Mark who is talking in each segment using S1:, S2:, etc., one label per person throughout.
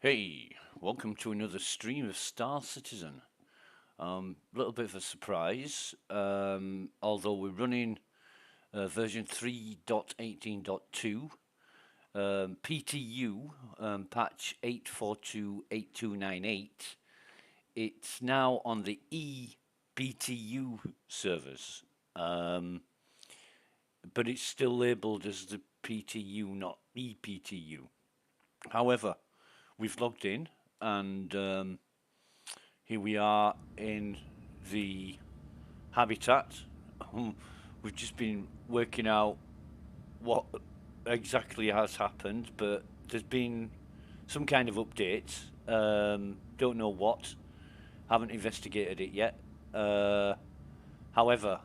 S1: Hey, welcome to another stream of Star Citizen. Little bit of a surprise, although we're running version 3.18.2, PTU, patch 8428298. It's now on the eBTU servers, um, but it's still labeled as the PTU, not ePTU. However, we've logged in and here we are in the habitat. We've just been working out what exactly has happened, but there's been some kind of update. Don't know what. Haven't investigated it yet. However,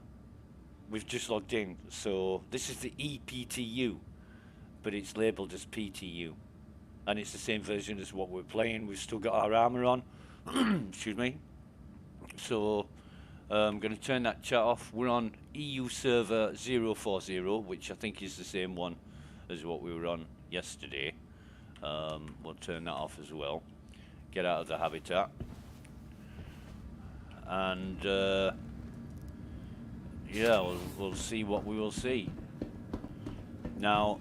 S1: we've just logged in, so this is the ePTU, but it's labelled as PTU, and it's the same version as what we're playing. We've still got our armor on. Excuse me. So I'm going to turn that chat off. We're on EU server 040, which I think is the same one as what we were on yesterday. We'll turn that off as well. Get out of the habitat. And yeah, we'll see what we will see. Now,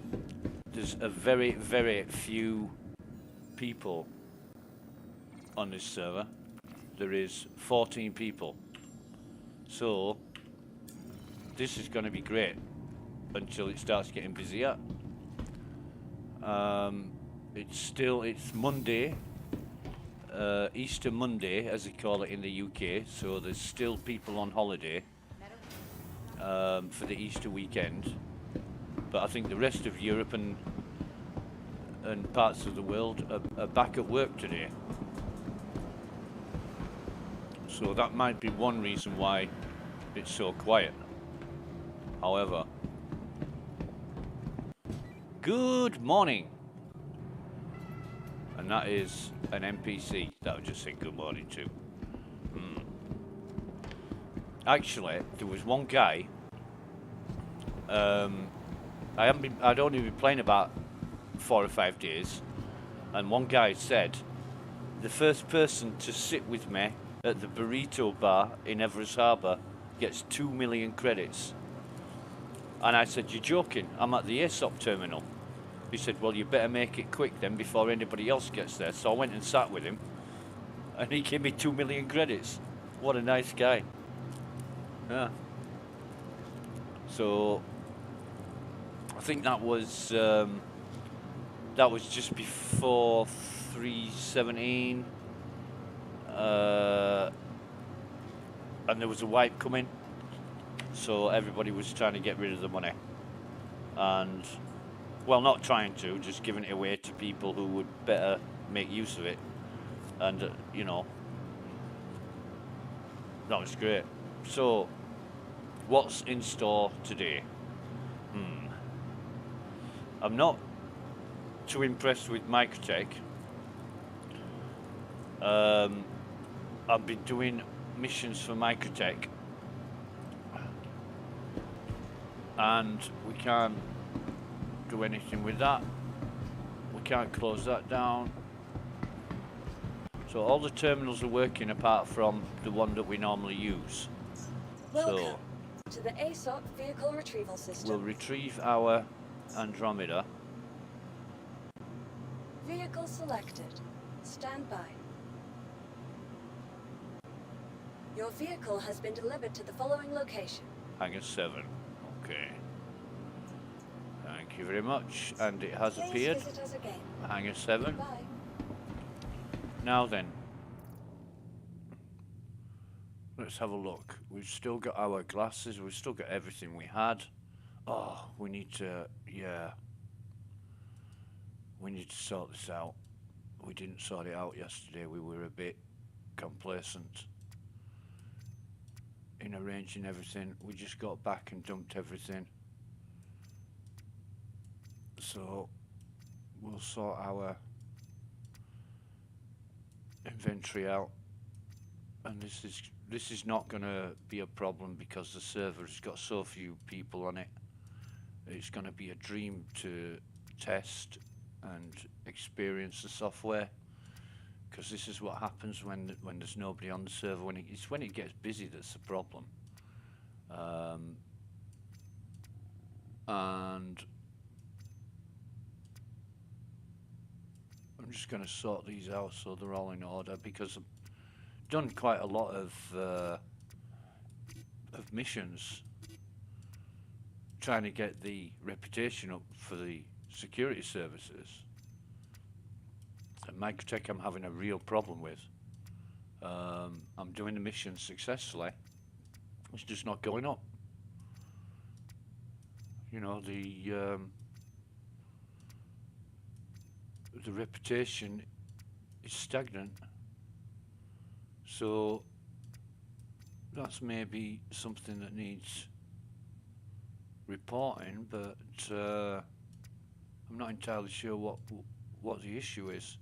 S1: there's a very, very few people on this server. There is 14 people. So, this is going to be great until it starts getting busier. It's Monday, Easter Monday, as they call it in the UK. So there's still people on holiday for the Easter weekend. But I think the rest of Europe and parts of the world are back at work today. So that might be one reason why it's so quiet. However, good morning. And that is an NPC that would just say good morning too. Actually, there was one guy. I'd only been playing about 4 or 5 days, and one guy said the first person to sit with me at the burrito bar in Everest Harbour gets 2 million credits. And I said, you're joking, I'm at the ASOP terminal. He said, well, you better make it quick then before anybody else gets there. So I went and sat with him, and he gave me 2 million credits. What a nice guy. Yeah. So I think that was just before 3.17. And there was a wipe coming, so everybody was trying to get rid of the money, and well, not trying to, just giving it away to people who would better make use of it. And you know, that was great. So what's in store today? I'm not too impressed with Microtech. I've been doing missions for Microtech, and we can't do anything with that. We can't close that down. So all the terminals are working apart from the one that we normally use.
S2: Welcome to the ASOP vehicle retrieval system.
S1: We'll retrieve our Andromeda.
S2: Vehicle selected. Stand by. Your vehicle has been delivered to the following location.
S1: Hangar 7. Okay. Thank you very much. And it has appeared.
S2: Please visit us again.
S1: Hangar 7.
S2: Goodbye.
S1: Now then. Let's have a look. We've still got our glasses. We've still got everything we had. Oh, we need to, yeah. We need to sort this out. We didn't sort it out yesterday. We were a bit complacent in arranging everything. We just got back and dumped everything. So we'll sort our inventory out, and this is not going to be a problem because the server's got so few people on it. It's going to be a dream to test and experience the software. because this is what happens when there's nobody on the server. It's when it gets busy that's the problem. And I'm just going to sort these out so they're all in order, because I've done quite a lot of missions trying to get the reputation up for the security services. And Microtech I'm having a real problem with. I'm doing the mission successfully. It's just not going up. You know, the reputation is stagnant. So that's maybe something that needs reporting, but I'm not entirely sure what the issue is.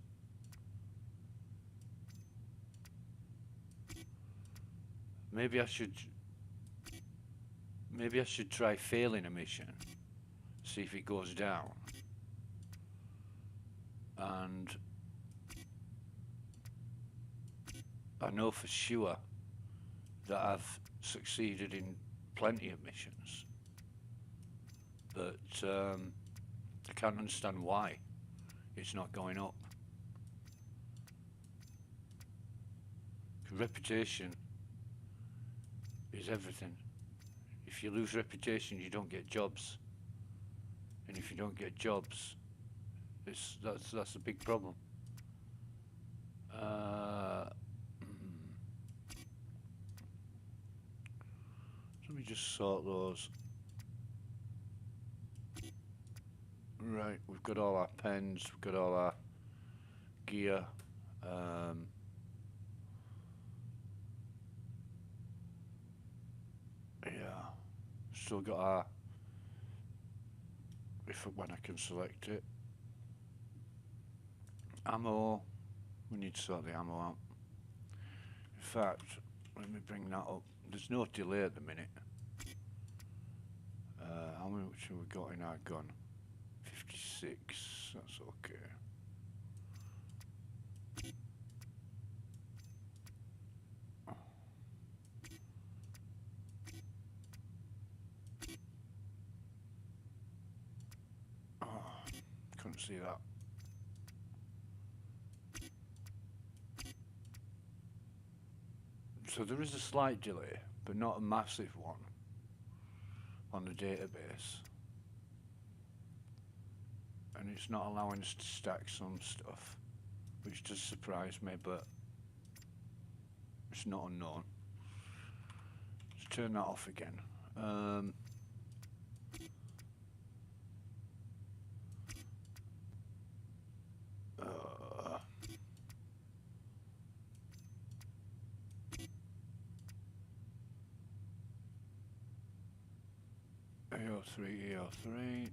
S1: Maybe I should try failing a mission, see if it goes down, and I know for sure that I've succeeded in plenty of missions, but I can't understand why it's not going up. Reputation is everything. If you lose reputation, you don't get jobs, and if you don't get jobs, that's a big problem. Let me just sort those. Right, we've got all our pens, we've got all our gear. Yeah, still got our, when I can select it. Ammo, we need to sort the ammo out. In fact, let me bring that up. There's no delay at the minute. How much have we got in our gun? 56, that's okay. Oh, couldn't see that. So there is a slight delay, but not a massive one on the database. And it's not allowing us to stack some stuff, which does surprise me, but it's not unknown. Let's turn that off again. AO3, AO3.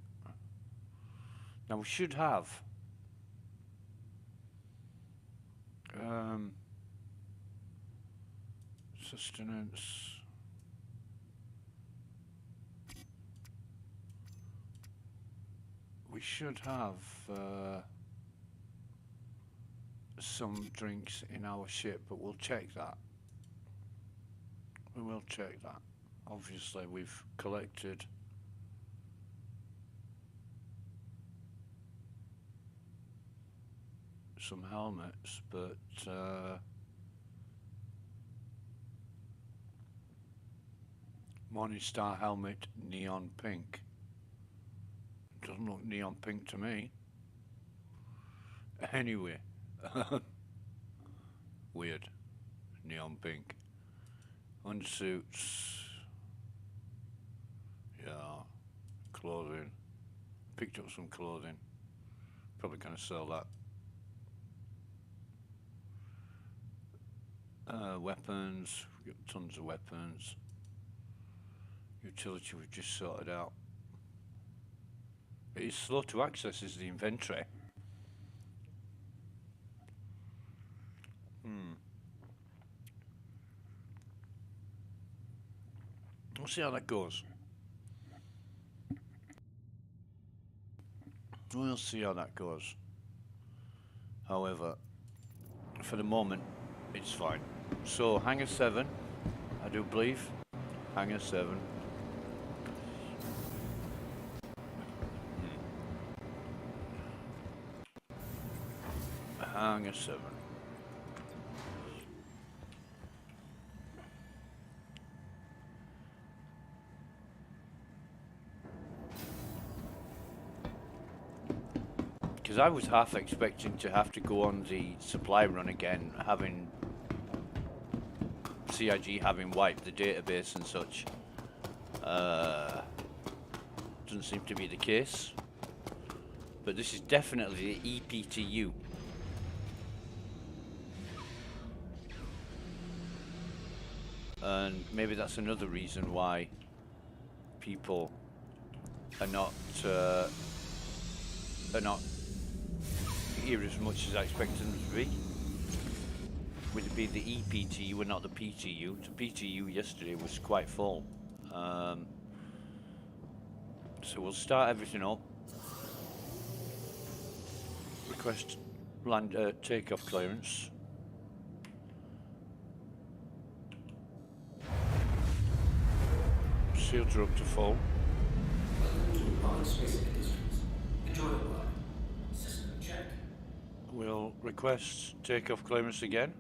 S1: Now we should have sustenance. We should have some drinks in our ship, but we'll check that. We will check that. Obviously, we've collected some helmets, but Morningstar helmet, neon pink. Doesn't look neon pink to me. Anyway, weird. Neon pink. Unsuits. Yeah. Clothing. Picked up some clothing. Probably gonna sell that. Weapons. We've got tons of weapons. Utility we've just sorted out. It is slow to access is the inventory. We'll see how that goes. We'll see how that goes. However, for the moment, it's fine. So, hangar 7, I do believe. Hangar 7. Hangar 7. Because I was half expecting to have to go on the supply run again, having CIG having wiped the database and such. Doesn't seem to be the case. But this is definitely the EPTU. And maybe that's another reason why people are not here as much as I expected them to be. Would it be the EPTU and not the PTU? The PTU yesterday was quite full. So we'll start everything up. Request land takeoff clearance. Shields are up to full. We'll request takeoff clearance again.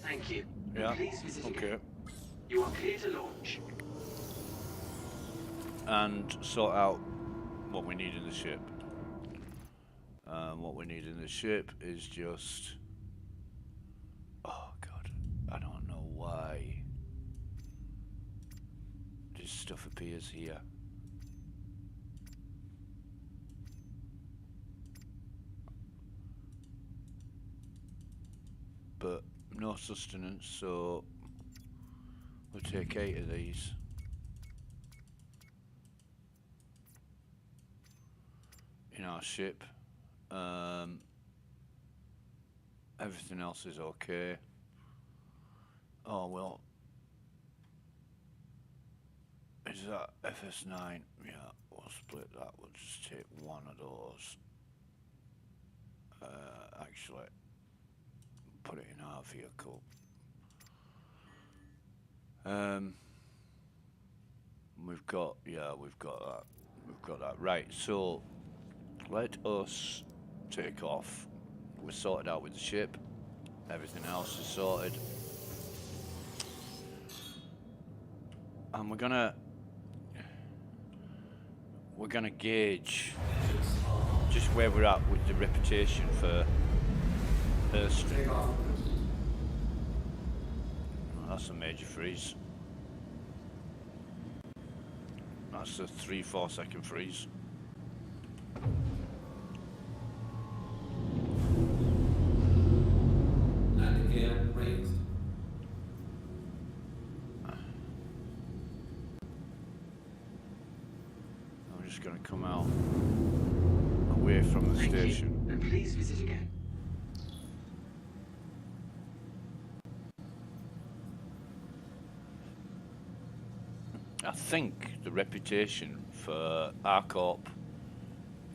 S3: Thank you.
S1: Yeah.
S3: Please visit
S1: Okay.
S3: again. You are clear to launch.
S1: And sort out what we need in the ship. What we need in the ship is just... Oh god, I don't know why this stuff appears here. But no sustenance, so we'll take 8 of these. In our ship. Everything else is okay. Oh well. Is that FS9? Yeah, we'll split that. We'll just take one of those. Actually, put it in our vehicle. We've got that. We've got that. Right, so let us take off. We're sorted out with the ship. Everything else is sorted. And we're gonna gauge just where we're at with the reputation for Hurston. Oh, that's a major freeze. That's a 3-4 second freeze.
S4: Landing gear raised.
S1: I'm just going to come out away from the station.
S3: And please visit again.
S1: I think the reputation for ARCORP,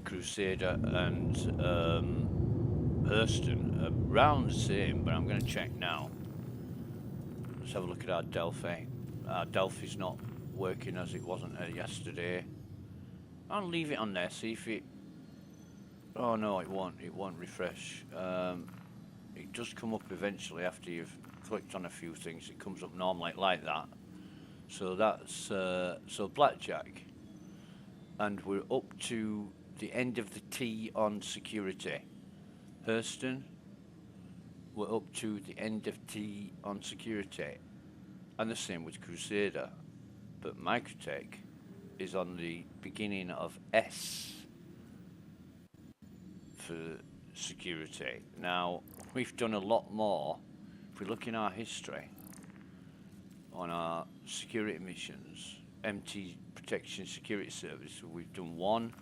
S1: Crusader and Hurston are around the same, but I'm going to check now. Let's have a look at our Delphi. Our Delphi's not working as it wasn't yesterday. I'll leave it on there, see if it... Oh no, it won't refresh. It does come up eventually after you've clicked on a few things. It comes up normally like that. So that's so blackjack, and we're up to the end of the T on security. Hurston, we're up to the end of T on security, and the same with Crusader, but Microtech is on the beginning of S for security. Now we've done a lot more. If we look in our history on our security missions, MT Protection Security Service, we've done 1,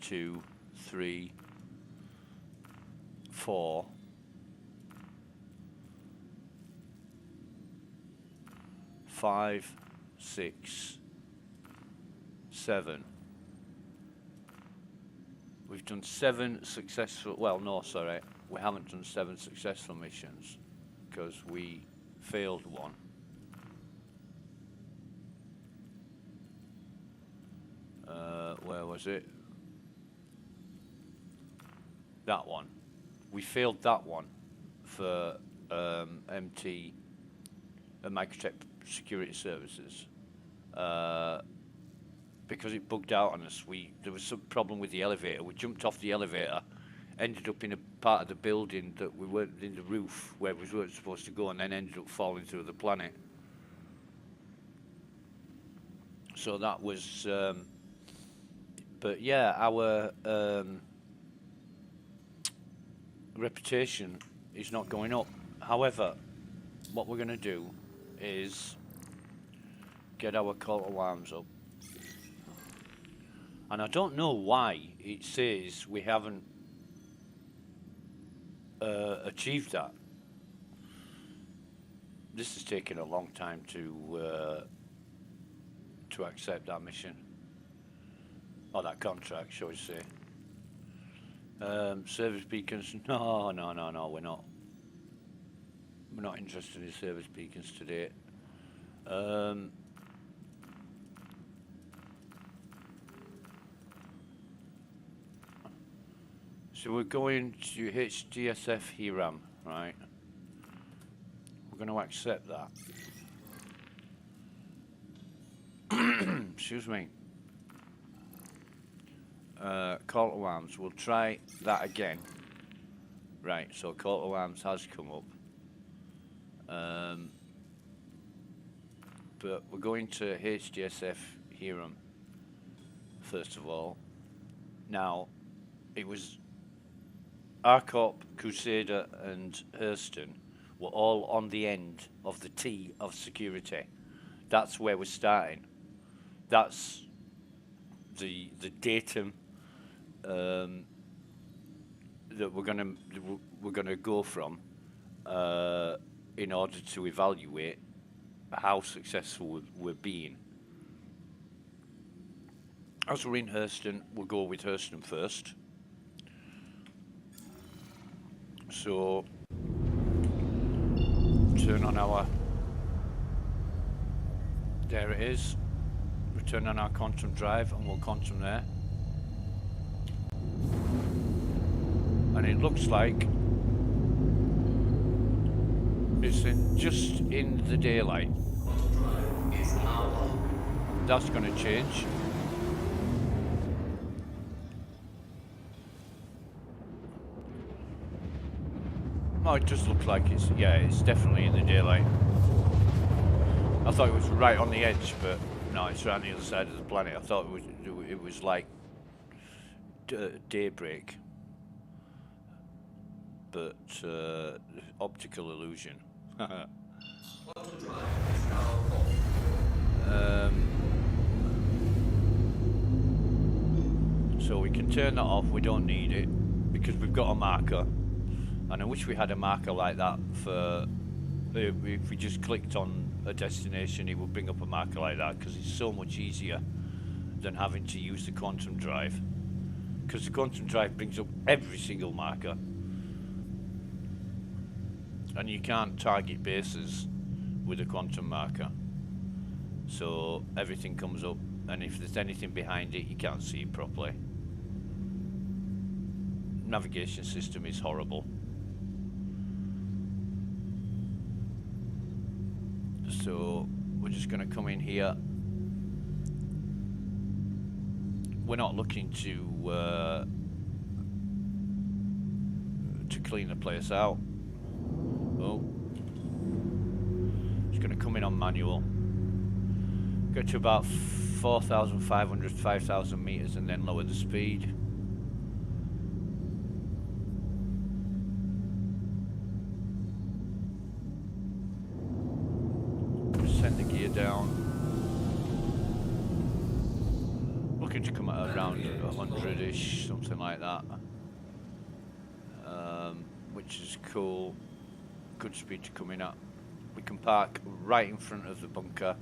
S1: 2, 3, 4, 5, 6, 7. We've done 7 successful, well no, sorry, we haven't done 7 successful missions because we failed one. Where was it? That one. We failed that one for MT, Microtech Security Services, because it bugged out on us. There was some problem with the elevator. We jumped off the elevator, ended up in a part of the building that we weren't in the roof where we weren't supposed to go, and then ended up falling through the planet. So that was, but yeah, our reputation is not going up. However, what we're going to do is get our call to arms up. And I don't know why it says we haven't achieved that. This has taken a long time to accept that mission, or that contract, shall we say. Service beacons, no, we're not. We're not interested in service beacons today. So we're going to HDSF HERAM, right? We're going to accept that. Excuse me. Call to arms. We'll try that again. Right, so call to arms has come up. But we're going to HDSF HERAM first of all. Now, it was ARCOP, Crusader and Hurston were all on the end of the T of security. That's where we're starting. That's the datum that we're gonna go from in order to evaluate how successful we're being. As we're in Hurston, we'll go with Hurston first. So turn on our, there it is. We turn on our quantum drive and we'll quantum there. And it looks like it's just in the daylight. That's going to change. Oh, it just looks like it's definitely in the daylight. I thought it was right on the edge, but no, it's right on the other side of the planet. I thought it was like daybreak, but optical illusion. So we can turn that off. We don't need it because we've got a marker. And I wish we had a marker like that for, if we just clicked on a destination, it would bring up a marker like that, because it's so much easier than having to use the quantum drive. Because the quantum drive brings up every single marker. And you can't target bases with a quantum marker. So everything comes up, and if there's anything behind it, you can't see it properly. Navigation system is horrible. So we're just going to come in here. We're not looking to clean the place out. Oh, just going to come in on manual. Go to about 4,500, 5,000 meters, and then lower the speed. Send the gear down. Looking to come at around 100-ish, something like that. Which is cool. Good speed to come in at. We can park right in front of the bunker,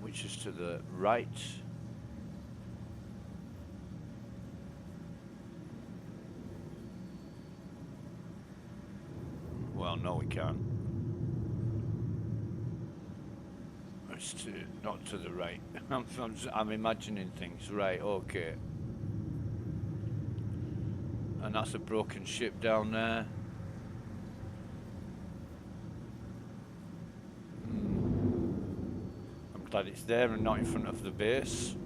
S1: which is to the right. no, we can't. It's not to the right. I'm imagining things. Right, okay. And that's a broken ship down there. I'm glad it's there and not in front of the base.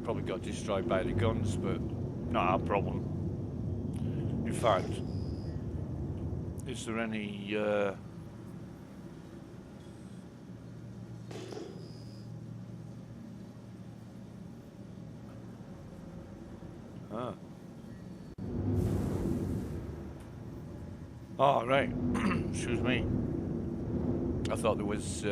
S1: Probably got destroyed by the guns, but not our problem. In fact, is there any oh, right. Excuse me. I thought there was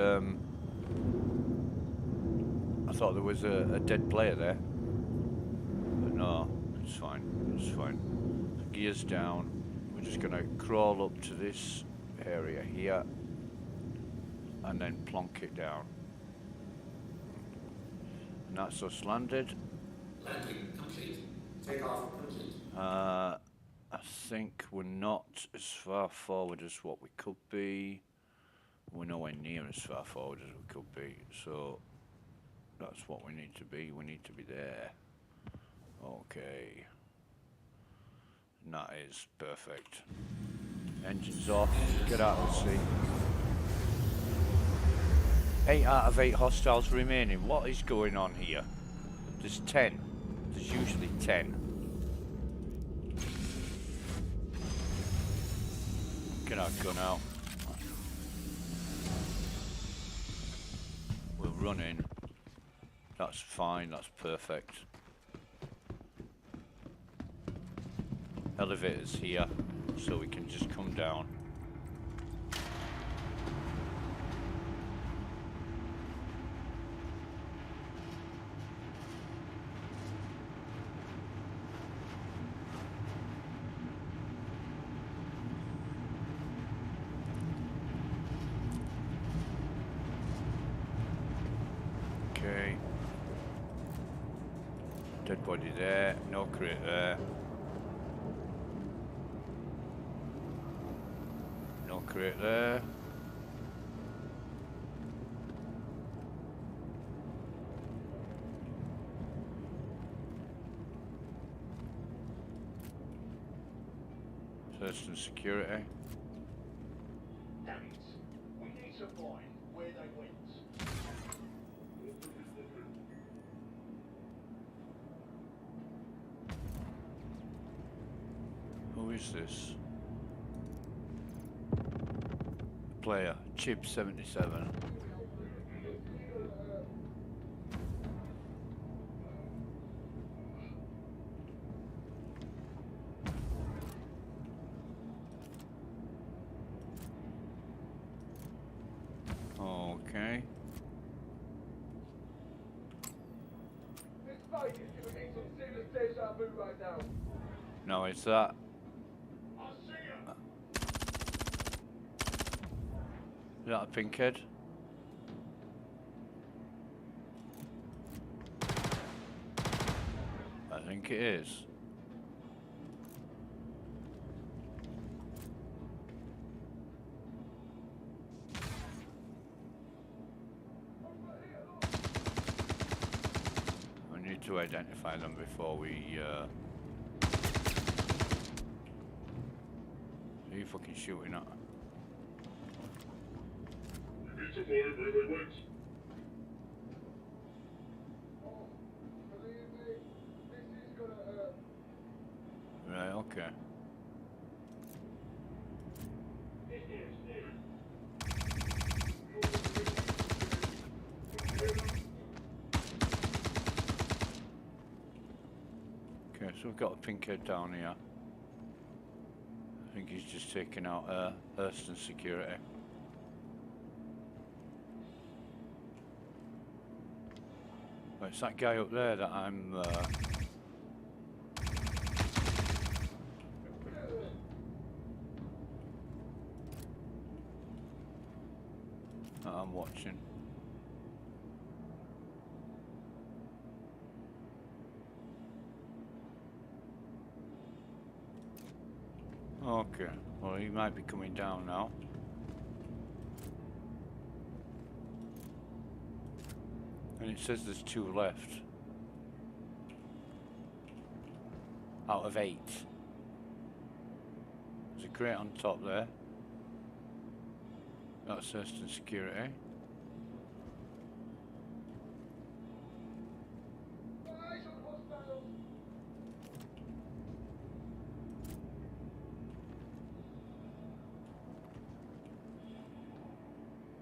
S1: a dead player there. But no, it's fine. It's fine. Gears down. We're just gonna crawl up to this area here and then plonk it down. And that's us landed.
S4: Landing complete. Takeoff complete.
S1: I think we're not as far forward as what we could be. We're nowhere near as far forward as we could be, so that's what we need to be. We need to be there. Okay. And that is perfect. Engines off. Get out of the sea. 8 out of 8 hostiles remaining. What is going on here? There's 10. There's usually 10. Get our gun out. We're running. That's fine, that's perfect. Elevators here, so we can just come down. Okay. Dead body there, no crate there. No crate there. First and security.
S5: Damn it. We need to find where they went.
S1: Who is this? Player, Chip 77. Okay.
S5: This fight is giving me some serious deja vu right now.
S1: No, it's that.
S5: I'll see ya.
S1: Is that a pink head? I think it is. We need to identify them before we who are you fucking shooting at?
S5: You need to find where they went. Believe me, this is gonna hurt.
S1: Right, okay. Okay, so we've got a pink head down here. I think he's just taking out Hurston security. Well, it's that guy up there that I'm watching. Okay. Well, he might be coming down now. And it says there's 2 left. Out of 8. There's a crate on top there. That's certain security.
S5: Eyes on hostiles.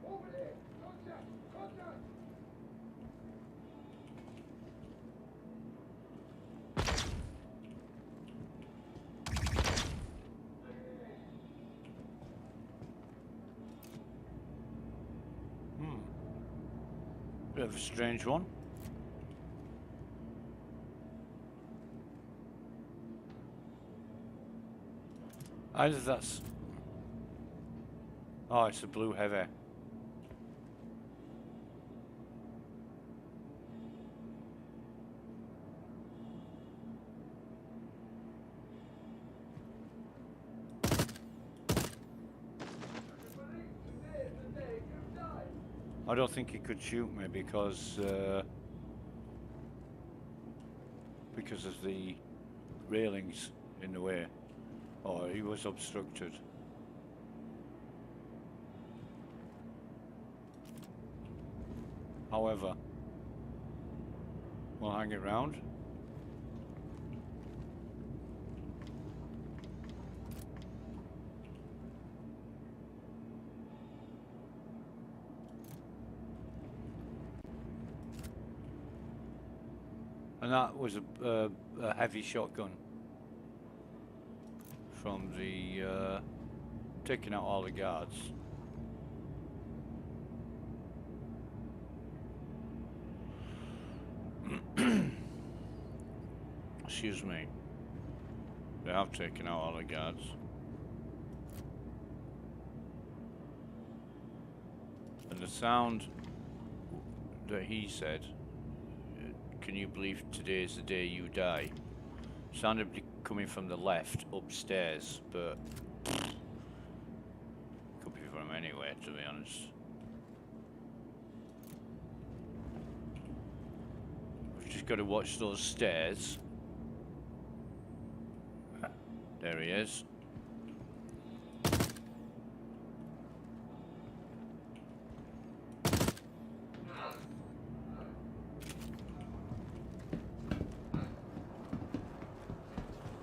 S5: Over there. Contact. Contact.
S1: Bit of a strange one. Either that's... Oh, it's a blue heavy.
S5: Today, you die.
S1: I don't think he could shoot me because of the railings in the way. Or he was obstructed. However, we'll hang it round. And that was a heavy shotgun from the taking out all the guards. Excuse me. They have taken out all the guards. And the sound that he said, "Can you believe today is the day you die?" sounded coming from the left upstairs, but could be from anywhere, to be honest. We've just got to watch those stairs. There he is.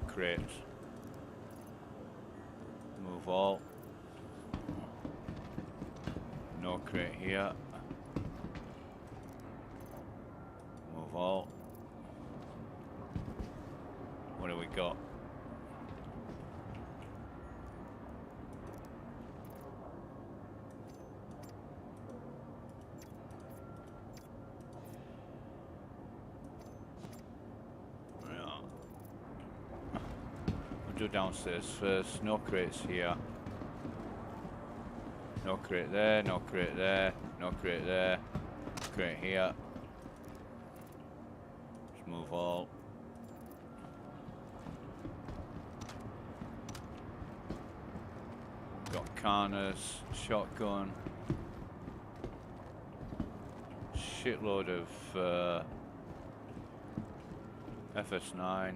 S1: Crate. Move all. No crate here. Move all. What do we got? Do downstairs first. No crates here. No crate there, no crate there, no crate there. Crate here. Let's move all. Got Carners, shotgun. Shitload of FS9.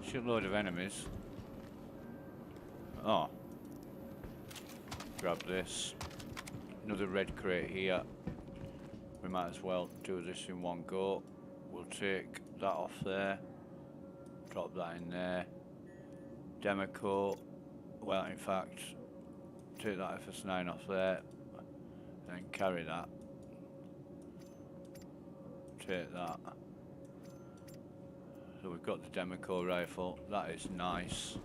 S1: Shitload of enemies. Oh. Grab this. Another red crate here. We might as well do this in one go. We'll take that off there. Drop that in there. Democo. Well, in fact, take that FS9 off there. And carry that. Take that. So we've got the Democo rifle. That is nice.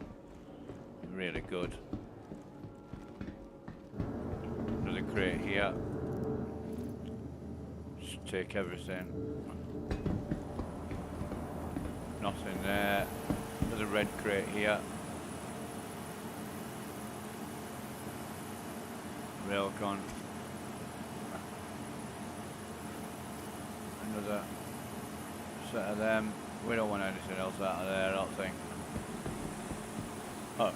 S1: Really good. Another crate here. Just take everything. Nothing there. Another red crate here. Railgun. Another set of them.
S6: We don't want anything else out of there, I don't think. Oh.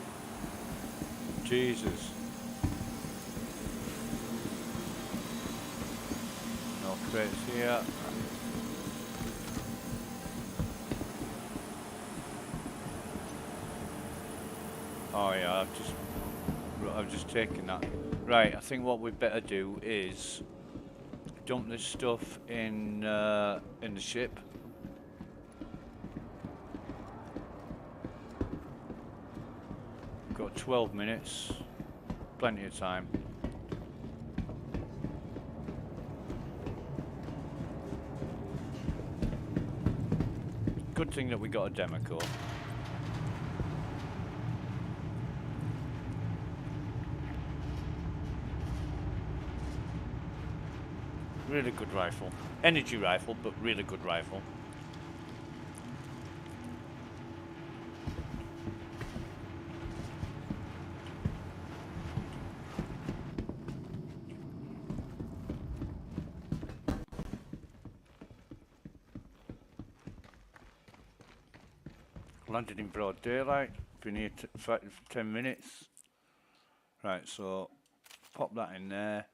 S6: Jesus. No crates here. Oh yeah, I've just taken that. Right, I think what we'd better do is dump this stuff in the ship. Got 12 minutes, plenty of time. Good thing that we got a demo core. Really good rifle. Energy rifle, but really good rifle. Landed in broad daylight. Been here 10 minutes. Right, so pop that in there.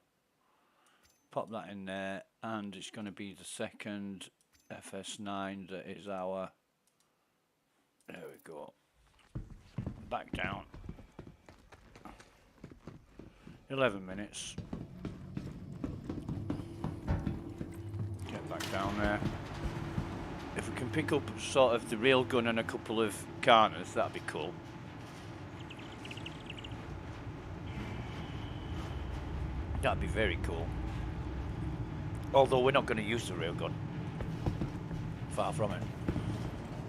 S6: Pop that in there, and it's going to be the second FS9 that is our. There we go. Back down. 11 minutes. Get back down there. If we can pick up sort of the railgun and a couple of carners, that'd be cool. That'd be very cool. Although we're not going to use the railgun. Far from it.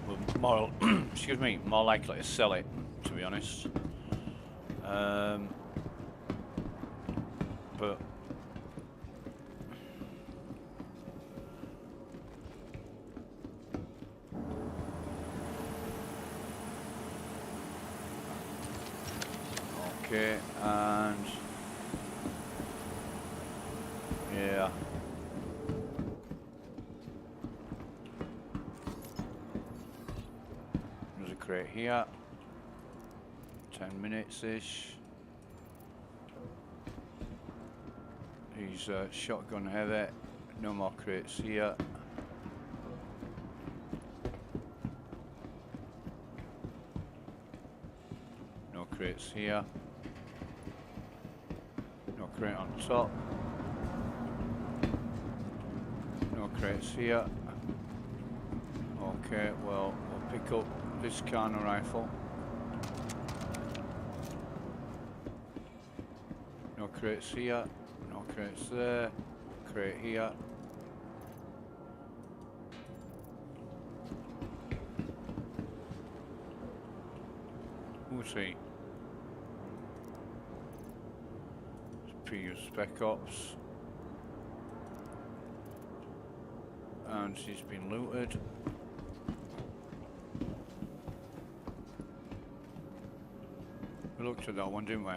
S6: We're more, excuse me, more likely to sell it, to be honest. But okay, and yeah. There's a crate here. 10 minutes-ish. He's shotgun heavy. No more crates here. No crates here. No crate on top. No crates here. Okay, well, we'll pick up this Carner rifle. No crates here. No crates there. Crate here. We'll see. Previous Spec Ops. And she's been looted. We looked at that one, didn't we?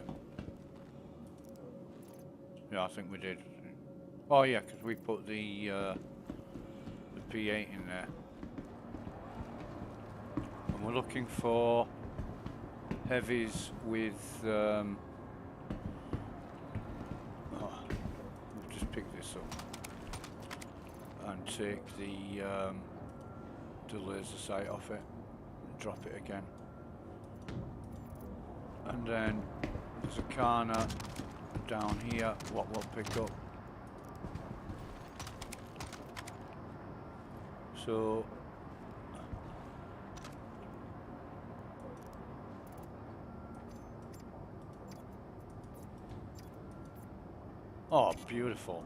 S6: Yeah, I think we did. Oh yeah, because we put the P8 in there. And we're looking for heavies with oh, we'll just pick this up and take the laser sight off it and drop it again. And then there's a Carner down here, what we'll pick up. So oh, beautiful.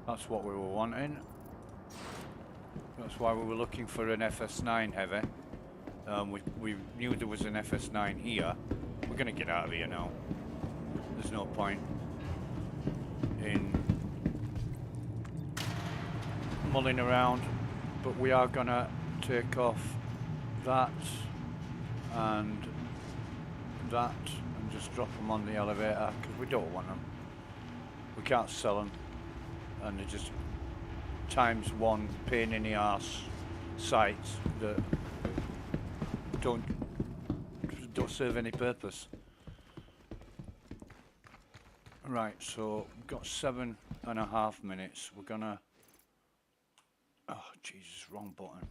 S6: That's what we were wanting. That's why we were looking for an FS9 heavy. We knew there was an FS9 here. We're going to get out of here now. There's no point in mulling around, but we are going to take off that and that and just drop them on the elevator because we don't want them. We can't sell them, and they're just ×1 pain in the arse sites that don't serve any purpose. Right, so we've got 7.5 minutes. We're gonna... Oh, Jesus, wrong button.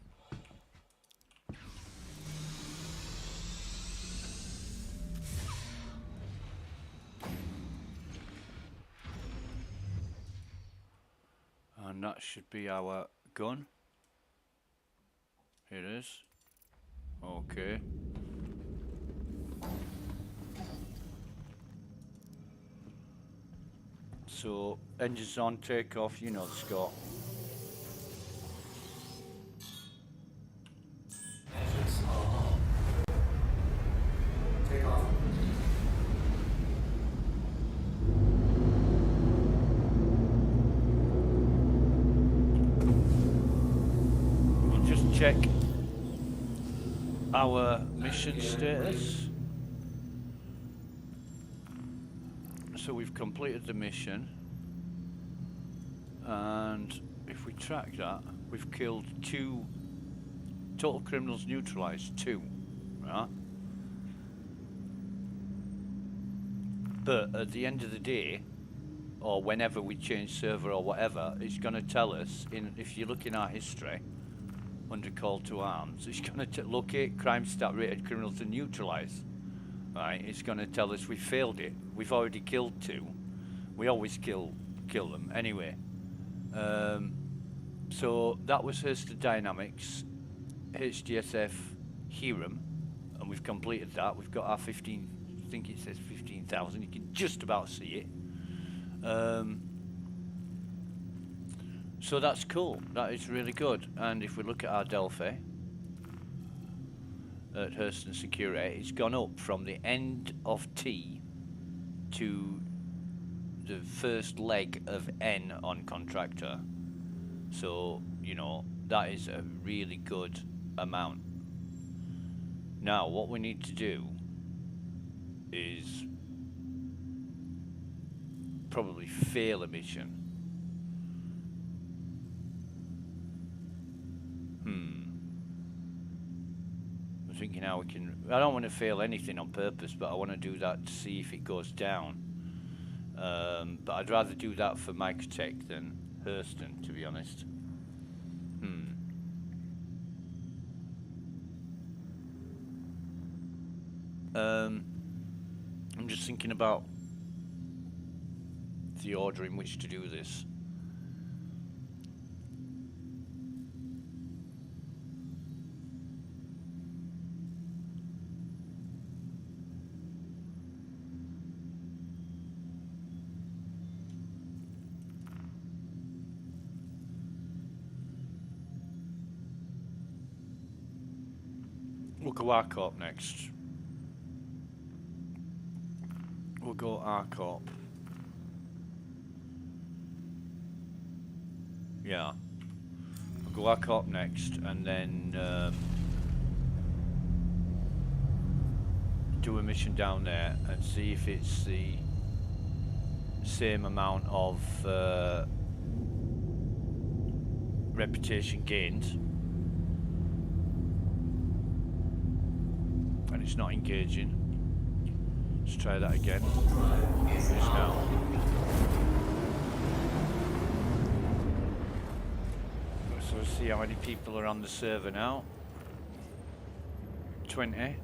S6: And that should be our gun. Here it is. Okay. So, engines on, take off, you know the score.
S4: Engines are on. Takeoff complete.
S6: We'll just check our mission status. So we've completed the mission, and if we track that, we've killed 2 total criminals, neutralized 2, right? But at the end of the day, or whenever we change server or whatever, it's going to tell us, if you look in our history, under call to arms, it's going to locate crime stat rated criminals and neutralize. Right, it's going to tell us we failed it. We've already killed 2. We always kill them anyway. So that was Hurston Dynamics, HDSF Hiram, and we've completed that. We've got our 15, I think it says 15,000. You can just about see it. So that's cool. That is really good. And if we look at our Delphi at Hurston Security, it's gone up from the end of T to the first leg of N on contractor. So, you know, that is a really good amount. Now, what we need to do is probably fail a mission. I'm thinking how we can... I don't want to fail anything on purpose, but I want to do that to see if it goes down. But I'd rather do that for Microtech than Hurston, to be honest. I'm just thinking about the order in which to do this. We'll go R-Corp next. We'll go R-Corp. Yeah. We'll go R-Corp next, and then do a mission down there and see if it's the same amount of reputation gained. And it's not engaging. Let's try that again. It is now. So let's see how many people are on the server now. 20.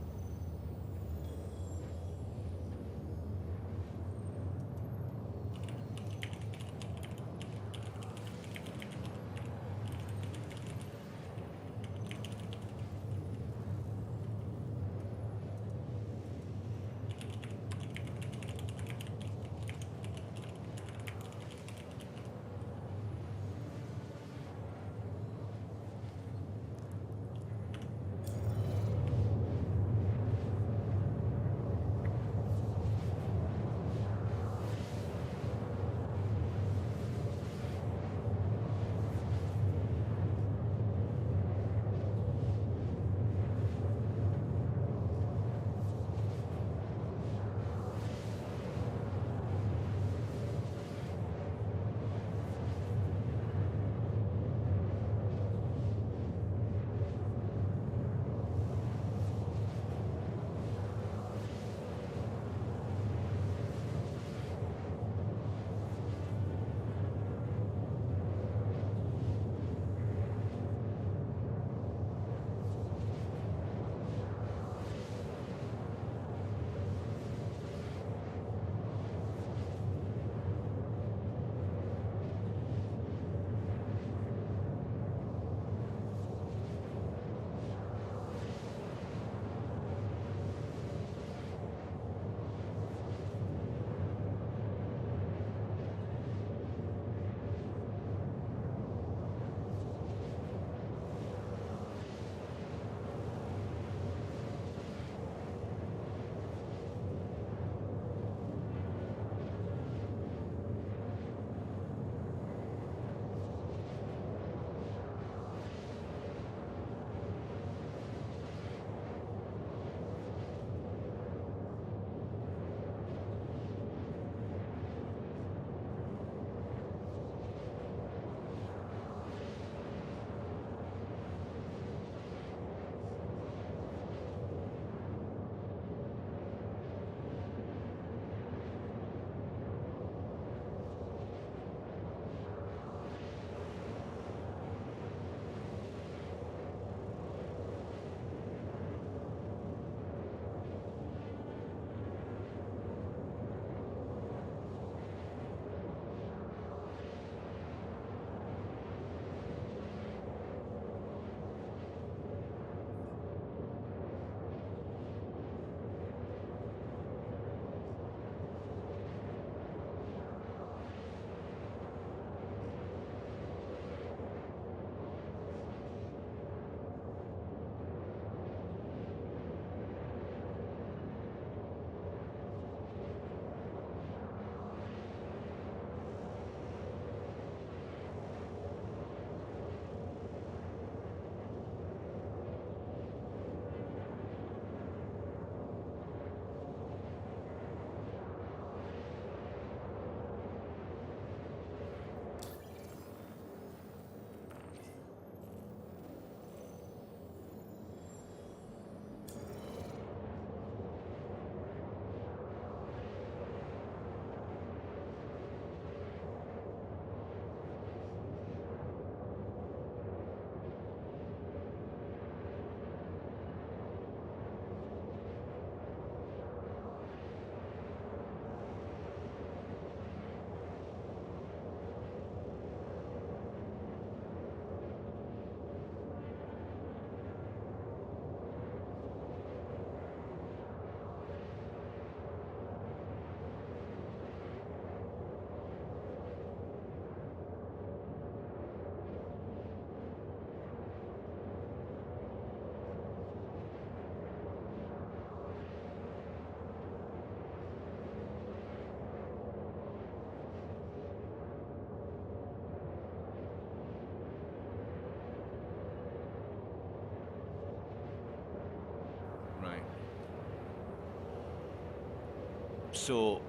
S6: So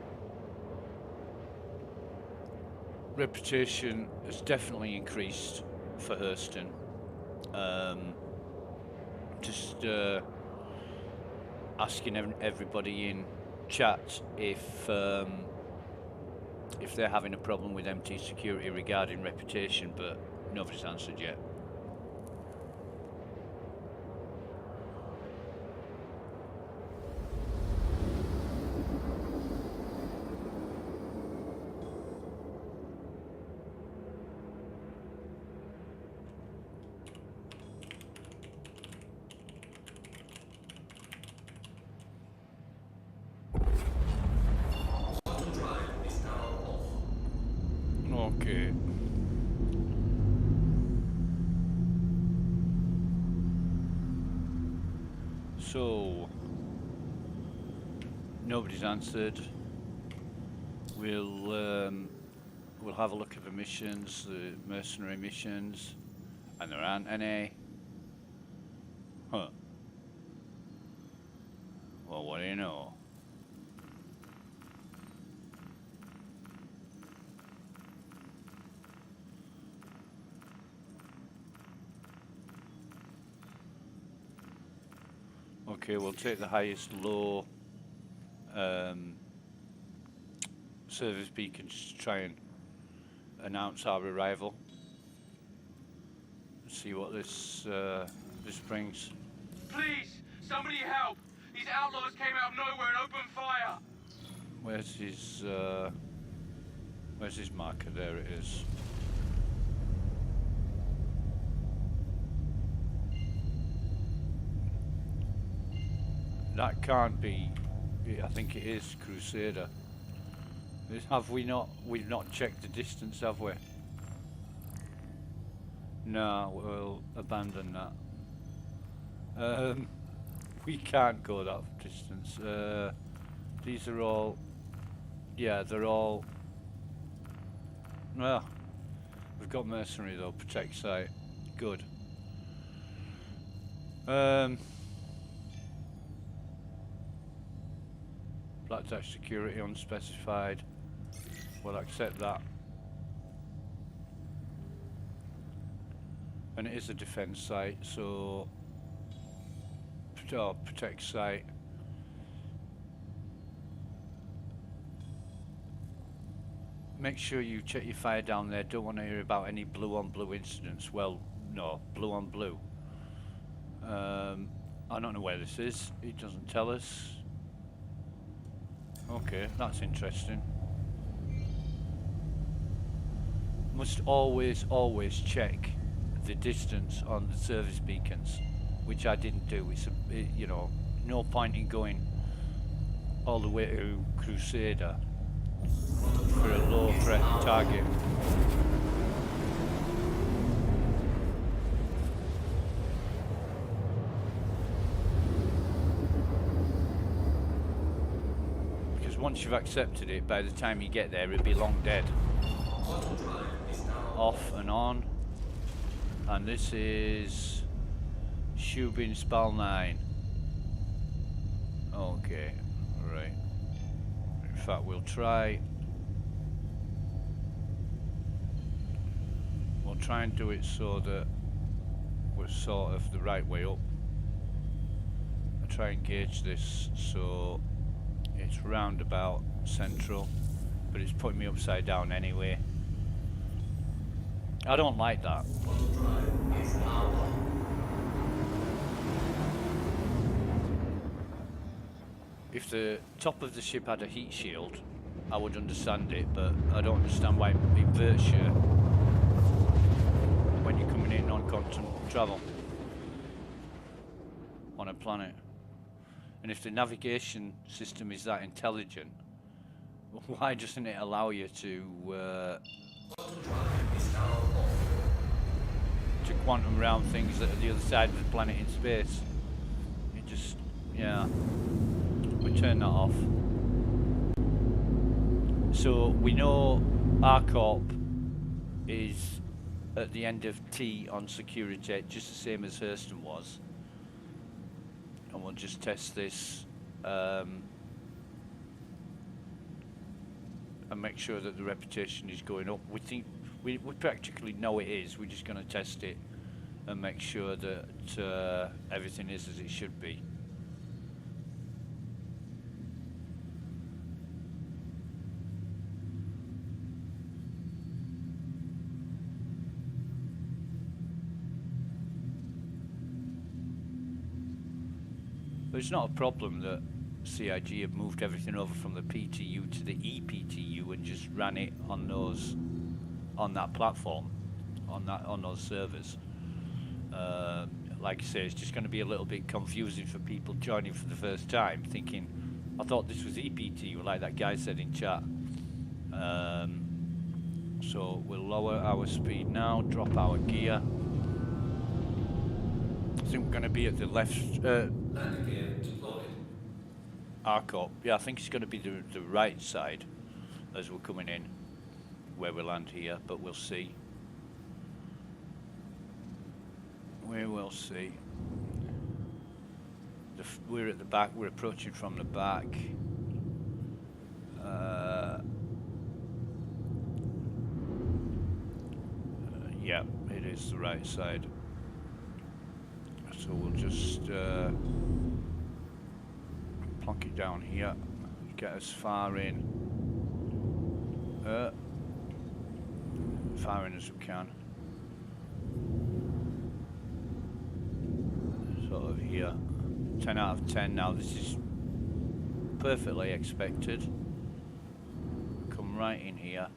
S6: reputation has definitely increased for Hurston. Just asking everybody in chat if they're having a problem with MT security regarding reputation, but nobody's answered yet. Okay. So nobody's answered. We'll have a look at the missions, the mercenary missions, and there aren't any. Huh. Well, what do you know? Okay, we'll take the highest low service beacons to try and announce our arrival. Let's see what this brings.
S5: Please, somebody help! These outlaws came out of nowhere and opened fire!
S6: Where's his marker? There it is. That can't be. I think it is Crusader. Have we not? We've not checked the distance, have we? No, we'll abandon that. We can't go that distance. These are all. Yeah, they're all. Well, we've got mercenary though. Protect site. Good. Black touch security unspecified. We'll accept that. And it is a defense site, so protect site. Make sure you check your fire down there. Don't want to hear about any blue on blue incidents. Well, no, blue on blue. I don't know where this is. It doesn't tell us. Okay, that's interesting. Must always check the distance on the service beacons, which I didn't do. You know, no point in going all the way to Crusader for a low threat target. Because once you've accepted it, by the time you get there, it'll be long dead. Off and on. And this is Shubin Spal 9. Okay, right. In fact, we'll try and do it so that we're sort of the right way up. I'll try and gauge this so it's roundabout central, but it's putting me upside down anyway. I don't like that. If the top of the ship had a heat shield, I would understand it, but I don't understand why it inverts you when you're coming in on constant travel on a planet. And if the navigation system is that intelligent, why doesn't it allow you to quantum round things that are the other side of the planet in space? It just, yeah. We turn that off. So we know our corp is at the end of T on security, just the same as Hurston was. And we'll just test this and make sure that the reputation is going up. We think we practically know it is. We're just going to test it and make sure that everything is as it should be. But it's not a problem that CIG have moved everything over from the PTU to the ePTU and just ran it on those, on that platform, on those servers. Like I say, it's just going to be a little bit confusing for people joining for the first time, thinking, I thought this was ePTU, like that guy said in chat. So we'll lower our speed now, drop our gear. I think we're going to be at the left.
S4: Landing gear deployed.
S6: Arc up. Yeah, I think it's going to be the right side as we're coming in, where we land here, but we'll see. We will see. We're at the back, we're approaching from the back. Yeah, it is the right side. So we'll just plonk it down here, get as far in as we can. Sort of here. 10 out of 10 now. This is perfectly expected. Come right in here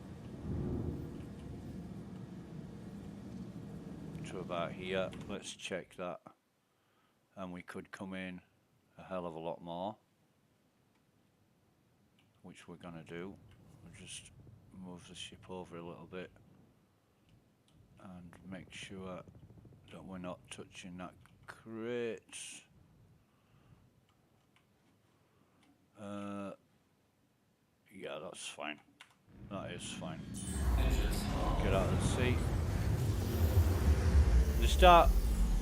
S6: to about here. Let's check that. And we could come in a hell of a lot more, which we're going to do. We'll just move the ship over a little bit and make sure that we're not touching that crate. Yeah, that's fine. That is fine.
S4: Engines are
S6: Get out of the seat. They start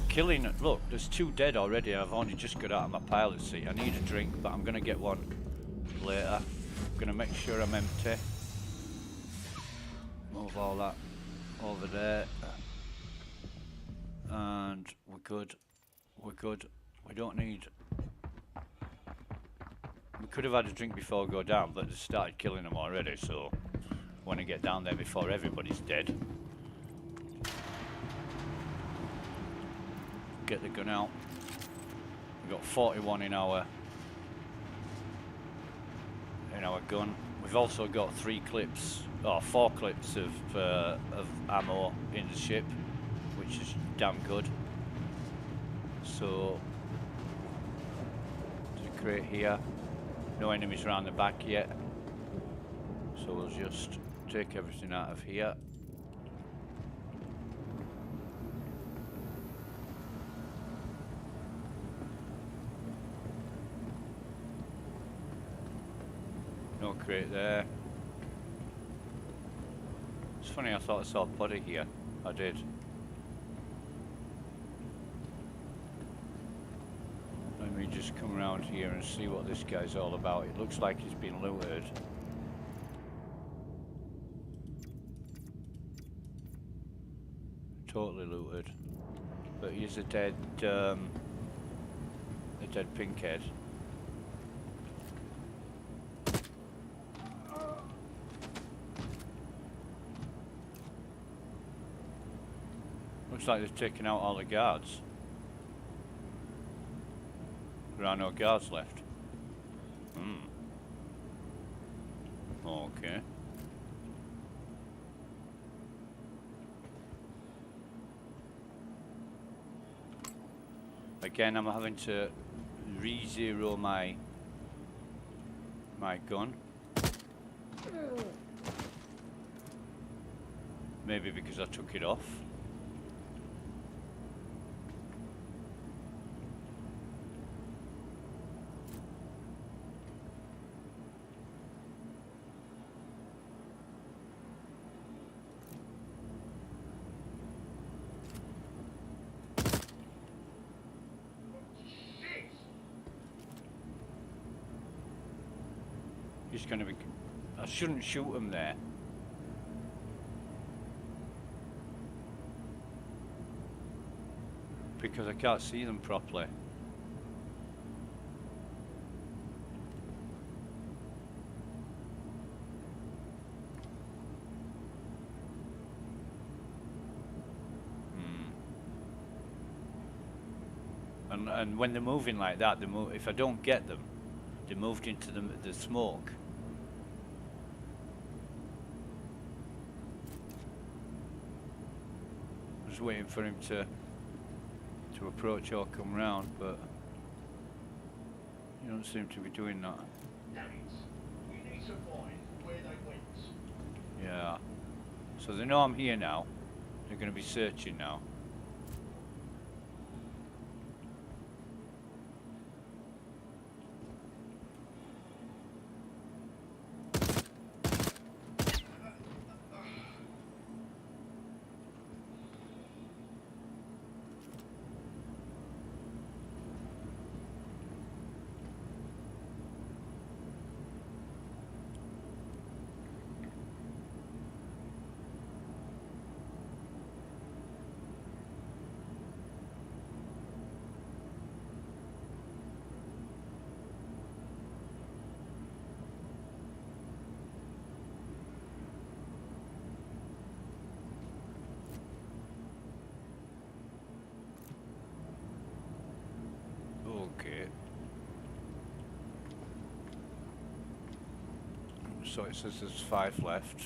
S6: killing it. Look, there's 2 dead already. I've only just got out of my pilot seat. I need a drink, but I'm going to get one later. I'm going to make sure I'm empty. Move all that over there. And we're good. We're good. We don't need... We could have had a drink before we go down, but they started killing them already, so I want to get down there before everybody's dead. Get the gun out. We've got 41 in our gun. We've also got 4 clips of ammo in the ship, which is damn good. So there's a crate here. No enemies around the back yet. So we'll just take everything out of here. No crate there. It's funny, I thought I saw a body here. I did. Let me just come around here and see what this guy's all about. It looks like he's been looted. Totally looted. But he's a dead pinkhead. Looks like they've taken out all the guards. There are no guards left. Okay. Again, I'm having to re-zero my gun. Maybe because I took it off. He's going to be... I shouldn't shoot them there. Because I can't see them properly. And when they're moving like that, if I don't get them, they moved into the smoke. I was waiting for him to approach or come round, but you don't seem to be doing that.
S5: Damn it. We need to find where they went.
S6: Yeah. So they know I'm here now. They're going to be searching now. Okay. So it says there's 5 left.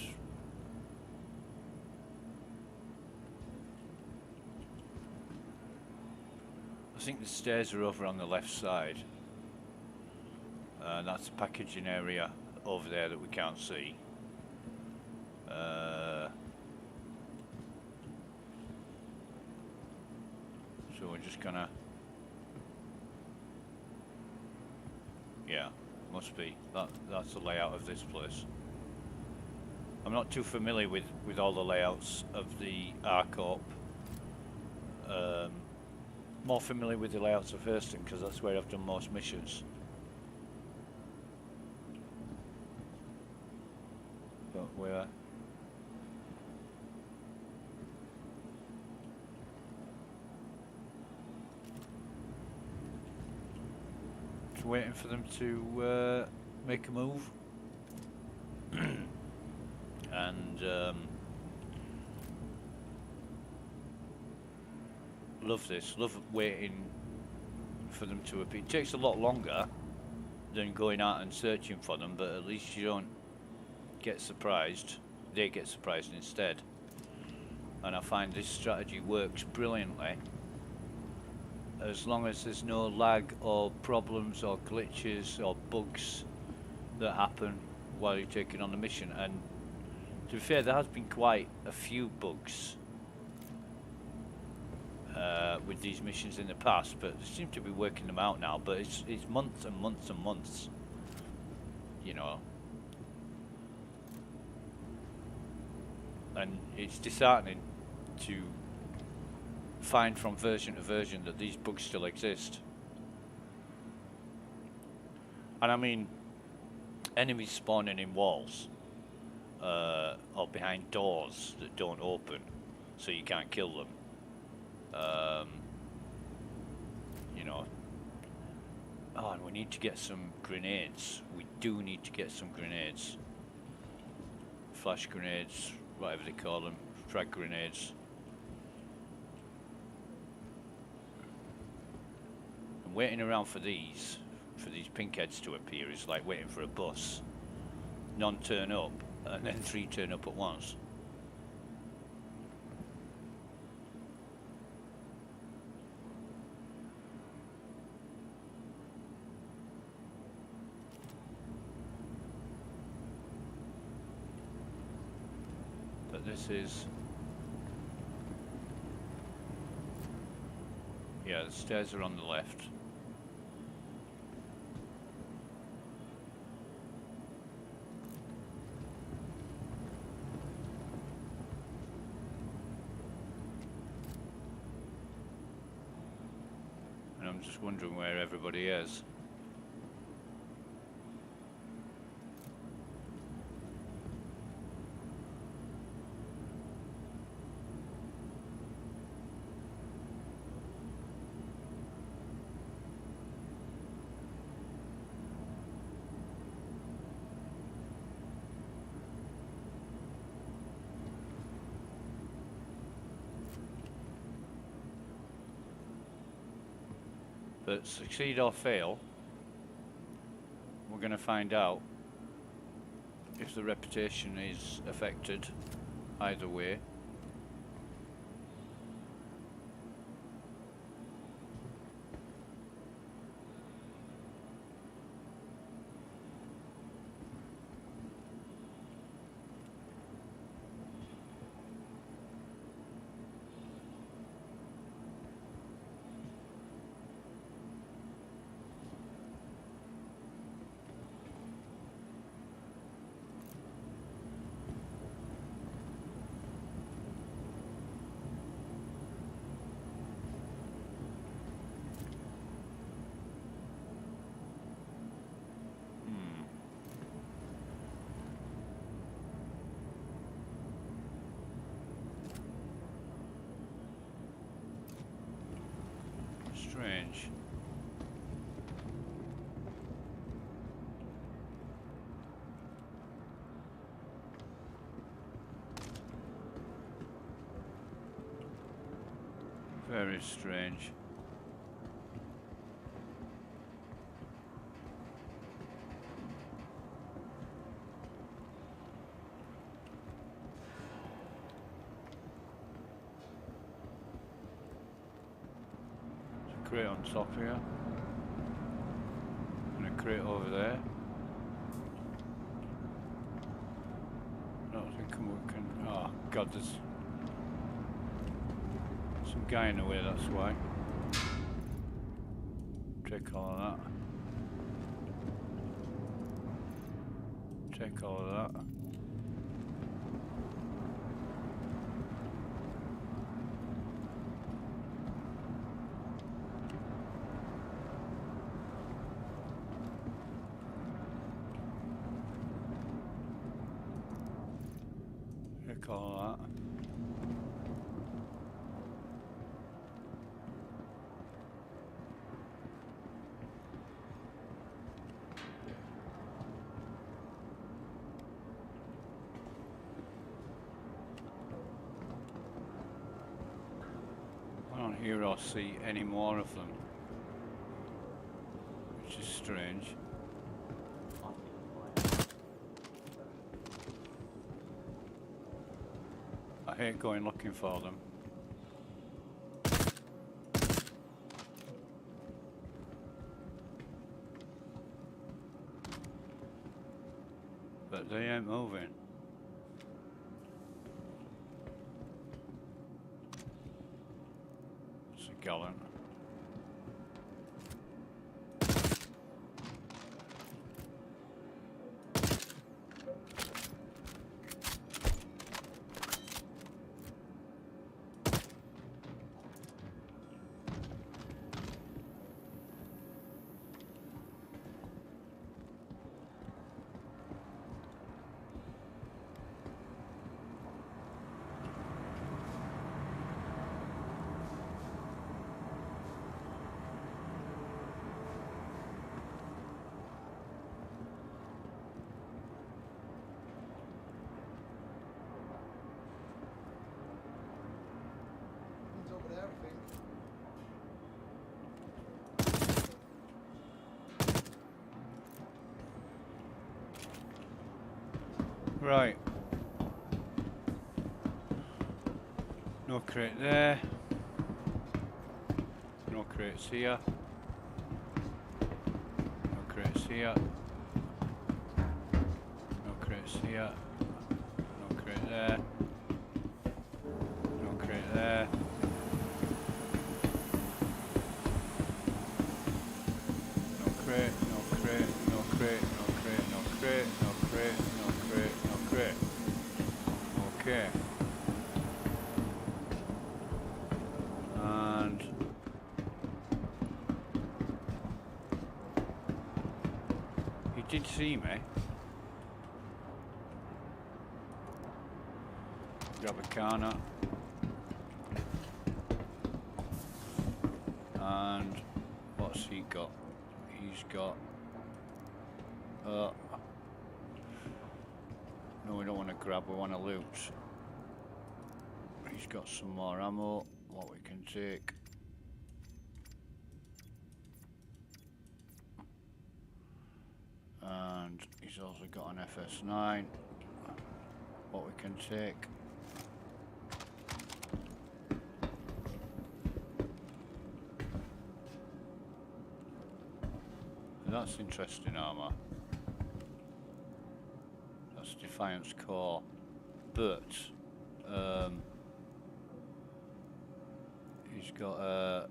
S6: I think the stairs are over on the left side. That's the packaging area over there that we can't see. So we're just gonna... Yeah, must be. That's the layout of this place. I'm not too familiar with all the layouts of the R-Corp. More familiar with the layouts of Hurston because that's where I've done most missions. But we're... Just waiting for them to make a move. And love this, love waiting for them to appear. It takes a lot longer than going out and searching for them, but at least you don't get surprised. They get surprised instead. And I find this strategy works brilliantly as long as there's no lag or problems or glitches or bugs that happen while you're taking on the mission. And to be fair, there has been quite a few bugs with these missions in the past, but they seem to be working them out now. But it's months and months and months, you know. And it's disheartening to find from version to version that these bugs still exist. And I mean, enemies spawning in walls or behind doors that don't open, so you can't kill them. You know. Oh, and we need to get some grenades. We do need to get some grenades. Flash grenades, whatever they call them, frag grenades. And waiting around for these pink heads to appear is like waiting for a bus. None turn up, and then 3 turn up at once. But this is... Yeah, the stairs are on the left. And I'm just wondering where everybody is. But succeed or fail, we're going to find out if the reputation is affected either way. Strange. Very strange. There's a crate on top here. And a crate over there. I don't think we can. Oh god, there's some guy in the way, that's why. Take all of that. Take all of that. Take all of that. I don't hear or see any more of them, which is strange. I hate going looking for them. But they ain't moving. It's a gallon.
S5: It's over there, I think.
S6: Right. No crate there. No crates here. No crates here. No crates here. No crate there. No crate there. No crate, no crate, no crate, no crate, no crate, no crate, no crate, no crate. Okay. And he did see me. Grab a canna. And what's he got? He's got no, we don't want to grab, we want to loot. He's got some more ammo, what we can take. He's also got an FS9. What we can take. That's interesting armour. That's Defiance Core. But he's got a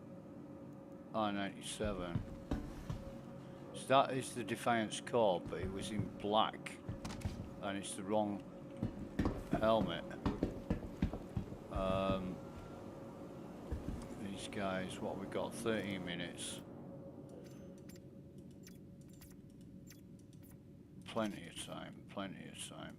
S6: R97. So that is the Defiance Core, but it was in black, and it's the wrong helmet. These guys, what we got? 13 minutes. Plenty of time. Plenty of time.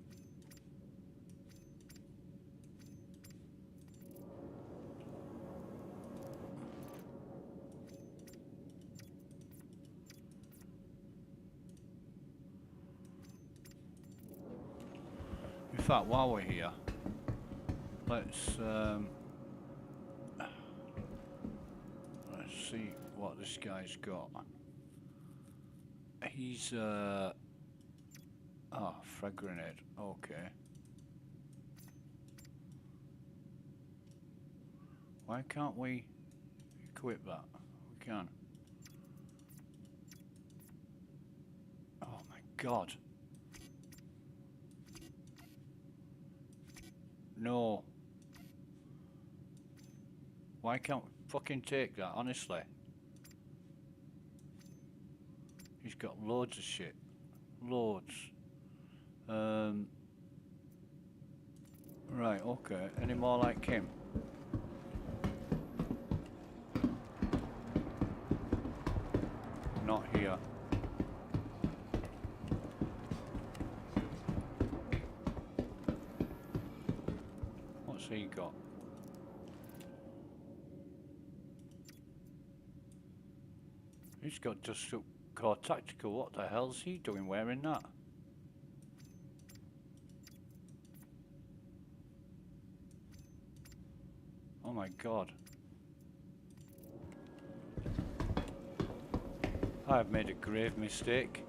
S6: In fact, while we're here, let's see what this guy's got. He's frag grenade. Okay. Why can't we equip that? We can. Oh my god. No. Why can't we fucking take that, honestly? He's got loads of shit. Loads. Right, okay. Any more like him? Not here. What's he got? He's got just core tactical. What the hell's he doing wearing that? Oh my god. I've made a grave mistake.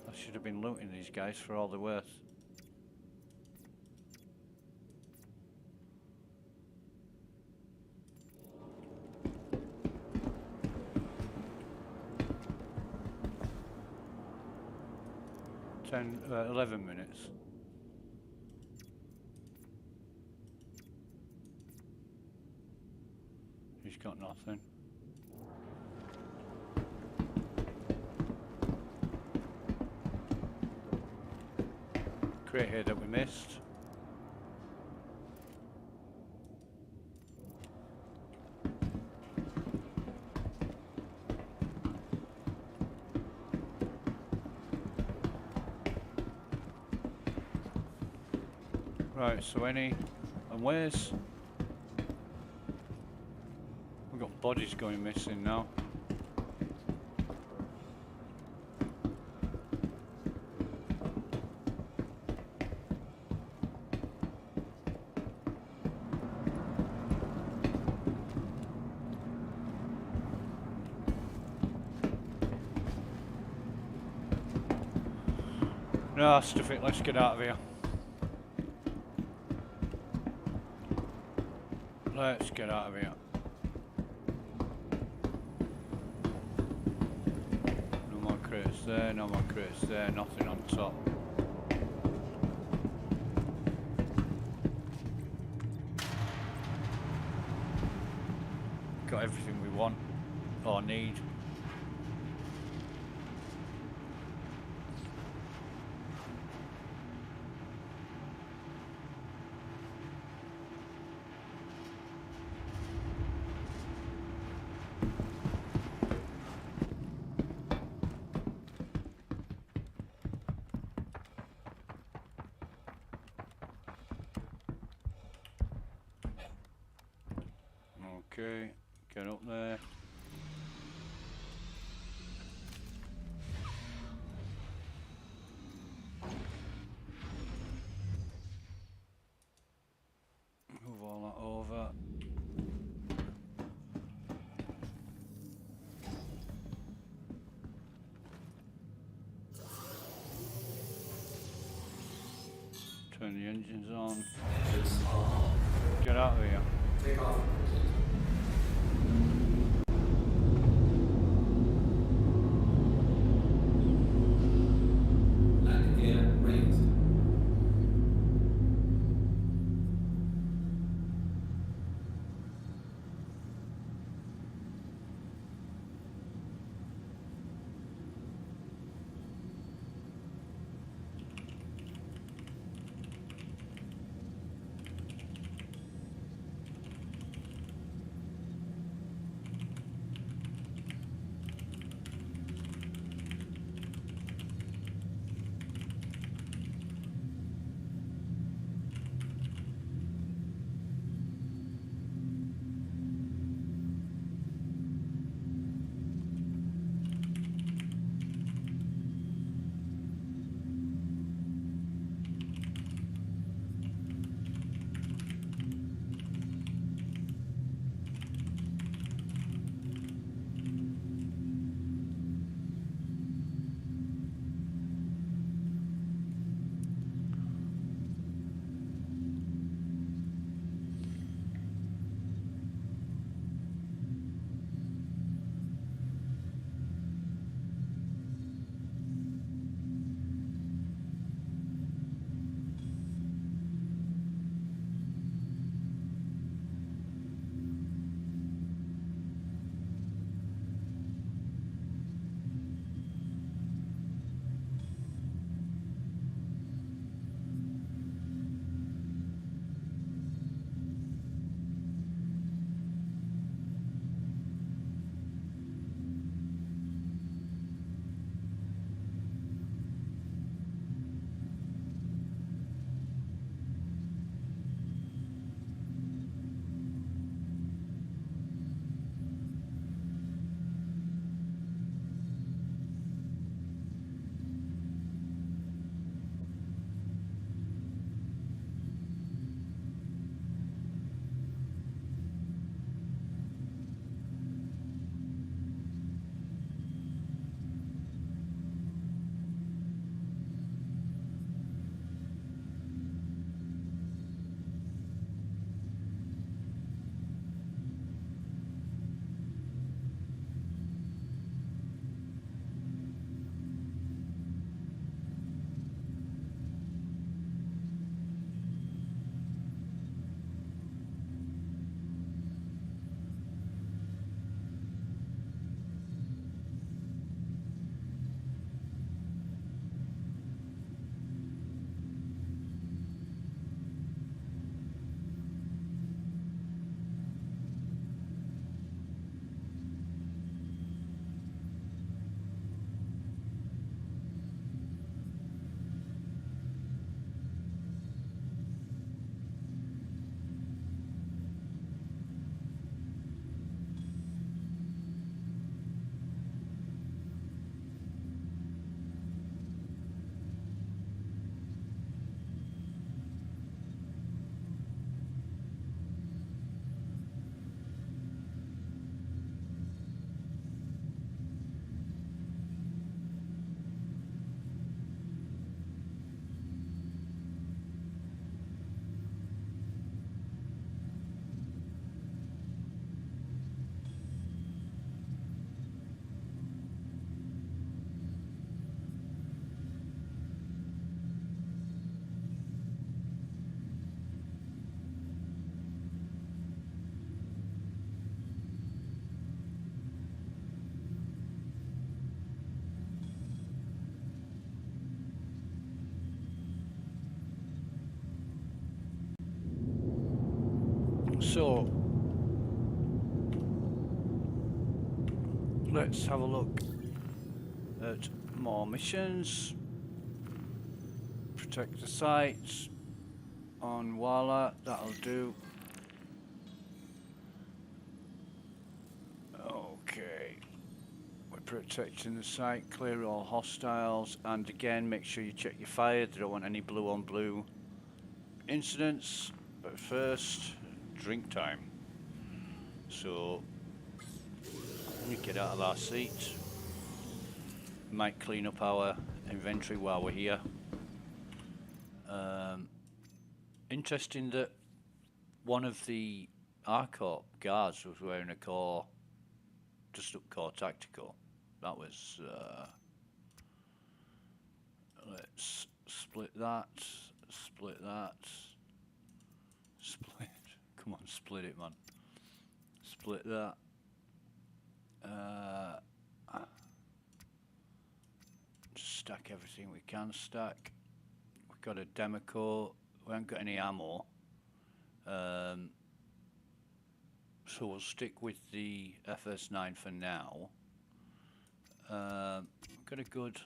S6: I should have been looting these guys for all they're worth. Ten, 11 minutes. He's got nothing. Crate here that we missed. Right, so and where's... We've got bodies going missing now. No, stuff it, let's get out of here. Let's get out of here. No more crates there, no more crates there, nothing on top. Got everything we want or need. Okay, get up there. Move all that over. engine's on.
S4: Engines are on.
S6: Get out of here.
S4: Take off completed. Landing gear raised.
S6: So, let's have a look at more missions. Protect the sites on Walla, that'll do. Okay, we're protecting the site, clear all hostiles, and again make sure you check your fire, they don't want any blue on blue incidents. But first, drink time. So, we get out of our seat. Might clean up our inventory while we're here. Interesting that one of the RCOP guards was wearing a core, just up core tactical. That was, let's split that, split that, split, come on, split it, man. Split that. Stack everything we can stack. We've got a Democore, we haven't got any ammo. So we'll stick with the FS9 for now. Got a good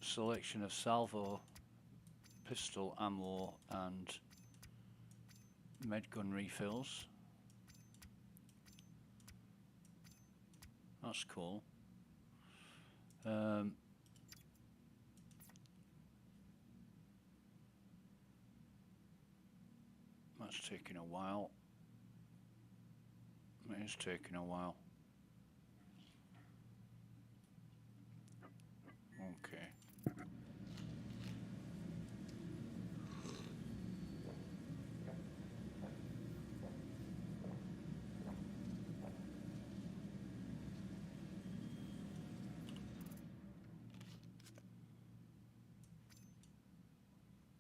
S6: selection of salvo, pistol ammo and medgun refills. That's cool. That's taking a while. It is taking a while. Okay.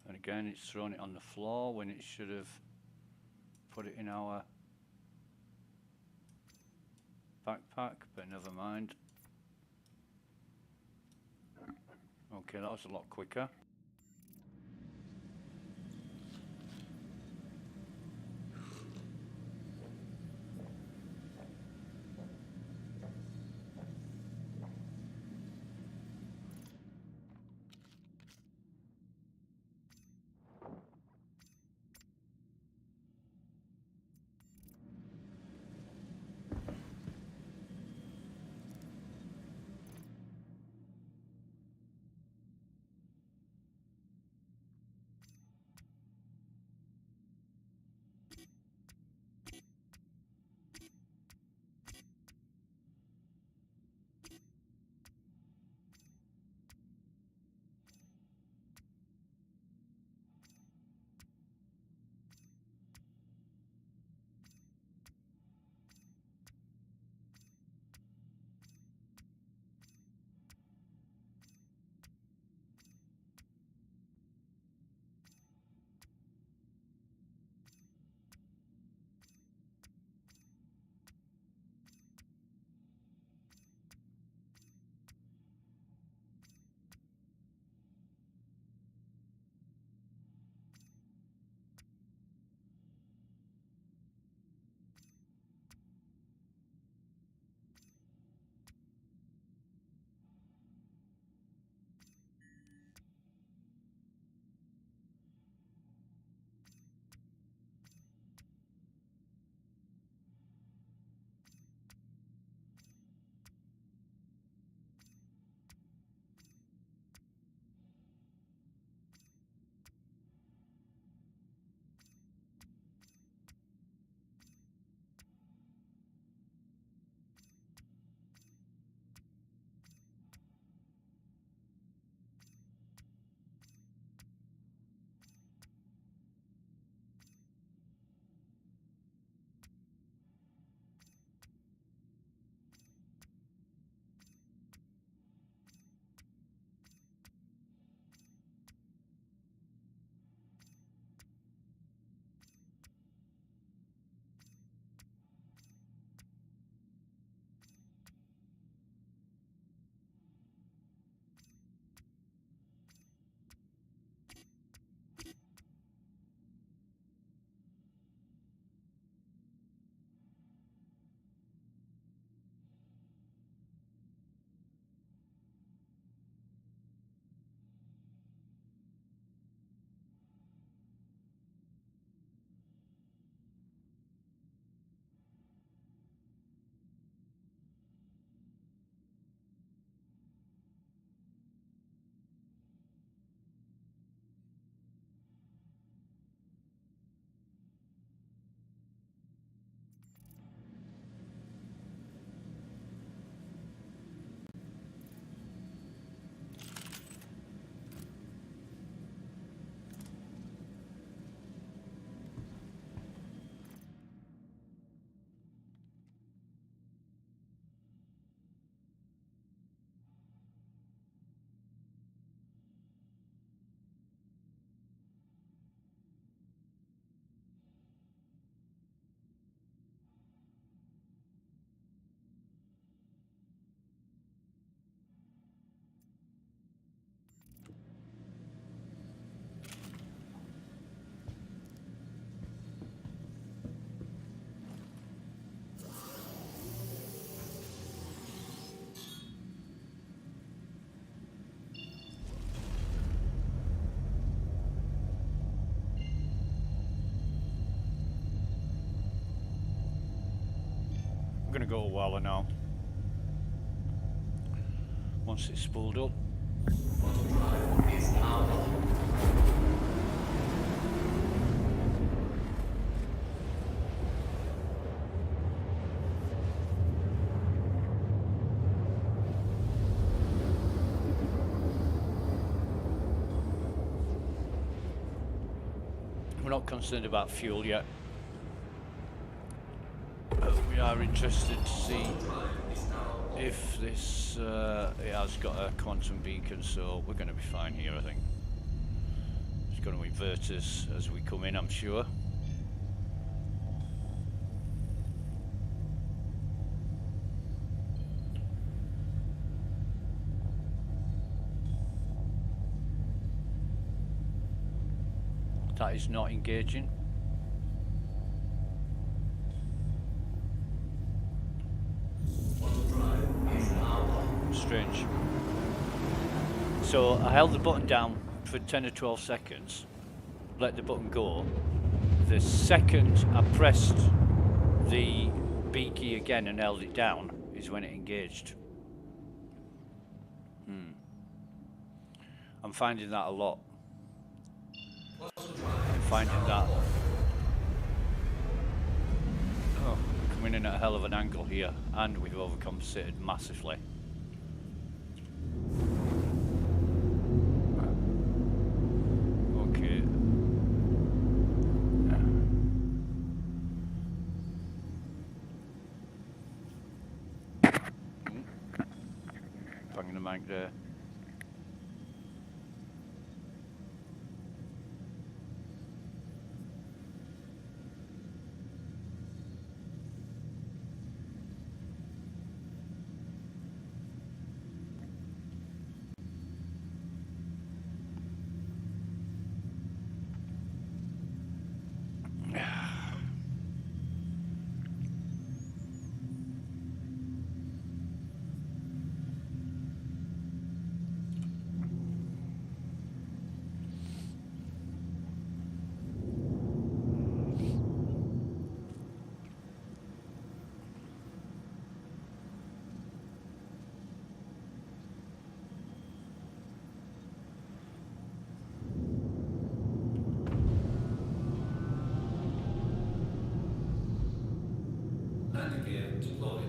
S6: And again, it's thrown it on the floor when it should have put it in our backpack, but never mind. Okay, that was a lot quicker. go a while now. Once it's spooled up.
S4: Auto drive is now on.
S6: We're not concerned about fuel yet. But we are interested to see if this it has got a quantum beacon, so we're going to be fine here, I think. It's going to invert us as we come in, I'm sure. That is not engaging.
S4: Auto drive is now on.
S6: Strange. So I held the button down for 10 or 12 seconds, let the button go. The second I pressed the B key again and held it down is when it engaged. I'm finding that a lot. I'm finding that. Oh, we're coming in at a hell of an angle here, and we've overcompensated massively. Okay. Banging the mic there.
S4: Landing gear deployed.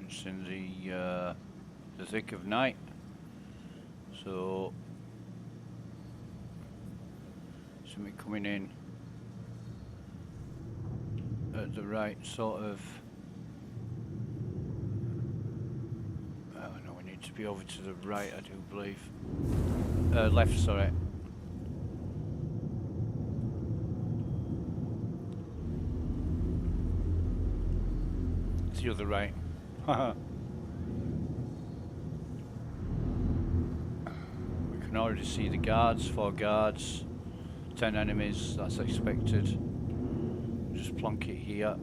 S6: It's in the thick of night, so something coming in at the right sort of. Oh no, we need to be over to the right, I do believe. Left, sorry. It's the other right. We can already see the guards, 4 guards, 10 enemies, that's expected. Just plonk it here.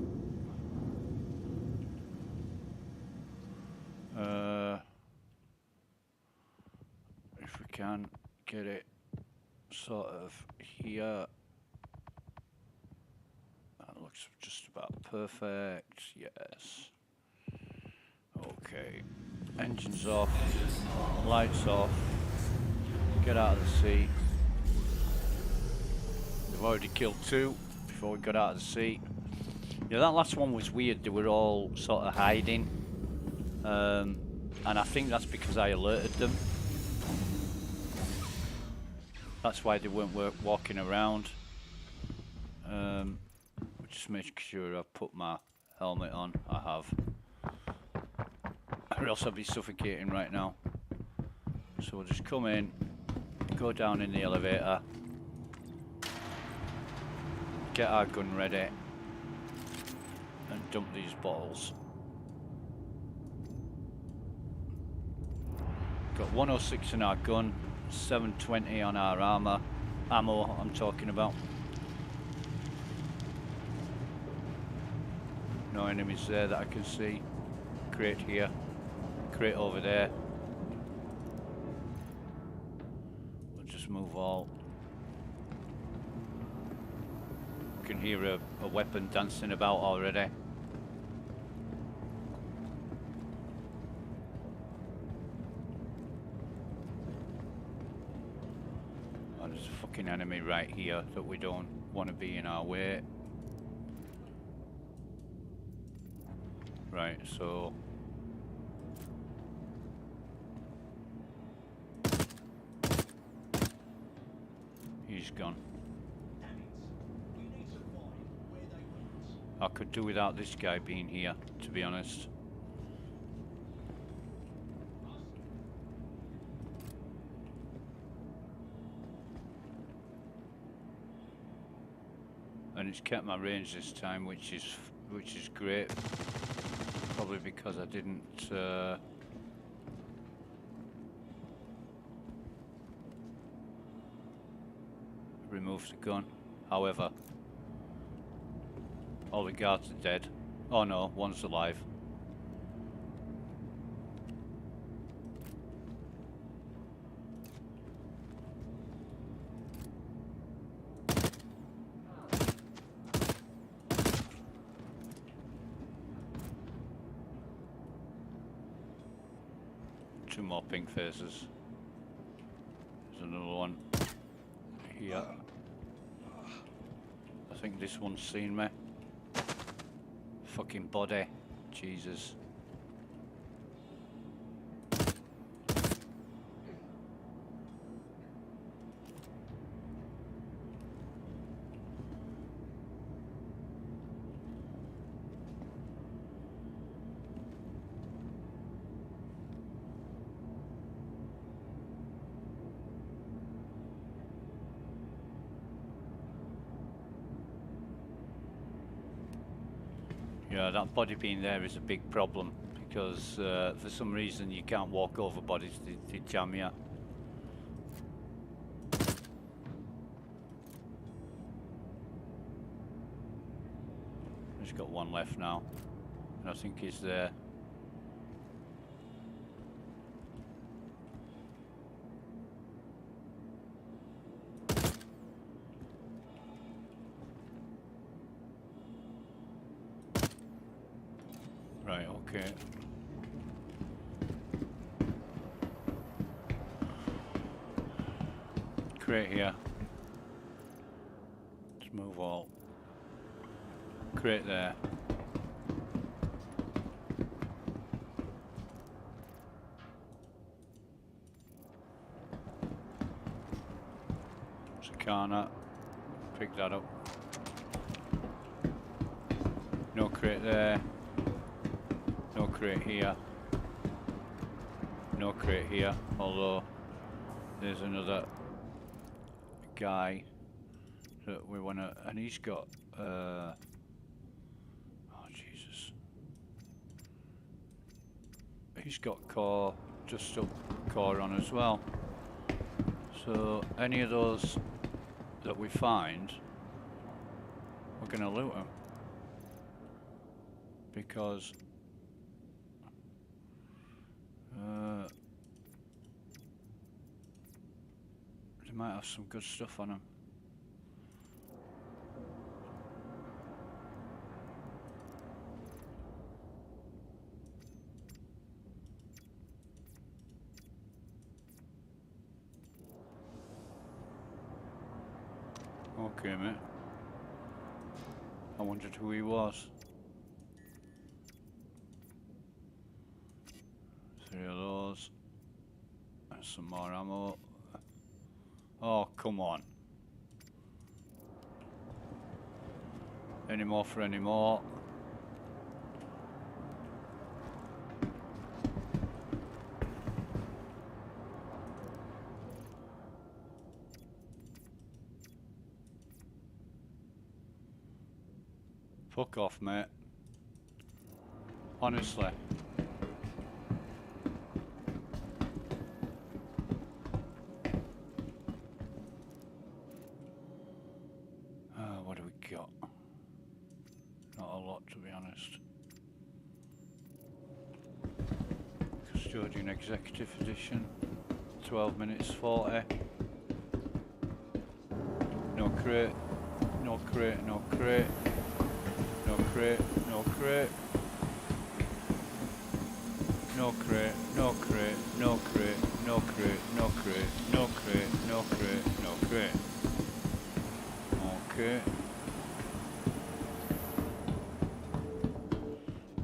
S6: If we can get it sort of here. That looks just about perfect, yes. Okay, engines off, lights off, get out of the seat. We've already killed 2 before we got out of the seat. Yeah, that last one was weird, they were all sort of hiding. And I think that's because I alerted them. That's why they weren't walking around. Just make sure I've put my helmet on, I have. Or else I'll be suffocating right now. So we'll just come in, go down in the elevator, get our gun ready, and dump these bottles. Got 106 in our gun, 720 on our ammo I'm talking about. No enemies there that I can see. Crate here, crate over there. We'll just move all. Can hear a weapon dancing about already. Oh, there's a fucking enemy right here that we don't want to be in our way. Right, so he's gone. I could do without this guy being here, to be honest. And it's kept my range this time, which is great. Probably because I didn't remove the gun. However, all the guards are dead. Oh no, one's alive. Two more pink faces. There's another one here. I think this one's seen me. Fucking body. Jesus. Yeah, that body being there is a big problem because for some reason you can't walk over bodies, they jam you. He's got one left now, and I think he's there. Right, okay. Crate here. Let's move all. Crate there. Sakana. Pick that up. No crate there. No crate here. No crate here, although there's another guy that we want to, and he's got oh Jesus, he's got core, just up core on as well. So any of those that we find, we're going to loot them, because they might have some good stuff on them. Okay, mate. I wondered who he was. 3 of those. And some more ammo. Oh, come on. Any more for any more? Fuck off, mate. Honestly. What do we got? Not a lot, to be honest. Custodian Executive Edition. 12 minutes 40. crate, no crate, no crate, no crate, no crate, no crate, no crate, no crate, no crate, no crate, no crate, no crate, no crate. Okay.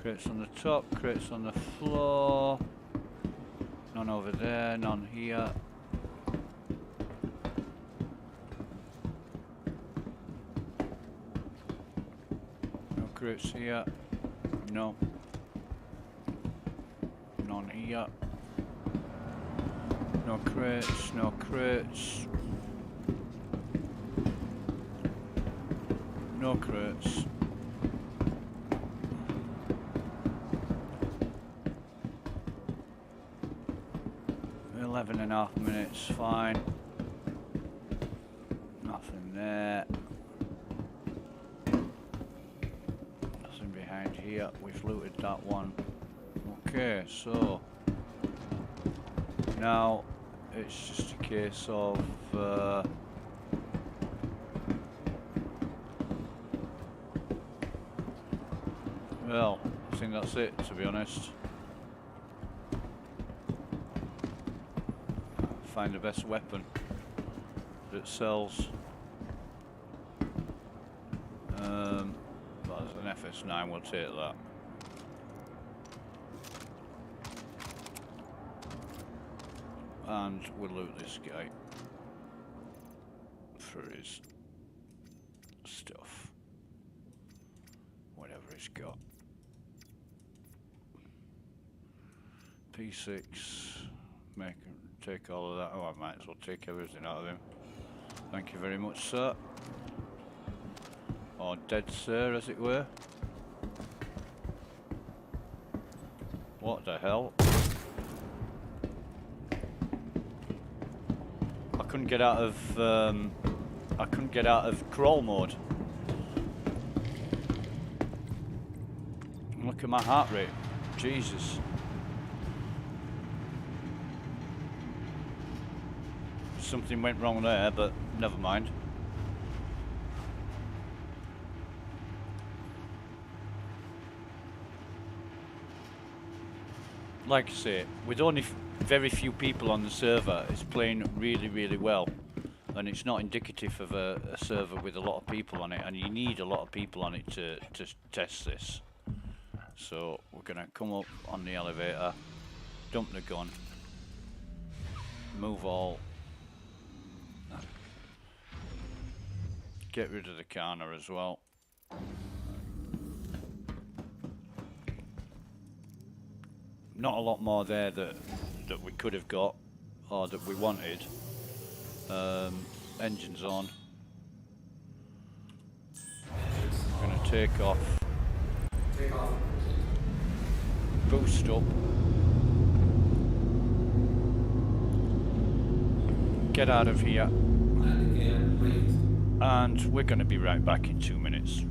S6: Crates on the top, crates on the floor. None over there, none here. No crates here. No. None here. No crates, no crates. No crates. .5 minutes, fine. Nothing there. Nothing behind here. We've looted that one. Okay, so now it's just a case of well, I think that's it, to be honest. Find the best weapon that sells. Well, there's an FS9, we'll take that. And we'll loot this guy for his stuff. Whatever he's got. P6, take all of that. Oh, I might as well take everything out of him. Thank you very much, sir. Or dead sir, as it were. What the hell? I couldn't get out of crawl mode. Look at my heart rate. Jesus. Something went wrong there, but never mind. Like I say, with only very few people on the server, it's playing really, really well. And it's not indicative of a server with a lot of people on it, and you need a lot of people on it to test this. So we're gonna come up on the elevator, dump the gun, move all, get rid of the Kana as well. Not a lot more there that we could have got or that we wanted. Engines on. We're gonna take off.
S4: Take off.
S6: Boost up. Get out of here.
S4: Landing gear raised.
S6: And we're gonna be right back in 2 minutes.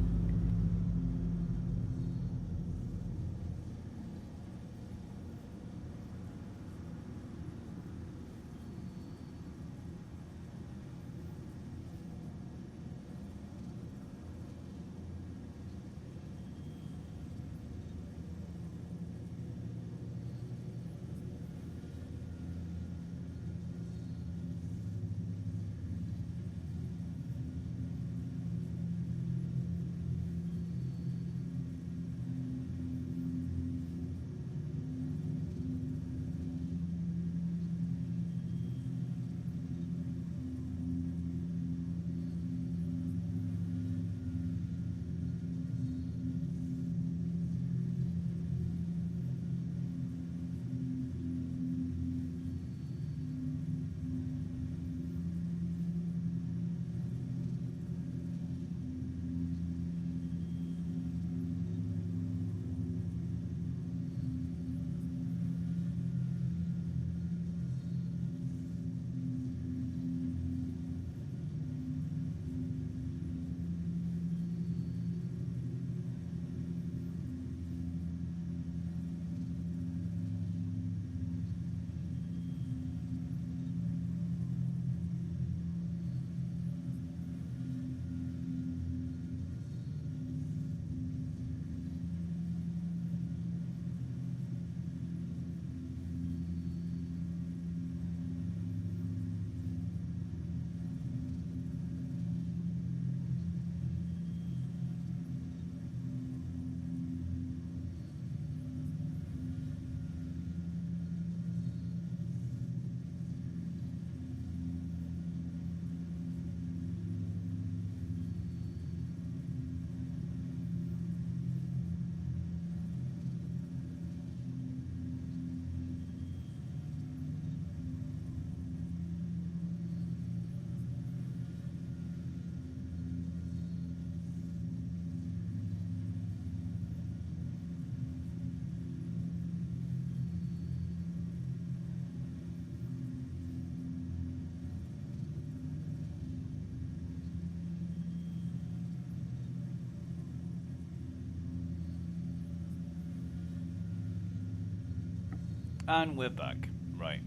S6: And we're back. Right.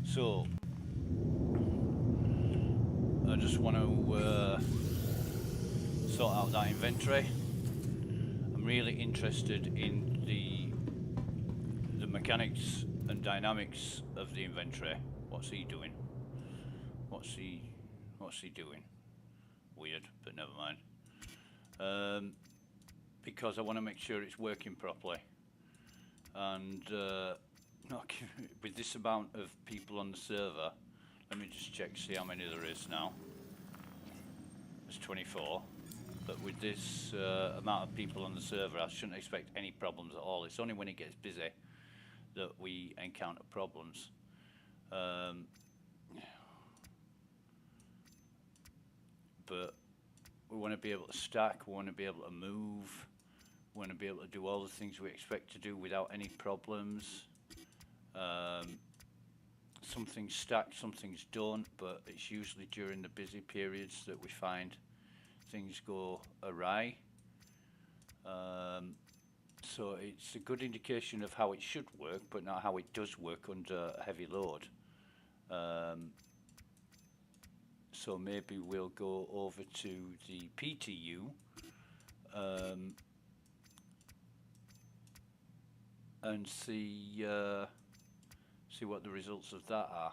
S6: So, I just want to sort out that inventory. I'm really interested in the mechanics and dynamics of the inventory. What's he doing? What's he doing? Weird, but never mind. Because I want to make sure it's working properly. And with this amount of people on the server, let me just check, see how many there is now. There's 24. But with this amount of people on the server, I shouldn't expect any problems at all. It's only when it gets busy that we encounter problems. But we want to be able to stack, we want to be able to move, we want to be able to do all the things we expect to do without any problems. Some things stack, some things don't, but it's usually during the busy periods that we find things go awry. So it's a good indication of how it should work, but not how it does work under a heavy load. So maybe we'll go over to the PTU and see what the results of that are.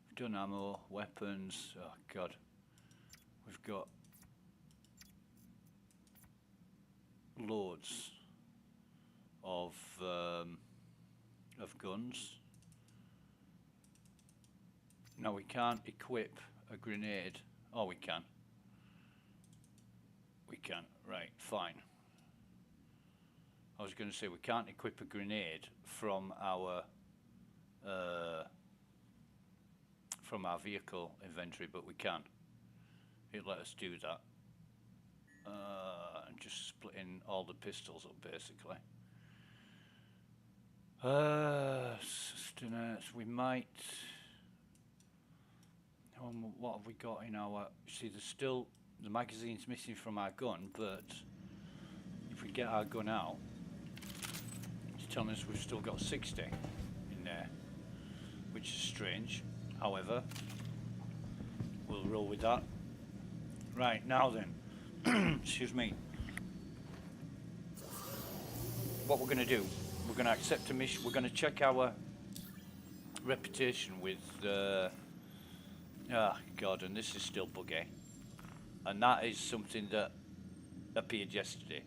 S6: We've done ammo, weapons. Oh God, we've got loads of guns. No, we can't equip a grenade. Oh, we can. We can. Right, fine. I was going to say we can't equip a grenade from our vehicle inventory, but we can. It let us do that. And just splitting all the pistols up, basically. Sustenance. We might. What have we got in our? See, there's still the magazine's missing from our gun, but if we get our gun out, it's telling us we've still got 60 in there, which is strange. However, we'll roll with that. Right, now then, excuse me. What we're going to do, we're going to accept a mission. We're going to check our reputation with. Ah, God, and this is still buggy. And that is something that appeared yesterday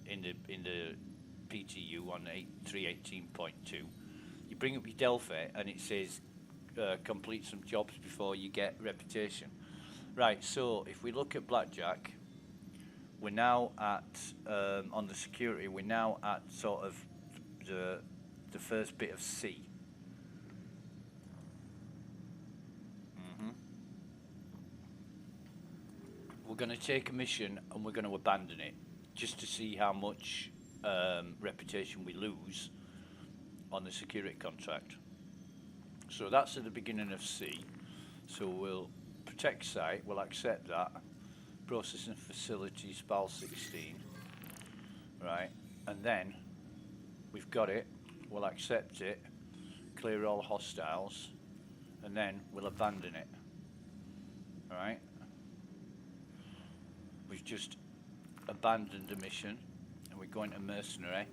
S6: in the PTU on 3.18.2. You bring up your Delphi and it says complete some jobs before you get reputation. Right, so if we look at Blackjack, we're now at, on the security, we're now at sort of the first bit of C. We're going to take a mission and we're going to abandon it just to see how much reputation we lose on the security contract. So that's at the beginning of C. So we'll protect site, we'll accept that. Processing facility, SPAL 16. Right, and then we've got it, we'll accept it, clear all hostiles, and then we'll abandon it. Alright? We've just abandoned the mission and we're going to mercenary,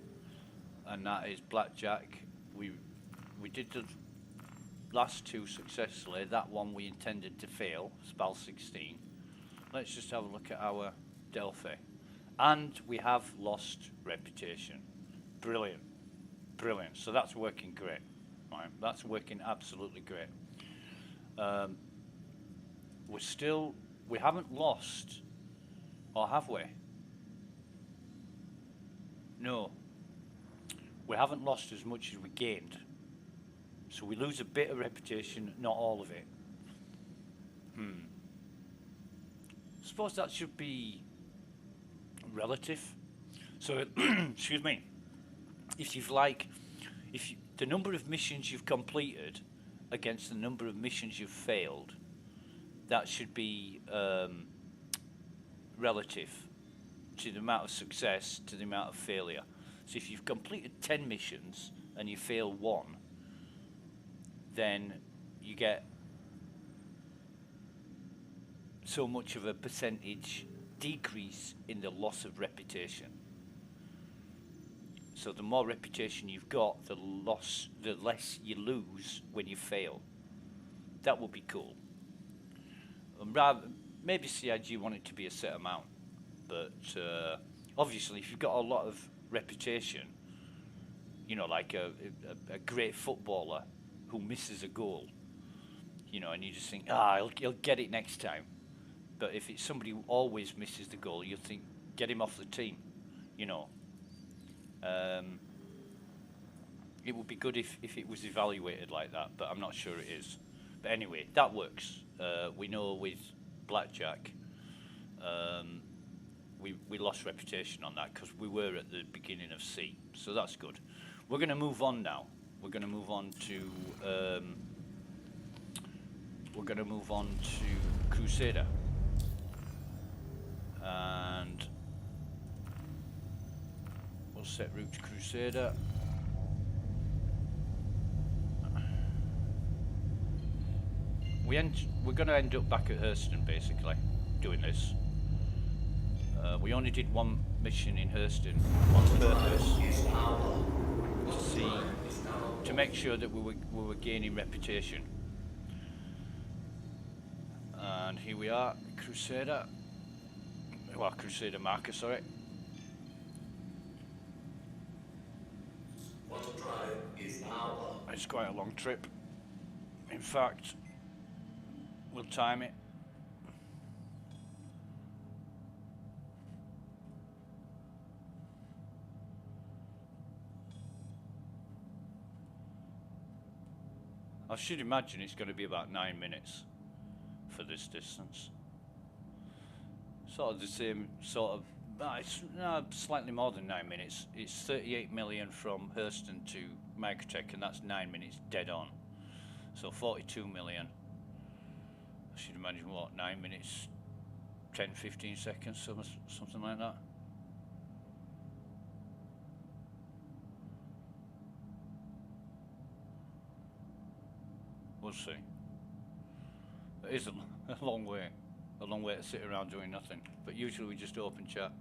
S6: and that is Blackjack. We did the last two successfully. That one we intended to fail, SPAL 16. Let's just have a look at our Delphi. And we have lost reputation. Brilliant. Brilliant. So that's working great. Right. That's working absolutely great. We haven't lost, or have we? No. We haven't lost as much as we gained. So we lose a bit of reputation, not all of it. I suppose that should be relative. So, excuse me, the number of missions you've completed against the number of missions you've failed, that should be relative to the amount of success to the amount of failure. So if you've completed 10 missions
S1: and you fail one, then you get so much of a percentage decrease in the loss of reputation. So the more reputation you've got, the less you lose when you fail. That would be cool. Rather, maybe CIG want it to be a set amount, but obviously if you've got a lot of reputation, you know, like a great footballer who misses a goal, you know, and you just think, he'll get it next time. But if it's somebody who always misses the goal, you'll think, get him off the team, you know. It would be good if it was evaluated like that, but I'm not sure it is. But anyway, that works. We know with blackjack, we lost reputation on that because we were at the beginning of C, so that's good. We're going to move on now. We're going to move on to Crusader, and we'll set route to Crusader. We're going to end up back at Hurston, basically, doing this. We only did one mission in Hurston on purpose to make sure that we were gaining reputation. And here we are, Crusader. Well, Crusader marker, sorry. It's quite a long trip. In fact, we'll time it. I should imagine it's going to be about 9 minutes for this distance. Sort of the same sort of, it's slightly more than 9 minutes. It's 38 million from Hurston to Microtech, and that's 9 minutes dead on. So 42 million. I should imagine what, 9 minutes, 10, 15 seconds, something like that. We'll see. It is a long way to sit around doing nothing. But usually we just open chat.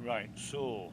S6: Right, so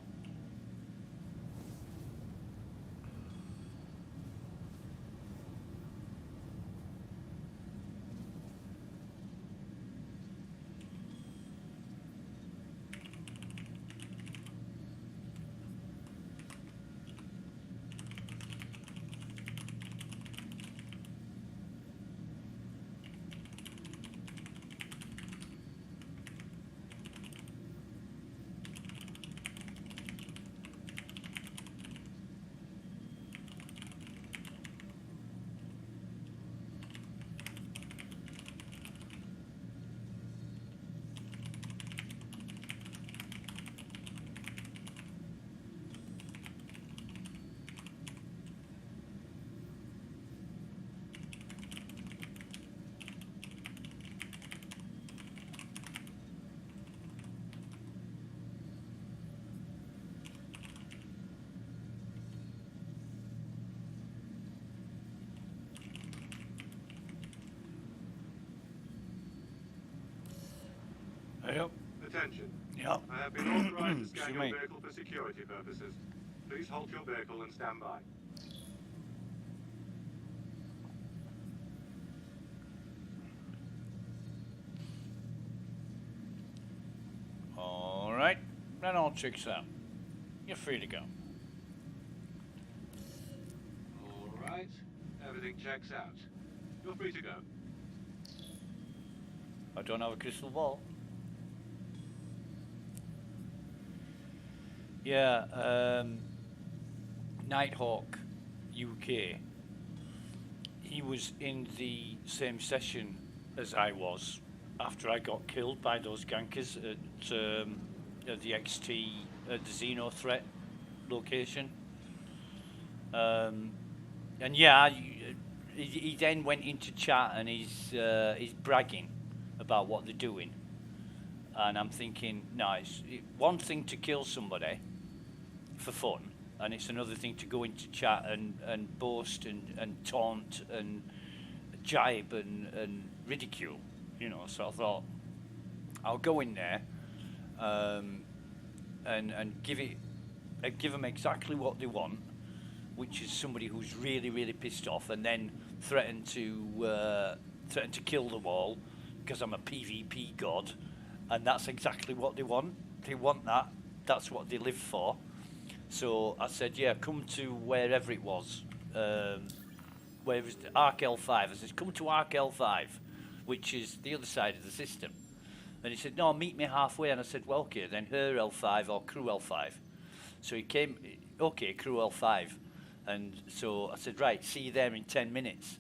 S6: yep,
S3: Attention.
S6: yep.
S3: I have been authorized to scan
S6: Excuse
S3: your
S6: me.
S3: vehicle for security purposes. Please halt your vehicle and stand by.
S6: All right, that all checks out. You're free to go.
S3: All right. Everything checks out. You're free to go.
S6: I don't have a crystal ball. Yeah, Nighthawk UK. He was in the same session as I was after I got killed by those gankers at the XT, the Xeno threat location. And yeah, he then went into chat and he's bragging about what they're doing. And I'm thinking, no, it's one thing to kill somebody for fun, and it's another thing to go into chat and boast and taunt and jibe and ridicule, you know. So I thought, I'll go in there and give them exactly what they want, which is somebody who's really, really pissed off, and then threaten to kill them all because I'm a PvP god, and that's exactly what they want. They want that. That's what they live for. So I said, yeah, come to wherever it was, where it was Arc L5. I said, come to Arc L5, which is the other side of the system. And he said, no, meet me halfway. And I said, well, okay, then her L5 or crew L5. So he came, okay, crew L5. And so I said, right, see you there in 10 minutes.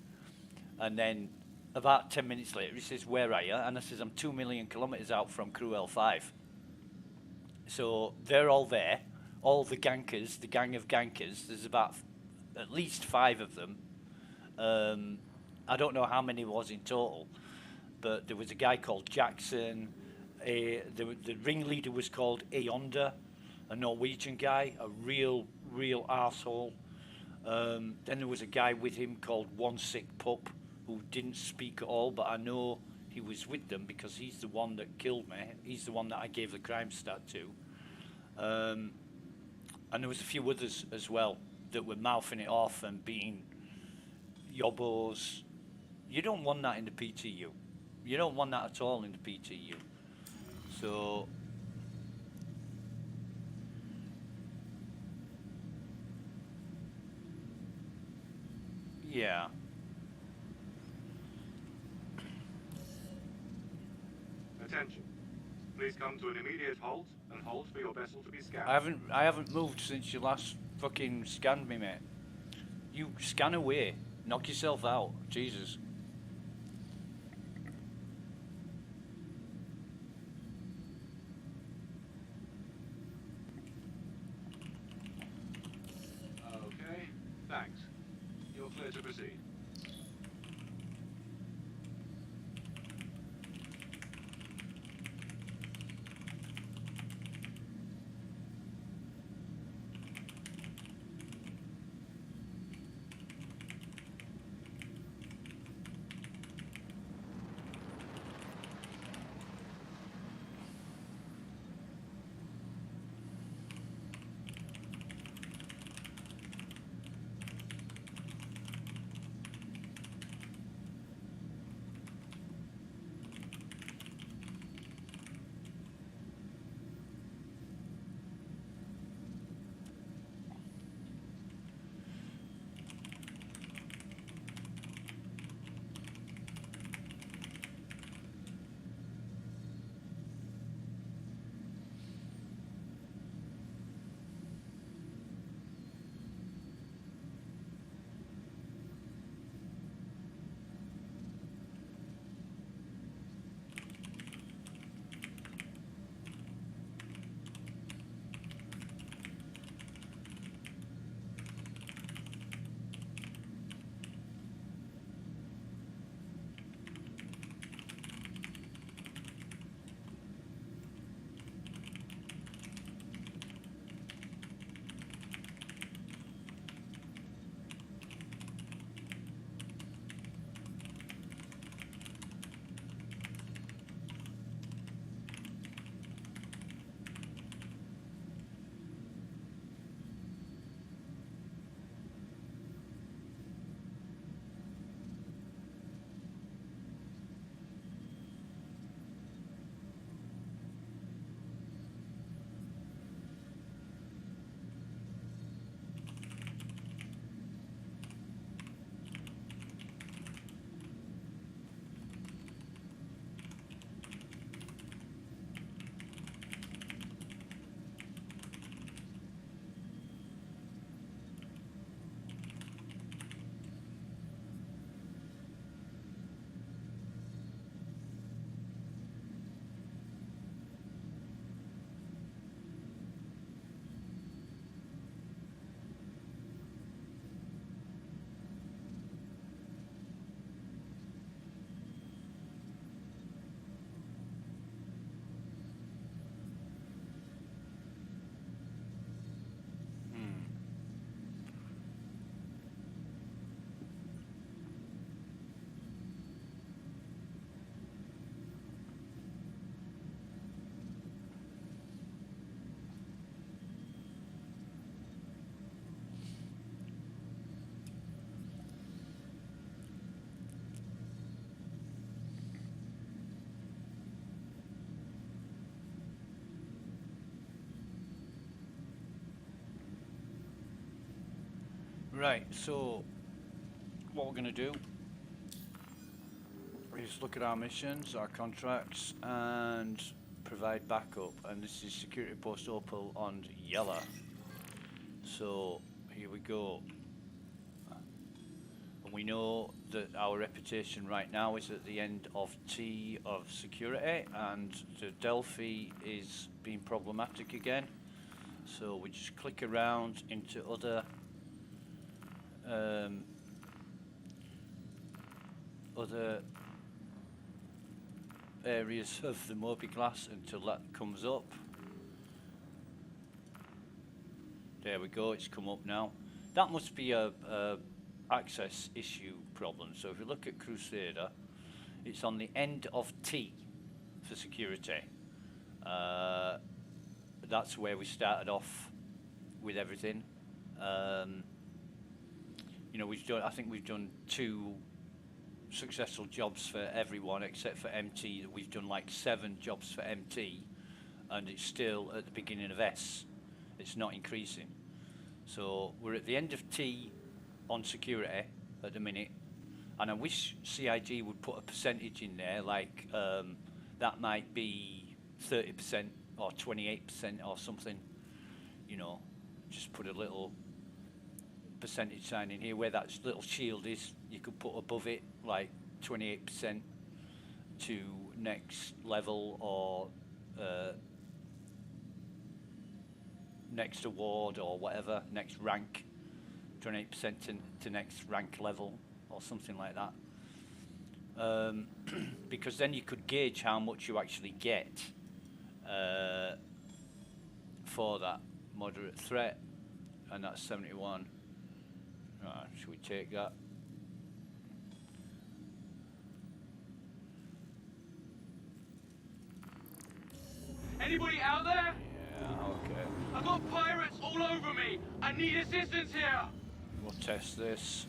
S6: And then about 10 minutes later, he says, where are you? And I says, I'm 2 million kilometers out from crew L5. So they're all there, all the gankers, the gang of gankers. There's about at least 5 of them. I don't know how many was in total, but there was a guy called Jackson. The ringleader was called Aonda, a Norwegian guy, a real arsehole. Then there was a guy with him called One Sick Pup, who didn't speak at all, but I know he was with them because he's the one that killed me. He's the one that I gave the crime stat to. And there was a few others as well that were mouthing it off and being yobbos. You don't want that in the PTU. You don't want that at all in the PTU. So yeah.
S3: Attention. Please come to an immediate halt and hold for your vessel to be scanned.
S6: I haven't moved since you last fucking scanned me, mate. You scan away. Knock yourself out. Jesus.
S3: Okay, thanks. You're clear to proceed.
S6: Right, so what we're going to do is look at our missions, our contracts, and provide backup. And this is Security Post Opal on Yella. So here we go. And we know that our reputation right now is at the end of T of security, and the Delphi is being problematic again. So we just click around into other areas of the Moby-Glass until that comes up. There we go, it's come up now. That must be a access issue problem. So if you look at Crusader, it's on the end of T for security. That's where we started off with everything. You know, I think we've done 2 successful jobs for everyone except for MT. That we've done like 7 jobs for MT, and it's still at the beginning of S. It's not increasing. So we're at the end of T on security at the minute, and I wish CIG would put a percentage in there, like that might be 30% or 28% or something. You know, just put a little percentage sign in here where that little shield is. You could put above it like 28% to next level or next award or whatever, next rank, 28% to next rank level or something like that. Because then you could gauge how much you actually get for that moderate threat, and that's 71. Should we take that?
S5: Anybody out there?
S6: Yeah, okay.
S5: I've got pirates all over me. I need assistance here.
S6: We'll test this.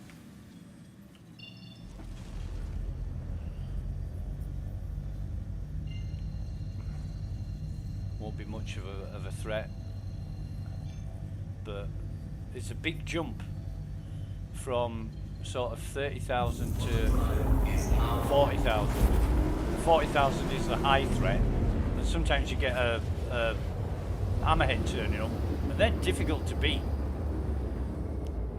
S6: Won't be much of a threat, but it's a big jump from sort of 30,000 to 40,000. 40,000 is the high threat, and sometimes you get a hammerhead turning up, and they're difficult to beat.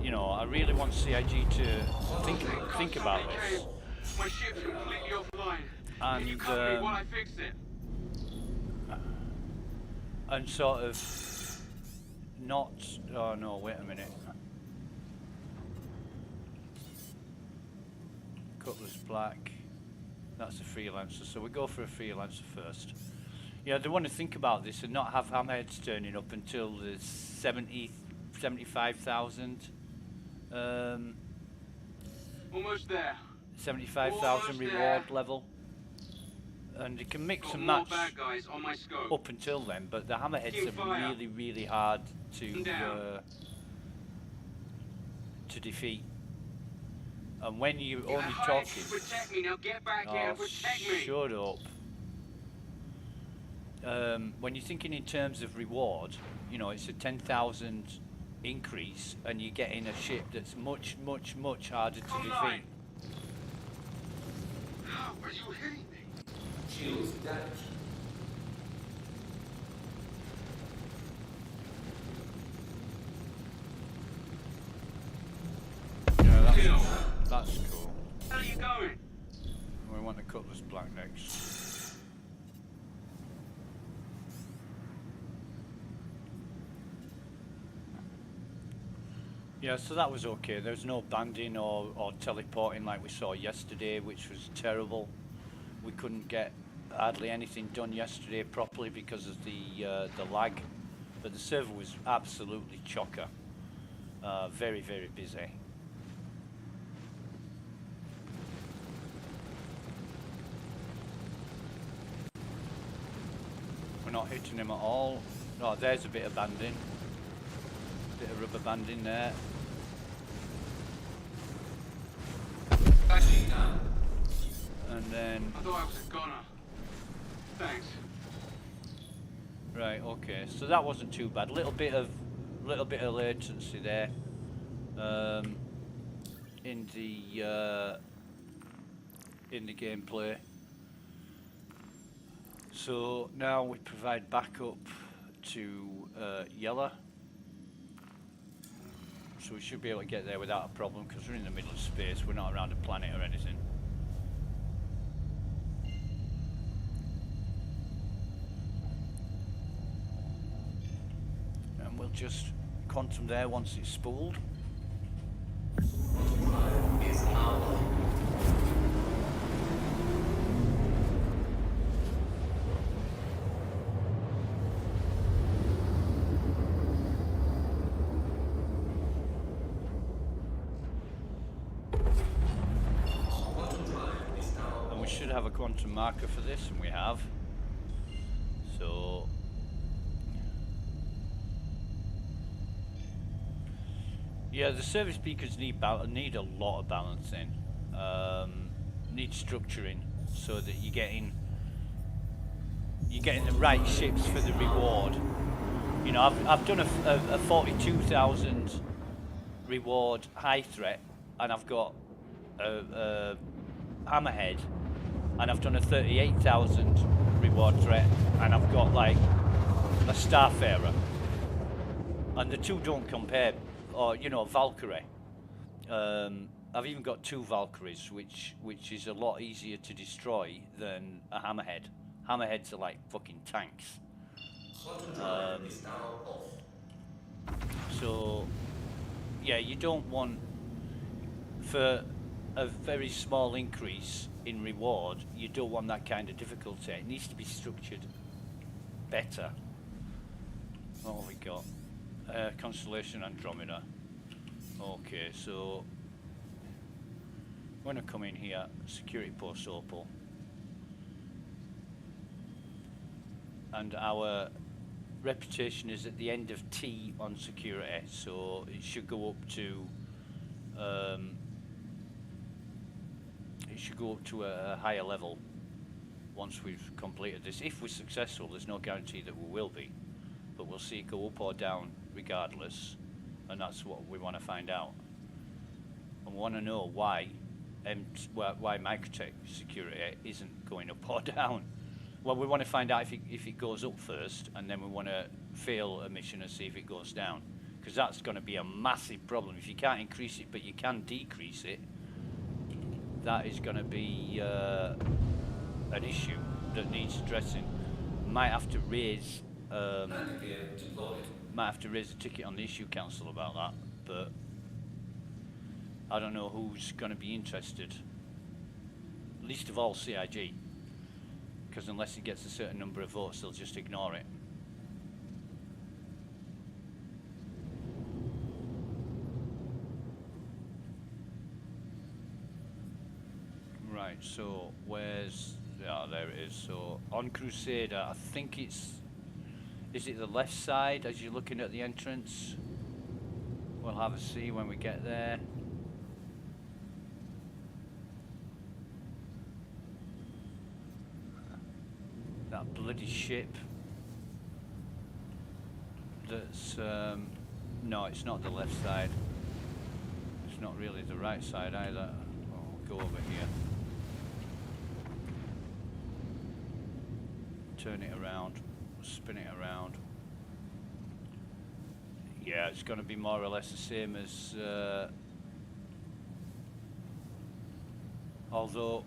S6: You know, I really want CIG to think about this.
S5: My ship's completely offline.
S6: And
S5: Can you cover me while I fix it?
S6: And sort of not. Oh no! Wait a minute. Cutlass Black. That's a freelancer, so we go for a freelancer first. Yeah, they want to think about this and not have hammerheads turning up until the 75,000.
S5: Almost there.
S6: 75,000 reward level. And you can mix and
S5: Got
S6: match
S5: more bad guys on my scope.
S6: up until then, but the hammerheads
S5: Team
S6: are
S5: fire.
S6: really hard to
S5: Down.
S6: defeat. And when you're
S5: You're
S6: only
S5: hired to
S6: talking,
S5: protect me. Now get back here and protect me.
S6: shut up. When you're thinking in terms of reward, you know, it's a 10,000 increase, and you're getting a ship that's much harder to defeat.
S5: How are you hitting me?
S4: Shields damaged.
S6: Yeah,
S5: Kill.
S6: that's cool.
S5: Where are you going?
S6: We want the Cutlass Black next. Yeah, so that was okay. There's no banding or teleporting like we saw yesterday, which was terrible. We couldn't get hardly anything done yesterday properly because of the lag. But the server was absolutely chocker. Very busy. We're not hitting him at all. No, there's a bit of banding. Bit of rubber banding there.
S4: Flashing down.
S6: And then,
S5: I thought I was a goner. Thanks.
S6: right, okay. So that wasn't too bad. Little bit of latency there. in the gameplay. So now we provide backup to Yella. So we should be able to get there without a problem because we're in the middle of space. We're not around a planet or anything. And we'll just quantum there once it's spooled.
S4: Is out.
S6: And we should have a quantum marker for this, and we have. So yeah, the service beacons need a lot of balancing, need structuring so that you're getting the right ships for the reward. You know, I've done a 42,000 reward high threat, and I've got a hammerhead, and I've done a 38,000 reward threat, and I've got like a starfarer, and the two don't compare. Or, you know, Valkyrie. I've even got 2 Valkyries, which is a lot easier to destroy than a hammerhead. Hammerheads are like fucking tanks. So yeah, you don't want, for a very small increase in reward, you don't want that kind of difficulty. It needs to be structured better. What have we got? Constellation Andromeda. Okay, so I'm going to come in here, security post Opal, and our reputation is at the end of T on security, so it should go up to a higher level once we've completed this. If we're successful, there's no guarantee that we will be, but we'll see it go up or down regardless, and that's what we want to find out. And we want to know why Microtech security isn't going up or down. Well, we want to find out if it goes up first, and then we want to fail a mission and see if it goes down, because that's going to be a massive problem. If you can't increase it but you can decrease it, that is going to be an issue that needs addressing. Might have to raise a ticket on the issue council about that, but I don't know who's going to be interested. Least of all CIG, because unless it gets a certain number of votes, they'll just ignore it. Right, so where's... yeah, there it is. So on Crusader, I think it's... is it the left side as you're looking at the entrance? We'll have a see when we get there. That bloody ship. That's... no, it's not the left side. It's not really the right side either. We'll go over here. Turn it around. Spin it around. Yeah, it's going to be more or less the same as... although...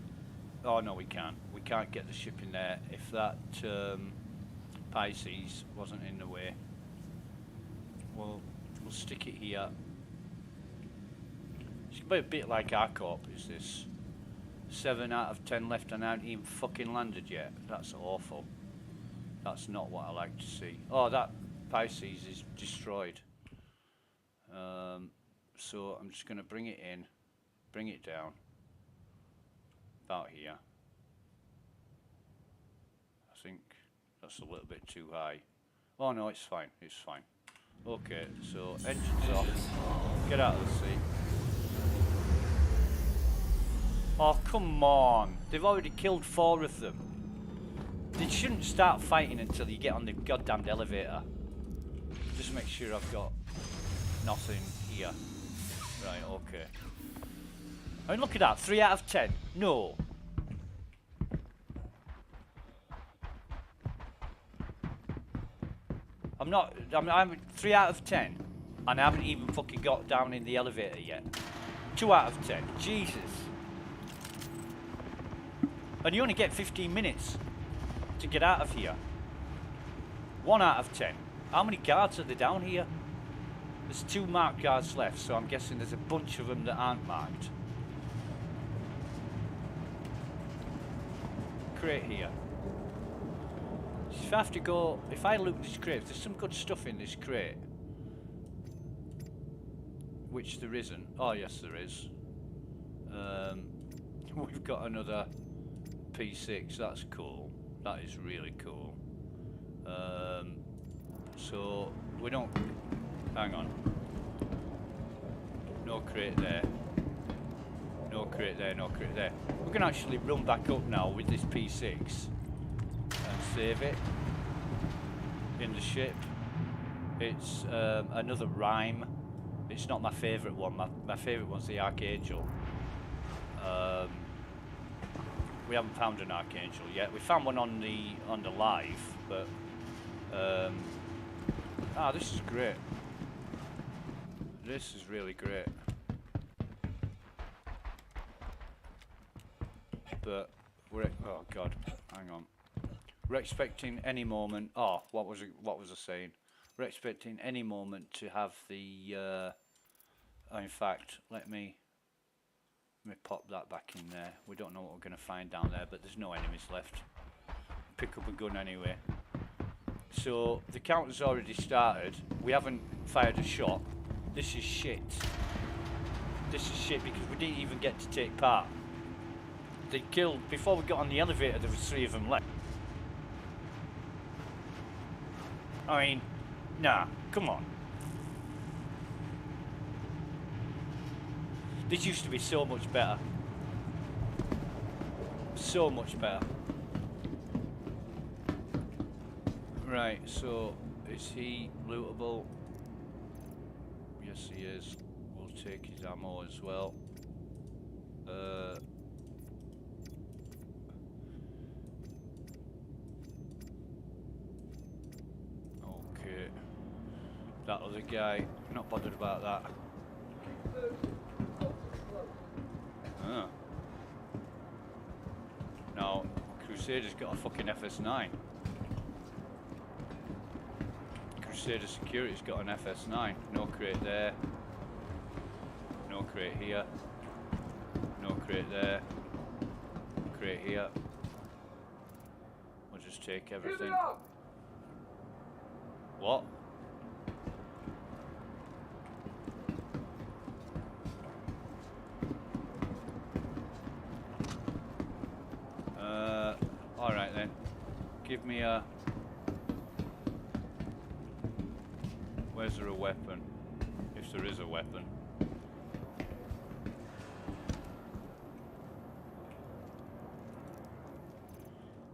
S6: oh no, we can't. We can't get the ship in there if that Pisces wasn't in the way. We'll stick it here. It's going to be a bit like our corp, is this. 7 out of 10 left and I haven't even fucking landed yet. That's awful. That's not what I like to see. Oh, that Pisces is destroyed. So I'm just going to bring it in, bring it down, about here. I think that's a little bit too high. Oh no, it's fine, it's fine. Okay, so engines off, get out of the sea. Oh, come on. They've already killed 4 of them. They shouldn't start fighting until you get on the goddamn elevator. Just make sure I've got nothing here. Right, okay. I mean, look at that. 3 out of 10. No. I'm 3 out of 10. And I haven't even fucking got down in the elevator yet. 2 out of 10. Jesus. And you only get 15 minutes to get out of here. 1 out of 10. How many guards are there down here? There's 2 marked guards left, so I'm guessing there's a bunch of them that aren't marked. Crate here. If I have to go, if I loot this crate, there's some good stuff in this crate. Which there isn't. Oh yes there is. We've got another P6, that's cool. That is really cool. So we don't, hang on. No crate there. No crate there, no crate there. We can actually run back up now with this P6 and save it in the ship. It's another Rhyme. It's not my favourite one. My favourite one's the Archangel. We haven't found an Archangel yet. We found one on the live, but this is great. This is really great. But we're oh god, hang on. We're expecting any moment. Oh, what was I saying? We're expecting any moment to have the. In fact, let me pop that back in there. We don't know what we're going to find down there, but there's no enemies left. Pick up a gun anyway. So the counter's already started. We haven't fired a shot. This is shit. This is shit because we didn't even get to take part. They killed, before we got on the elevator, there was 3 of them left. I mean, nah, come on. This used to be so much better. So much better. Right, so is he lootable? Yes he is. We'll take his ammo as well. Okay. That other guy, not bothered about that. Ah. Now, Crusader's got a fucking FS9. Crusader Security's got an FS9. No crate there. No crate here. No crate there. Crate here. We'll just take everything. What? Alright then. Give me a... Where's there a weapon? If there is a weapon.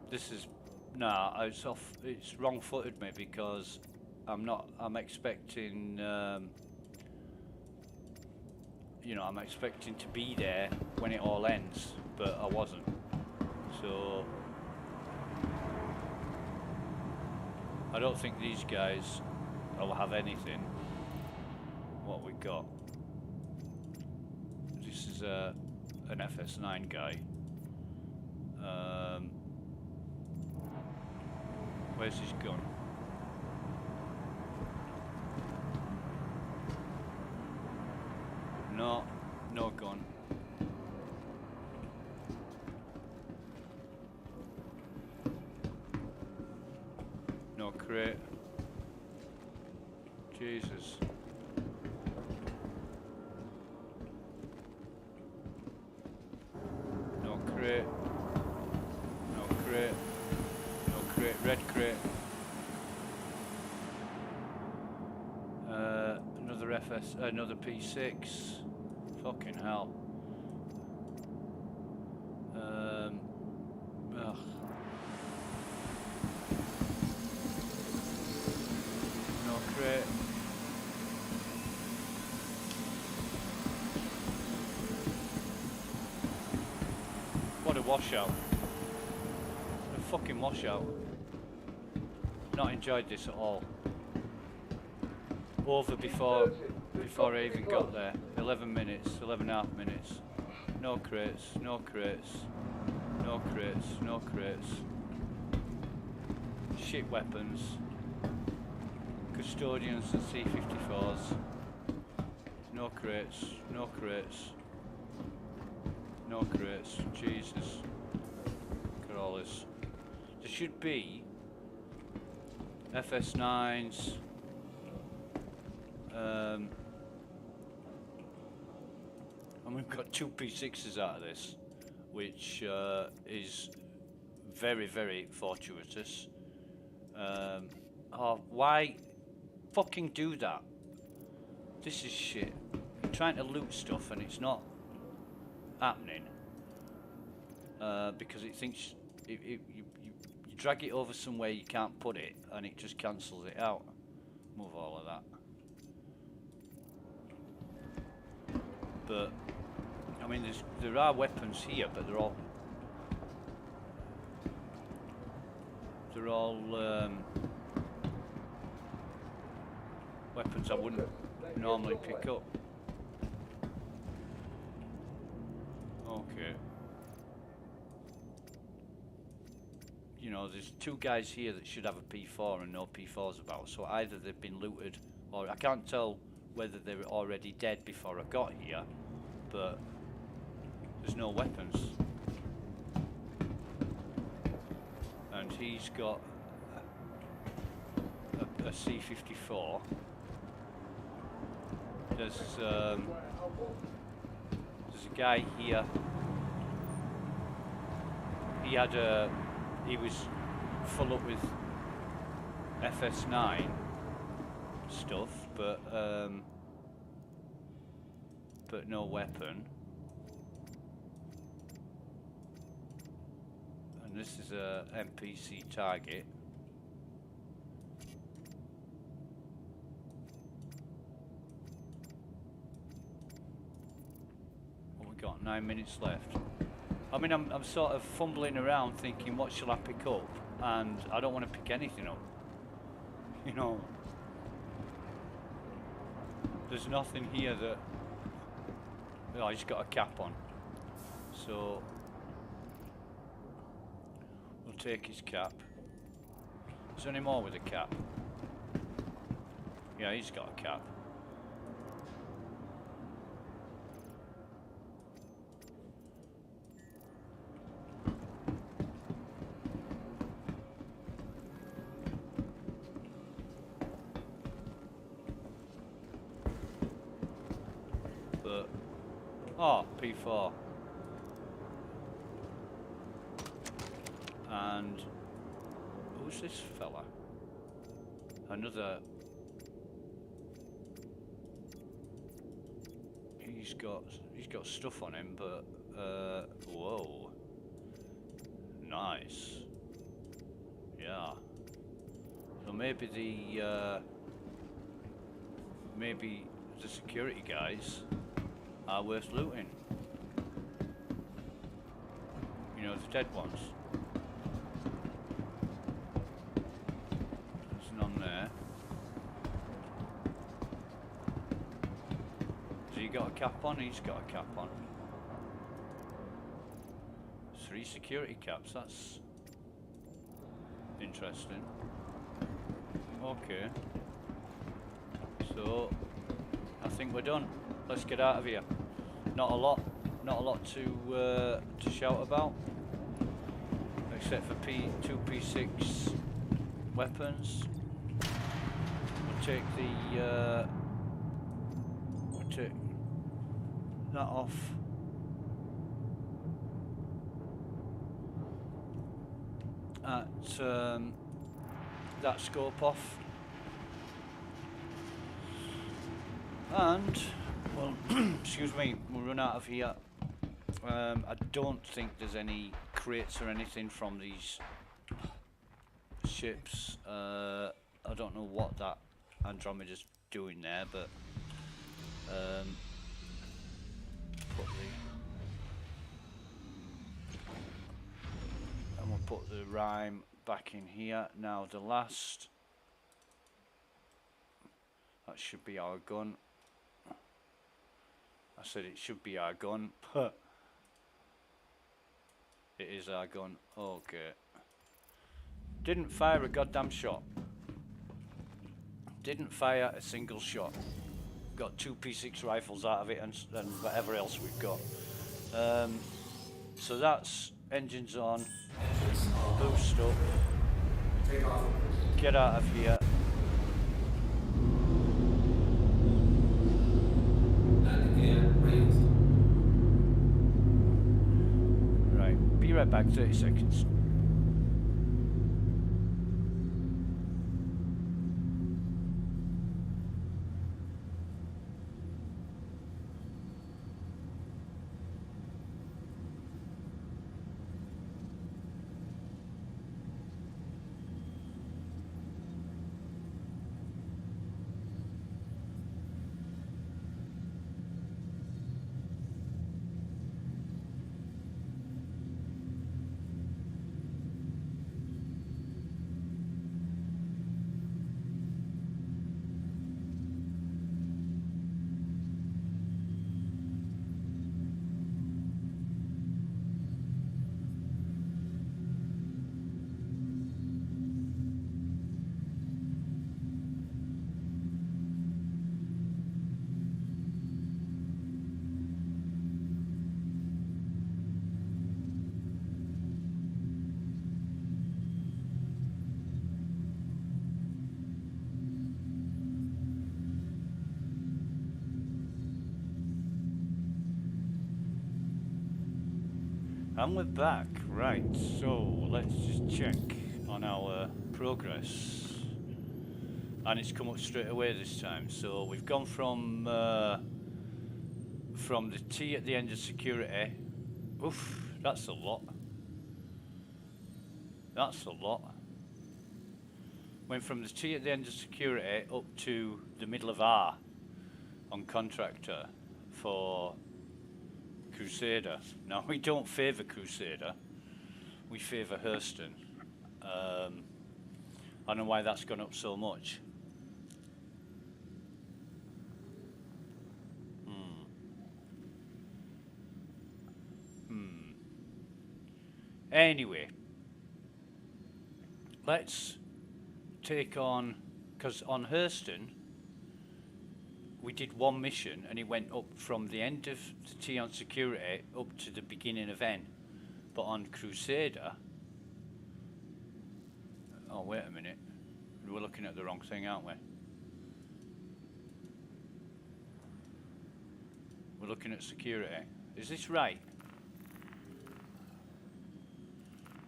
S6: This is... Nah, it's off... It's wrong-footed me because I'm expecting... you know, I'm expecting to be there when it all ends, but I wasn't. So... I don't think these guys will have anything. What we got? This is an FS9 guy. Where's his gun? No, no gun. No crate. Jesus. No crate. No crate. No crate. Red crate. Another P6. Fucking hell. Ugh. No crate. washout. A fucking washout. Not enjoyed this at all. Over before I even got there. 11 minutes, 11 and a half minutes. No crates, no crates, no crates, no crates. Shit weapons. Custodians and C-54s. No crates, no crates. No crates. Jesus. Look at all this. There should be FS9s. And we've got 2 P6s out of this, which is very, very fortuitous. Oh, why fucking do that? This is shit. You're trying to loot stuff and it's not happening because it thinks you drag it over somewhere you can't put it and it just cancels it out. Move all of that. But I mean, there are weapons here, but they're all weapons I wouldn't normally pick up. Okay. You know, there's 2 guys here that should have a P4 and no P4s about, so either they've been looted or I can't tell whether they were already dead before I got here, but there's no weapons. And he's got a C-54. There's a guy here. He was full up with FS9 stuff, but no weapon. And this is a NPC target. What we got? 9 minutes left. I mean, I'm sort of fumbling around thinking, what shall I pick up? And I don't want to pick anything up. You know, there's nothing here that. Oh, he's got a cap on, so we'll take his cap. Is there any more with a cap? Yeah, he's got a cap. But oh, P4. And who's this fella? Another. He's got stuff on him, but whoa, nice. Yeah. So maybe the security guys are worth looting. You know, the dead ones. There's none there. Has he got a cap on? He's got a cap on. 3 security caps, that's interesting. Okay. So I think we're done. Let's get out of here. Not a lot to shout about, except for 2 P6 weapons. We'll take that off. That scope off. And, well, excuse me, we'll run out of here. I don't think there's any crates or anything from these ships. I don't know what that Andromeda's doing there, but put put the rhyme back in here. Now the last, that should be our gun. I said it should be our gun. It is our gun. Okay. Didn't fire a goddamn shot. Didn't fire a single shot. Got 2 P6 rifles out of it and whatever else we've got. So that's engines on. Boost up. Get out of here. Right, be right back, 30 seconds. And we're back. Right, so let's just check on our progress. And it's come up straight away this time. So we've gone from the T at the end of security. Oof, that's a lot. That's a lot. Went from the T at the end of security up to the middle of R on contractor for Crusader. Now, we don't favour Crusader, we favour Hurston. I don't know why that's gone up so much. Anyway, let's take on, because on Hurston, we did one mission and it went up from the end of the T on security up to the beginning of N. But on Crusader, oh wait a minute, we're looking at the wrong thing, aren't we? We're looking at security. Is this right?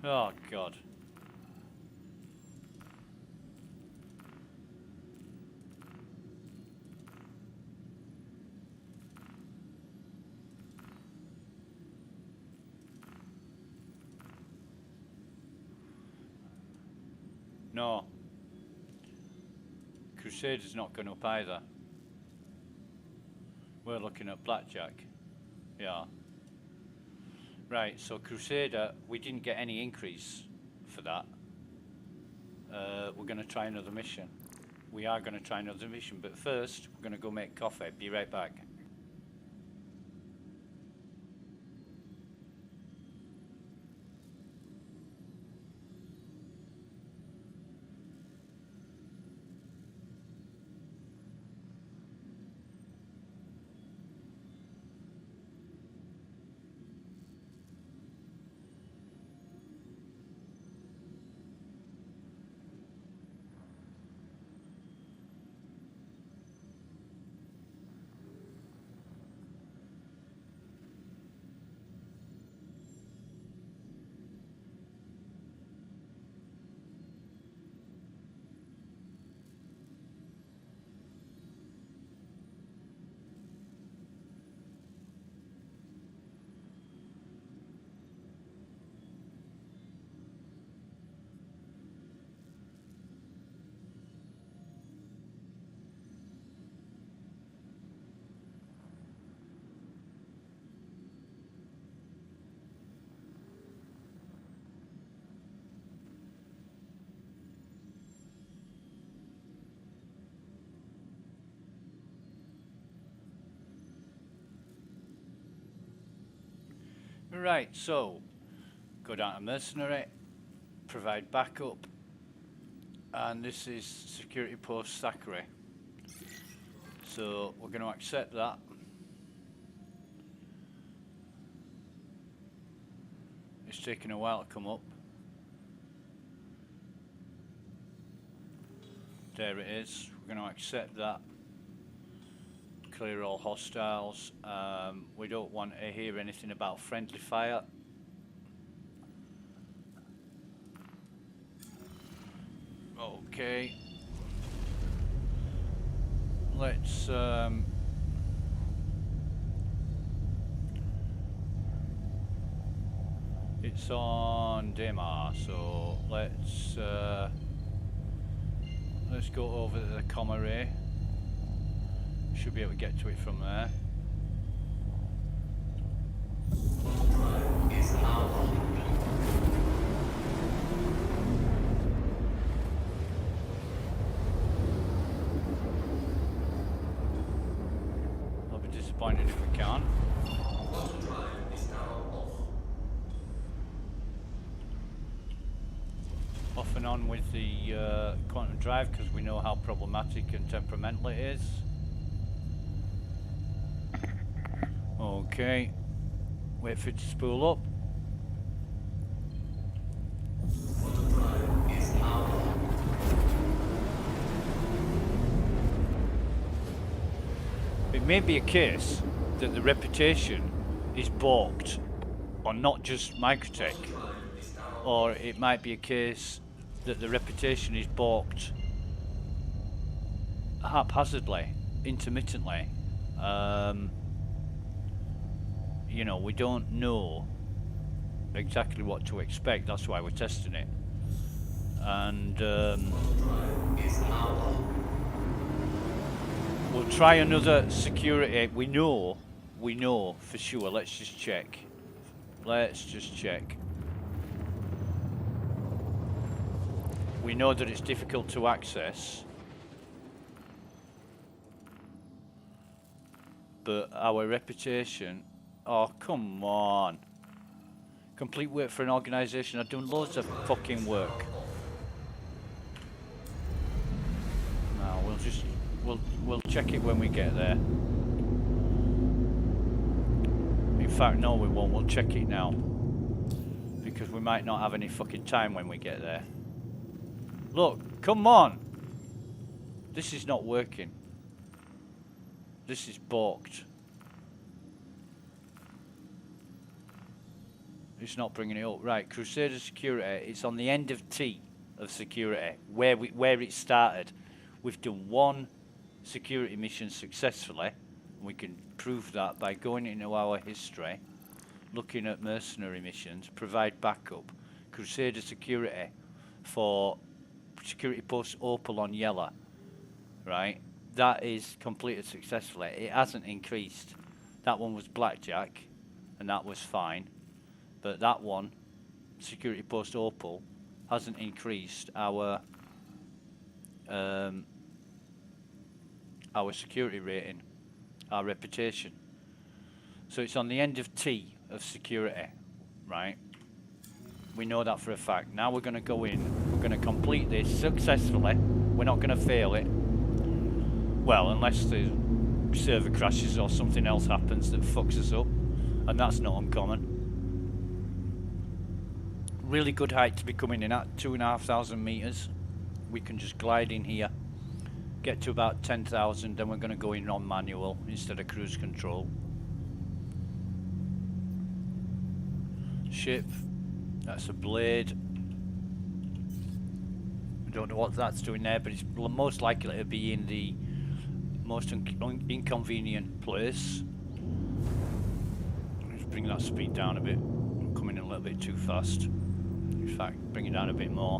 S6: Oh God. No. Crusader's not going up either. We're looking at Blackjack. Yeah. Right, so Crusader, we didn't get any increase for that. We're going to try another mission. We are going to try another mission, but first, we're going to go make coffee. Be right back. Right, so go down to mercenary, provide backup, and this is security post Thackeray. So we're going to accept that. It's taking a while to come up. There it is. We're going to accept that. Clear all hostiles. We don't want to hear anything about friendly fire. Okay. Let's it's on Demar, so let's go over to the comm array. Should be able to get to it from there.
S4: Is now on.
S6: I'll be disappointed if we can't.
S4: Auto drive is now off.
S6: Off and on with the quantum drive because we know how problematic and temperamental it is. Okay, wait for it to spool up.
S4: Auto drive is now on.
S6: It may be a case that the reputation is balked on not just Microtech, or it might be a case that the reputation is balked haphazardly, intermittently. You know, we don't know exactly what to expect, that's why we're testing it. And
S4: Is now on.
S6: we'll try another security. We know for sure. Let's just check. We know that it's difficult to access, but our reputation. Oh, come on. Complete work for an organisation. I've done loads of fucking work. No, we'll check it when we get there. In fact, no, we won't. We'll check it now. Because we might not have any fucking time when we get there. Look, come on. This is not working. This is balked. It's not bringing it up. Right, Crusader Security, it's on the end of T of security, where it started. We've done one security mission successfully, and we can prove that by going into our history, looking at mercenary missions, provide backup. Crusader Security for security post Opal on Yellow, right? That is completed successfully. It hasn't increased. That one was Blackjack, and that was fine. But that one, security post Opal, hasn't increased our security rating, our reputation. So it's on the end of T of security, right? We know that for a fact. Now we're going to go in, we're going to complete this successfully. We're not going to fail it. Well, unless the server crashes or something else happens that fucks us up, and that's not uncommon. Really good height to be coming in at, 2,500 meters. We can just glide in here, get to about 10,000, then we're going to go in on manual instead of cruise control. Ship, that's a blade. I don't know what that's doing there, but it's most likely to be in the most inconvenient place. Let's bring that speed down a bit. I'm coming in a little bit too fast. In fact, bring it down a bit more.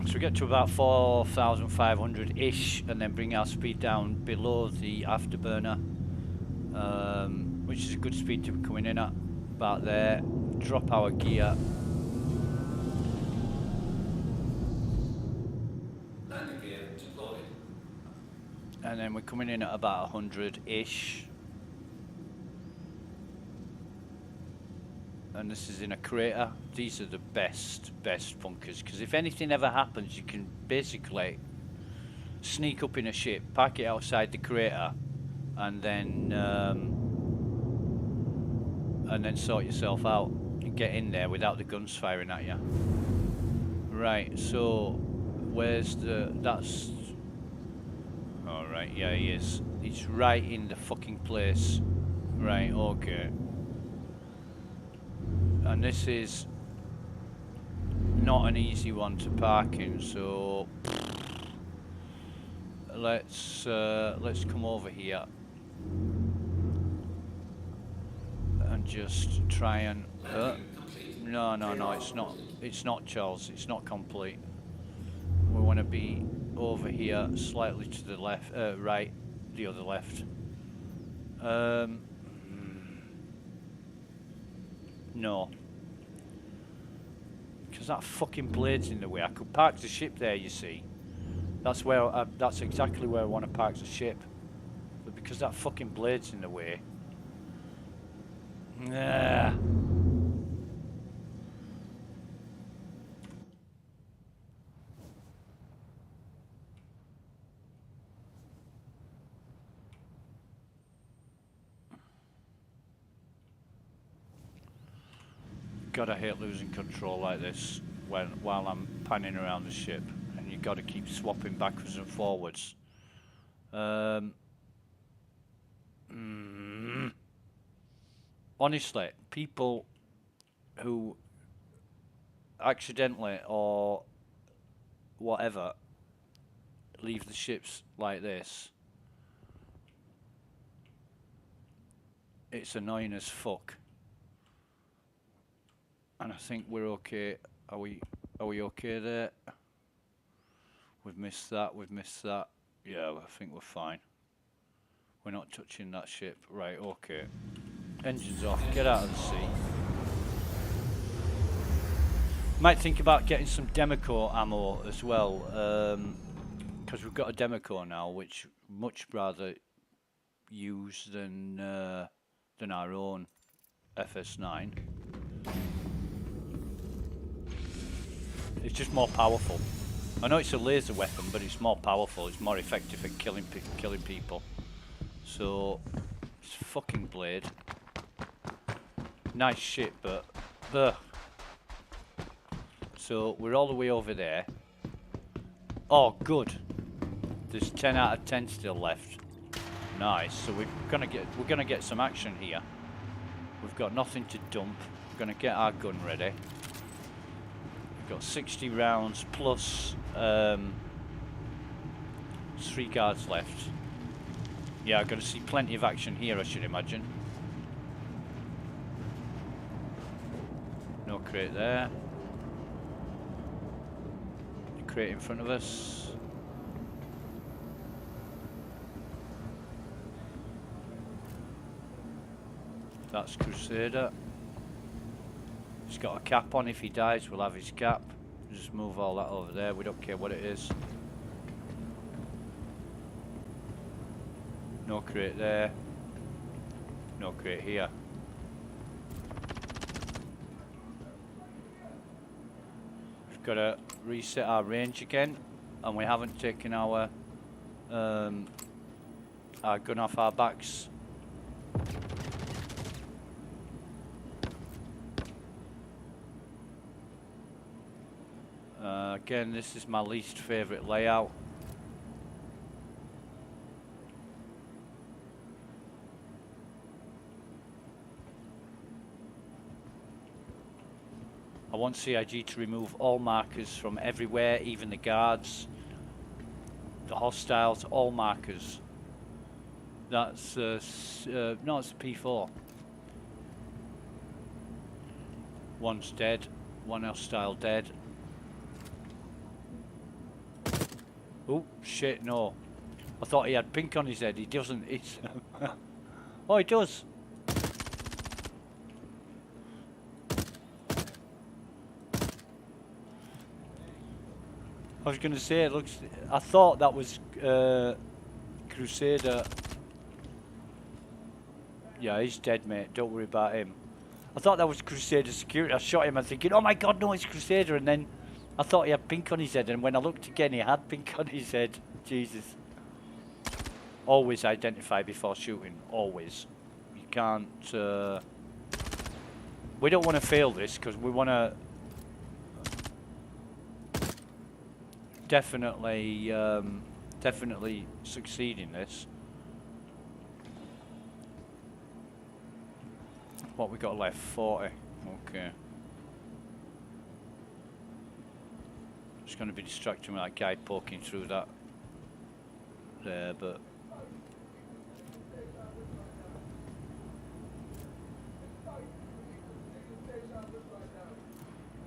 S6: So we get to about 4,500-ish, and then bring our speed down below the afterburner, which is a good speed to be coming in at, about there. Drop our gear.
S4: Landing gear deployed.
S6: And then we're coming in at about 100-ish. and this is in a crater. These are the best bunkers, because if anything ever happens, you can basically sneak up in a ship, park it outside the crater, and then sort yourself out and get in there without the guns firing at you. Right, so where's that's alright, yeah, he is. He's right in the fucking place. Right, okay. And this is not an easy one to park in, so let's come over here and just try and no, it's not Charles, it's not complete. We want to be over here slightly to the left, right, the other left. No, because that fucking blade's in the way. I could park the ship there, you see. That's where that's exactly where I want to park the ship, but because that fucking blade's in the way. Nah. God, I hate losing control like this while I'm panning around the ship, and you got to keep swapping backwards and forwards. Honestly, people who accidentally or whatever leave the ships like this, it's annoying as fuck. And I think we're okay. Are we okay there? We've missed that, Yeah, I think we're fine. We're not touching that ship. Right, okay. Engines off, get out of the sea. Might think about getting some Democore ammo as well, because we've got a Democore now, which much rather use than our own FS9. It's just more powerful. I know it's a laser weapon, but it's more powerful. It's more effective at killing people. So, it's fucking blade. Nice shit, but ugh. So we're all the way over there. Oh, good. There's 10 out of 10 still left. Nice. So we're gonna get some action here. We've got nothing to dump. We're gonna get our gun ready. Got 60 rounds plus 3 guards left. Yeah, I'm going to see plenty of action here, I should imagine. No crate there. The crate in front of us. That's Crusader. He's got a cap on. If he dies, we'll have his cap. Just move all that over there. We don't care what it is. No crate there. No crate here. We've got to reset our range again, and we haven't taken our gun off our backs. Again, this is my least favourite layout. I want CIG to remove all markers from everywhere, even the guards, the hostiles, all markers. That's no, it's a P4. One's dead, one hostile dead. Oh, shit, no. I thought he had pink on his head. He doesn't. It's oh, he does. I was going to say, it looks... I thought that was Crusader. Yeah, he's dead, mate. Don't worry about him. I thought that was Crusader security. I shot him and thinking, oh my god, no, it's Crusader. And then I thought he had pink on his head. And when I looked again, he had pink on his head. Jesus. Always identify before shooting. Always. You can't... we don't want to fail this because we want to... definitely succeed in this. What we got left? 40. Okay. Just going to be distracting with that guy poking through that there, but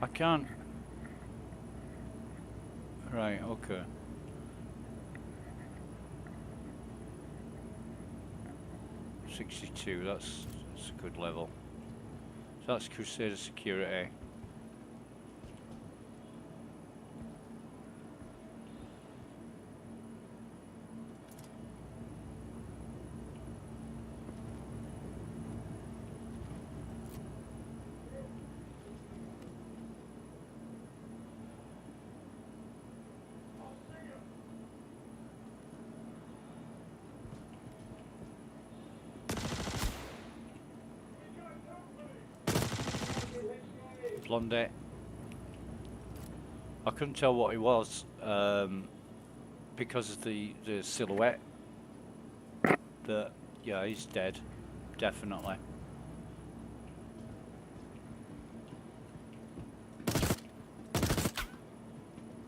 S6: I can't. Right, okay. $62, that's a good level. So that's Crusader security. Blondie. I couldn't tell what he was because of the silhouette. But yeah, he's dead, definitely.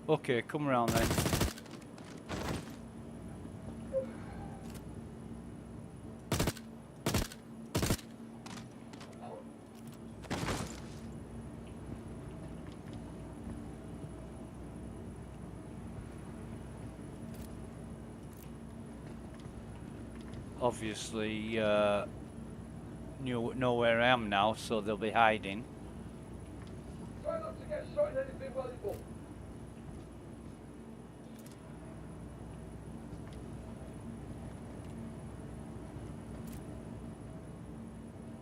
S6: Okay, come around then. Obviously, know where I am now, so they'll be hiding.
S5: Try not to get shot in anything valuable.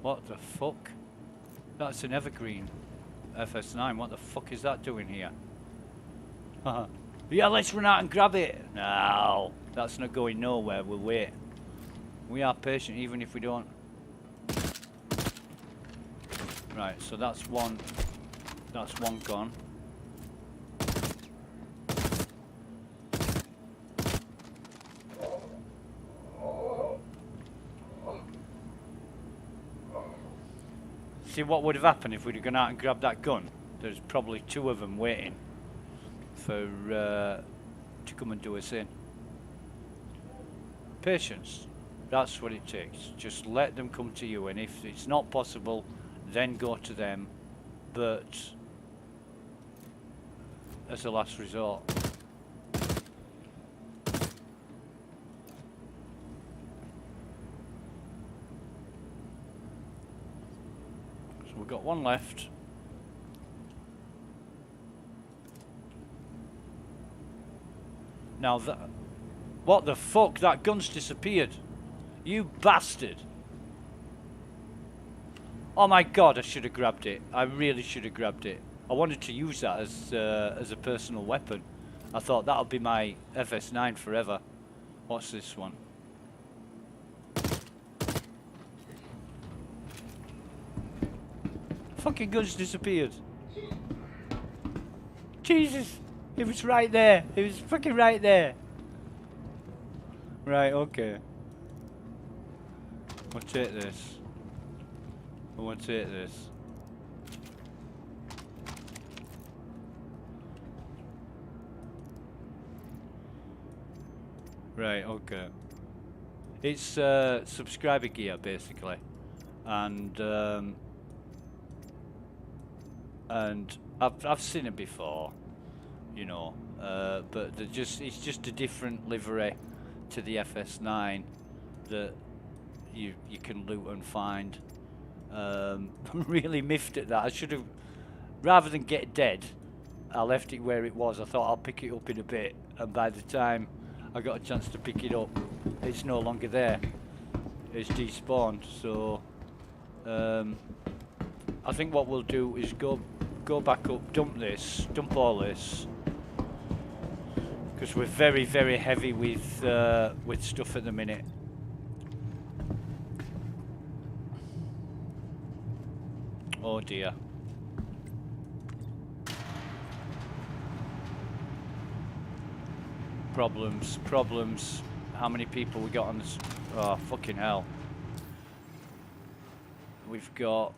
S6: What the fuck? That's an evergreen FS9. What the fuck is that doing here? Yeah, let's run out and grab it. No, that's not going nowhere. We'll wait. We are patient even if we don't. Right, so that's one gone. See what would have happened if we'd have gone out and grabbed that gun? There's probably two of them waiting for to come and do us in. Patience. That's what it takes. Just let them come to you, and if it's not possible, then go to them, but as a last resort. So we've got one left. Now that... What the fuck? That gun's disappeared. You bastard. Oh my god, I should have grabbed it. I really should have grabbed it. I wanted to use that as a personal weapon. I thought that'll be my FS9 forever. What's this one? Fucking gun's disappeared. Jesus. It was right there. It was fucking right there. Right, okay. I'll take this. I want to take this. Right, okay. It's subscriber gear basically, and I've seen it before, you know, but it's just a different livery to the FS9 that you can loot and find. I'm really miffed at that. I should have, rather than get dead, I left it where it was. I thought I'll pick it up in a bit, and by the time I got a chance to pick it up, it's no longer there. It's despawned. So I think what we'll do is go back up, dump all this, because we're very, very heavy with stuff at the minute. Oh dear. Problems. How many people we got on this? Oh, fucking hell. We've got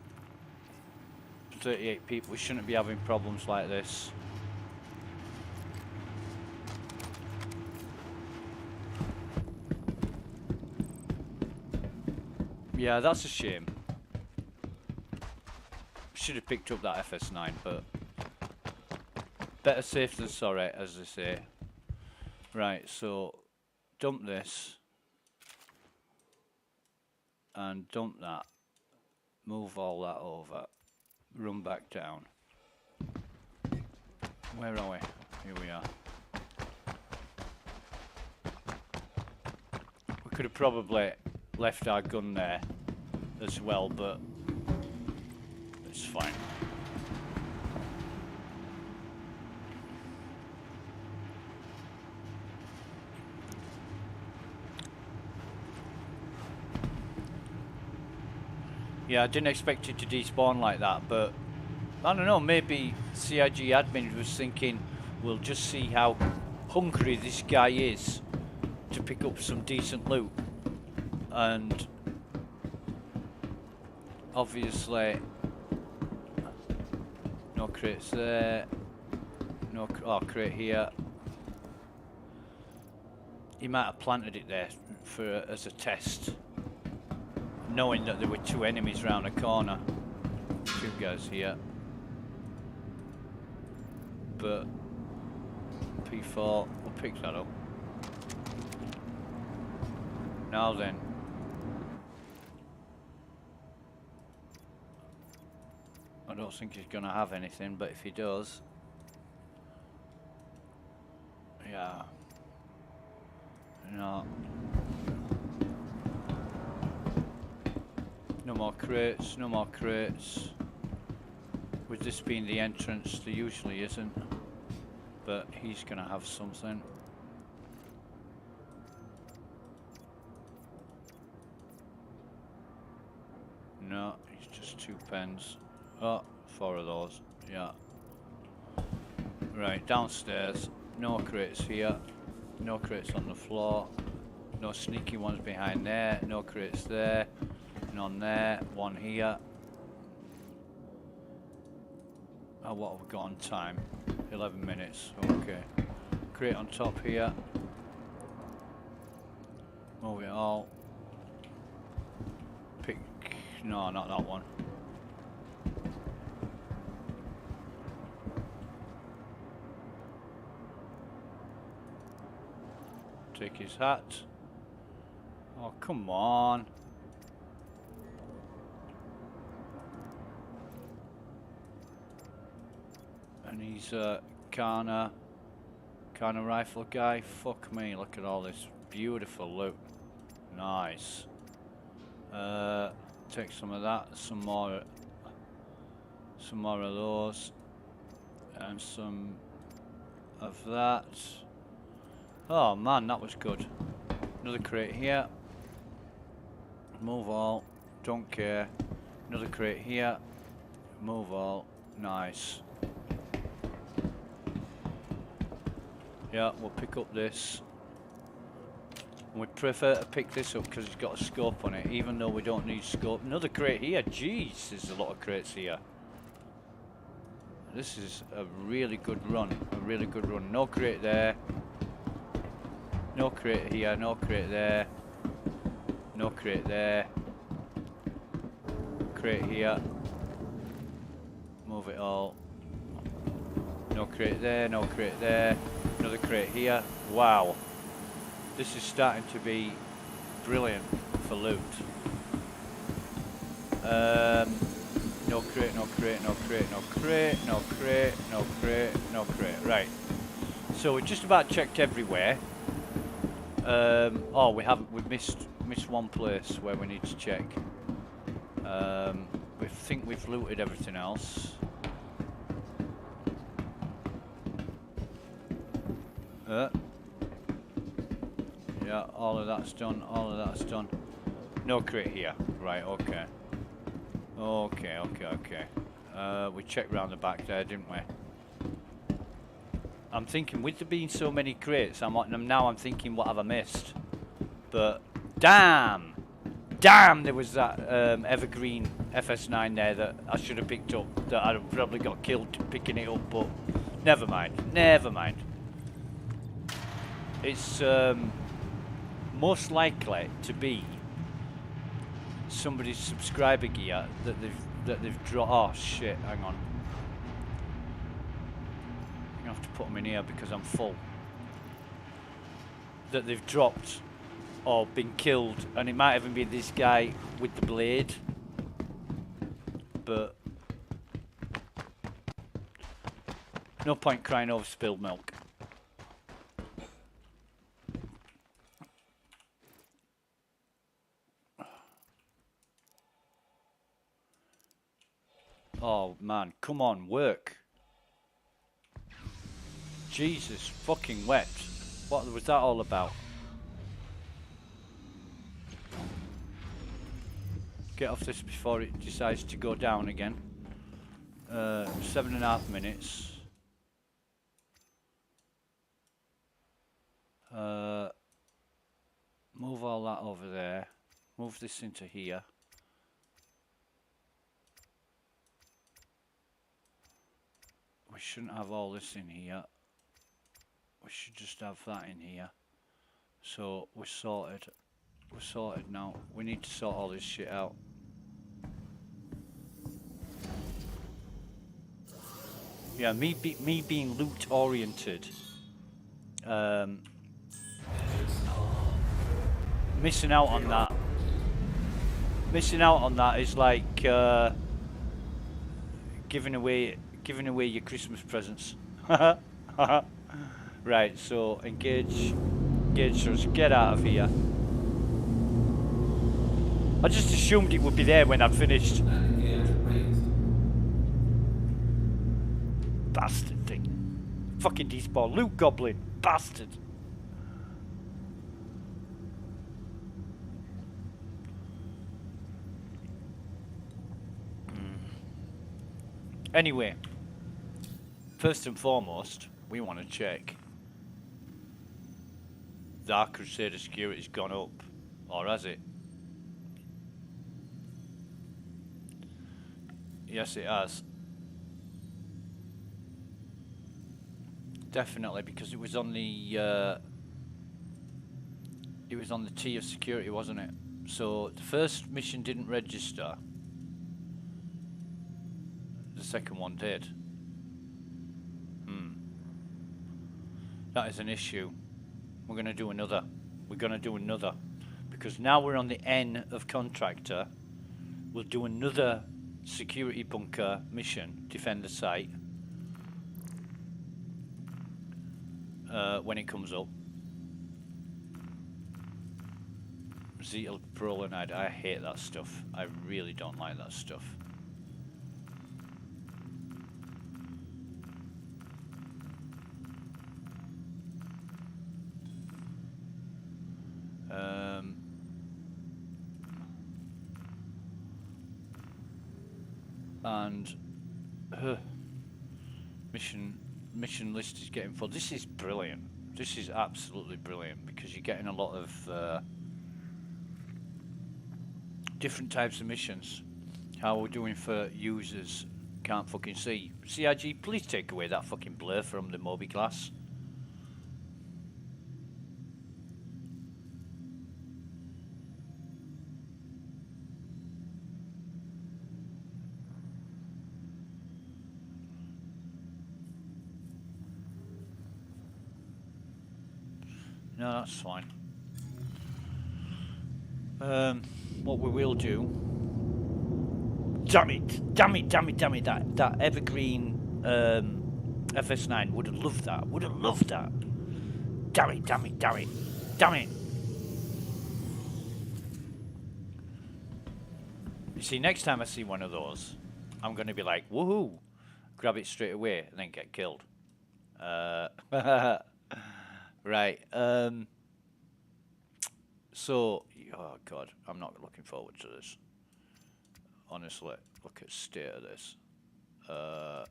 S6: 38 people. We shouldn't be having problems like this. Yeah, that's a shame. Should have picked up that FS9, but better safe than sorry, as they say. Right, so dump this and dump that. Move all that over. Run back down. Where are we? Here we are. We could have probably left our gun there as well, but it's fine. Yeah, I didn't expect it to despawn like that, but I don't know, maybe CIG admin was thinking we'll just see how hungry this guy is to pick up some decent loot. And obviously no crates there, no crate here. He might have planted it there as a test, knowing that there were two enemies round the corner. Two guys here. But P4, we'll pick that up. Now then. I don't think he's gonna have anything, but if he does, yeah. No. No more crates, no more crates. With this being the entrance, there usually isn't. But he's gonna have something. No, he's just 2 pens. Oh, 4 of those, yeah. Right, downstairs. No crates here. No crates on the floor. No sneaky ones behind there. No crates there. None there. One here. Oh, what have we got on time? 11 minutes. Okay. Crate on top here. Move it all. Pick. No, not that one. Take his hat. Oh, come on. And he's a Kana rifle guy. Fuck me, look at all this beautiful loot. Nice. Take some of that, some more of those, and some of that. Oh man, that was good. Another crate here. Move all. Don't care. Another crate here. Move all. Nice. Yeah, we'll pick up this. And we prefer to pick this up because it's got a scope on it, even though we don't need scope. Another crate here. Jeez, there's a lot of crates here. This is a really good run. A really good run. No crate there. No crate here. No crate there. No crate there. Crate here. Move it all. No crate there. No crate there. Another crate here. Wow. This is starting to be brilliant for loot. No crate, no crate, no crate, no crate, no crate, no crate, no crate. Right. So we just about checked everywhere. Oh, we haven't. We've missed one place where we need to check. we think we've looted everything else. Yeah, all of that's done, all of that's done. No crate here. Right, okay. Okay. We checked round the back there, didn't we? I'm thinking, with there being so many crates, I'm thinking, what have I missed? But, damn, there was that evergreen FS9 there that I should have picked up, that I'd have probably got killed picking it up, but never mind. It's most likely to be somebody's subscriber gear that they've dropped. Oh shit! Hang on. I'm gonna have to put them in here because I'm full. That they've dropped or been killed, and it might even be this guy with the blade. But no point crying over spilled milk. Oh man, come on, work. Jesus fucking wet. What was that all about? Get off this before it decides to go down again. 7.5 minutes. Move all that over there. Move this into here. We shouldn't have all this in here. We should just have that in here. So we're sorted. We're sorted now. We need to sort all this shit out. Yeah, me being loot oriented. Missing out on that. Missing out on that is like giving away your Christmas presents. Right, so engage us, get out of here. I just assumed it would be there when I'd finished. Bastard thing. Fucking despawn. Loot goblin. Bastard. Anyway, first and foremost, we want to check the Dark Crusader security's gone up, or has it? Yes, it has. Definitely, because it was on the tier of security, wasn't it? So the first mission didn't register. The second one did. That is an issue. We're going to do another. Because now we're on the N of contractor. We'll do another security bunker mission, defend the site, when it comes up. Zetal Brolinide, I hate that stuff. I really don't like that stuff. And mission list is getting full. This is brilliant. This is absolutely brilliant because you're getting a lot of different types of missions. How we're doing for users can't fucking see. CIG, please take away that fucking blur from the Moby class. No, that's fine. What we will do... Damn it! That evergreen FS9 would have loved that. Damn it! You see, next time I see one of those, I'm going to be like, woohoo, grab it straight away, and then get killed. Right. So, oh God, I'm not looking forward to this. Honestly, look at the state of this. I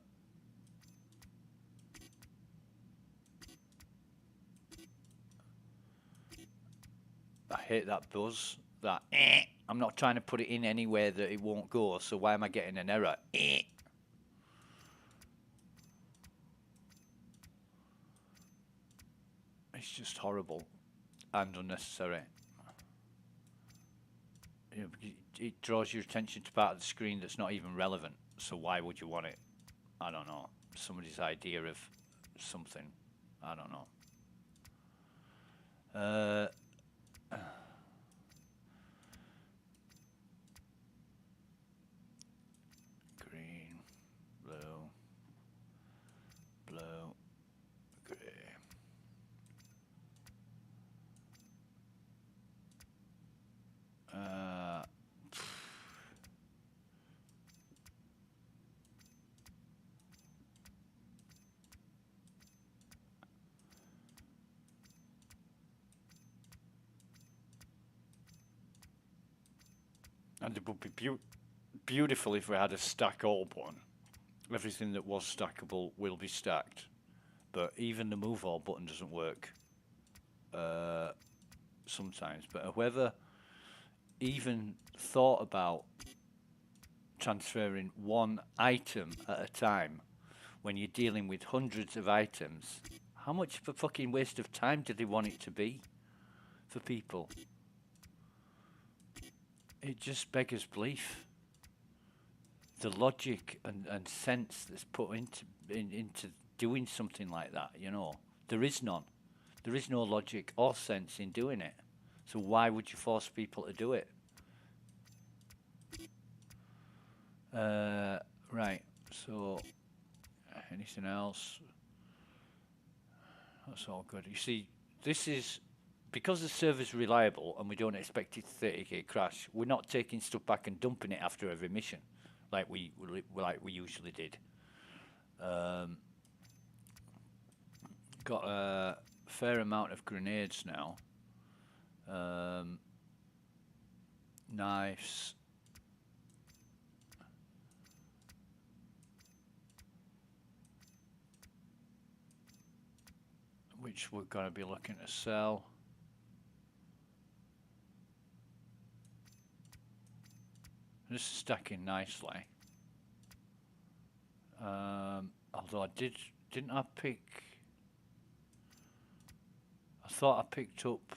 S6: hate that buzz. That I'm not trying to put it in anywhere that it won't go. So why am I getting an error? It's just horrible and unnecessary. You know, it draws your attention to part of the screen that's not even relevant. So why would you want it? I don't know. Somebody's idea of something. I don't know. Green, blue, blue, grey. And it would be beautiful if we had a stack all button. Everything that was stackable will be stacked. But even the move all button doesn't work sometimes. But whoever even thought about transferring one item at a time when you're dealing with hundreds of items, how much of a fucking waste of time do they want it to be for people? It just beggars belief. The logic and sense that's put into doing something like that, you know, there is none. There is no logic or sense in doing it. So why would you force people to do it? Right. So anything else? That's all good. You see, this is because the server's reliable and we don't expect it to 30k crash. We're not taking stuff back and dumping it after every mission, like we usually did. Got a fair amount of grenades now. Knives. Which we're going to be looking to sell. This is stacking nicely. Although I didn't I pick? I thought I picked up.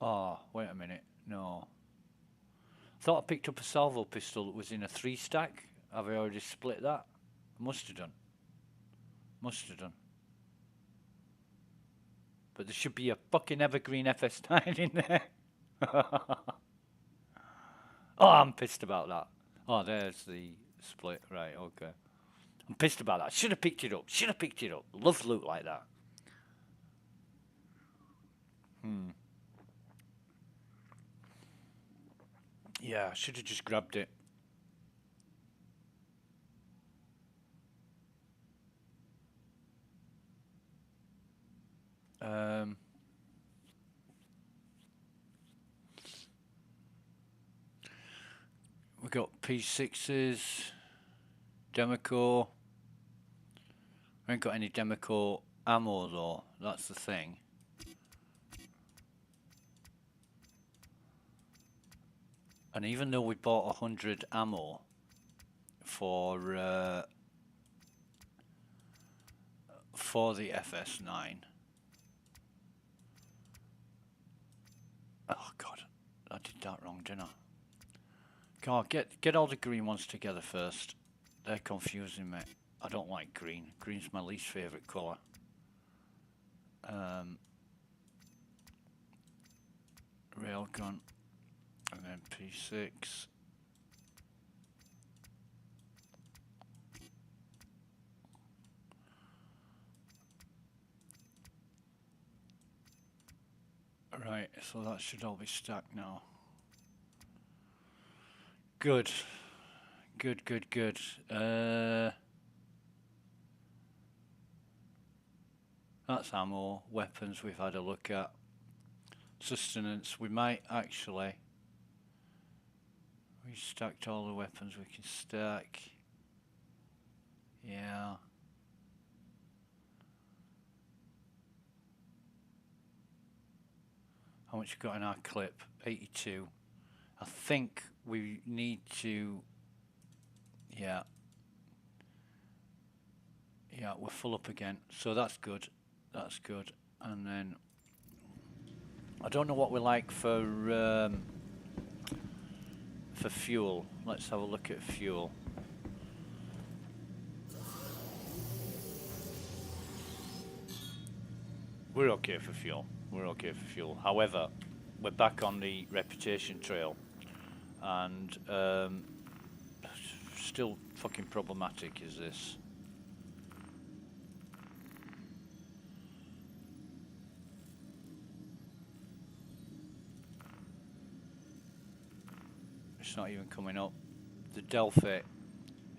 S6: Oh, wait a minute. No. I thought I picked up a salvo pistol that was in a 3 stack. Have I already split that? I must have done. Must have done. But there should be a fucking evergreen FS9 in there. Oh, I'm pissed about that. Oh, there's the split. Right, okay. I'm pissed about that. Should have picked it up. Should have picked it up. Love loot like that. Yeah, I should have just grabbed it. We got P6s, Demeco. We ain't got any Demeco ammo though. That's the thing. And even though we bought 100 ammo for the FS9. Oh God, I did that wrong, didn't I? God, get all the green ones together first. They're confusing me. I don't like green. Green's my least favourite colour. Railgun. And then P6. Right, so that should all be stacked now. Good. Good, good, good. That's ammo. Weapons we've had a look at. Sustenance. We might actually... We stacked all the weapons we can stack. Yeah. How much we got in our clip? 82. I think we need to... Yeah. Yeah, we're full up again. So that's good. That's good. And then... I don't know what we like for fuel. Let's have a look at fuel. We're okay for fuel. We're okay for fuel. However, we're back on the reputation trail, and still fucking problematic is this. It's not even coming up. The Delphi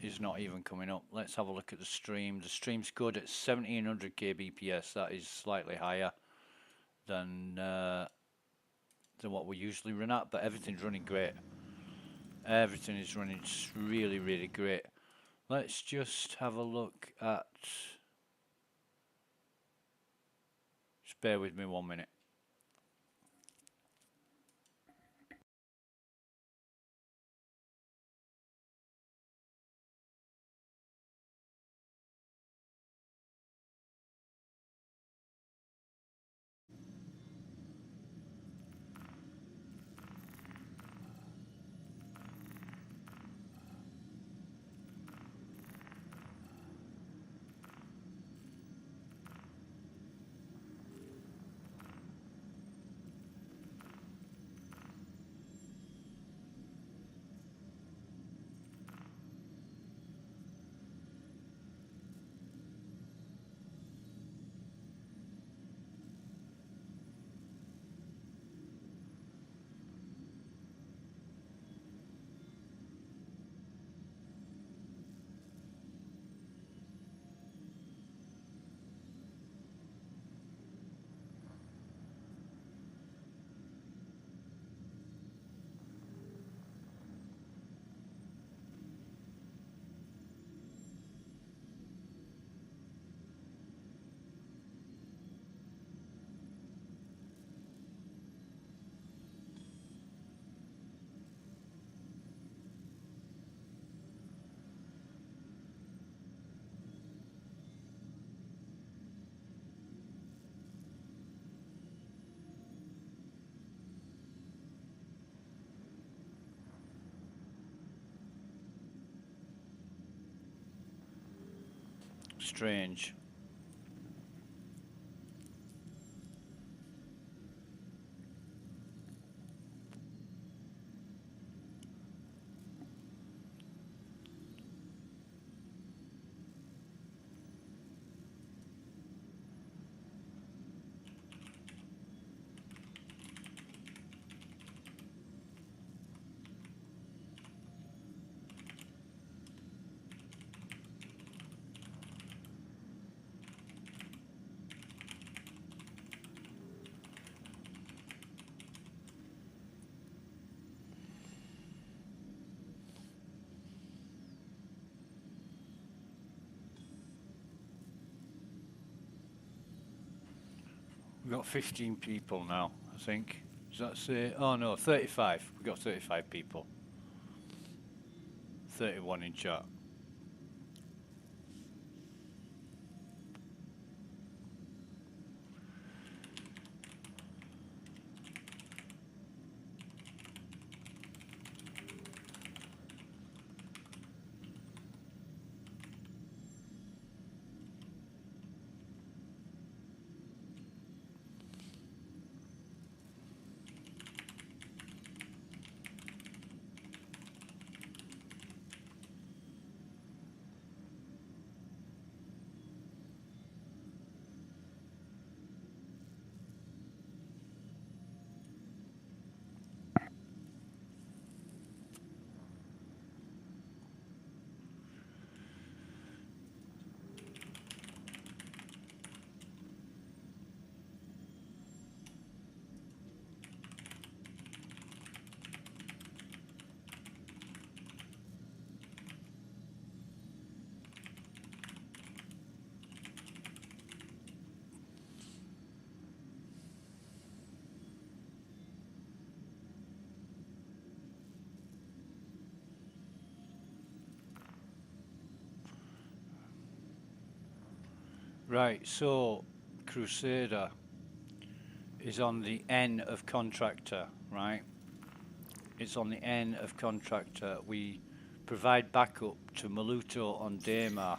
S6: is not even coming up. Let's have a look at the stream. The stream's good at 1700 kbps. That is slightly higher than what we usually run at, but everything's running great. Everything is running really, really great. Let's just have a look at... Just bear with me 1 minute. Strange. We've got 15 people now, I think. Does that say... Oh no, 35. We've got 35 people. 31 in chat. Right, so Crusader is on the N of contractor, right? It's on the N of contractor. We provide backup to Maluto on Daymar.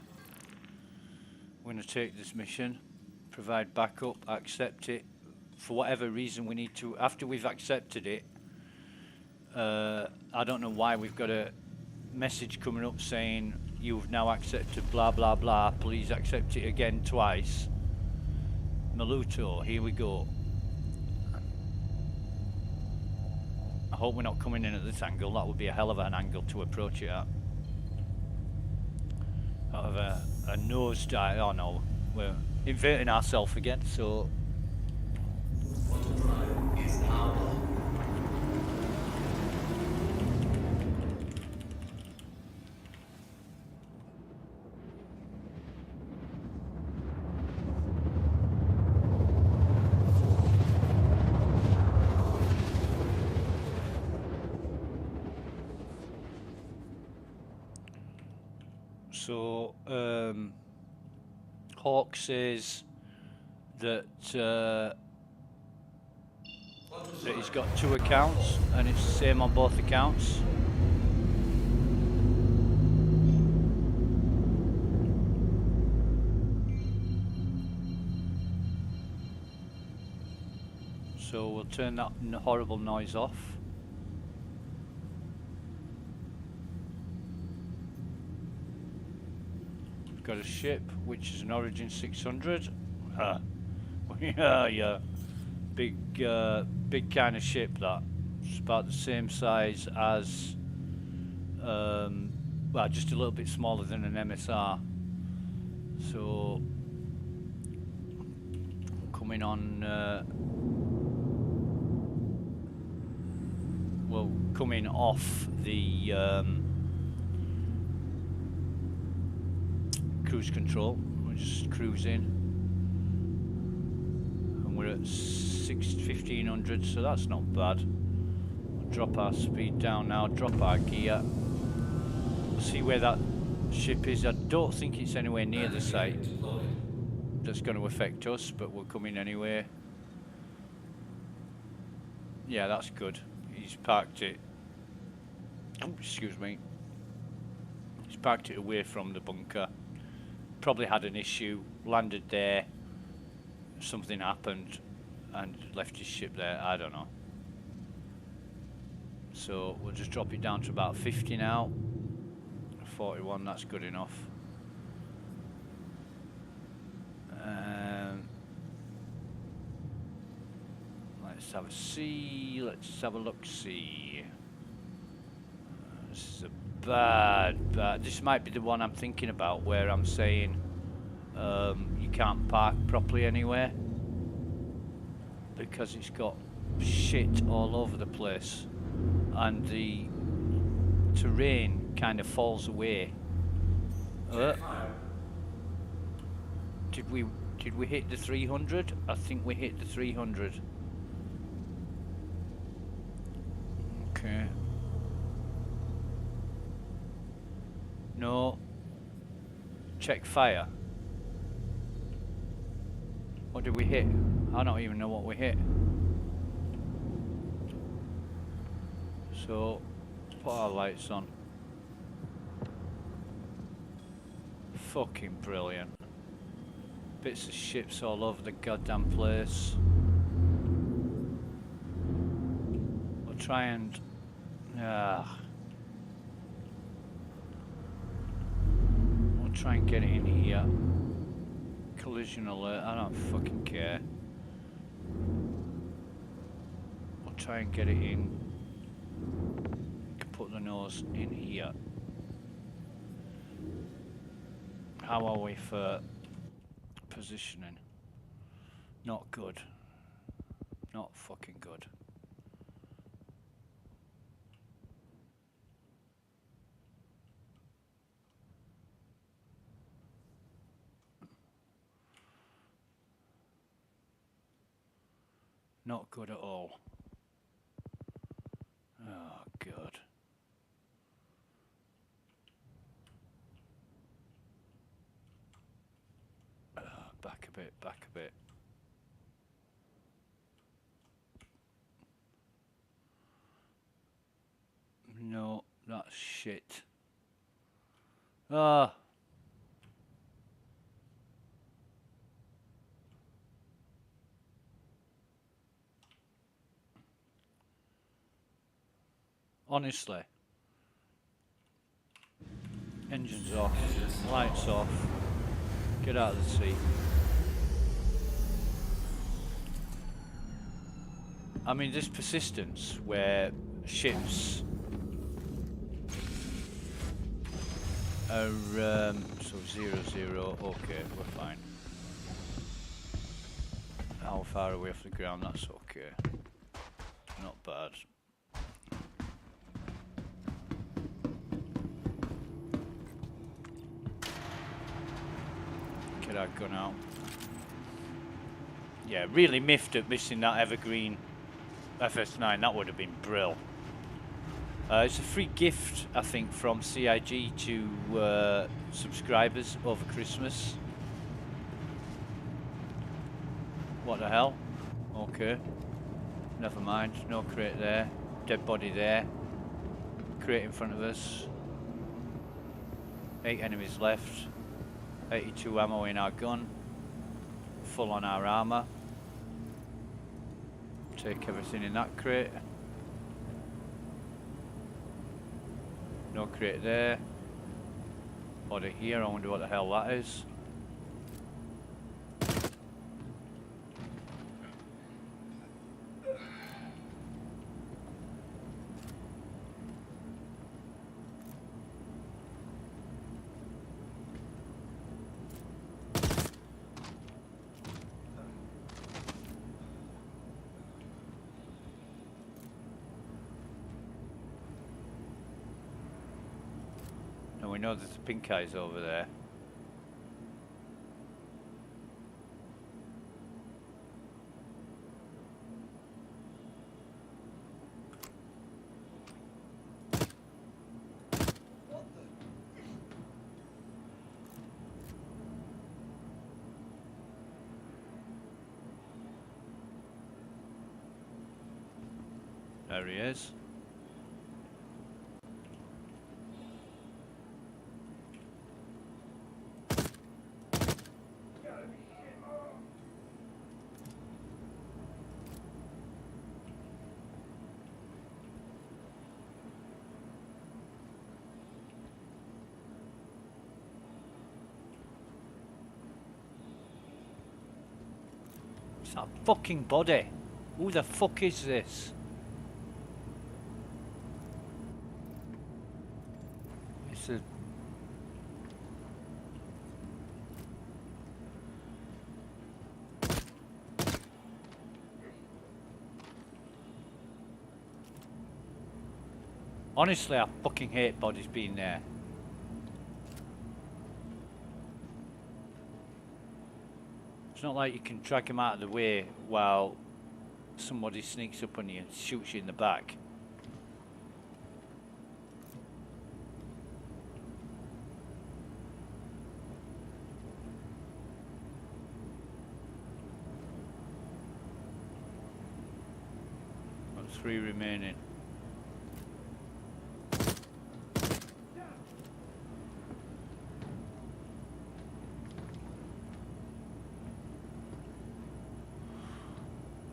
S6: We're going to take this mission, provide backup, accept it. For whatever reason we need to, after we've accepted it, I don't know why we've got a message coming up saying you've now accepted blah blah blah, please accept it again twice. Maluto, here we go. I hope we're not coming in at this angle. That would be a hell of an angle to approach it at. Out of a nosedive. Oh no, we're inverting ourselves again, so.
S4: Autopilot is now on.
S6: So, Hawk says that that he's got 2 accounts and it's the same on both accounts. So we'll turn that horrible noise off. We've got a ship which is an Origin 600. Yeah. Big kind of ship that. It's about the same size as, well, just a little bit smaller than an MSR. So coming on, well, coming off the cruise control. We're just cruising. We're at 1500, so that's not bad. We'll drop our speed down now, drop our gear. See where that ship is. I don't think it's anywhere near the site that's going to affect us, but we're coming anyway. Yeah, that's good. He's parked it. Oh, excuse me. He's parked it away from the bunker. Probably had an issue, landed there. Something happened and left his ship there. I don't know. So we'll just drop it down to about 50 now. 41, that's good enough. Let's have a see. Let's have a look-see. This is a bad. This might be the one I'm thinking about, where I'm saying you can't park properly anywhere because it's got shit all over the place and the terrain kind of falls away. Did we hit the 300? I think we hit the 300. Okay. No. Check fire. What did we hit? I don't even know what we hit. So, put our lights on. Fucking brilliant. Bits of ships all over the goddamn place. We'll try and... we'll try and get it in here. Collision alert, I don't fucking care. We'll try and get it in. Put the nose in here. How are we for positioning? Not good. Not fucking good. Not good at all. Oh, God. Back bit, back a bit. No, that's shit. Ah. Honestly. Engines off, lights off, get out of the seat. I mean, this persistence where ships are, so 0, okay, we're fine. How far away off the ground, that's okay. Not bad. Get that gun out. Yeah, really miffed at missing that evergreen FS9, that would have been brill. It's a free gift, I think, from CIG to subscribers over Christmas. What the hell? Okay. Never mind, no crate there. Dead body there. Crate in front of us. 8 enemies left. 82 ammo in our gun. Full on our armor. Take everything in that crate. No crate there. Body here, I wonder what the hell that is. And we know there's the pink eyes over there. There he is. It's that fucking body. Who the fuck is this? It's a... Honestly, I fucking hate bodies being there. It's not like you can drag him out of the way while somebody sneaks up on you and shoots you in the back. Got 3 remaining.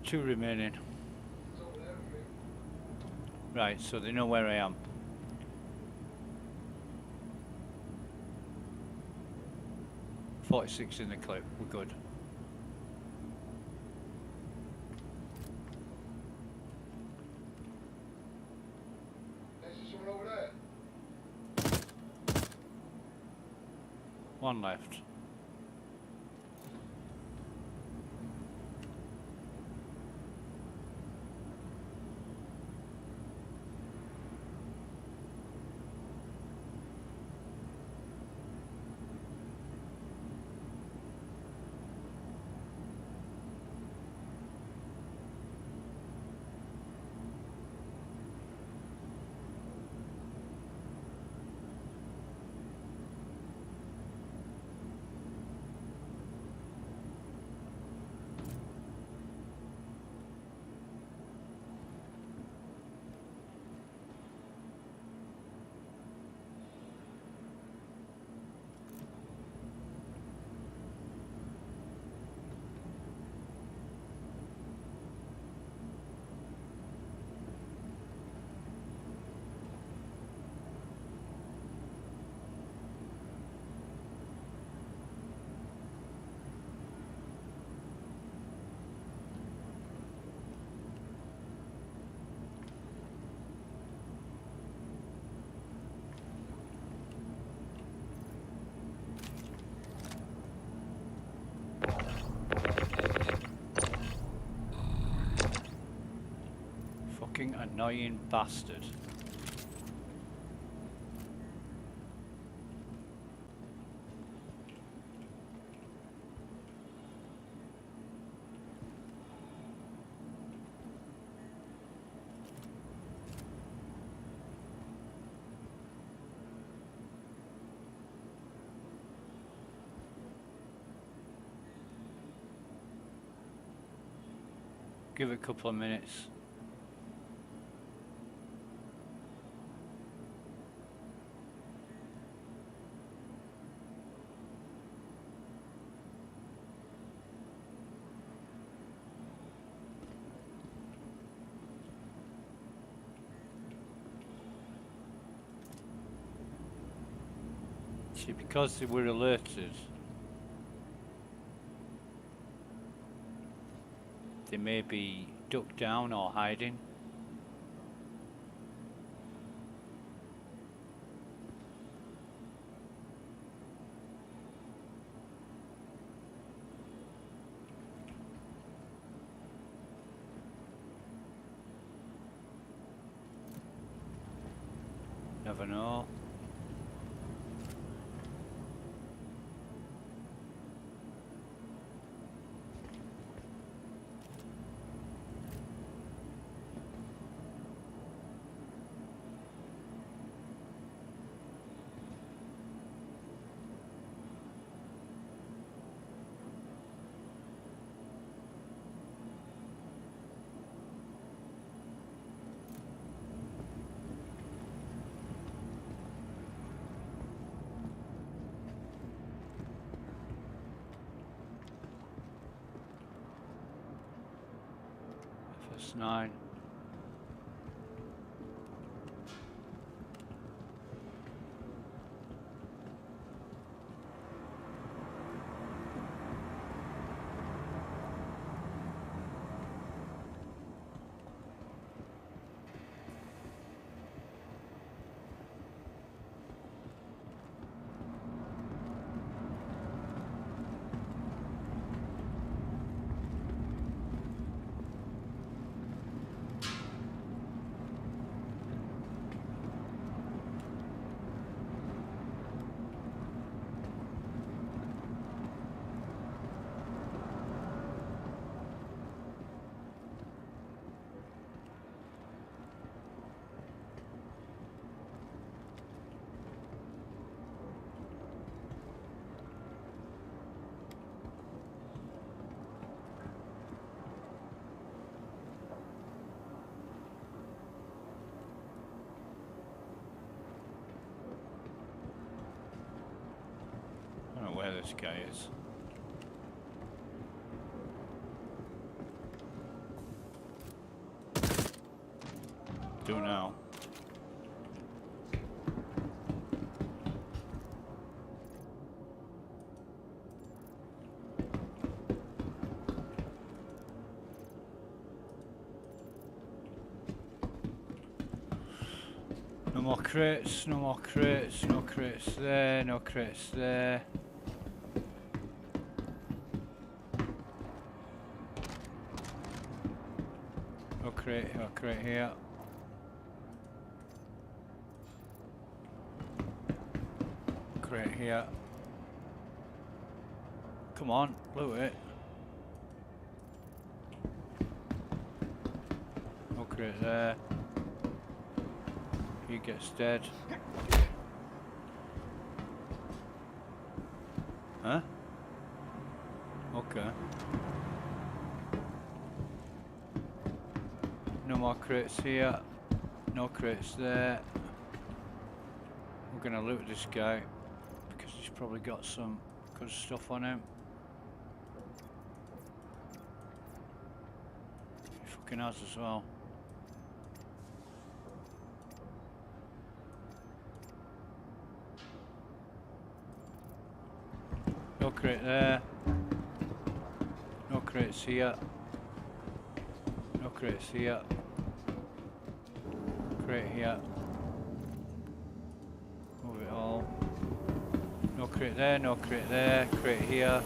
S6: Two remaining. Right, so they know where I am. .46 in the clip, we're good. One left. Annoying bastard. Give it a couple of minutes. See, because they were alerted, they may be ducked down or hiding. Never know. FS9. I don't know where this guy is. Do now. No more crates, no more crates, no crates there, no crates there. No crate here. Crate here. Come on, loot it. No crate there. He gets dead. Huh? Okay. No more crates here. No crates there. We're gonna loot this guy because he's probably got some good stuff on him. He fucking has as well. No crate there. No crates here. No crates here. Crate here. Move it all. No crate there, no crate there. Crate here.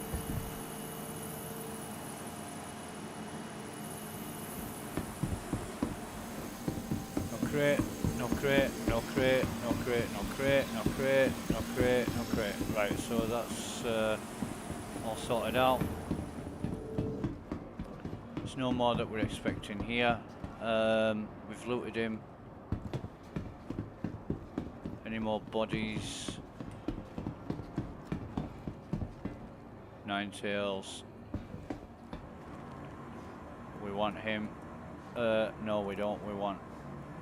S6: crate, no crate, no crate, no crate, no crate, no crate, no crate, no crate. Right, so that's all sorted out. There's no more that we're expecting here. We've looted him. Any more bodies? Nine tails. We want him. No, we don't. We want.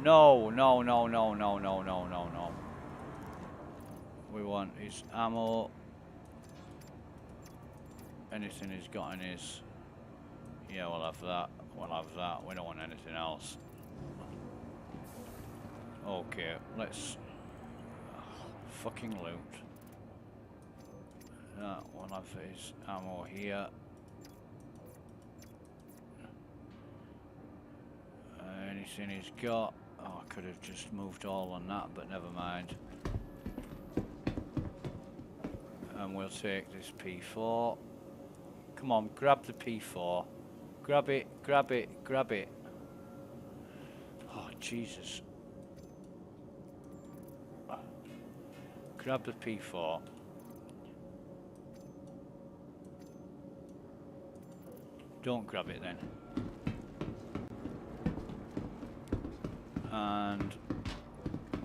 S6: No, no, no, no, no, no, no, no, no. We want his ammo. Anything he's got in his. Yeah, we'll have that. We'll have that. We don't want anything else. Okay, let's. Fucking loot. We'll have his ammo here. Anything he's got. Oh, I could have just moved all on that, but never mind. And we'll take this P4. Come on, grab the P4. Grab it, grab it, grab it. Oh, Jesus. Grab the P4. Don't grab it then. And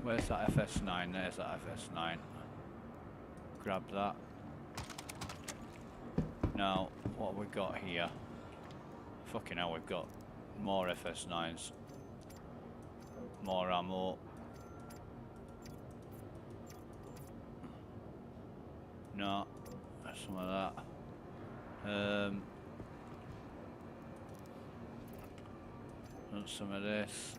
S6: where's that FS9? There's that FS9. Grab that. Now, what have we got here? Fucking hell, we've got more FS9s. More ammo. No, that's some of that. And some of this.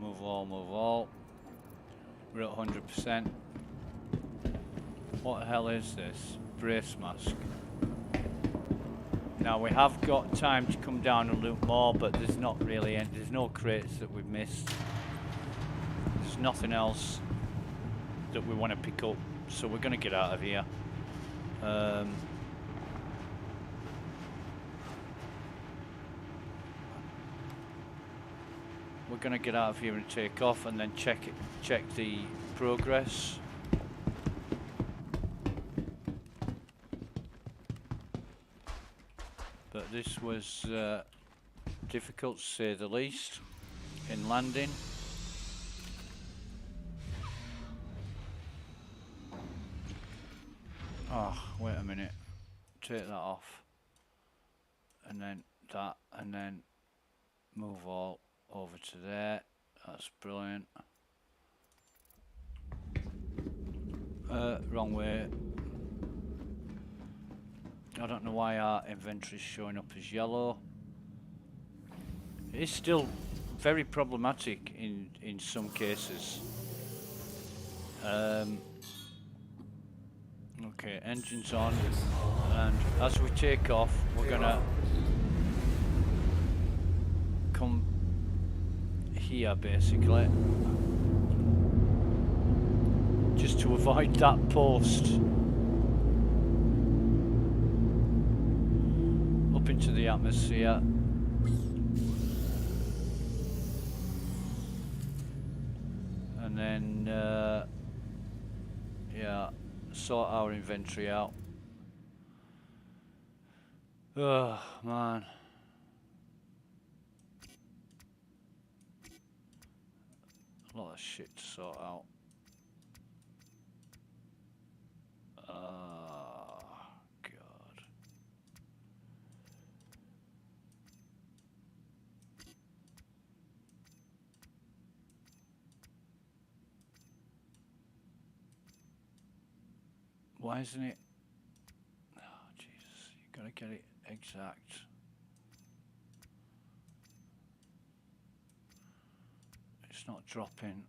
S6: Move all, move all. We're at 100%. What the hell is this? Brace mask. Now we have got time to come down and loot more, but there's not really any, there's no crates that we've missed. There's nothing else that we want to pick up, so we're going to get out of here. We're going to get out of here and take off, and then check the progress. But this was difficult to say the least in landing. Oh, wait a minute. Take that off. And then that, and then move all over to there. That's brilliant. Wrong way. I don't know why our inventory is showing up as yellow. It is still very problematic in some cases. Okay, engine's on, and as we take off, we're gonna come here basically, just to avoid that post. Up into the atmosphere. And then, yeah, sort our inventory out. Oh, man. A lot of shit to sort out. Oh, God. Why isn't it? Oh, Jesus. You gotta get it exact. It's not dropping.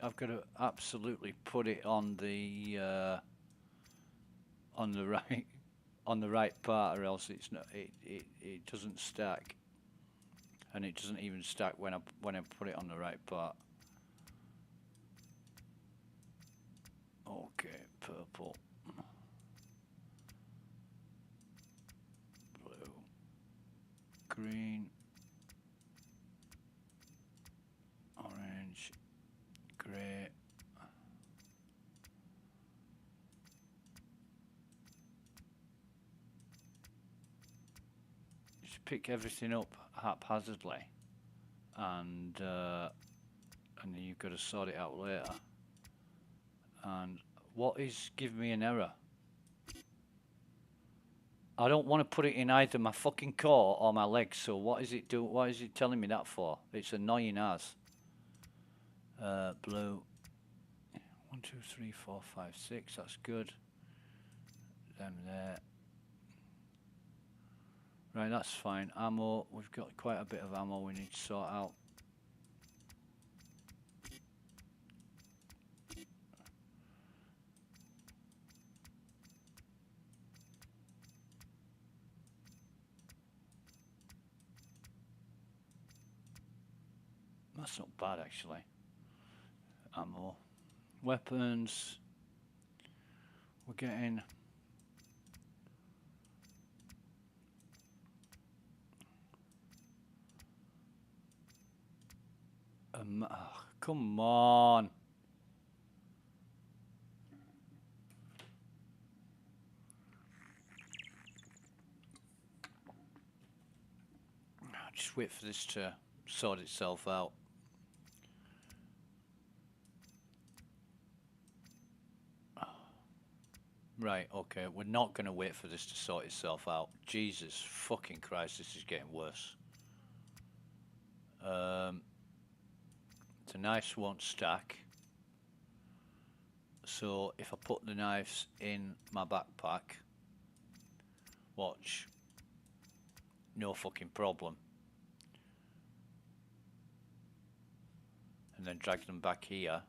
S6: I've got to absolutely put it on the right part, or else it's not. It doesn't stack. and it doesn't even stack when I put it on the right part. Okay, purple, blue, green, orange, grey. Just pick everything up haphazardly, and then you've got to sort it out later. And what is giving me an error? I don't want to put it in either my fucking core or my legs, so what is it doing? What is it telling me that for? It's annoying as. Blue. 1, 2, 3, 4, 5, 6, that's good. Them there. Right, that's fine. Ammo, we've got quite a bit of ammo we need to sort out. That's not bad actually. Ammo. Weapons. We're getting oh, come on. Just wait for this to sort itself out. Right, okay, we're not going to wait for this to sort itself out. Jesus fucking Christ, this is getting worse. The knives won't stack. So if I put the knives in my backpack, watch, no fucking problem. And then drag them back here.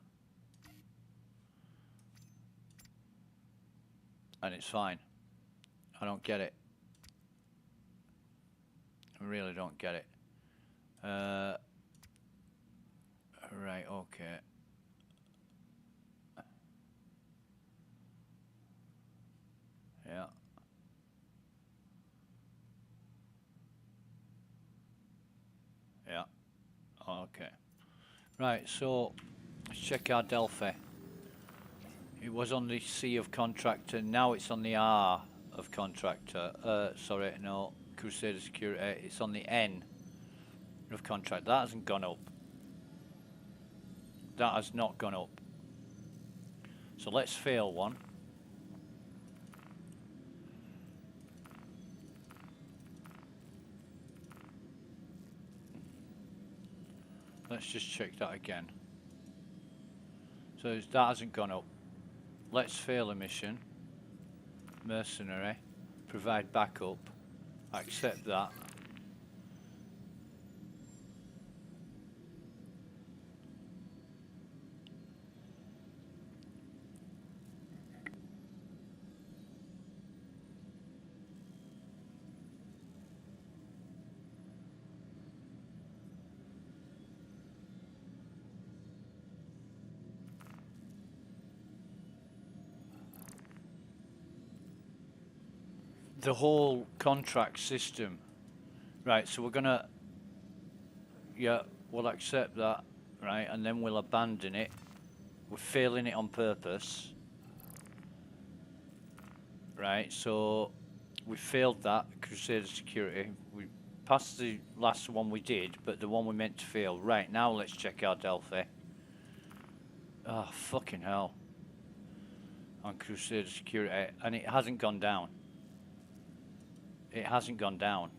S6: And it's fine. I don't get it. I really don't get it. Right, okay. Yeah. Yeah. Okay. Right, so let's check our Delphi. It was on the C of contractor, now it's on the R of contractor. Sorry, no, Crusader Security, it's on the N of contract. That hasn't gone up. That has not gone up. So let's fail one. Let's just check that again. So that hasn't gone up. Let's fail a mission. Mercenary. Provide backup. Accept that. The whole contract system. Right, so we're gonna, yeah, we'll accept that, right, and then we'll abandon it. We're failing it on purpose. Right, so we failed that, Crusader Security. We passed the last one we did, but the one we meant to fail. Right, now let's check our Delphi. Oh, fucking hell. On Crusader Security, and it hasn't gone down. It hasn't gone down.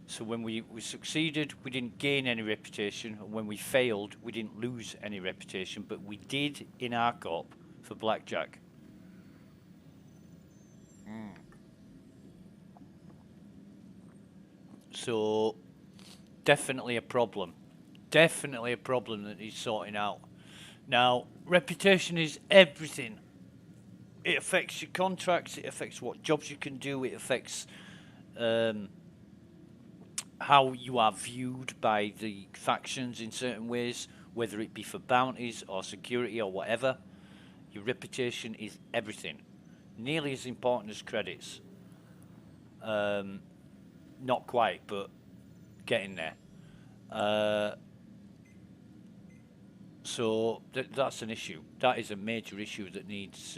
S6: So when we succeeded, we didn't gain any reputation. And when we failed, we didn't lose any reputation. But we did in our corp for blackjack. So definitely a problem. Definitely a problem that he's sorting out. Now, reputation is everything. It affects your contracts, it affects what jobs you can do, it affects
S1: how you are viewed by the factions in certain ways, whether it be for bounties or security or whatever. Your reputation is everything, nearly as important as credits. Not quite, but getting there. So that's an issue. That is a major issue that needs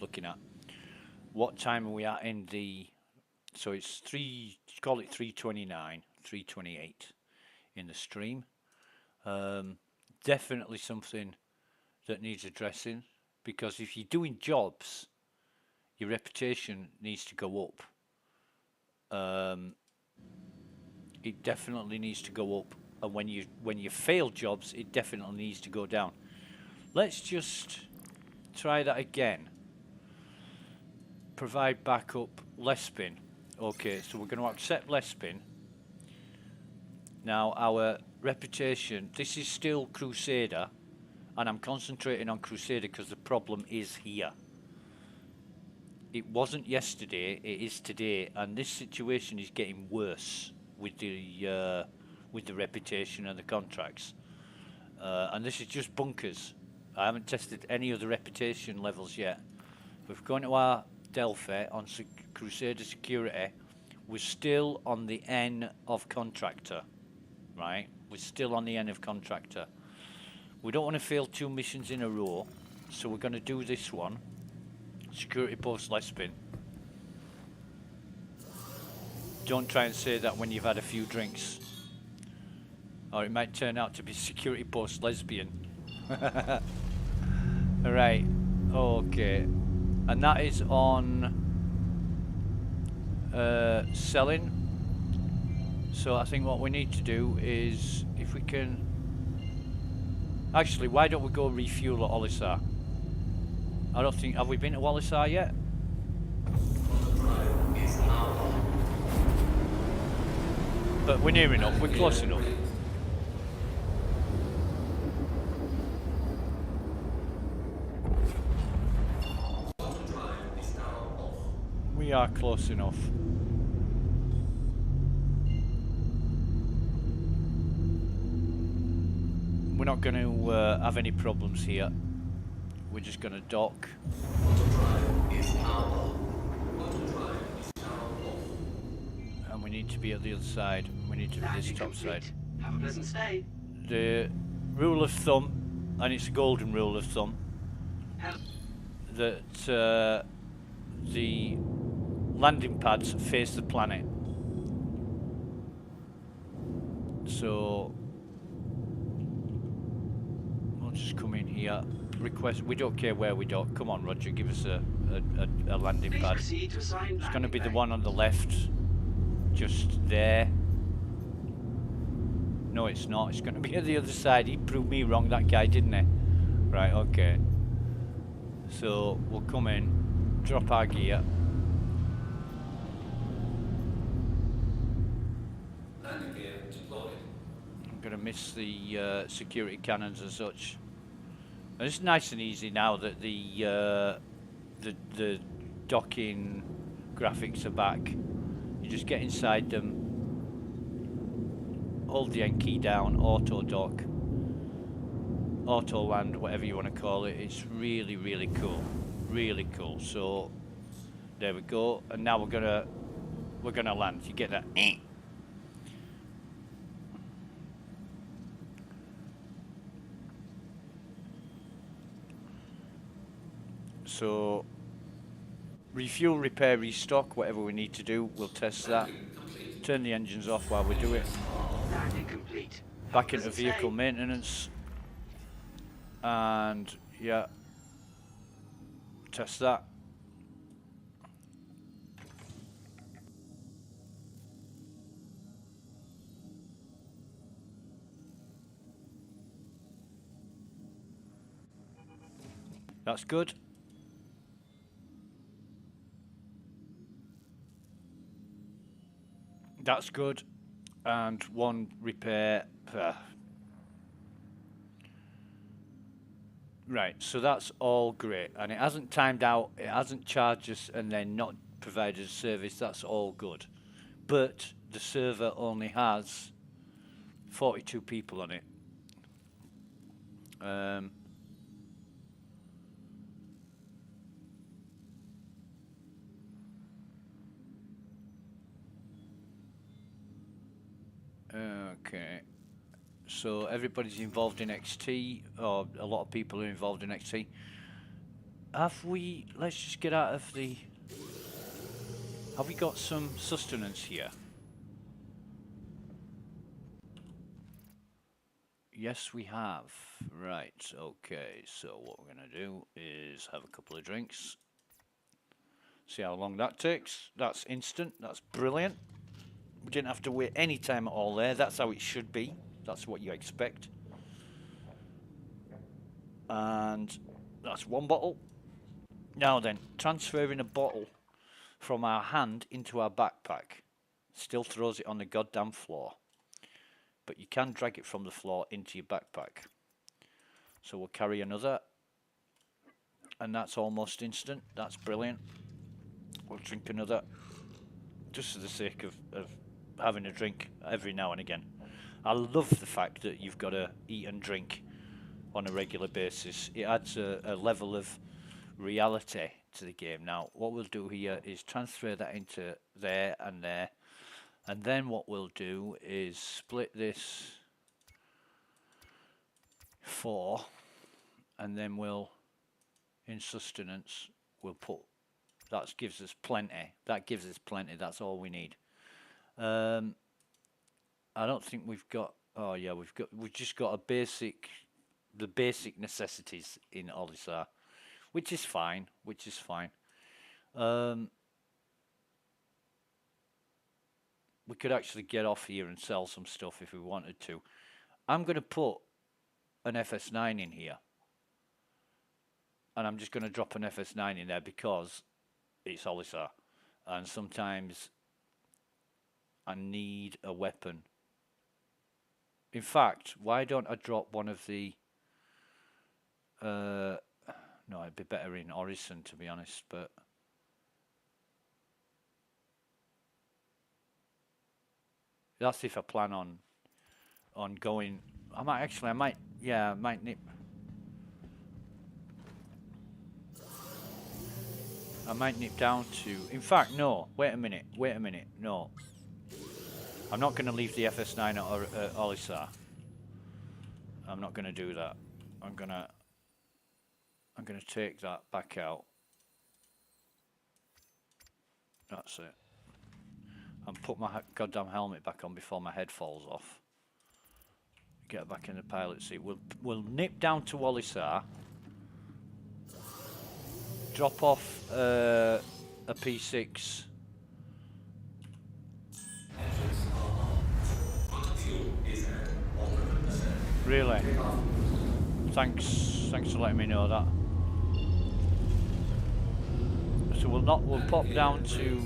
S1: looking at. What time are we at in the? So it's three. Call it 3:29, 3:28 in the stream. Definitely something that needs addressing, because if you're doing jobs, your reputation needs to go up. It definitely needs to go up, and when you fail jobs, it definitely needs to go down. Let's just try that again. Provide backup, less spin. Okay, so we're going to accept less spin. Now our reputation, this is still Crusader, and I'm concentrating on Crusader because the problem is here. It wasn't yesterday, it is today, and this situation is getting worse with the reputation and the contracts. And this is just bunkers. I haven't tested any other reputation levels yet. We've gone to our Delphi on Crusader Security. We're still on the N of contractor, right? We're still on the N of contractor. We don't want to fail 2 missions in a row, so we're going to do this one. Security post lesbian. Don't try and say that when you've had a few drinks, or it might turn out to be security post lesbian. Right, okay, and that is on selling. So I think what we need to do is, if we can, actually, why don't we go refuel at Olisar? I don't think, have we been to Olisar yet? But we're near enough, we're close enough. We are close enough. We're not going to have any problems here. We're just going to dock. And we need to be at the other side. We need to be this top side.
S4: Have a pleasant stay.
S1: The rule of thumb, and it's a golden rule of thumb, that the landing pads face the planet. So we'll just come in here. Request. We don't care where we dock. Come on, Roger. Give us a landing pad. It's going to be the one on the left, just there. No, it's not. It's going to be at the other side. He proved me wrong, that guy, didn't he? Right. Okay. So we'll come in, drop our gear.
S4: Landing gear deployed.
S1: I'm going to miss the security cannons and such. And it's nice and easy now that the docking graphics are back. You just get inside them, hold the N key down, auto dock, auto land, whatever you want to call it. It's really, really cool, really cool. So there we go, and now we're gonna land. You get that? So refuel, repair, restock, whatever we need to do, we'll test that. Turn the engines off while we do it.
S4: Landing complete.
S1: Back into vehicle maintenance. And yeah, test that. That's good. That's good. And one repair. Right, so that's all great. And it hasn't timed out, it hasn't charged us and then not provided a service. That's all good. But
S6: the server only has 42 people on it. Okay, so everybody's involved in XT, or a lot of people are involved in XT. Have we, let's just get out of the, have we got some sustenance here? Yes, we have. Right, okay, so what we're going to do is have a couple of drinks. See how long that takes. That's instant, that's brilliant. We didn't have to wait any time at all there. That's how it should be. That's what you expect. And that's one bottle. Now then, transferring a bottle from our hand into our backpack. Still throws it on the goddamn floor. But you can drag it from the floor into your backpack. So we'll carry another. And that's almost instant. That's brilliant. We'll drink another. Just for the sake of having a drink every now and again. I love the fact that you've got to eat and drink on a regular basis. It adds a level of reality to the game. Now, what we'll do here is transfer that into there and there. And then what we'll do is split this 4, and then we'll, in sustenance, we'll put, that gives us plenty. That gives us plenty. That's all we need. I don't think we've got, oh yeah, we've just got the basic necessities in Olisar, which is fine, we could actually get off here and sell some stuff if we wanted to. I'm going to put an FS9 in here. And I'm just going to drop an FS9 in there because it's Olisar. And sometimes I need a weapon. In fact, why don't I drop one of the... no, it'd be better in Orison, to be honest, but... That's if I plan on going. I might nip. I might nip down to. In fact, no. Wait a minute. No. I'm not going to leave the FS9 at Olisar. I'm not going to do that. I'm gonna take that back out. That's it. And put my goddamn helmet back on before my head falls off. Get back in the pilot seat. We'll nip down to Olisar. Drop off a P6. Really? Thanks for letting me know that. So we'll pop down to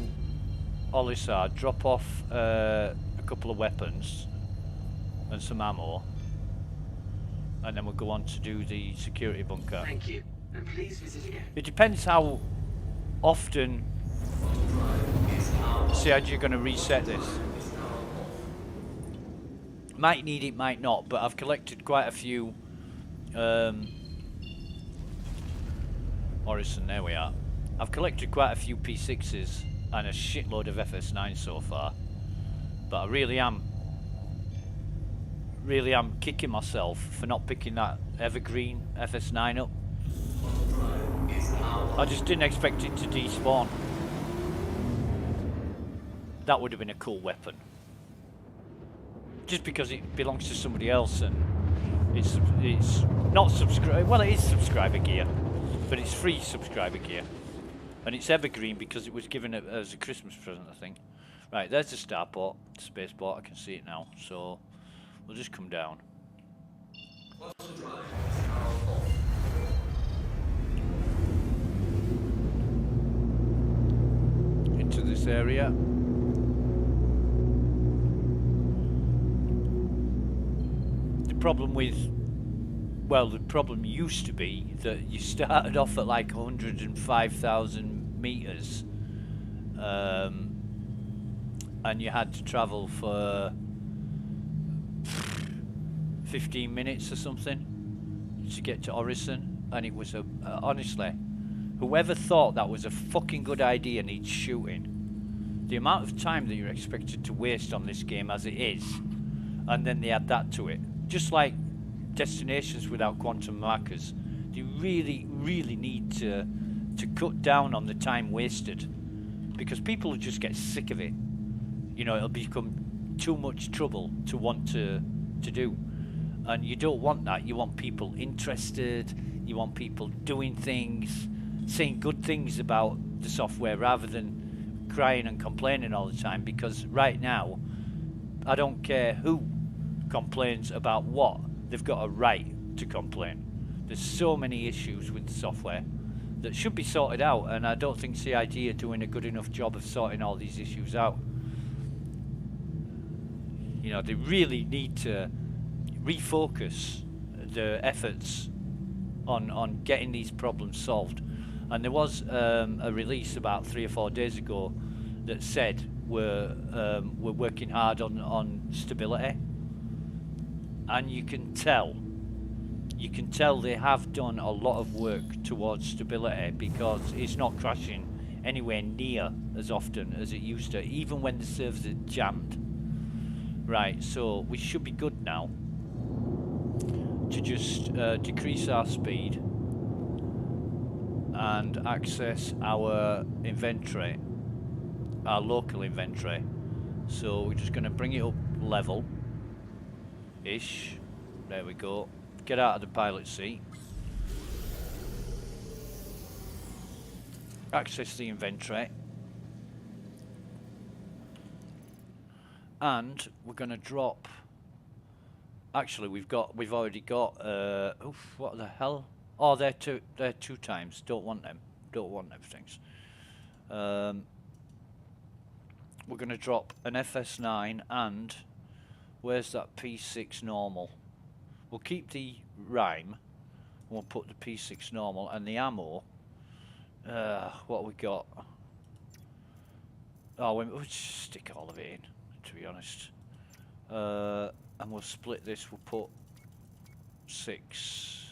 S6: Olisar, drop off a couple of weapons and some ammo, and then we'll go on to do the security bunker.
S4: Thank you, and please visit again.
S6: It depends how often CIG are going to reset this. Might need it, might not, but I've collected quite a few Orison, there we are. I've collected quite a few P6s and a shitload of FS9 so far, but I really am kicking myself for not picking that evergreen FS9 up. I just didn't expect it to despawn. That would have been a cool weapon. Just because it belongs to somebody else and it's not subscribe. Well, it is subscriber gear, but it's free subscriber gear. And it's evergreen because it was given as a Christmas present, I think. Right, there's the starport, spaceport. I can see it now. So we'll just come down. Into this area. The problem used to be that you started off at like 105,000 meters, and you had to travel for 15 minutes or something to get to Orison, and it was honestly, whoever thought that was a fucking good idea needs shooting. The amount of time that you're expected to waste on this game as it is, and then they add that to it. Just like destinations without quantum markers, they really, really need to cut down on the time wasted, because people will just get sick of it. You know, it'll become too much trouble to want to do. And you don't want that. You want people interested, you want people doing things, saying good things about the software rather than crying and complaining all the time, because right now, I don't care who complains about what, they've got a right to complain. There's so many issues with the software that should be sorted out, and I don't think CID are doing a good enough job of sorting all these issues out. You know, they really need to refocus the efforts on getting these problems solved. And there was a release about 3 or 4 days ago that said we're working hard on stability, and you can tell they have done a lot of work towards stability, because it's not crashing anywhere near as often as it used to, even when the servers are jammed. Right, so we should be good now to just decrease our speed and access our inventory, our local inventory. So we're just going to bring it up level-ish. There we go. Get out of the pilot seat. Access the inventory. And we're going to drop. Actually, we've already got. Oof, what the hell? Oh, they're two times. Don't want them. Don't want them things. We're going to drop an FS9 and where's that P6 normal? We'll keep the rhyme. And we'll put the P6 normal and the ammo. What we got? Oh, we'll just stick all of it in, to be honest. And we'll split this. We'll put 6.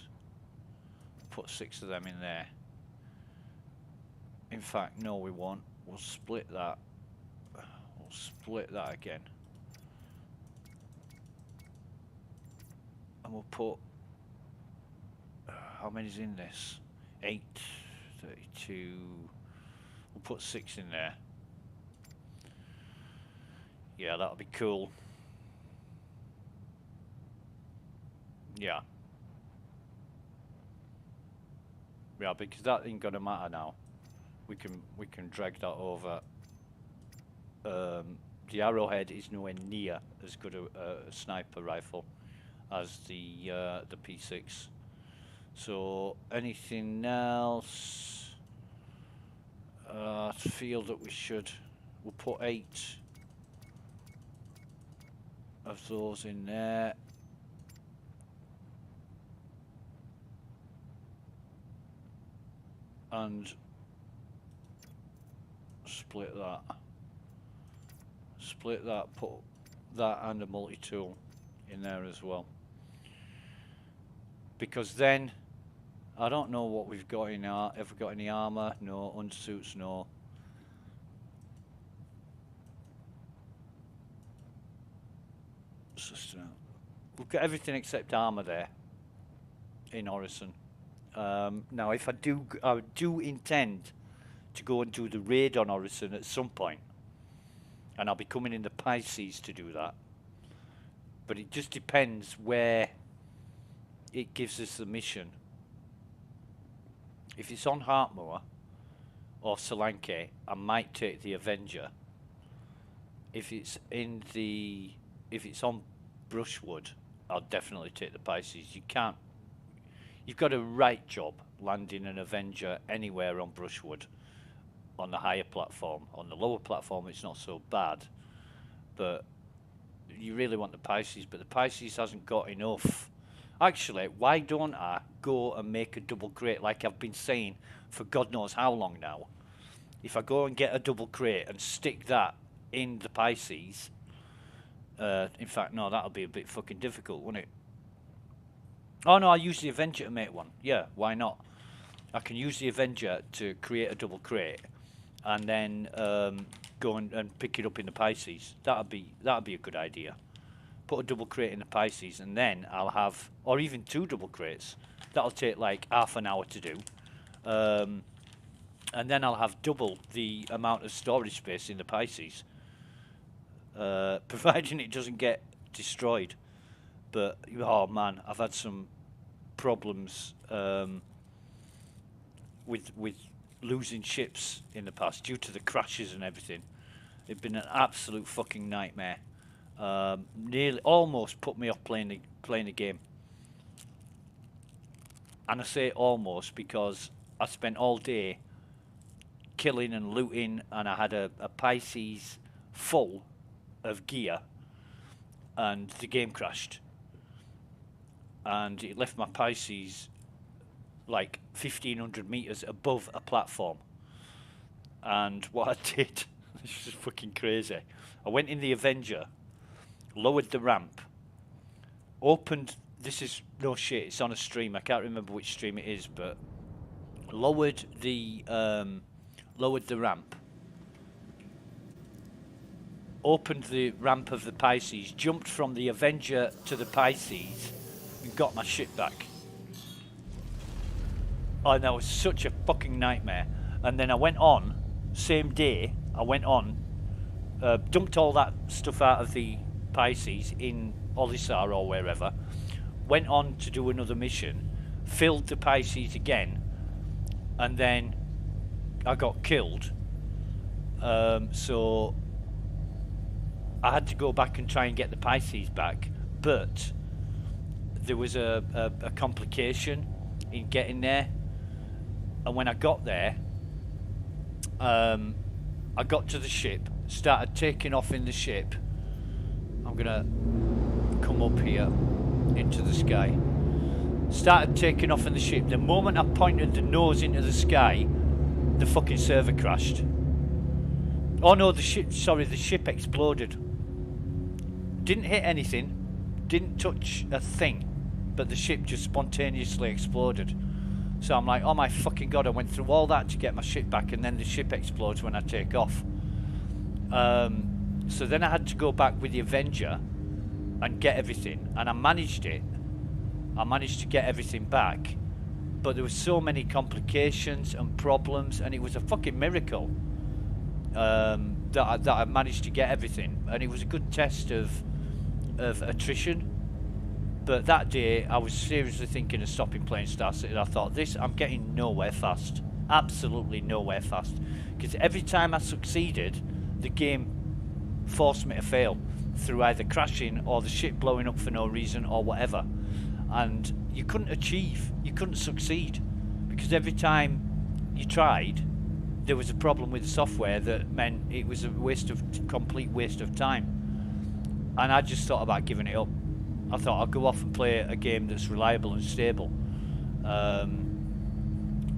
S6: Put 6 of them in there. In fact, no, we won't. We'll split that. We'll split that again. And we'll put. How many's in this? 8, 32. We'll put 6 in there. Yeah, that'll be cool. Yeah. Yeah, because that ain't gonna matter now. We can drag that over. The arrowhead is nowhere near as good a sniper rifle as the P6. So anything else? I feel that we'll put 8 of those in there. And split that. Split that, put that and a multi-tool in there as well. Because then, I don't know what we've got in our, have we got any armour? No. Undersuits? No. We've got everything except armour there in Orison. Now, if I do intend to go and do the raid on Orison at some point, and I'll be coming in the Pisces to do that. But it just depends where it gives us the mission. If it's on Heartmoor or Solanke, I might take the Avenger. If it's on Brushwood, I'll definitely take the Pisces. You've got a right job landing an Avenger anywhere on Brushwood on the higher platform. On the lower platform, it's not so bad, but you really want the Pisces, but the Pisces hasn't got enough. Actually, why don't I go and make a double crate like I've been saying for God knows how long now? If I go and get a double crate and stick that in the Pisces. In fact, no, that'll be a bit fucking difficult, won't it? Oh no, I'll use the Avenger to make one. Yeah, why not? I can use the Avenger to create a double crate, and then go and pick it up in the Pisces. That'd be a good idea. Put a double crate in the Pisces, and then I'll have, or even 2 double crates. That'll take like half an hour to do. And then I'll have double the amount of storage space in the Pisces, providing it doesn't get destroyed. But oh man, I've had some problems with losing ships in the past due to the crashes and everything. It's been an absolute fucking nightmare. Nearly, almost put me off playing the game. And I say almost because I spent all day killing and looting, and I had a Pisces full of gear, and the game crashed. And it left my Pisces like 1,500 meters above a platform. And what I did, this is fucking crazy. I went in the Avenger, lowered the ramp, opened, this is no shit, it's on a stream, I can't remember which stream it is, but lowered the ramp, opened the ramp of the Pisces, jumped from the Avenger to the Pisces, and got my shit back. Oh, that was such a fucking nightmare. And then I went on, same day, I went on, dumped all that stuff out of the Pisces in Olisar or wherever, went on to do another mission, filled the Pisces again, and then I got killed. So I had to go back and try and get the Pisces back, but there was a complication in getting there. And when I got there, I got to the ship, started taking off in the ship. I'm gonna come up here into the sky. Started taking off in the ship. The moment I pointed the nose into the sky, the fucking server crashed. Oh no, the ship exploded. Didn't hit anything, didn't touch a thing, but the ship just spontaneously exploded. So I'm like, oh my fucking god, I went through all that to get my ship back, and then the ship explodes when I take off. So then I had to go back with the Avenger and get everything, and I managed it. I managed to get everything back, but there were so many complications and problems, and it was a fucking miracle that I managed to get everything, and it was a good test of attrition. But that day I was seriously thinking of stopping playing Star Citizen. I thought, I'm getting nowhere fast, absolutely nowhere fast, because every time I succeeded, the game forced me to fail through either crashing or the ship blowing up for no reason or whatever. And you couldn't achieve, you couldn't succeed, because every time you tried, there was a problem with the software that meant it was a complete waste of time. And I just thought about giving it up. I thought I'll go off and play a game that's reliable and stable.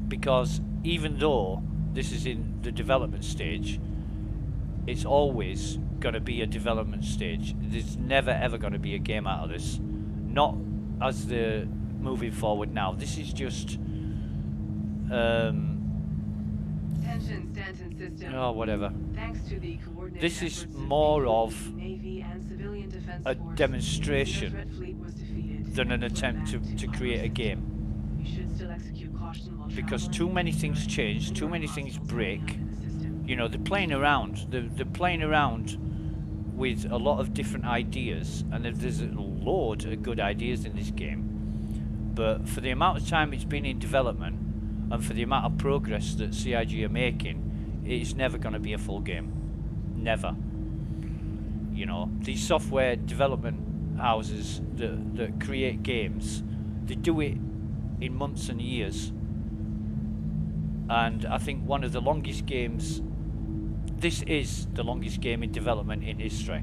S6: Because even though this is in the development stage, it's always going to be a development stage. There's never ever going to be a game out of this. Not as the moving forward now. This is just
S7: Attention, Stanton system.
S6: oh whatever.
S7: Thanks to the coordinated
S6: This is
S7: efforts
S6: more
S7: the
S6: of
S7: Navy and civilian defense
S6: a
S7: force,
S6: demonstration
S7: the US Red Fleet was defeated
S6: than an
S7: and put
S6: attempt
S7: back
S6: to
S7: our
S6: create a
S7: system.
S6: game.
S7: You should still execute caution while
S6: Because
S7: traveling.
S6: too many things change, too many things break. You know, they're playing around. They're playing around with a lot of different ideas, and there's a load of good ideas in this game. But for the amount of time it's been in development, and for the amount of progress that CIG are making, it's never going to be a full game. Never. You know, these software development houses that create games, they do it in months and years. And I think one of the longest games, this is the longest game in development in history.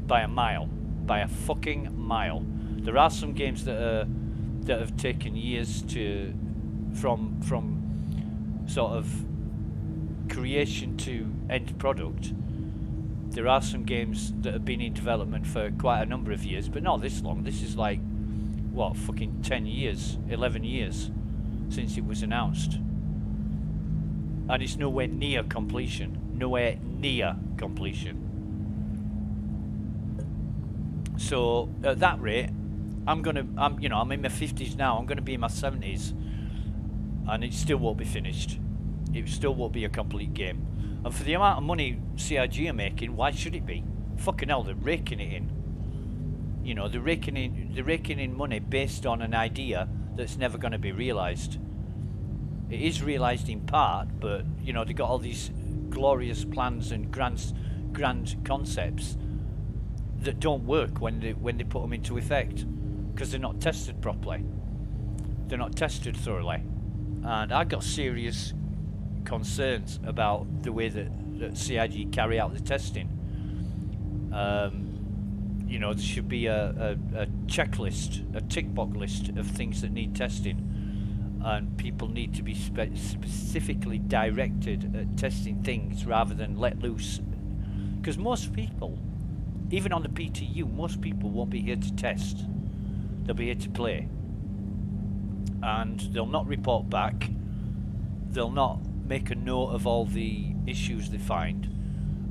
S6: By a mile. By a fucking mile. There are some games that have taken years from sort of creation to end product, There are some games that have been in development for quite a number of years, but not this long. This is like, what, fucking 10 years, 11 years since it was announced. And it's nowhere near completion. Nowhere near completion. So at that rate, I'm in my 50s now. I'm gonna be in my 70s, and it still won't be finished. It still won't be a complete game. And for the amount of money CIG are making, why should it be? Fucking hell, they're raking it in. You know, they're raking in money based on an idea that's never going to be realised. It is realised in part, but you know, they've got all these glorious plans and grand concepts that don't work when they put them into effect, because they're not tested properly. They're not tested thoroughly, and I got serious concerns about the way that CIG carry out the testing. You know, there should be a checklist, a tick box list of things that need testing, and people need to be specifically directed at testing things rather than let loose. Because most people, even on the PTU, most people won't be here to test. They'll be here to play, and they'll not report back. They'll not make a note of all the issues they find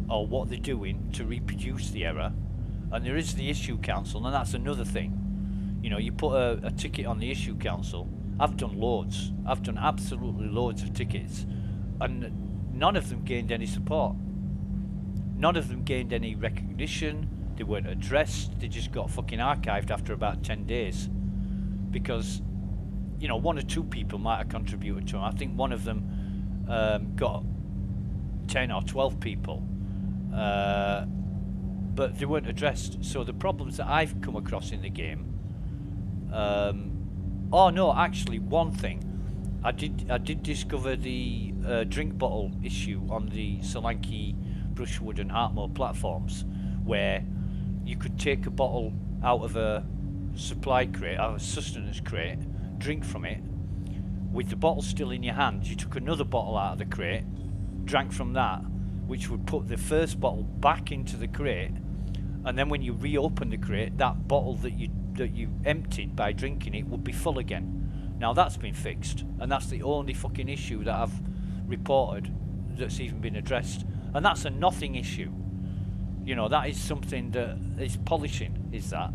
S6: or what they're doing to reproduce the error. And there is the issue council, and that's another thing. You know, you put a ticket on the issue council. I've done loads. I've done absolutely loads of tickets, and none of them gained any support. None of them gained any recognition. They weren't addressed. They just got fucking archived after about 10 days. Because, you know, one or two people might have contributed to them. I think one of them got 10 or 12 people. But they weren't addressed. So the problems that I've come across in the game, oh no, actually one thing, I did discover the drink bottle issue on the Solanke, Brushwood and Hartmoor platforms, where you could take a bottle out of a supply crate, out of a sustenance crate, drink from it. With the bottle still in your hand, you took another bottle out of the crate, drank from that, which would put the first bottle back into the crate, and then when you reopen the crate, that bottle that you emptied by drinking it would be full again. Now that's been fixed, and that's the only fucking issue that I've reported that's even been addressed, and that's a nothing issue. You know, that is something that is polishing, is that.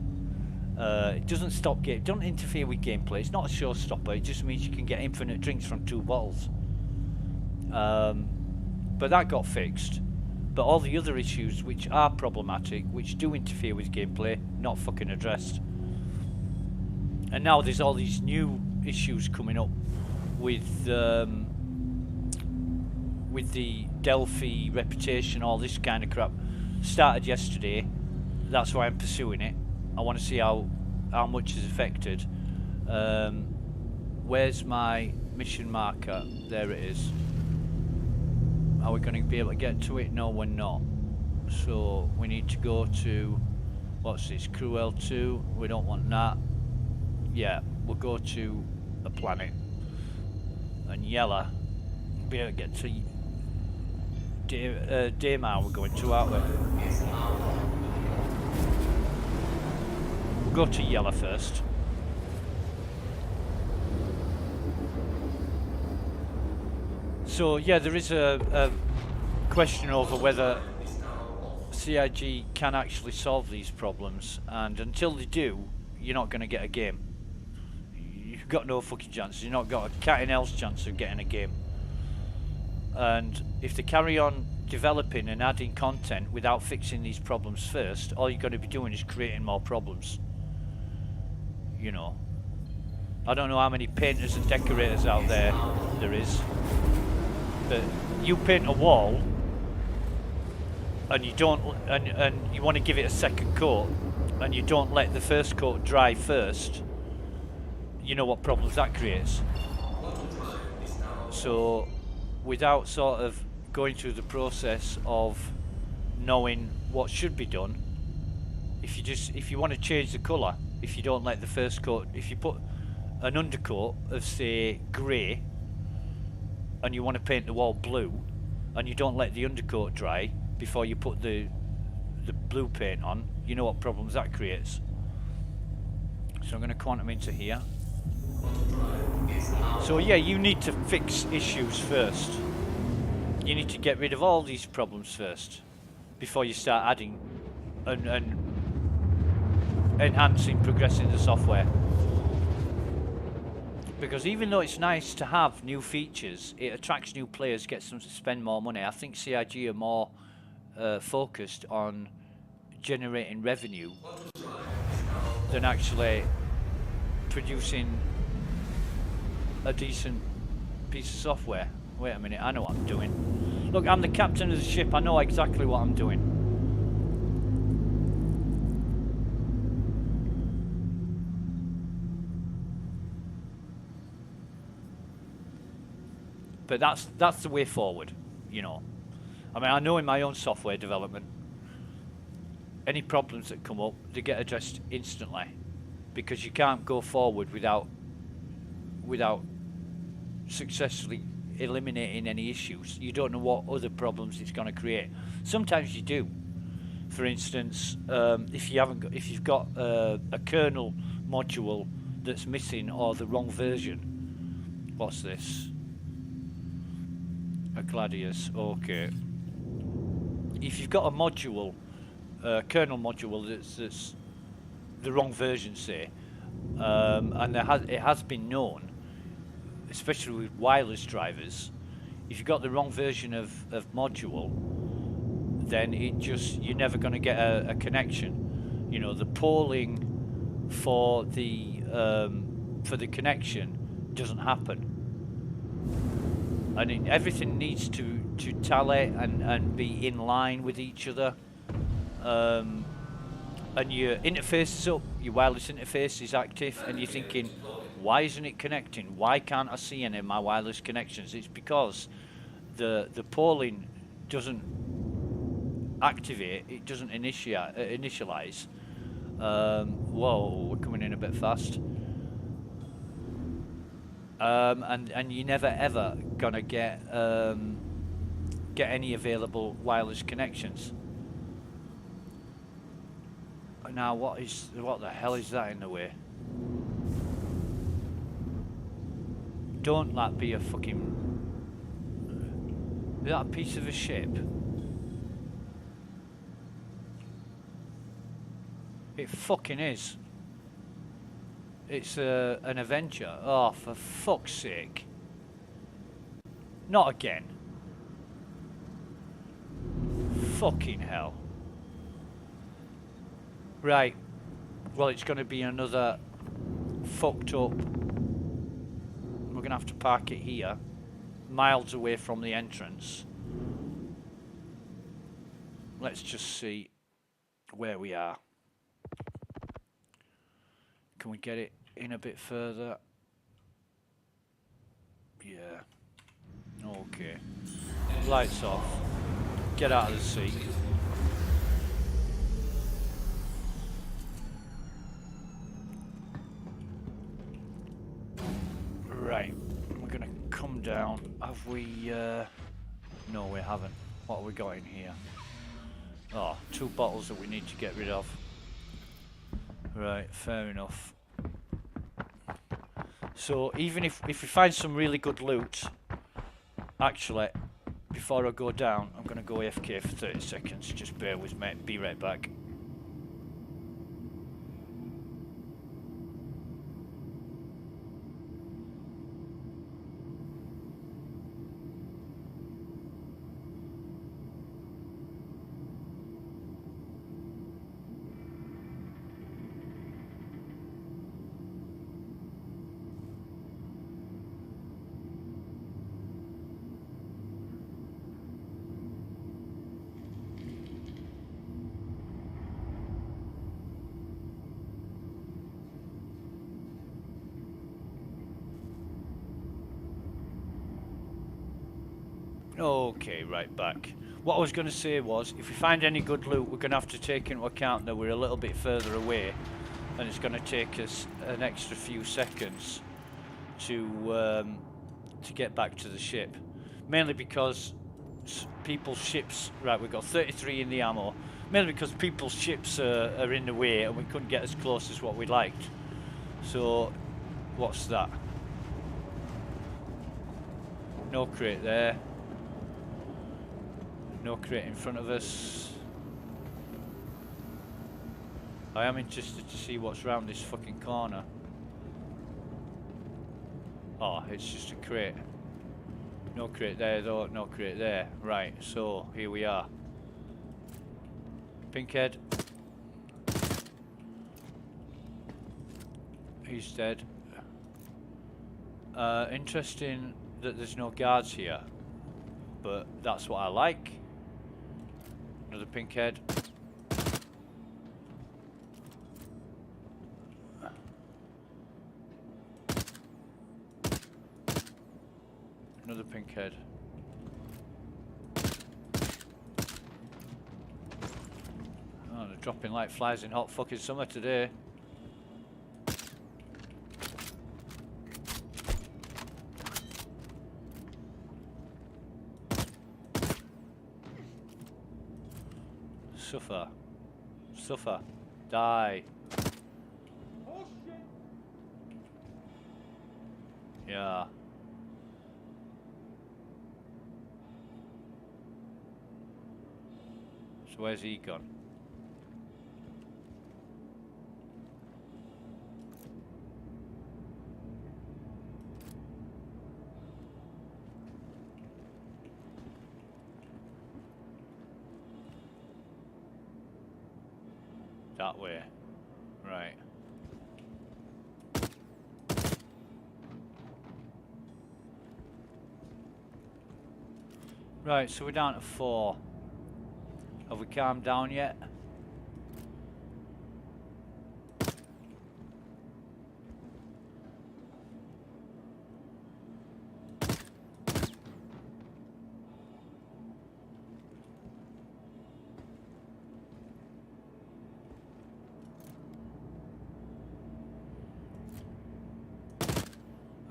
S6: It doesn't stop don't interfere with gameplay. It's not a showstopper. It just means you can get infinite drinks from 2 bottles. But that got fixed. But all the other issues which are problematic, which do interfere with gameplay, not fucking addressed. And now there's all these new issues coming up with the Delphi reputation, all this kind of crap. Started yesterday. That's why I'm pursuing it. I want to see how much is affected. Where's my mission marker? There it is. Are we going to be able to get to it? No, we're not. So we need to go to, what's this, Crew L2. We don't want that. Yeah, we'll go to a planet. And Yella, we'll be able to get to Daymar we're going to, aren't we? We'll go to Yella first. So yeah, there is a question over whether CIG can actually solve these problems, and until they do, you're not going to get a game. You've got no fucking chance. You've not got a cat in hell's chance of getting a game. And if they carry on developing and adding content without fixing these problems first, all you're going to be doing is creating more problems. You know, I don't know how many painters and decorators out there is. But you paint a wall and you don't, and you want to give it a second coat, and you don't let the first coat dry first, you know what problems that creates. So without sort of going through the process of knowing what should be done, if you want to change the colour, if you don't let the first coat, if you put an undercoat of say grey and you want to paint the wall blue, and you don't let the undercoat dry before you put the the blue paint on, you know what problems that creates. So I'm going to quantum into here. So yeah, you need to fix issues first. You need to get rid of all these problems first before you start adding and enhancing, progressing the software. Because even though it's nice to have new features, it attracts new players, gets them to spend more money. I think CIG are more focused on generating revenue than actually producing a decent piece of software. Wait a minute, I know what I'm doing. Look, I'm the captain of the ship, I know exactly what I'm doing. But that's the way forward, you know. I mean, I know in my own software development, any problems that come up, they get addressed instantly, because you can't go forward without successfully eliminating any issues. You don't know what other problems it's going to create. Sometimes you do. For instance, if you've got a kernel module that's missing or the wrong version. What's this? A Gladius. Okay. If you've got a module, kernel module that's the wrong version, say, and it has been known, especially with wireless drivers, if you've got the wrong version of module, then you're never going to get a connection. You know, the polling for the connection doesn't happen, and everything needs to tally and be in line with each other. And your interface is up, your wireless interface is active, and you're thinking, why isn't it connecting? Why can't I see any of my wireless connections? It's because the polling doesn't activate, it doesn't initialize. Whoa, we're coming in a bit fast. And you're never ever gonna get any available wireless connections. Now what the hell is that in the way? Don't that be a fucking... Is that a piece of a ship? It fucking is. It's an Avenger. Oh, for fuck's sake. Not again. Fucking hell. Right. Well, it's going to be another fucked up... We're going to have to park it here, miles away from the entrance. Let's just see where we are. Can we get it in a bit further? Yeah. Okay. Lights off. Get out of the seat. Right. We're going to come down. Have we... No, we haven't. What have we got in here? Oh, 2 bottles that we need to get rid of. Right, fair enough. So even if we find some really good loot, actually, before I go down, I'm going to go AFK for 30 seconds. Just bear with me. Be right back. Okay, right back. What I was going to say was, if we find any good loot, we're going to have to take into account that we're a little bit further away, and it's going to take us an extra few seconds to get back to the ship. Mainly because people's ships, right, we've got 33 in the ammo, Mainly because people's ships are in the way and we couldn't get as close as what we liked. So, what's that? No crate there. No crate in front of us. I am interested to see what's round this fucking corner. Oh, it's just a crate. No crate there though, no crate there. Right, so here we are. Pinkhead. He's dead. Interesting that there's no guards here, but that's what I like. Another pinkhead. Another pinkhead. Oh, they're dropping like flies in hot fucking summer today. Suffer. Suffer. Die.
S5: Oh shit!
S6: Yeah. So where's he gone? That way. Right. Right, so we're down to 4. Have we calmed down yet?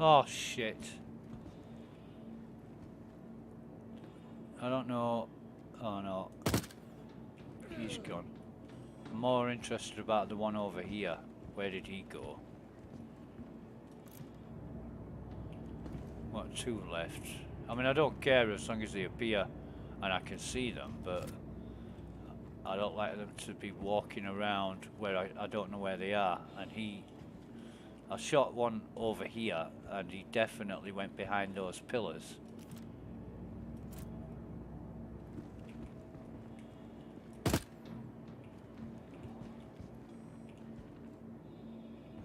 S6: Oh shit. I don't know. Oh no. He's gone. I'm more interested about the one over here. Where did he go? What, 2 left? I mean, I don't care as long as they appear and I can see them, but I don't like them to be walking around where I don't know where they are. And I shot one over here and he definitely went behind those pillars.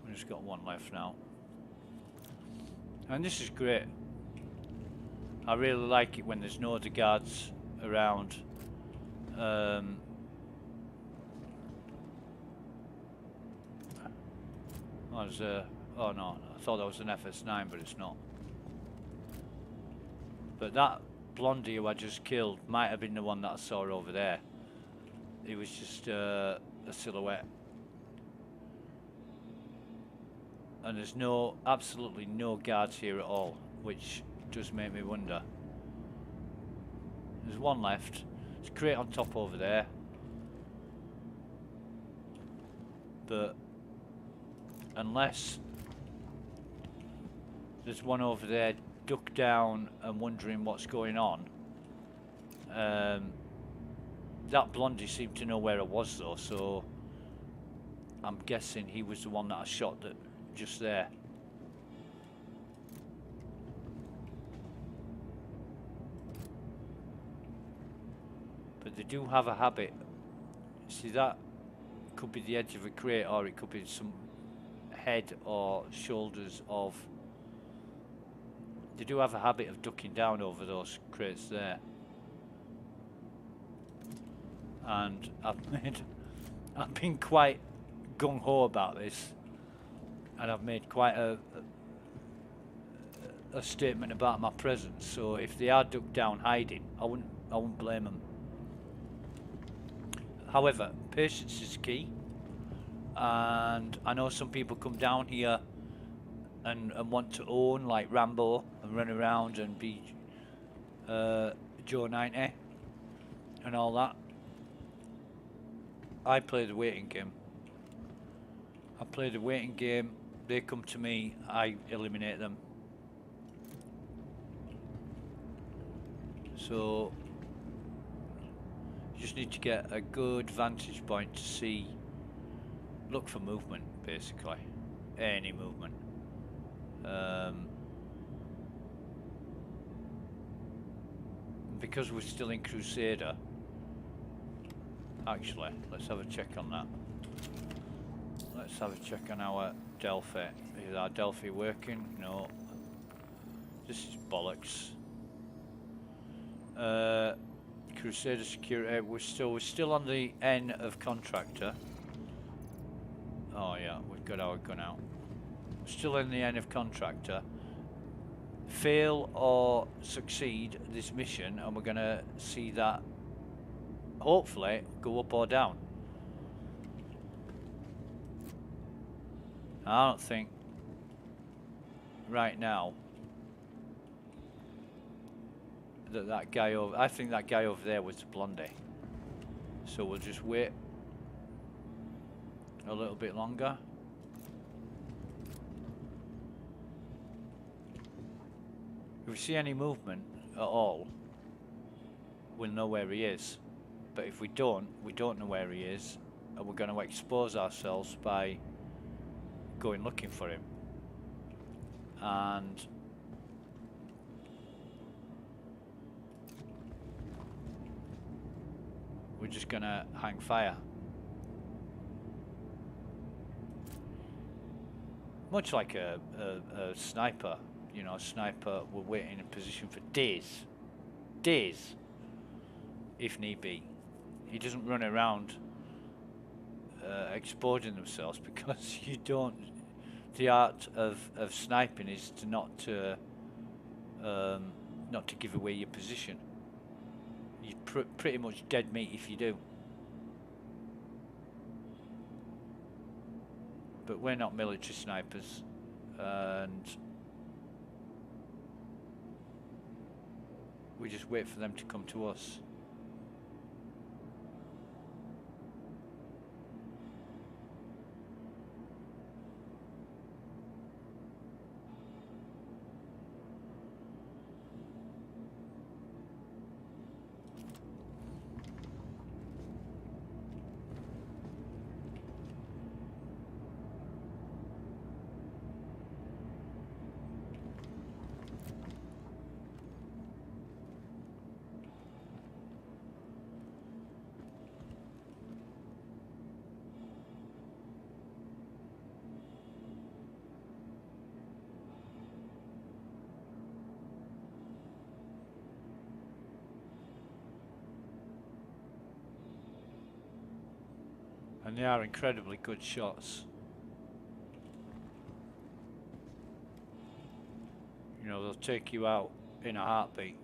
S6: We've just got 1 left now. And this is great. I really like it when there's no other guards around. Oh no, I thought that was an FS9, but it's not. But that blondie who I just killed might have been the one that I saw over there. It was just a silhouette. And there's absolutely no guards here at all, which does make me wonder. There's 1 left. There's a crate on top over there. But unless there's one over there ducked down and wondering what's going on. That blondie seemed to know where I was though, so I'm guessing he was the one that I shot that just there. But they do have a habit. See, that could be the edge of a crate, or it could be some head or shoulders of. They do have a habit of ducking down over those crates there. And I've been quite gung-ho about this, and I've made quite a statement about my presence. So if they are ducked down hiding, I wouldn't blame them. However, patience is key, and I know some people come down here and want to own like Rambo and run around and be Joe 90 and all that. I play the waiting game. I play the waiting game. They come to me. I eliminate them. So you just need to get a good vantage point to see. Look for movement, basically. Any movement. Because we're still in Crusader. Actually, let's have a check on that. Let's have a check on our Delphi. Is our Delphi working? No. This is bollocks. Crusader security. We're still on the N of contractor. Oh yeah, we've got our gun out. Still in the N of contractor. Fail or succeed this mission, and we're gonna see that hopefully go up or down. I don't think right now that guy over. I think that guy over there was Blondie. So we'll just wait a little bit longer. If we see any movement at all, we'll know where he is. But if we don't know where he is, and we're going to expose ourselves by going looking for him. And we're just going to hang fire. Much like a sniper. You know, a sniper will wait in a position for days, if need be. He doesn't run around exposing themselves, because you don't. The art of sniping is to not to give away your position. You're pretty much dead meat if you do. But we're not military snipers, and we just wait for them to come to us. And they are incredibly good shots. You know, they'll take you out in a heartbeat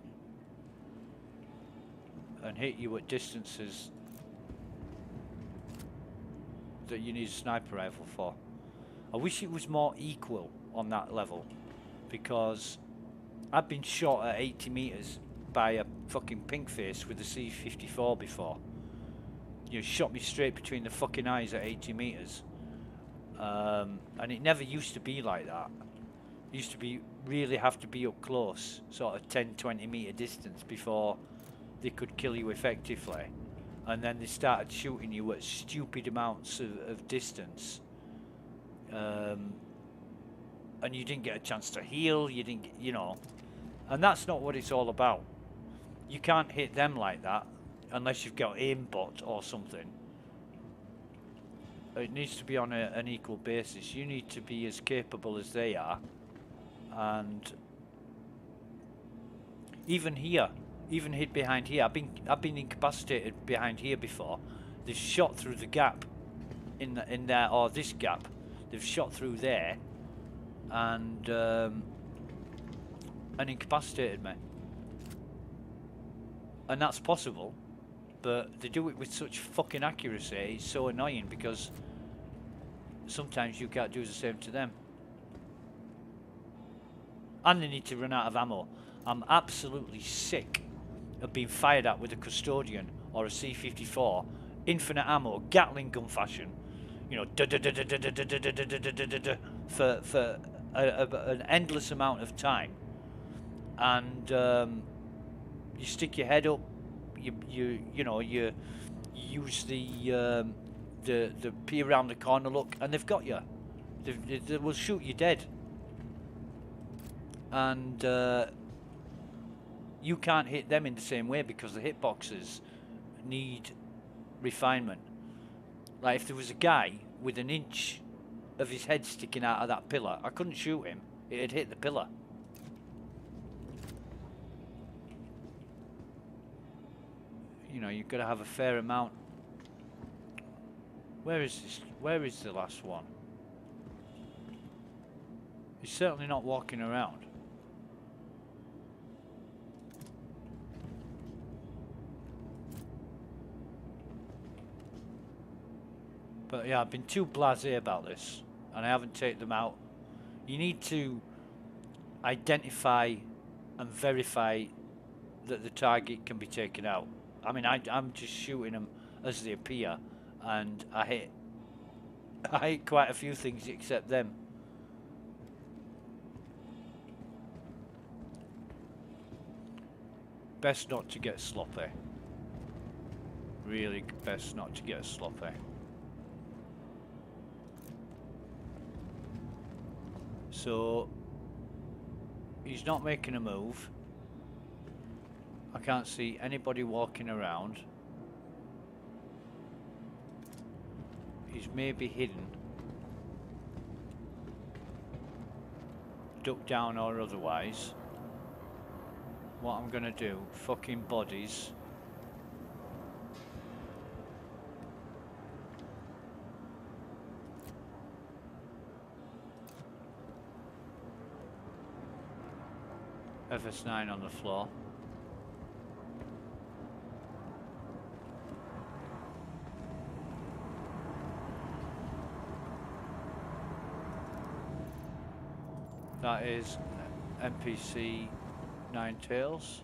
S6: and hit you at distances that you need a sniper rifle for. I wish it was more equal on that level, because I've been shot at 80 meters by a fucking pink face with a C-54 before. You shot me straight between the fucking eyes at 80 meters. And it never used to be like that. It used to be really have to be up close, sort of 10-20 meter distance before they could kill you effectively. And then they started shooting you at stupid amounts of distance. And you didn't get a chance to heal, you didn't get, you know. And that's not what it's all about. You can't hit them like that unless you've got aimbot or something. It needs to be on an equal basis. You need to be as capable as they are. And even here, even hid behind here, I've been incapacitated behind here before. They've shot through the gap in there, or this gap. They've shot through there and incapacitated me. And that's possible, but they do it with such fucking accuracy. It's so annoying, because sometimes you can't do the same to them. And they need to run out of ammo. I'm absolutely sick of being fired at with a custodian or a C-54 infinite ammo, Gatling gun fashion, you know, for an endless amount of time, and you stick your head up, you know, you use the peer around the corner look, and they've got you. They will shoot you dead, and you can't hit them in the same way because the hitboxes need refinement. Like if there was a guy with an inch of his head sticking out of that pillar, I couldn't shoot him. It'd hit the pillar. You know, you've got to have a fair amount. Where is this? Where is the last one? He's certainly not walking around. But yeah, I've been too blasé about this, and I haven't taken them out. You need to identify and verify that the target can be taken out. I mean, I'm just shooting them as they appear, and I hit quite a few things except them. Best not to get sloppy. Really best not to get sloppy. So he's not making a move. I can't see anybody walking around. He's maybe hidden, ducked down or otherwise. What I'm gonna do, fucking bodies. FS9 on the floor. That is NPC Nine Tails.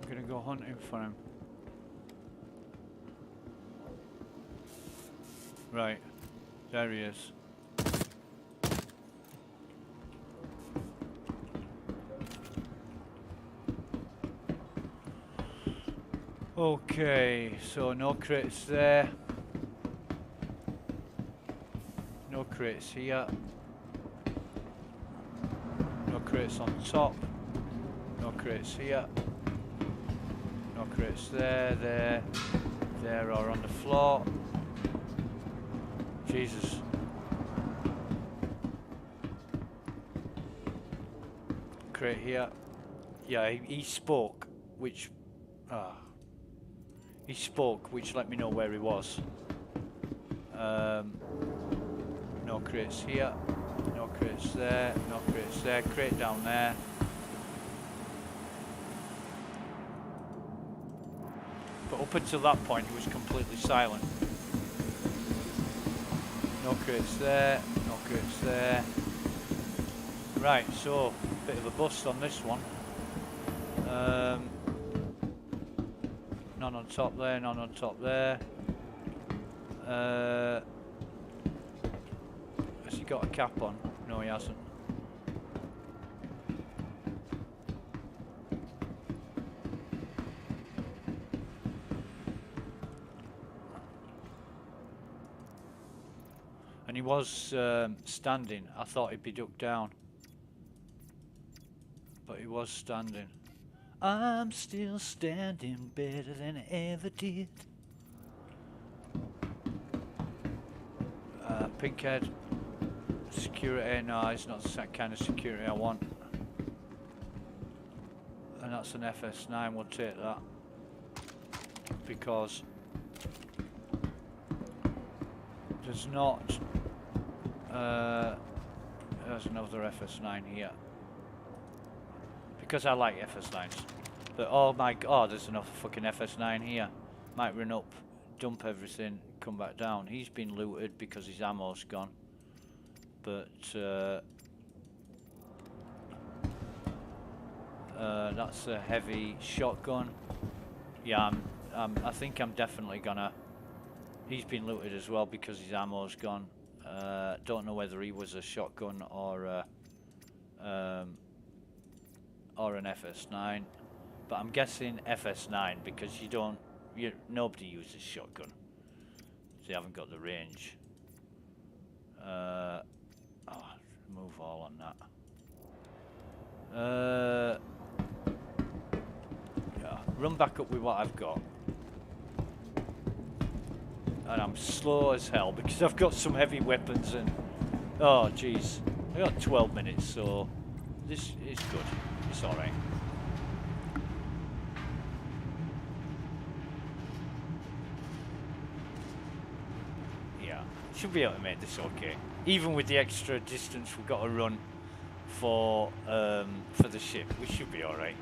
S6: I'm gonna go hunting for him. Right, there he is. Okay, so no crates there. No crates here. No crates on top. No crates here. No crates there, there or on the floor. Jesus. Crate here. Yeah, he spoke, which... he spoke, which let me know where he was. No crates here. No crates there. No crates there. Crate down there. But up until that point, he was completely silent. No crates there, no crates there. Right, so, bit of a bust on this one. None on top there, none on top there. Has he got a cap on? No, he hasn't. And he was standing. I thought he'd be ducked down, but he was standing. I'm still standing better than I ever did. Pinkhead. Security. No, it's not the kind of security I want. And that's an FS9, we'll take that. Because there's not... there's another FS9 here. Because I like FS9s. But oh my god, there's another fucking FS9 here. Might run up, dump everything, come back down. He's been looted because his ammo's gone. But that's a heavy shotgun. Yeah, I think I'm definitely gonna... He's been looted as well because his ammo's gone. Don't know whether he was a shotgun or an FS9, but I'm guessing FS9 because nobody uses shotgun. They haven't got the range. Move all on that. Yeah, run back up with what I've got. And I'm slow as hell because I've got some heavy weapons and... Oh, jeez. I got 12 minutes, so... This is good. It's alright. Yeah. Should be able to make this okay. Even with the extra distance we've got to run for the ship. We should be alright.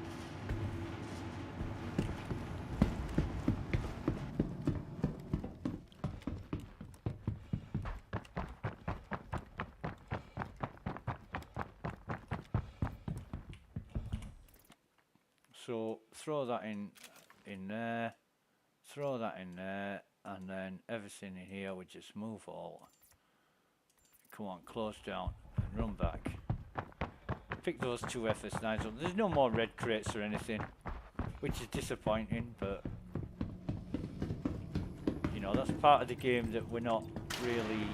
S6: So throw that in there, throw that in there, and then everything in here we just move all. Come on, close down and run back. Pick those two FS9s up. There's no more red crates or anything, which is disappointing, but you know, that's part of the game that we're not really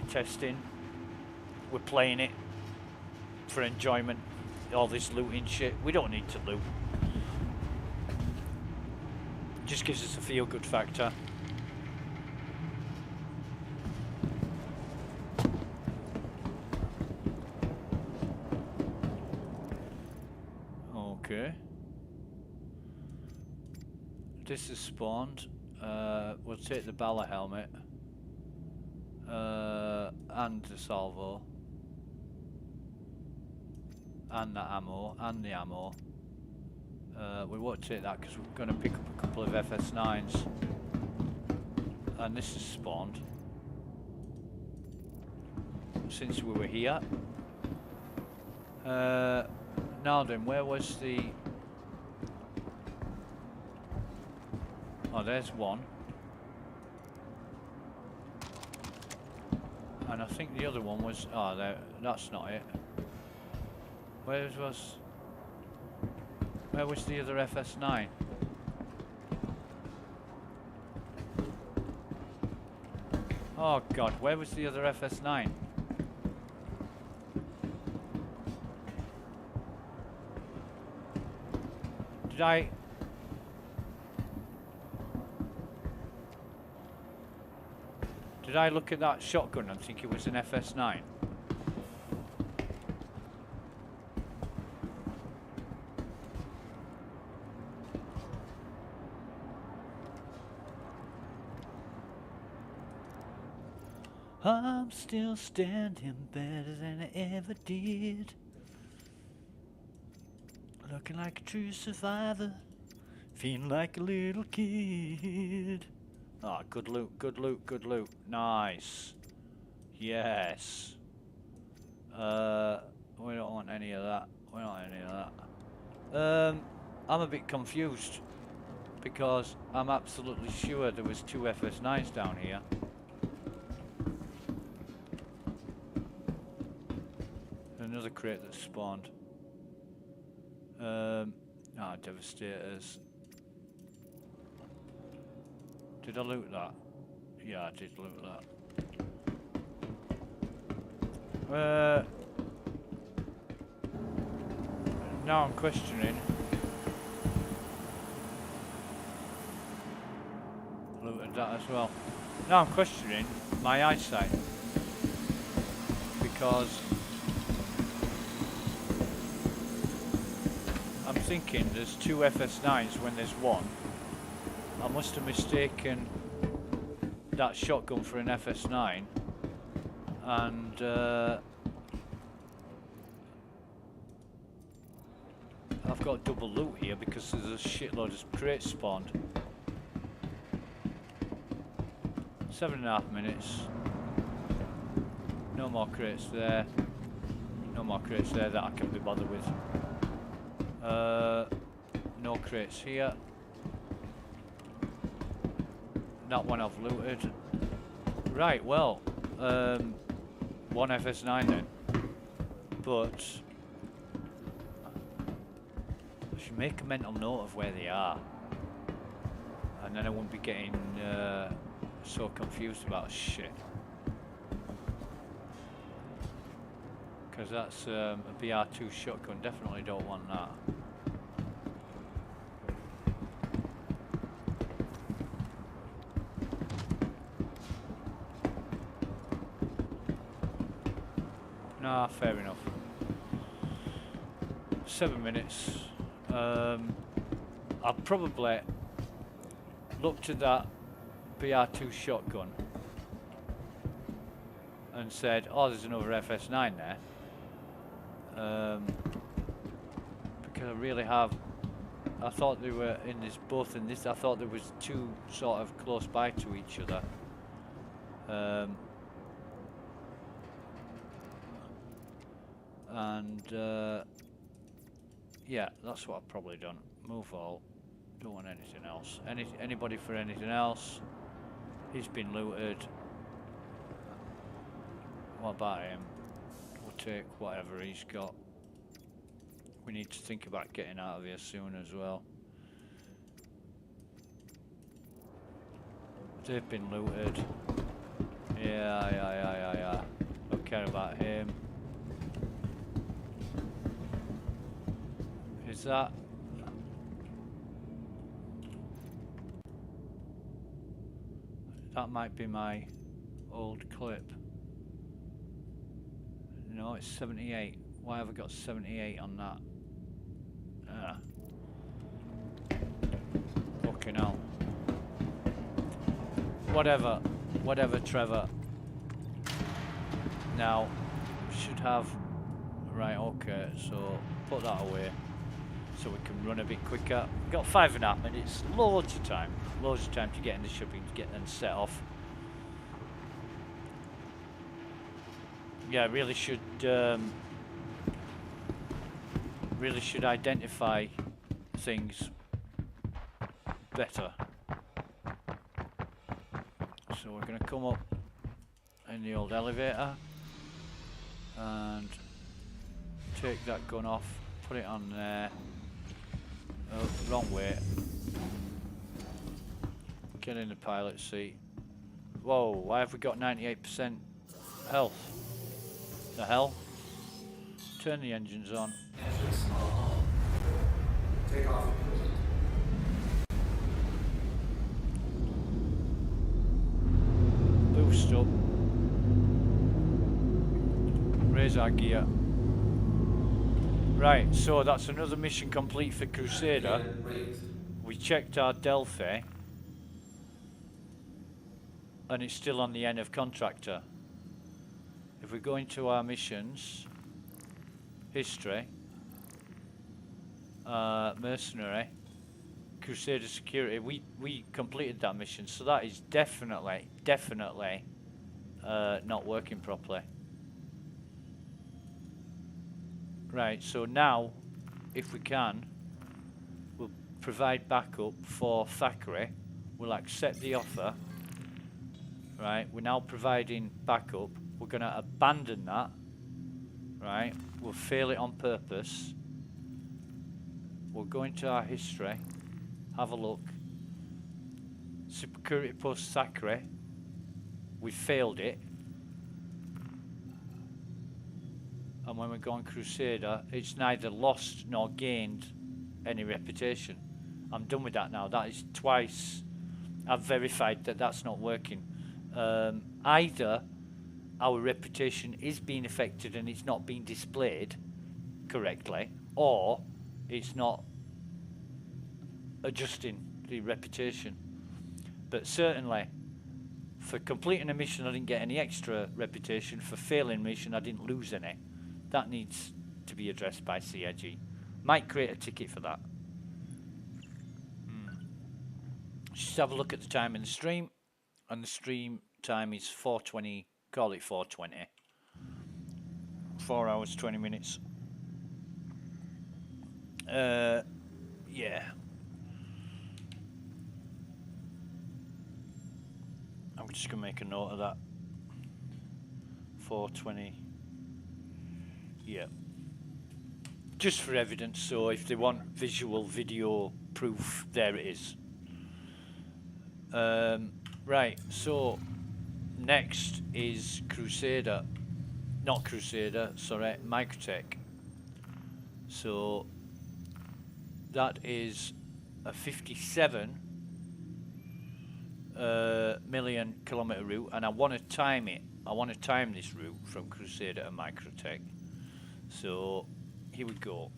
S6: testing. We're playing it for enjoyment. All this looting shit, we don't need to loot. Just gives us a feel-good factor. Okay. This is spawned. We'll take the Bala helmet. And the salvo. And the ammo, we won't take that because we're going to pick up a couple of FS9s. And this is spawned. Since we were here. Now then, where was the... Oh, there's one. And I think the other one was... Oh, that's not it. Where was the other FS9? Oh god, where was the other FS9? Did I look at that shotgun and think it was an FS9? I'm still standing better than I ever did. Looking like a true survivor. Feeling like a little kid. Ah, good loot, good loot, good loot. Nice. Yes. We don't want any of that. We don't want any of that. I'm a bit confused. Because I'm absolutely sure there was two FS9s down here. Another crate that spawned. Devastators. Did I loot that? Yeah, I did loot that. Now I'm questioning. Looted that as well. Now I'm questioning my eyesight. Because thinking there's 2 FS9s when there's one. I must have mistaken that shotgun for an FS9, and I've got double loot here because there's a shitload of crates spawned. 7.5 minutes. No more crates there. No more crates there that I can be bothered with. No crates here. That one I've looted. Right, well, one FS9 then. But I should make a mental note of where they are, and then I won't be getting so confused about shit. Because that's a BR2 shotgun. Definitely don't want that. Nah, fair enough. 7 minutes. I'll probably looked at that BR2 shotgun and said, oh, there's another FS9 there. Because I really have, I thought they were in this, both in this, I thought there was two sort of close by to each other. Yeah, that's what I've probably done. Move all. Don't want anything else. Anybody for anything else? He's been looted. What about him? We'll take whatever he's got. We need to think about getting out of here soon as well. They've been looted. Yeah. Don't care about him. Is that? That might be my old clip. No, it's 78. Why have I got 78 on that? Fucking hell. Whatever, Trevor. Now, should have. Right, okay, so put that away so we can run a bit quicker. We've got 5.5 minutes, loads of time to get in the shipping, to get them set off. Yeah, really should identify things better. So we're going to come up in the old elevator and take that gun off, put it on there. Oh, wrong way. Get in the pilot seat. Whoa, why have we got 98% health? The hell? Turn the engines on.
S4: Enter small hull. Take off equipment.
S6: Boost up. Raise our gear. Right, so that's another mission complete for Crusader. We checked our Delphi, and it's still on the end of contractor. If we go into our missions, history, mercenary, Crusader security, we completed that mission, so that is definitely not working properly. Right, so now, if we can, we'll provide backup for Thackeray. We'll accept the offer. Right, we're now providing backup. We're going to abandon that. Right, we'll fail it on purpose. We'll go into our history, have a look. Security post Thackeray. We failed it. And when we go on Crusader, it's neither lost nor gained any reputation. I'm done with that now. That is twice I've verified that that's not working. Either our reputation is being affected and it's not being displayed correctly, or it's not adjusting the reputation. But certainly, for completing a mission, I didn't get any extra reputation. For failing a mission, I didn't lose any. That needs to be addressed by CIG. Might create a ticket for that. Just have a look at the time in the stream, and the stream time is 4:20. Call it 4:20. 4 hours 20 minutes. Yeah. I'm just gonna make a note of that. 4:20. Yeah. Just for evidence, so if they want visual video proof, there it is. Right, so next is Crusader. Not Crusader, sorry, Microtech. So that is a 57 million kilometer route, and I want to time it. I want to time this route from Crusader to Microtech. So here we go.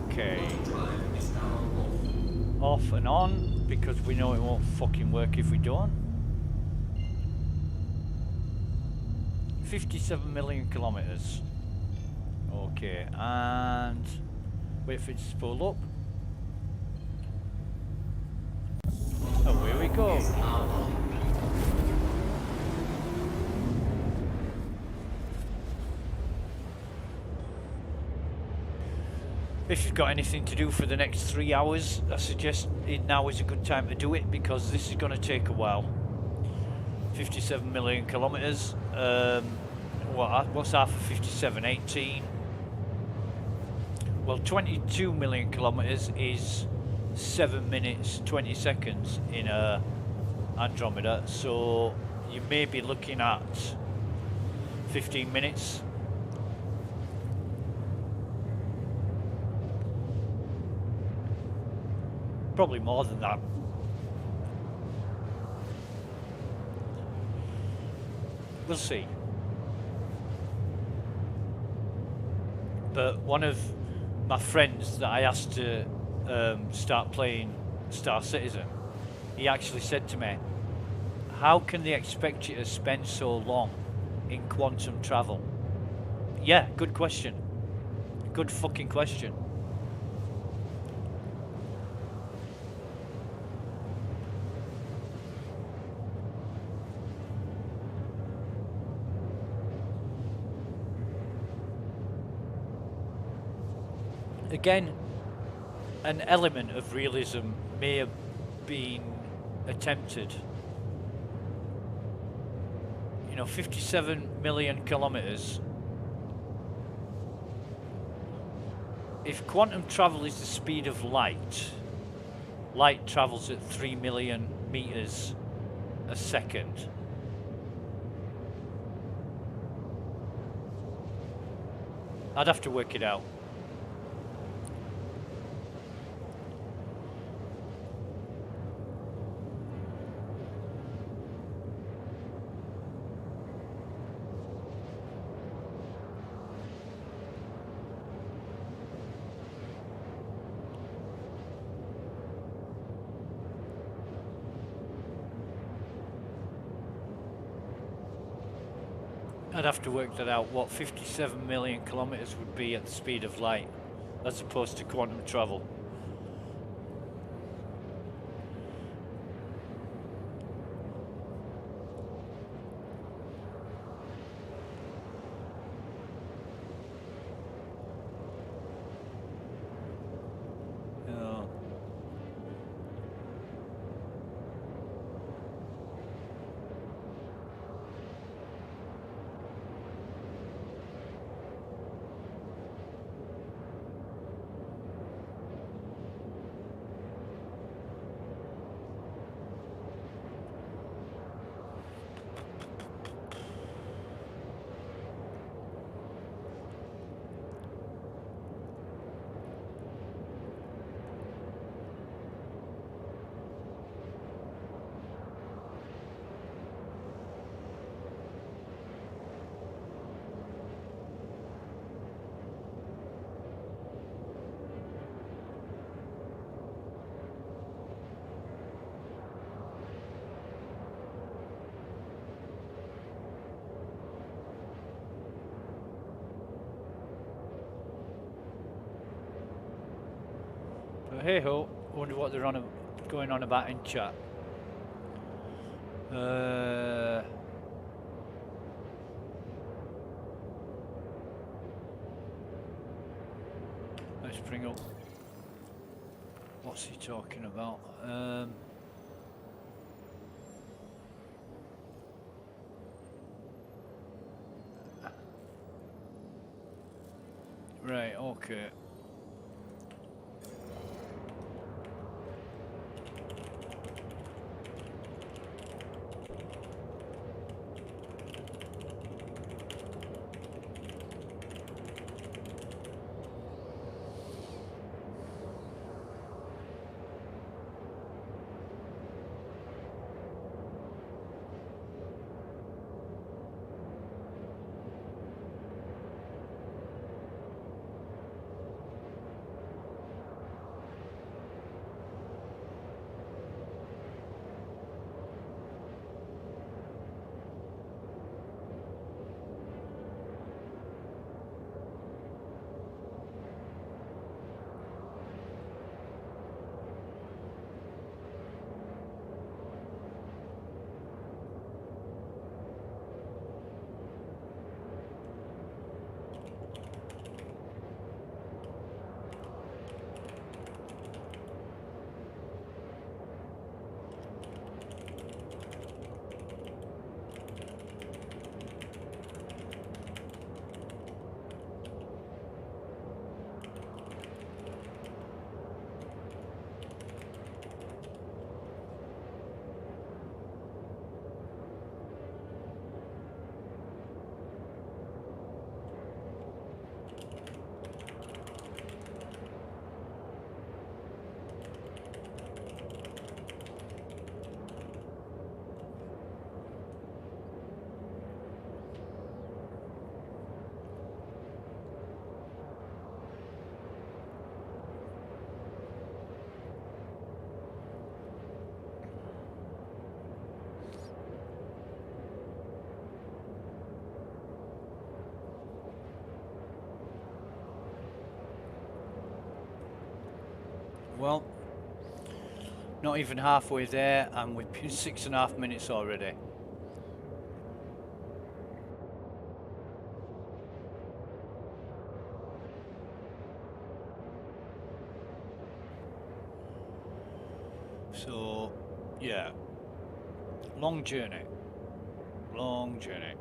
S6: Okay. Off and on, because we know it won't fucking work if we don't. 57 million kilometers. Okay, and wait for it to pull up. Oh, here we go. If you've got anything to do for the next 3 hours, I suggest now is a good time to do it, because this is going to take a while. 57 million kilometers. What's half of 57? 18. Well, 22 million kilometers is 7 minutes 20 seconds in Andromeda, so you may be looking at 15 minutes. Probably more than that. We'll see. But one of my friends that I asked to start playing Star Citizen, he actually said to me, how can they expect you to spend so long in quantum travel? Yeah, good question. Good fucking question. Again, an element of realism may have been attempted. You know, 57 million kilometers. If quantum travel is the speed of light, light travels at 3 million meters a second. I'd have to work it out. I'd have to work that out, what 57 million kilometers would be at the speed of light, as opposed to quantum travel. But hey ho, wonder what they're going on about in chat. Let's bring up. What's he talking about? Right, okay. Well, not even halfway there, and we've been 6.5 minutes already. So, yeah, long journey, long journey.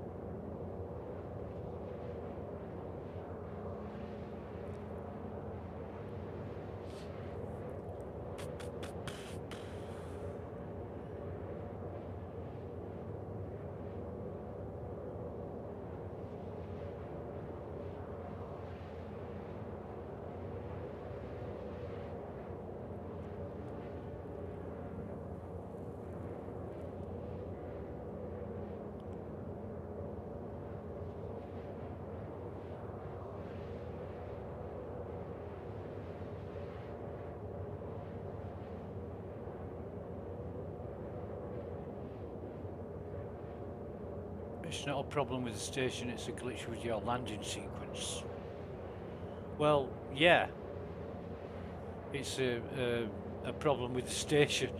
S6: It's not a problem with the station, it's a glitch with your landing sequence. Well, yeah. It's a problem with the station.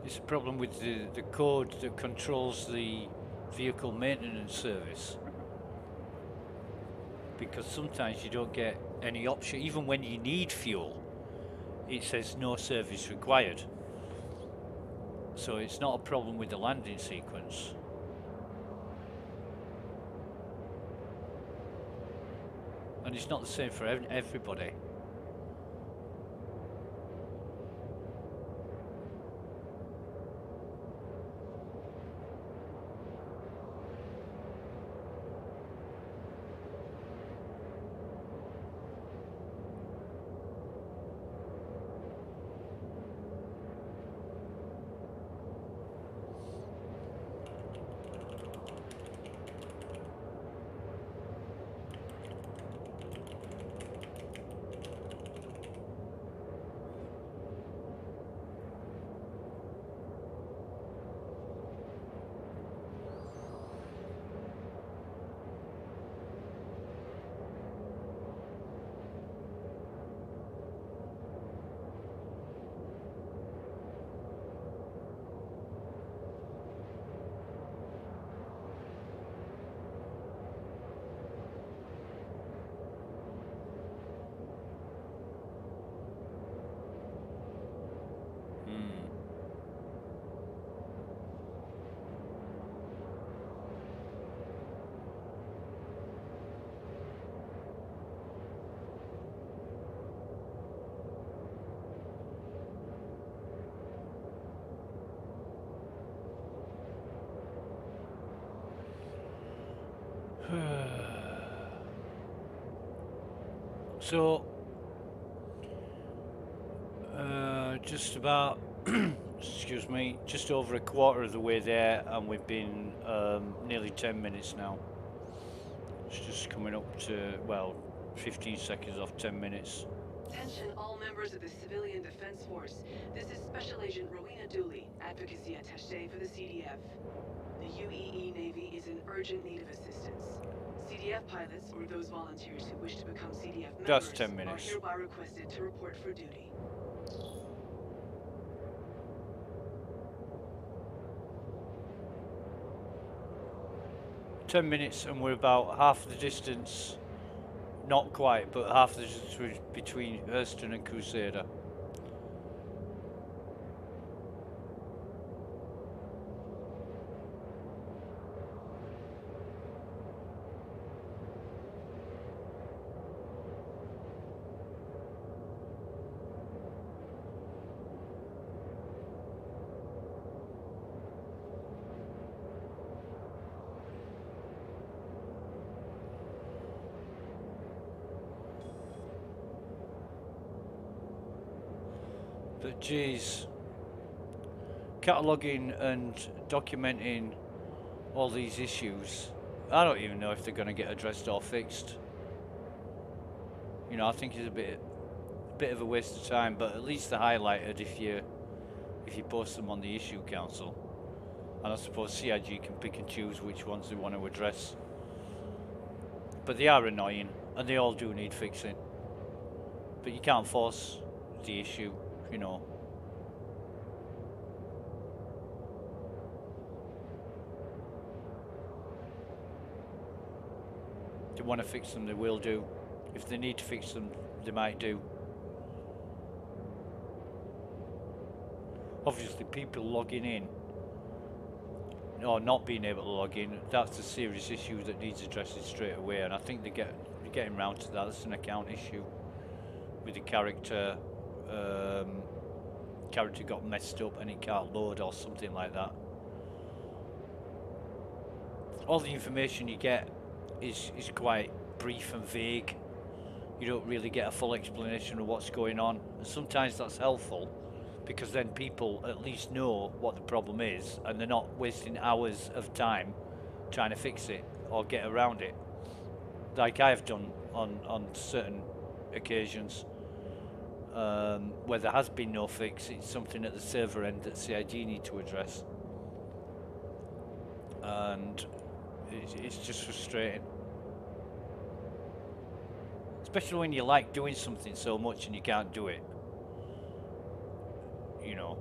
S6: It's a problem with the code that controls the vehicle maintenance service. Because sometimes you don't get any option, even when you need fuel, it says no service required. So it's not a problem with the landing sequence. And it's not the same for everybody. So, just about, excuse me, just over a quarter of the way there, and we've been nearly 10 minutes now. It's just coming up to, well, 15 seconds off 10 minutes.
S7: Attention all members of the Civilian Defense Force. This is Special Agent Rowena Dooley, Advocacy Attaché for the CDF. The UEE Navy is in urgent need of assistance. CDF pilots, or those volunteers who wish to become CDF members,
S6: That's 10
S7: are
S6: minutes.
S7: hereby requested to report for duty.
S6: Ten minutes, and we're about half the distance, not quite, but half the distance between Hurston and Crusader. But geez, cataloguing and documenting all these issues, I don't even know if they're going to get addressed or fixed. You know, I think it's a bit of a waste of time, but at least they're highlighted if you post them on the issue council. And I suppose CIG can pick and choose which ones they want to address. But they are annoying, and they all do need fixing. But you can't force the issue, you know. If they want to fix them, they will do. If they need to fix them, they might do. Obviously, people logging in or not being able to log in, that's a serious issue that needs addressing straight away, and I think they're getting round to that. That's an account issue with the character. Character got messed up and it can't load or something like that. All the information you get is quite brief and vague. You don't really get a full explanation of what's going on, and sometimes that's helpful because then people at least know what the problem is and they're not wasting hours of time trying to fix it or get around it, like I've done on certain occasions. Where there has been no fix, it's something at the server end that CIG need to address, and it's just frustrating, especially when you like doing something so much and you can't do it, you know.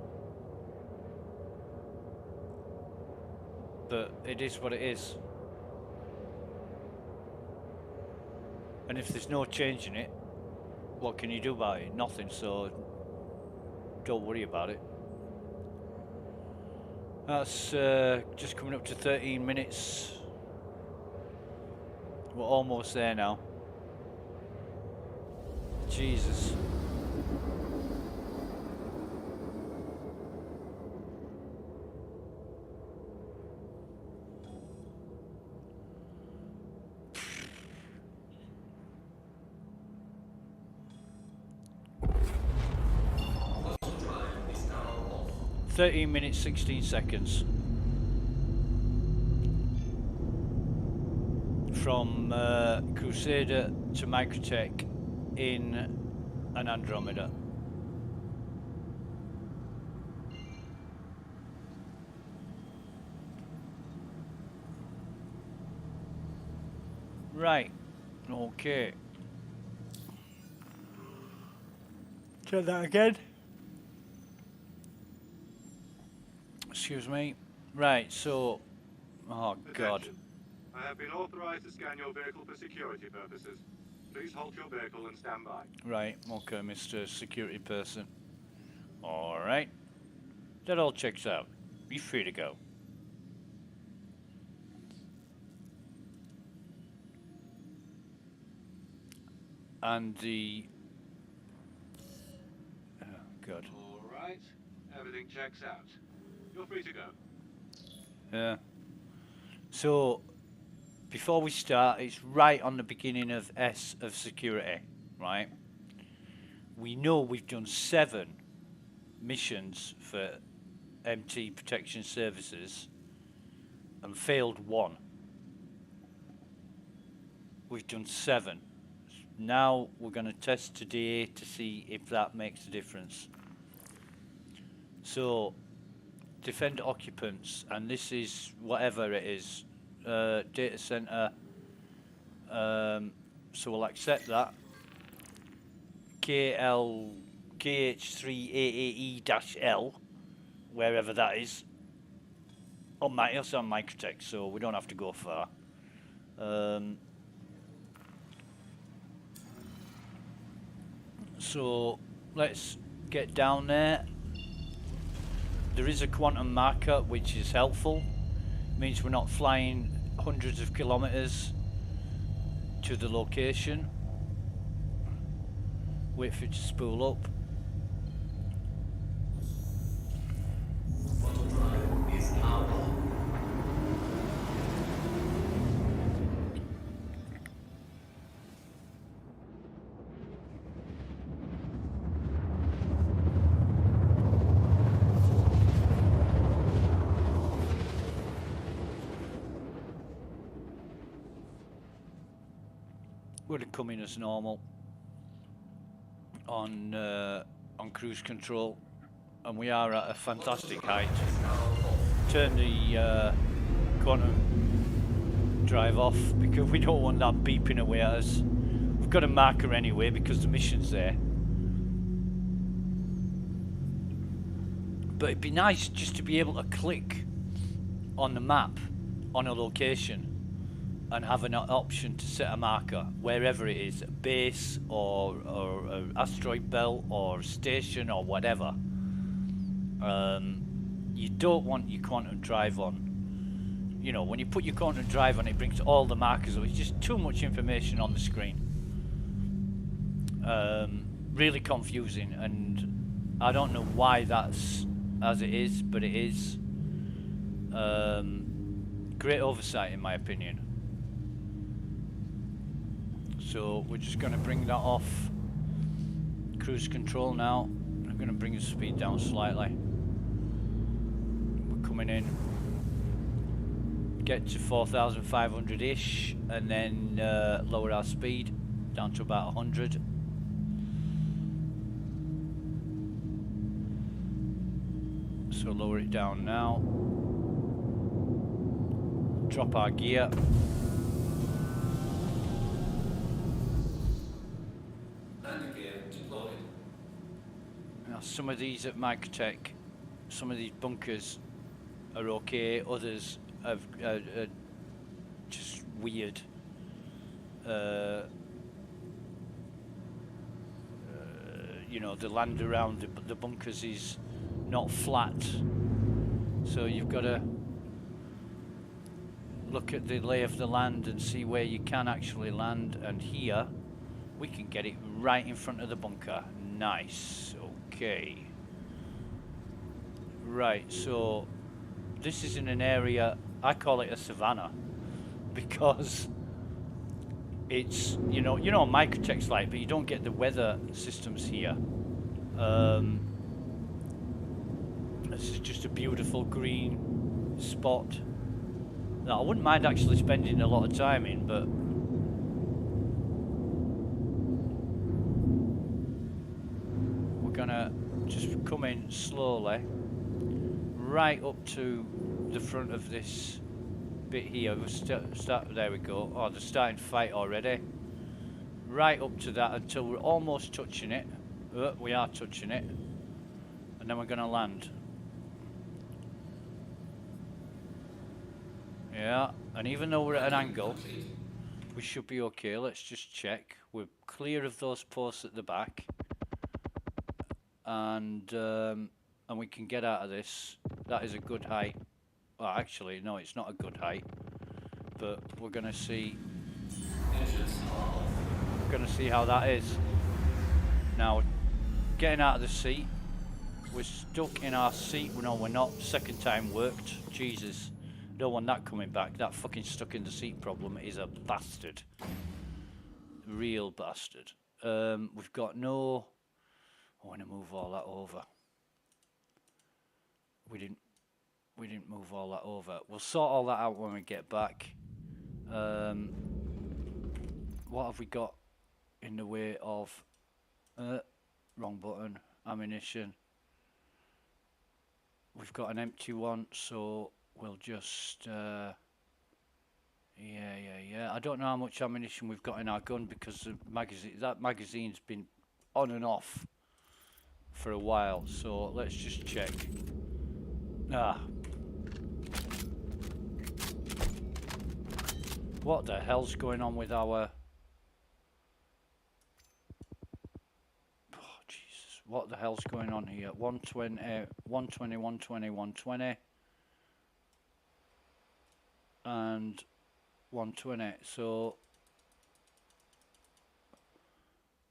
S6: But it is what it is, and if there's no change in it, what can you do about it? Nothing, so don't worry about it. That's just coming up to 13 minutes. We're almost there now. Jesus.
S4: Drive is now off.
S6: 13 minutes, 16 seconds. From Crusader to Microtech in an Andromeda. Right, okay. Try that again. Excuse me. Right, so, oh God.
S3: Attention. I have been authorized to scan your vehicle for security purposes. Please halt your vehicle and stand by.
S6: Right, okay, Mr. Security Person. Alright. That all checks out. Be free to go. And the... oh, God.
S3: All right. Everything checks out. You're free to go.
S6: Yeah. So, before we start, it's right on the beginning of S of security. right? We know we've done 7 missions for MT Protection Services and failed 1. We've done 7. Now we're going to test today to see if that makes a difference. So, defend occupants, and this is whatever it is, data center. So we'll accept that. KH3AAE-L, wherever that is. It's on Microtech, so we don't have to go far. So let's get down there. There is a quantum marker, which is helpful. Means we're not flying hundreds of kilometers to the location. Wait for it to spool up.
S4: Autopilot is now on.
S6: Would have come in as normal on cruise control, and we are at a fantastic height. Turn the quantum drive off because we don't want that beeping away at us. We've got a marker anyway because the mission's there. But it'd be nice just to be able to click on the map on a location and have an option to set a marker wherever it is, a base or an asteroid belt or station or whatever. You don't want your quantum drive on. You know, when you put your quantum drive on, it brings all the markers up. It's just too much information on the screen. Really confusing, and I don't know why that's as it is, but it is. Great oversight in my opinion. So we're just going to bring that off cruise control now. I'm going to bring the speed down slightly. We're coming in, get to 4,500-ish, and then lower our speed down to about 100. So lower it down now. Drop our gear. Now some of these at Microtech, some of these bunkers are okay, others have just weird. You know, the land around the bunkers is not flat, so you've got to look at the lay of the land and see where you can actually land. And here we can get it right in front of the bunker. Nice. Okay. Right, so this is in an area, I call it a savanna, because it's, you know Microtech's like, but you don't get the weather systems here. This is just a beautiful green spot that I wouldn't mind actually spending a lot of time in, but we're gonna just come in slowly right up to the front of this bit here. We'll start, there we go. Oh, they're starting to fight already. Right up to that until we're almost touching it. We are touching it, and then we're gonna land. Yeah, and even though we're at an angle, we should be okay. Let's just check. We're clear of those posts at the back, and we can get out of this. That is a good height. Well, actually, no, it's not a good height, but we're gonna see. We're gonna see how that is. Now, getting out of the seat. We're stuck in our seat. No, we're not. Second time worked. Jesus. Don't want that coming back. That fucking stuck in the seat problem is a bastard. Real bastard. we've got no. I want to move all that over. We didn't move all that over. We'll sort all that out when we get back. What have we got in the way of wrong button, ammunition? We've got an empty one, so we'll just yeah. I don't know how much ammunition we've got in our gun because the magazine's been on and off for a while, so let's just check. What the hell's going on with our... Oh, Jesus. What the hell's going on here? 120, 120, 120, 120. And 120. So,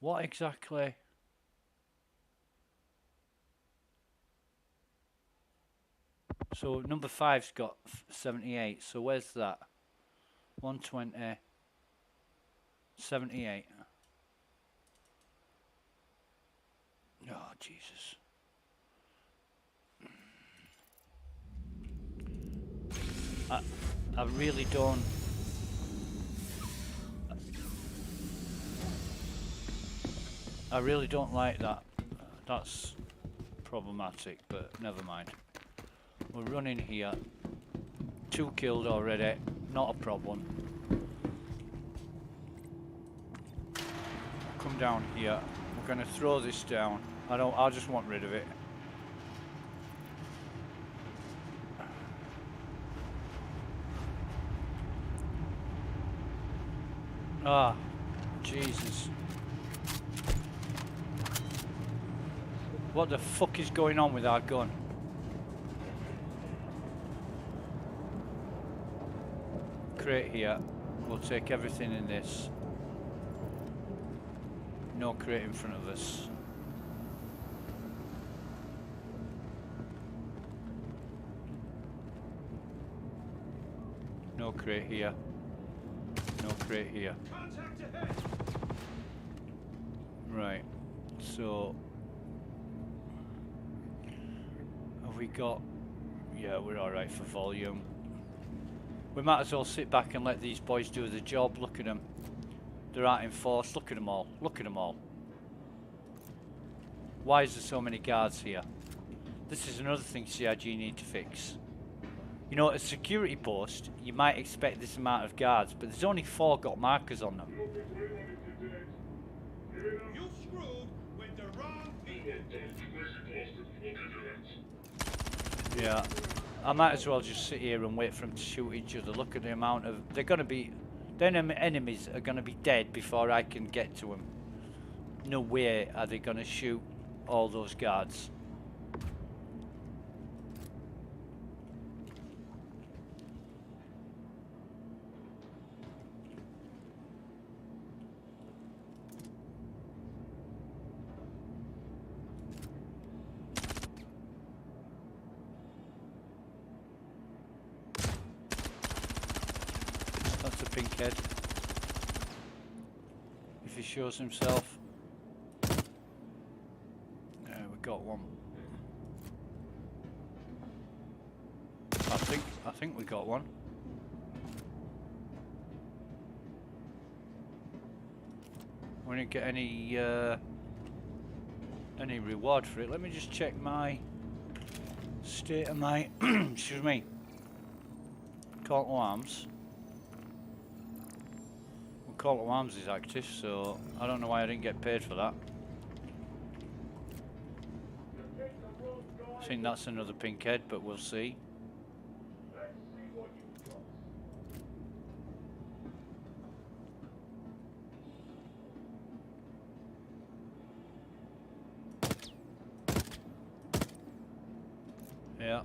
S6: what exactly... So, number 5's got 78. So, where's that? 120, 78. Oh, Jesus. I really don't... I really don't like that. That's problematic, but never mind. We're running here. 2 killed already. Not a problem. Come down here. We're going to throw this down. I just want rid of it. Ah, Jesus. What the fuck is going on with our gun? Crate here. We'll take everything in this. No crate in front of us. No crate here. No crate here. Right. So have we got... Yeah, we're alright for volume. We might as well sit back and let these boys do the job. Look at them. They're out in force. Look at them all. Look at them all. Why is there so many guards here? This is another thing CIG need to fix. You know, at a security post, you might expect this amount of guards, but there's only 4 got markers on them.
S5: You screwed with the wrong people.
S6: Yeah. I might as well just sit here and wait for them to shoot each other. Look at the amount of... They're going to be... Their enemies are going to be dead before I can get to them. No way are they going to shoot all those guards. That's a pink head. If he shows himself. Yeah, we got one. I think we got one. We didn't get any reward for it. Let me just check my state of my excuse me. Call to arms. Well, call to arms is active, so I don't know why I didn't get paid for that. I think that's another pink head, but we'll see. Yeah.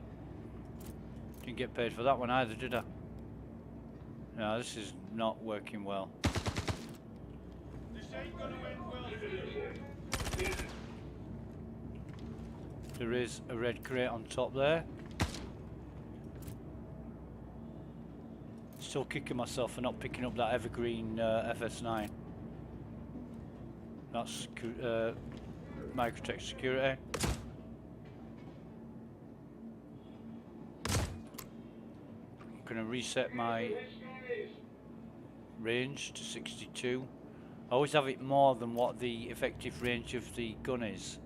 S6: Didn't get paid for that one either, did I? No, this is not working well.
S5: This ain't gonna end well for you.
S6: There is a red crate on top there. Still kicking myself for not picking up that evergreen FS9. That's Microtech security. I'm gonna reset my range to 62. I always have it more than what the effective range of the gun is.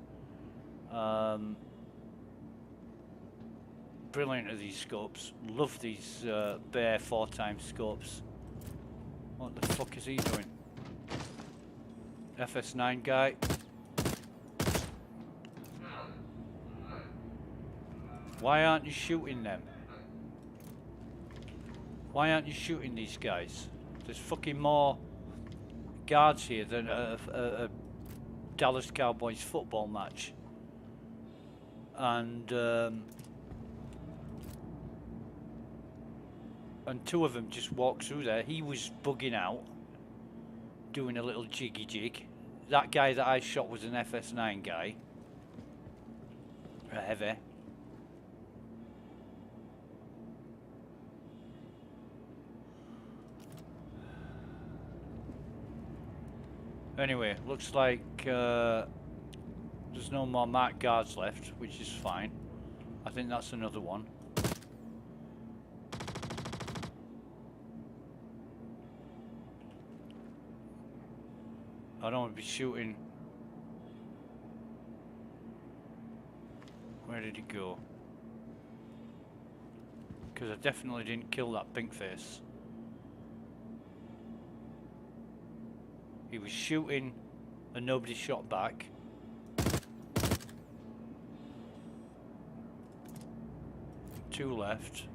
S6: Brilliant are these scopes. Love these bare 4x scopes. What the fuck is he doing? FS9 guy. Why aren't you shooting them? Why aren't you shooting these guys? There's fucking more guards here than a Dallas Cowboys football match. And two of them just walked through there. He was bugging out, doing a little jiggy jig. That guy that I shot was an FS9 guy. A heavy. Anyway, looks like there's no more marked guards left, which is fine. I think that's another one. I don't want to be shooting. Where did he go? Because I definitely didn't kill that pink face. He was shooting and nobody shot back. Two left.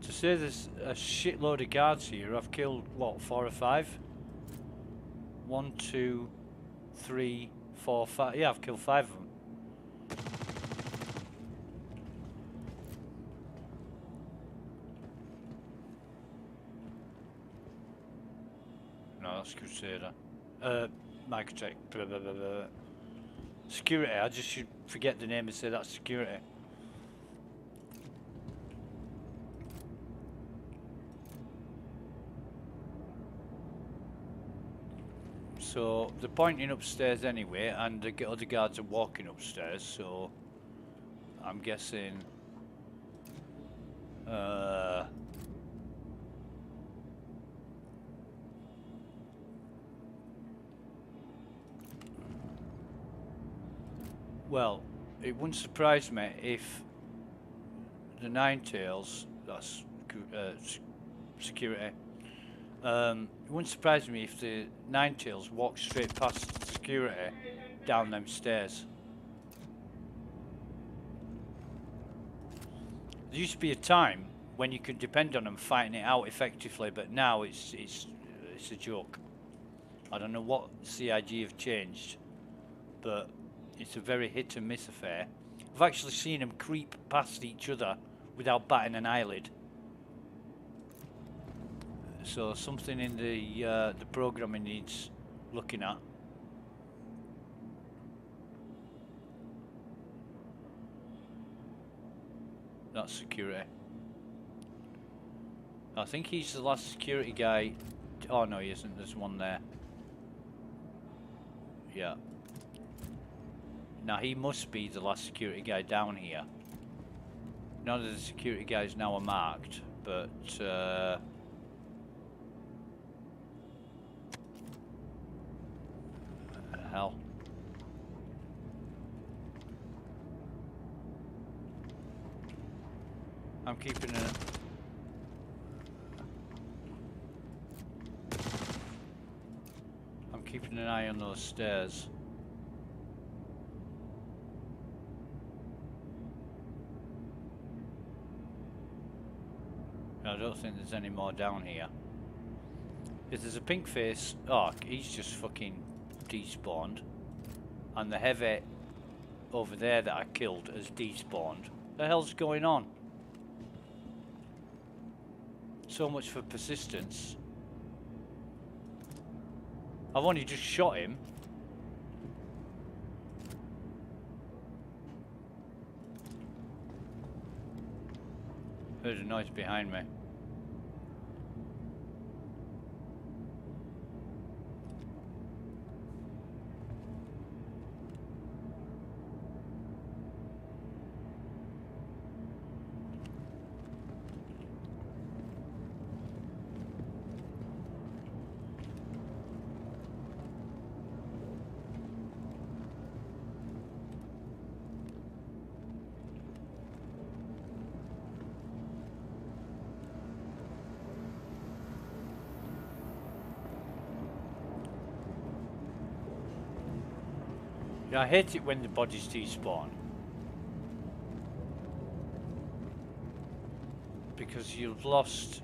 S6: To say there's a shitload of guards here, I've killed, what, 4 or 5? 1, 2, 3, 4, 5. Yeah, I've killed 5 of them. No, that's Crusader. Microtech. Blah, blah, blah, blah. Security, I just should forget the name and say that's security. So they're pointing upstairs anyway, and the other guards are walking upstairs, so I'm guessing well, it wouldn't surprise me if the Ninetails, that's security, it wouldn't surprise me if the Ninetails walked straight past security down them stairs. There used to be a time when you could depend on them fighting it out effectively, but now it's a joke. I don't know what CIG have changed, but it's a very hit and miss affair. I've actually seen them creep past each other without batting an eyelid. So something in the programming needs looking at. That's security. I think he's the last security guy. Oh no, he isn't. There's one there. Yeah. Now he must be the last security guy down here. None of the security guys now are marked, but hell. I'm keeping an eye on those stairs. I don't think there's any more down here. If there's a pink face, oh, he's just fucking despawned. And the heavy over there that I killed has despawned. The hell's going on? So much for persistence. I've only just shot him. Heard a noise behind me. Yeah, I hate it when the bodies despawn. Because you've lost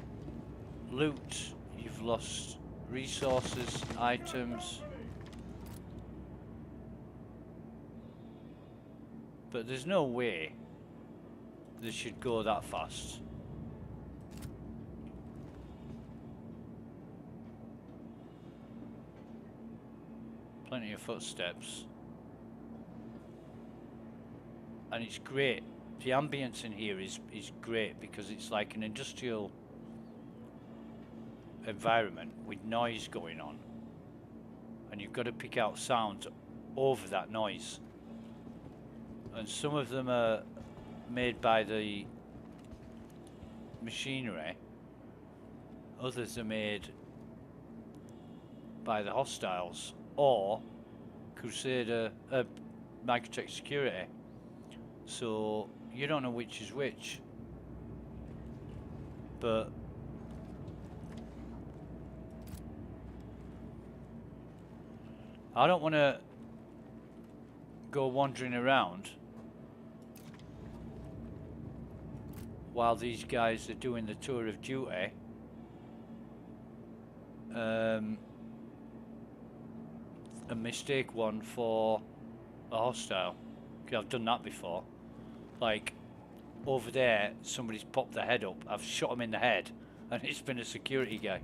S6: loot, you've lost resources, items. But there's no way this should go that fast. Plenty of footsteps. And it's great. The ambience in here is great because it's like an industrial environment with noise going on. And you've got to pick out sounds over that noise. And some of them are made by the machinery. Others are made by the hostiles or Crusader, Microtech Security. So you don't know which is which, but I don't want to go wandering around while these guys are doing the tour of duty. And mistake one for a hostile. Okay, I've done that before. Like, over there, somebody's popped their head up. I've shot him in the head, and it's been a security guy.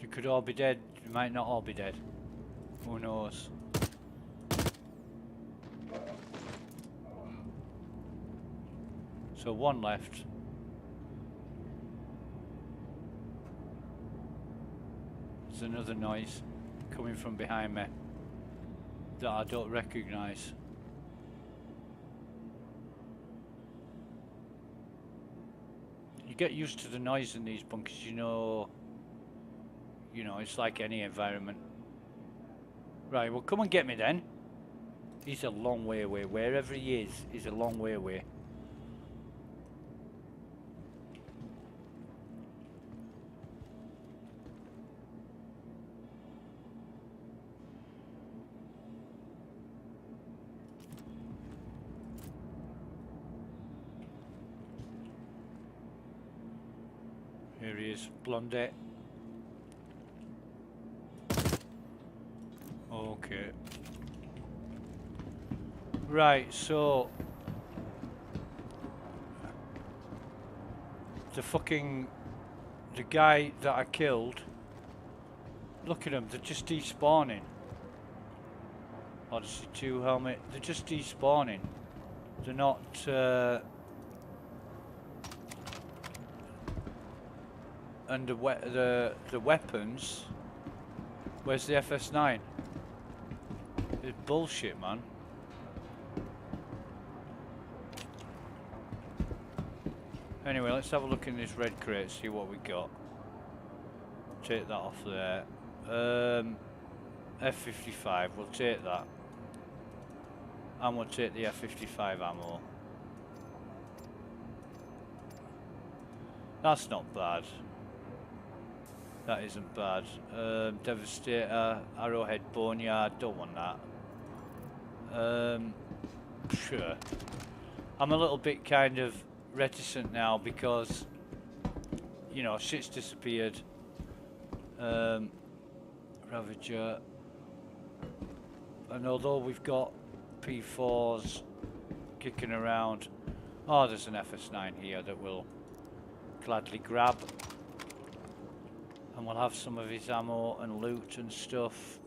S6: You could all be dead, you might not all be dead. Who knows? So one left. There's another noise coming from behind me that I don't recognise. You get used to the noise in these bunkers, you know, it's like any environment. Right, well come and get me then. He's a long way away. Wherever he is, he's a long way away. Here he is, Blondette. Okay. Right, so the guy that I killed, look at them, they're just despawning. Odyssey 2 helmet, they're just despawning. They're not and the weapons. Where's the FS9? It's bullshit, man. Anyway, let's have a look in this red crate, see what we got. Take that off there. F55, we'll take that. And we'll take the F55 ammo. That's not bad. That isn't bad. Devastator, Arrowhead Boneyard, don't want that. Sure. I'm a little bit kind of reticent now because, you know, shit's disappeared. Ravager. And although we've got P4s kicking around, oh, there's an FS9 here that we'll gladly grab. And we'll have some of his ammo and loot and stuff.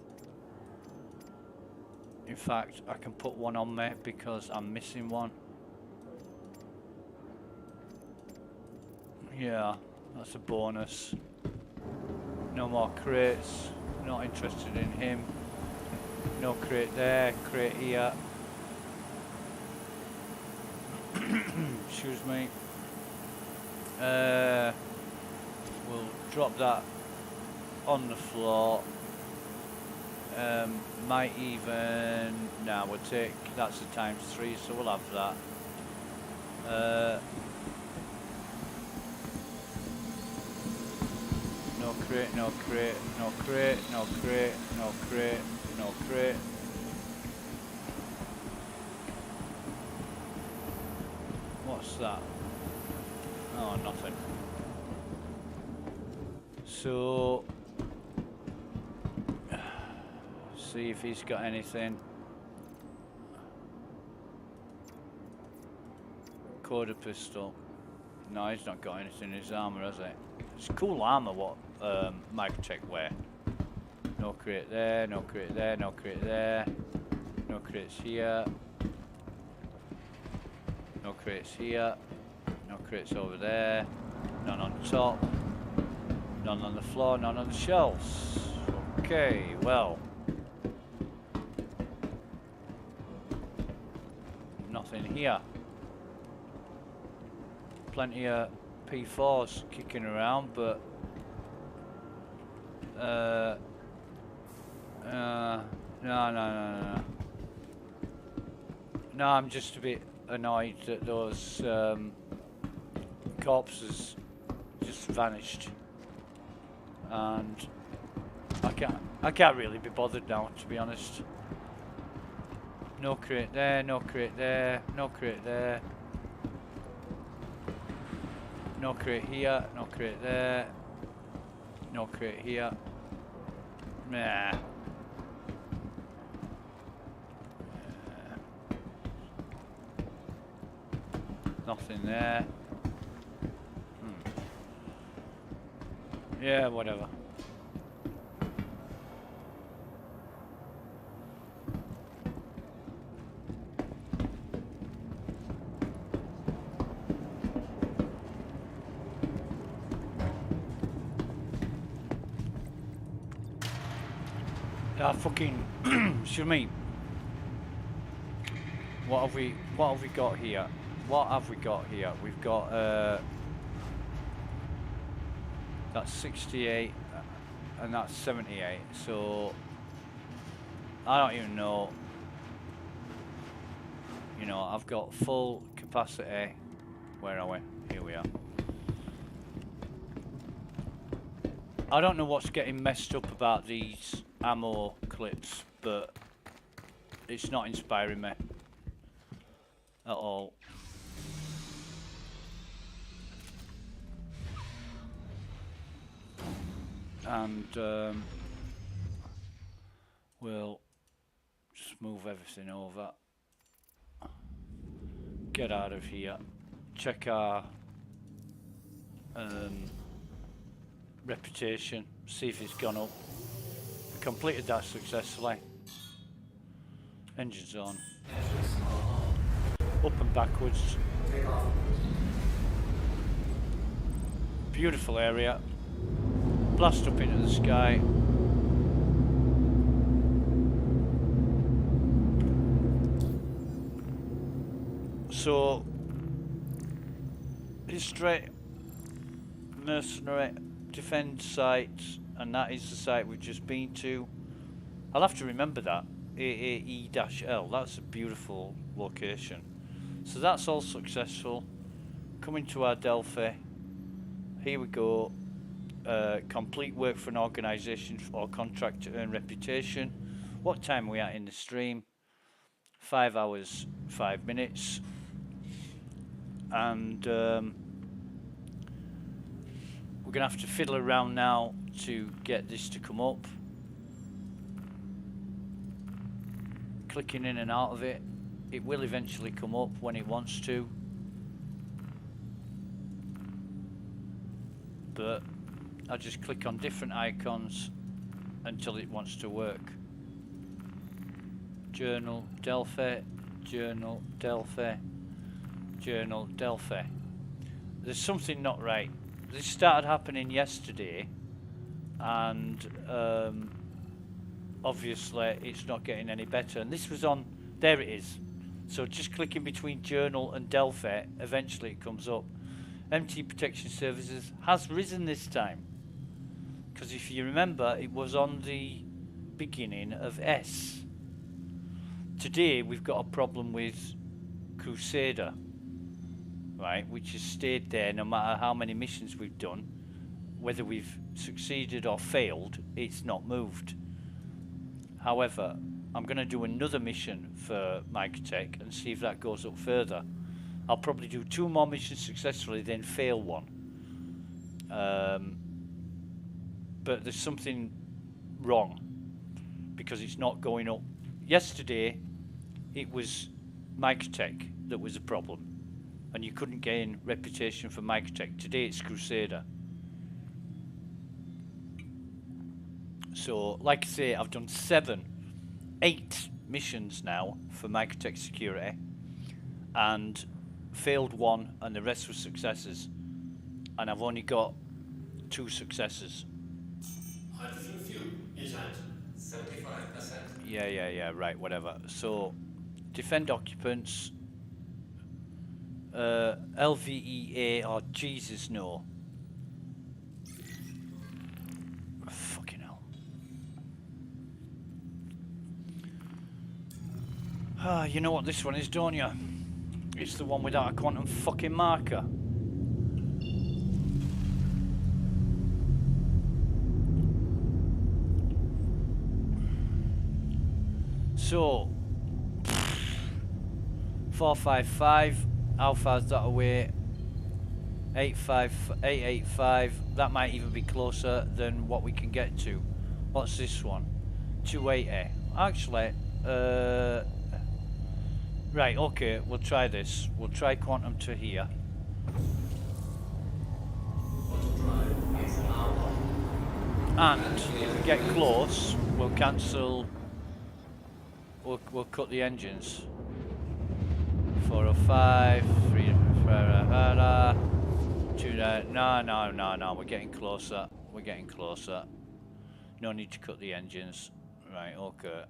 S6: In fact, I can put one on me because I'm missing one. Yeah, that's a bonus. No more crates. Not interested in him. No crate there, crate here. Excuse me. We'll drop that on the floor. Might even... Nah, we'll take... That's a ×3, so we'll have that. No crate, no crate, no crate, no crate, no crate, no crate. What's that? Oh, nothing. So... see if he's got anything. Quarter pistol. No, he's not got anything in his armour, has he? It's cool armour what Microtech wear. No crate there, no crate there, no crate there. No crates here. No crates here. No crates over there. None on top. None on the floor, none on the shelves. Okay, well. Nothing here. Plenty of P4s kicking around, but no. No, I'm just a bit annoyed that those corpses just vanished, and I can't really be bothered now, to be honest. No crate there, no crate there, no crate there. No crate here, no crate there. No crate here. Nah. Nothing there. Yeah, whatever. Fucking excuse me. What have we got here? What have we got here? We've got that's 68 and that's 78, so I don't even know. You know, I've got full capacity. Where are we? Here we are. I don't know what's getting messed up about these ammo clips, but it's not inspiring me at all. And we'll just move everything over. Get out of here. Check our reputation. See if it's gone up. Completed that successfully. Engines on. Up and backwards. Beautiful area. Blast up into the sky. So, history, mercenary, defend sites, and that is the site we've just been to. I'll have to remember that. AAE-L, that's a beautiful location. So that's all successful. Coming to our Delphi. Here we go. Complete work for an organisation or contract to earn reputation. What time are we at in the stream? 5 hours, 5 minutes. And we're going to have to fiddle around now to get this to come up. Clicking in and out of it. It will eventually come up when it wants to. But I just click on different icons until it wants to work. Journal, Delphi, Journal, Delphi, Journal, Delphi. There's something not right. This started happening yesterday, and obviously it's not getting any better. And this was on, there it is. So just clicking between Journal and Delphi, eventually it comes up. MT Protection Services has risen this time. Because if you remember, it was on the beginning of S. Today we've got a problem with Crusader, right, which has stayed there no matter how many missions we've done. Whether we've succeeded or failed, it's not moved. However, I'm going to do another mission for Microtech and see if that goes up further. I'll probably do 2 more missions successfully, then fail one. But there's something wrong because it's not going up. Yesterday, it was Microtech that was a problem, and you couldn't gain reputation for Microtech. Today, it's Crusader. So, like I say, I've done 8 missions now for Microtech Security, and failed one, and the rest were successes. And I've only got 2 successes.
S4: Hydrogen fuel is at 75%.
S6: Yeah, right, whatever. So, defend occupants. LVEA, oh Jesus, no. Fucking hell. Ah, you know what this one is, don't you? It's the one without a quantum fucking marker. So, 455, how far is that away? 885, that might even be closer than what we can get to. What's this one? 280. Actually, right, okay, we'll try this. We'll try quantum to here. And if we get close, we'll cancel. We'll cut the engines. 405, 3, no, we're getting closer. We're getting closer. No need to cut the engines. Right, okay.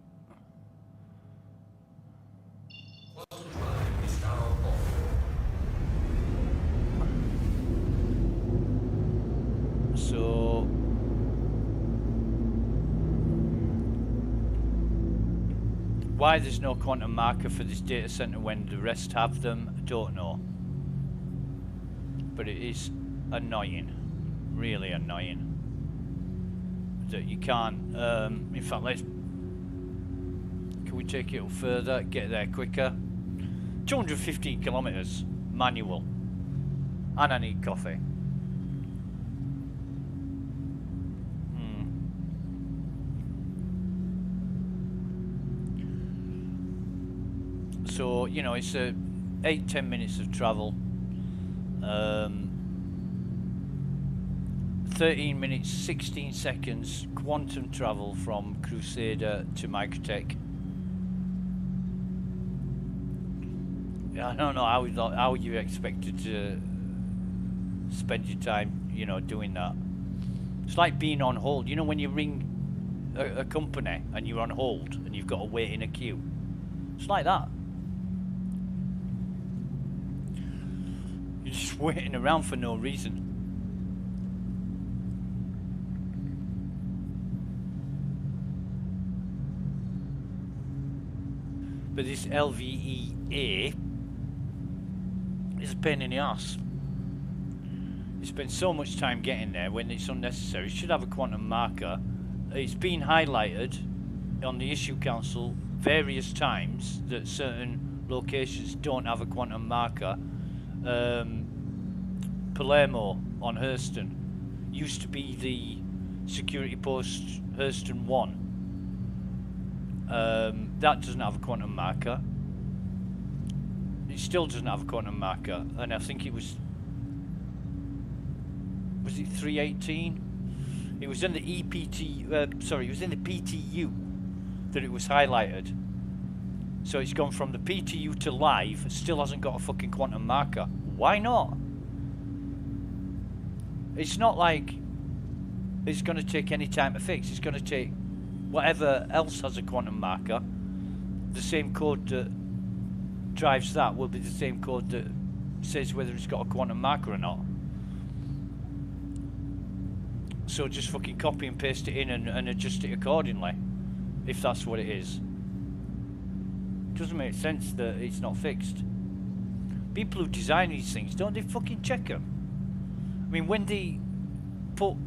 S6: So why there's no quantum marker for this data center when the rest have them, I don't know. But it is annoying, really annoying, that you can't, in fact, can we take it up further, get there quicker? 215 kilometers, manual, and I need coffee. So, you know, it's 8-10 minutes of travel. 13 minutes, 16 seconds quantum travel from Crusader to Microtech. I don't know how you expected to spend your time, you know, doing that. It's like being on hold. You know, when you ring a company and you're on hold and you've got to wait in a queue. It's like that. You're just waiting around for no reason. But this LVEA is a pain in the ass. You spend so much time getting there when it's unnecessary. It should have a quantum marker. It's been highlighted on the issue council various times that certain locations don't have a quantum marker. Palermo on Hurston used to be the security post Hurston 1. That doesn't have a quantum marker. It still doesn't have a quantum marker, and I think it was it 3.18? It was in the EPT, sorry, it was in the PTU that it was highlighted. So it's gone from the PTU to live, still hasn't got a fucking quantum marker. Why not? It's not like it's going to take any time to fix. It's going to take whatever else has a quantum marker. The same code that drives that will be the same code that says whether it's got a quantum marker or not. So just fucking copy and paste it in and adjust it accordingly, if that's what it is. It doesn't make sense that it's not fixed. People who design these things, don't they fucking check them? I mean, when they put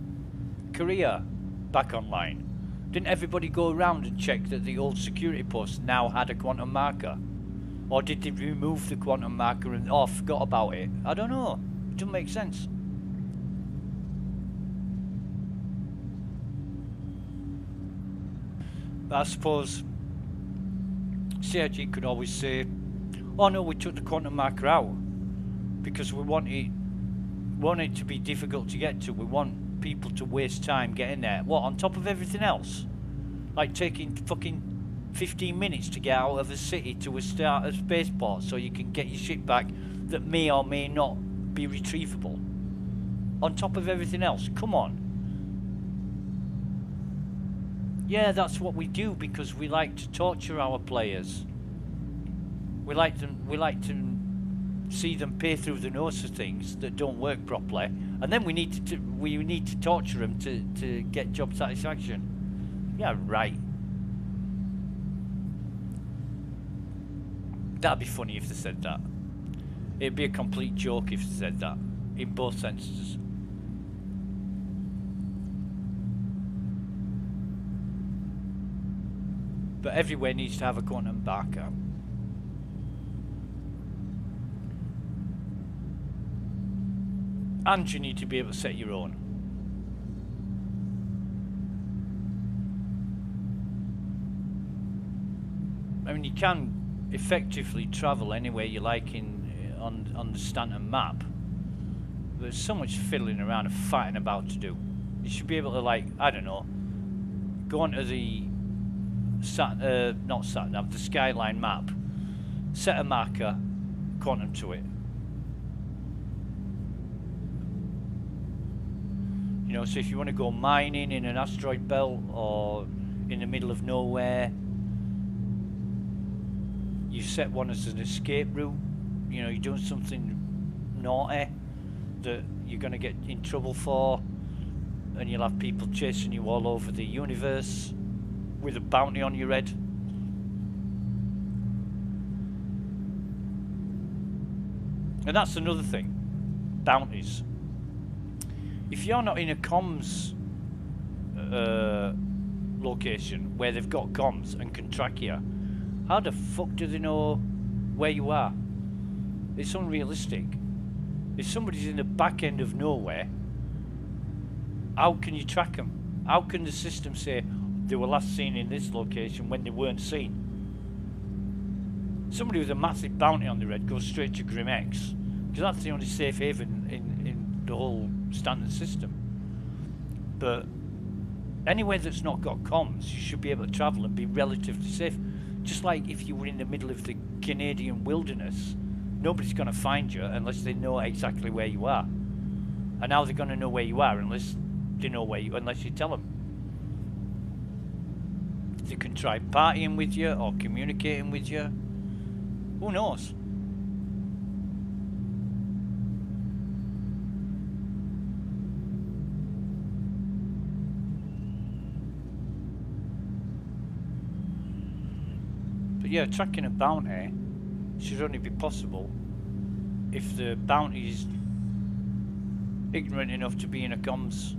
S6: Korea back online, didn't everybody go around and check that the old security post now had a quantum marker? Or did they remove the quantum marker and forgot about it? I don't know. It doesn't make sense. But I suppose CIG could always say, oh no, we took the quantum marker out because we want it to be difficult to get to. We want people to waste time getting there. What, on top of everything else? Like taking fucking 15 minutes to get out of a city to a spaceport so you can get your shit back that may or may not be retrievable. On top of everything else, come on. Yeah, that's what we do because we like to torture our players. We like to see them pay through the nose for things that don't work properly, and then we need to torture them to get job satisfaction. Yeah, right. That'd be funny if they said that. It'd be a complete joke if they said that, in both senses. But everywhere needs to have a quantum marker. And you need to be able to set your own. I mean, you can effectively travel anywhere you like on the Stanton map. There's so much fiddling around and fighting about to do. You should be able to, like, I don't know, go onto the the Skyline map, set a marker, quantum to it. You know, so if you want to go mining in an asteroid belt or in the middle of nowhere, you set one as an escape route. You know, you're doing something naughty that you're going to get in trouble for, and you'll have people chasing you all over the universe with a bounty on your head. And that's another thing, bounties. If you're not in a comms location where they've got comms and can track you, how the fuck do they know where you are? It's unrealistic. If somebody's in the back end of nowhere, how can you track them? How can the system say they were last seen in this location when they weren't seen? Somebody with a massive bounty on their head goes straight to Grim X, because that's the only safe haven in the whole standard system. But anywhere that's not got comms, you should be able to travel and be relatively safe. Just like if you were in the middle of the Canadian wilderness, nobody's going to find you unless they know exactly where you are. And how they're going to know where you are unless they know where you, unless you tell them. They can try partying with you or communicating with you. Who knows? But yeah, tracking a bounty should only be possible if the bounty's ignorant enough to be in a comms,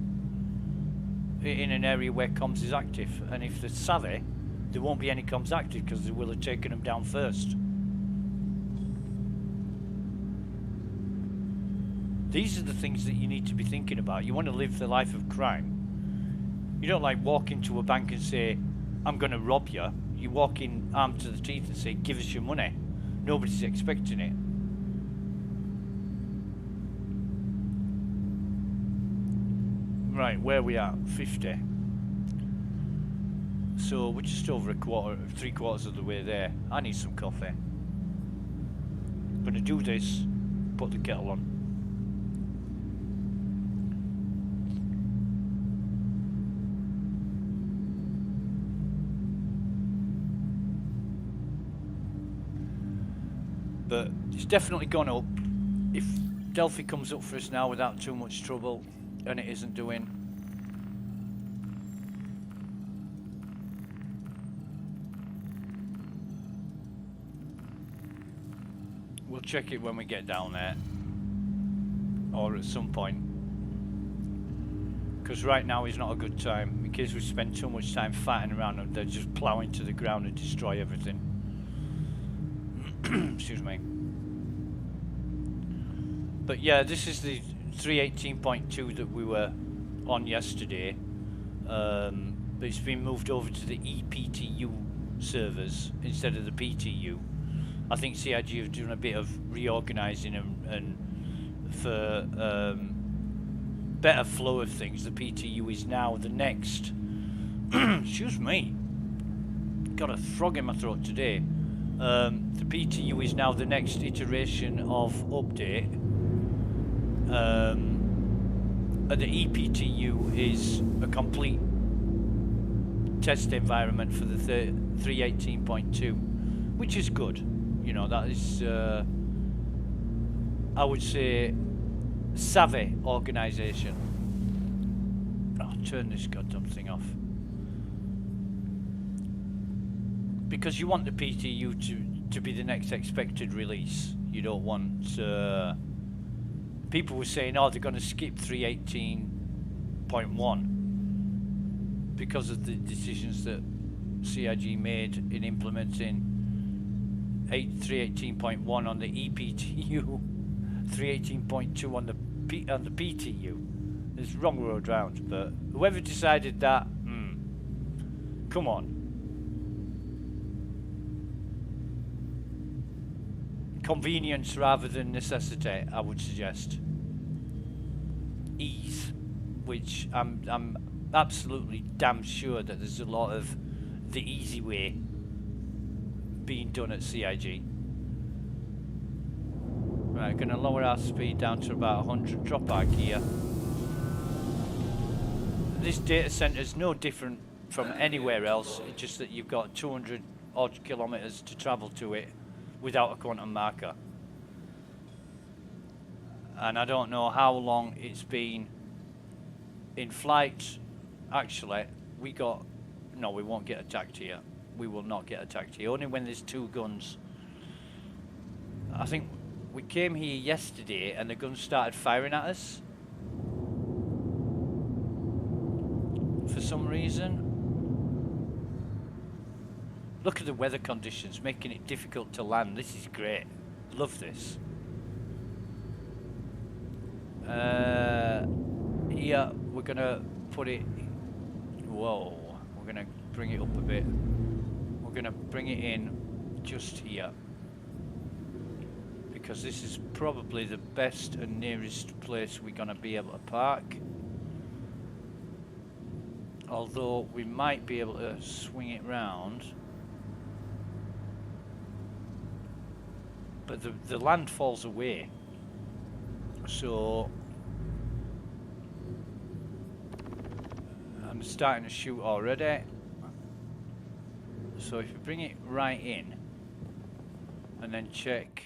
S6: in an area where comms is active. And if they're savvy, there won't be any comms active because they will have taken them down first. These are the things that you need to be thinking about. You want to live the life of crime. You don't like walk into a bank and say, I'm going to rob you. You walk in armed to the teeth and say, give us your money. Nobody's expecting it. Right, where are we at? 50. So we're just over three quarters of the way there. I need some coffee. I'm going to do this, put the kettle on. But it's definitely gone up. If Delphi comes up for us now without too much trouble, and it isn't doing, we'll check it when we get down there, or at some point, because right now is not a good time, because we spend too much time fighting around and they're just ploughing to the ground and destroy everything. Excuse me. But yeah, this is the 3.18.2 that we were on yesterday, but it's been moved over to the ePTU servers instead of the PTU. I think CIG have done a bit of reorganising and for better flow of things. The PTU is now the next. Excuse me, got a frog in my throat today. The PTU is now the next iteration of update, and the ePTU is a complete test environment for the 3.18.2, which is good. You know, that is, I would say, savvy organisation. I'll turn this goddamn thing off. Because you want the PTU to be the next expected release. You don't want... people were saying, oh, they're going to skip 3.18.1 because of the decisions that CIG made in implementing 3.18.1 on the ePTU, 3.18.2 on the PTU. It's the wrong road round, but whoever decided that, come on. Convenience rather than necessity, I would suggest. Ease, which I'm absolutely damn sure that there's a lot of the easy way being done at CIG. Right, gonna lower our speed down to about 100, drop our gear. This data center is no different from anywhere else, it's just that you've got 200 odd kilometers to travel to it without a quantum marker. And I don't know how long it's been in flight. Actually, we won't get attacked here. We will not get attacked here, only when there's two guns. I think we came here yesterday and the guns started firing at us for some reason. Look at the weather conditions, making it difficult to land. This is great. Love this. Here, we're going to put it... Whoa. We're going to bring it up a bit. We're going to bring it in just here. Because this is probably the best and nearest place we're going to be able to park. Although, we might be able to swing it round. But the land falls away, so I'm starting to shoot already. So if you bring it right in and then check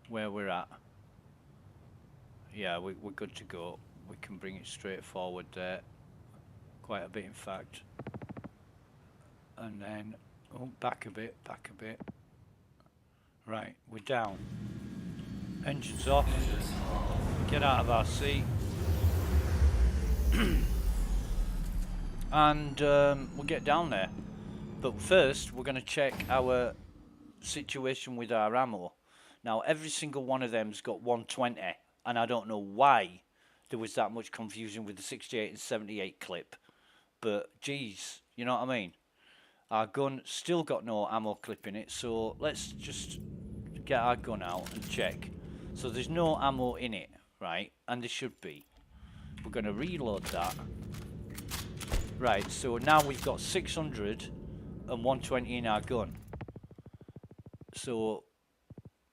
S6: where we're at, yeah, we're good to go. We can bring it straight forward there, quite a bit in fact, and then back a bit. Right, we're down. Engines off. Get out of our seat. And we'll get down there. But first, we're going to check our situation with our ammo. Now, every single one of them's got 120, and I don't know why there was that much confusion with the 68 and 78 clip. But, geez, you know what I mean? Our gun still got no ammo clip in it, so let's just get our gun out and check. So there's no ammo in it, right? And there should be. We're going to reload that. Right, so now we've got 600 and 120 in our gun. So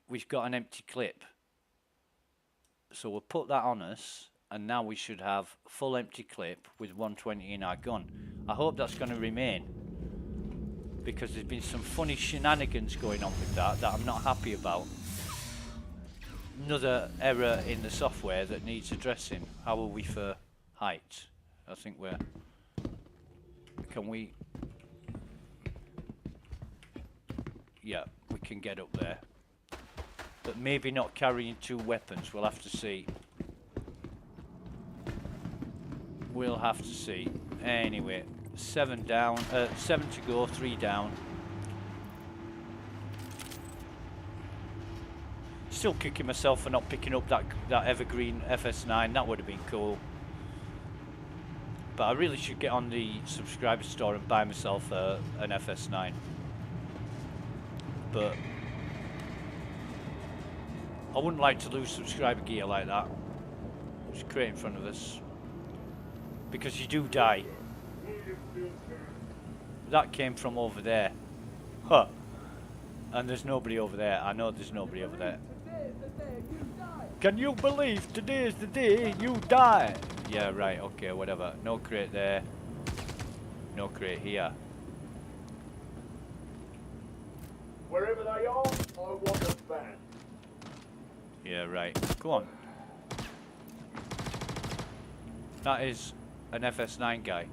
S6: we've got an empty clip. So we'll put that on us, and now we should have full empty clip with 120 in our gun. I hope that's going to remain, because there's been some funny shenanigans going on with that I'm not happy about. Another error in the software that needs addressing. How are we for height? I think we're... Can we... Yeah, we can get up there. But maybe not carrying two weapons. We'll have to see. We'll have to see. Anyway, 7 down. 7 to go, 3 down. Still kicking myself for not picking up that evergreen FS9. That would have been cool. But I really should get on the subscriber store and buy myself an FS9. But I wouldn't like to lose subscriber gear like that. Just create in front of us. Because you do die. That came from over there. Huh. And there's nobody over there. I know there's nobody over there. Can you believe today is the day you die? Yeah, right, okay, whatever. No crate there. No crate here.
S5: Wherever they are, I want them back.
S6: Yeah, right. Go on. That is an FS9 guy.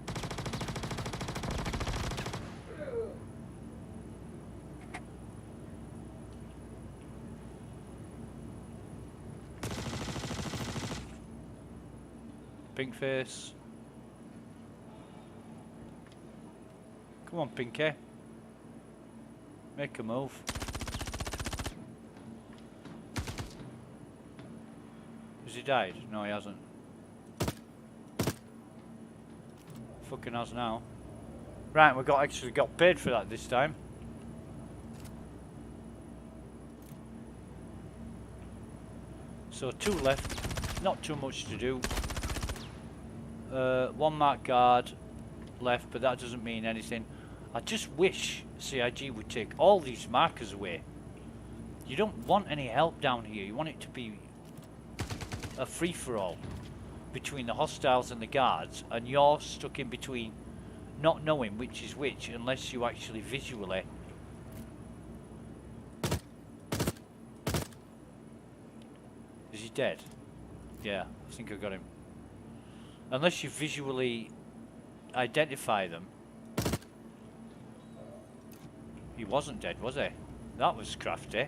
S6: Pink face. Come on, Pinky. Make a move. Has he died? No, he hasn't. Fucking has now. Right, we actually got paid for that this time. So 2 left. Not too much to do. 1 mark guard left, but that doesn't mean anything. I just wish CIG would take all these markers away. You don't want any help down here. You want it to be a free-for-all between the hostiles and the guards, and you're stuck in between not knowing which is which unless you actually visually... Is he dead? Yeah, I think I got him. Unless you visually identify them. He wasn't dead, was he? That was crafty.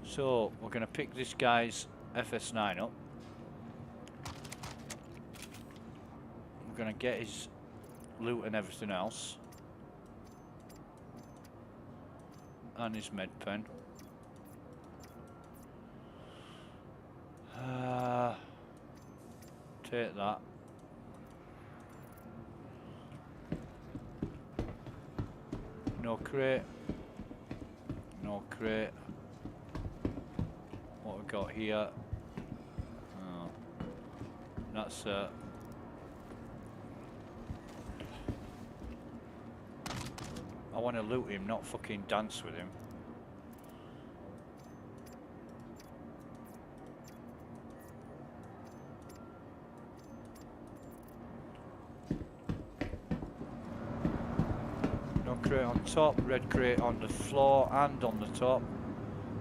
S6: So, we're going to pick this guy's FS9 up. We're going to get his loot and everything else. And his med pen. Take that. No crate. No crate. What we got here? Oh, that's I want to loot him, not fucking dance with him. Crate on top, red crate on the floor and on the top.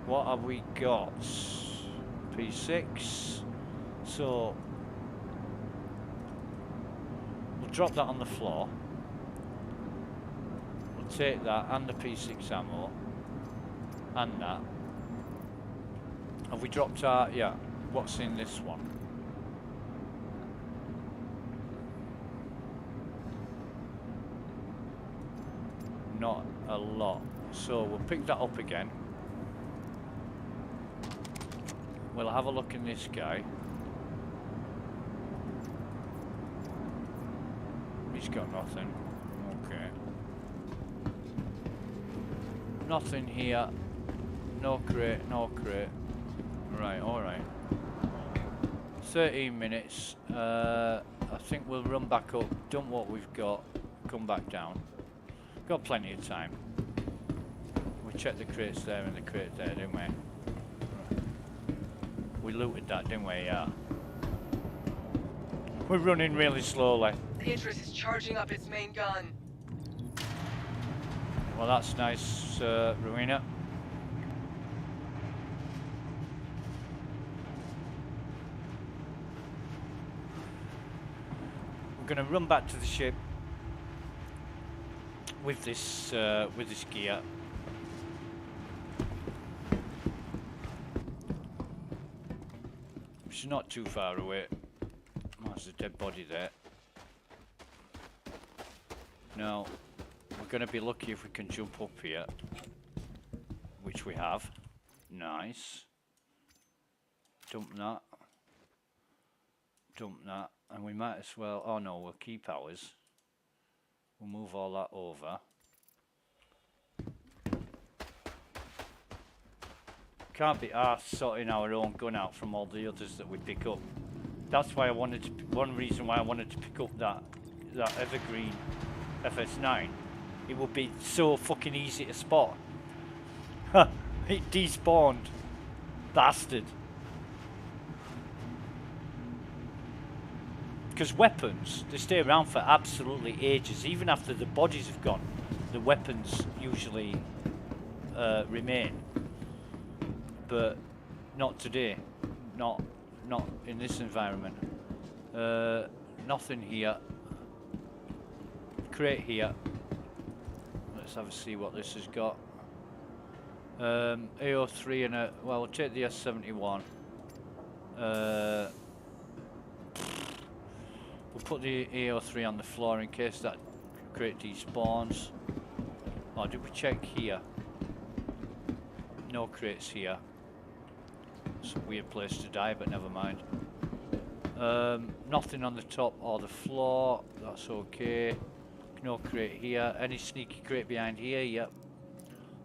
S6: What have we got? P6. So we'll drop that on the floor. We'll take that and the P6 ammo and that. Have we dropped our... yeah, what's in this one? not a lot. So we'll pick that up again. We'll have a look in this guy. He's got nothing. Okay. Nothing here. No crate, no crate. Right, alright. 13 minutes. I think we'll run back up, dump what we've got, come back down. Got plenty of time. We checked the crates there and the crate there, didn't we? We looted that, didn't we? Yeah. We're running really slowly.
S7: The Interest is charging up its main gun.
S6: Well, that's nice, Rowena. We're going to run back to the ship with this gear. It's not too far away. Oh, there's a dead body there. Now, we're going to be lucky if we can jump up here, which we have. Nice. Dump that. Dump that. And we might as well, oh no, we'll keep ours. We'll move all that over. Can't be arsed sorting our own gun out from all the others that we pick up. That's why I wanted to, one reason why I wanted to pick up that Evergreen FS9. It would be so fucking easy to spot. It despawned. Bastard. Because weapons, they stay around for absolutely ages. Even after the bodies have gone, the weapons usually remain. But not today. Not in this environment. Nothing here. Crate here. Let's have a see what this has got. AO3 and a, well, we'll take the S71. We'll put the AO3 on the floor in case that crate despawns. Oh, did we check here? No crates here. It's a weird place to die, but never mind. Nothing on the top or the floor. That's okay. No crate here. Any sneaky crate behind here? Yep.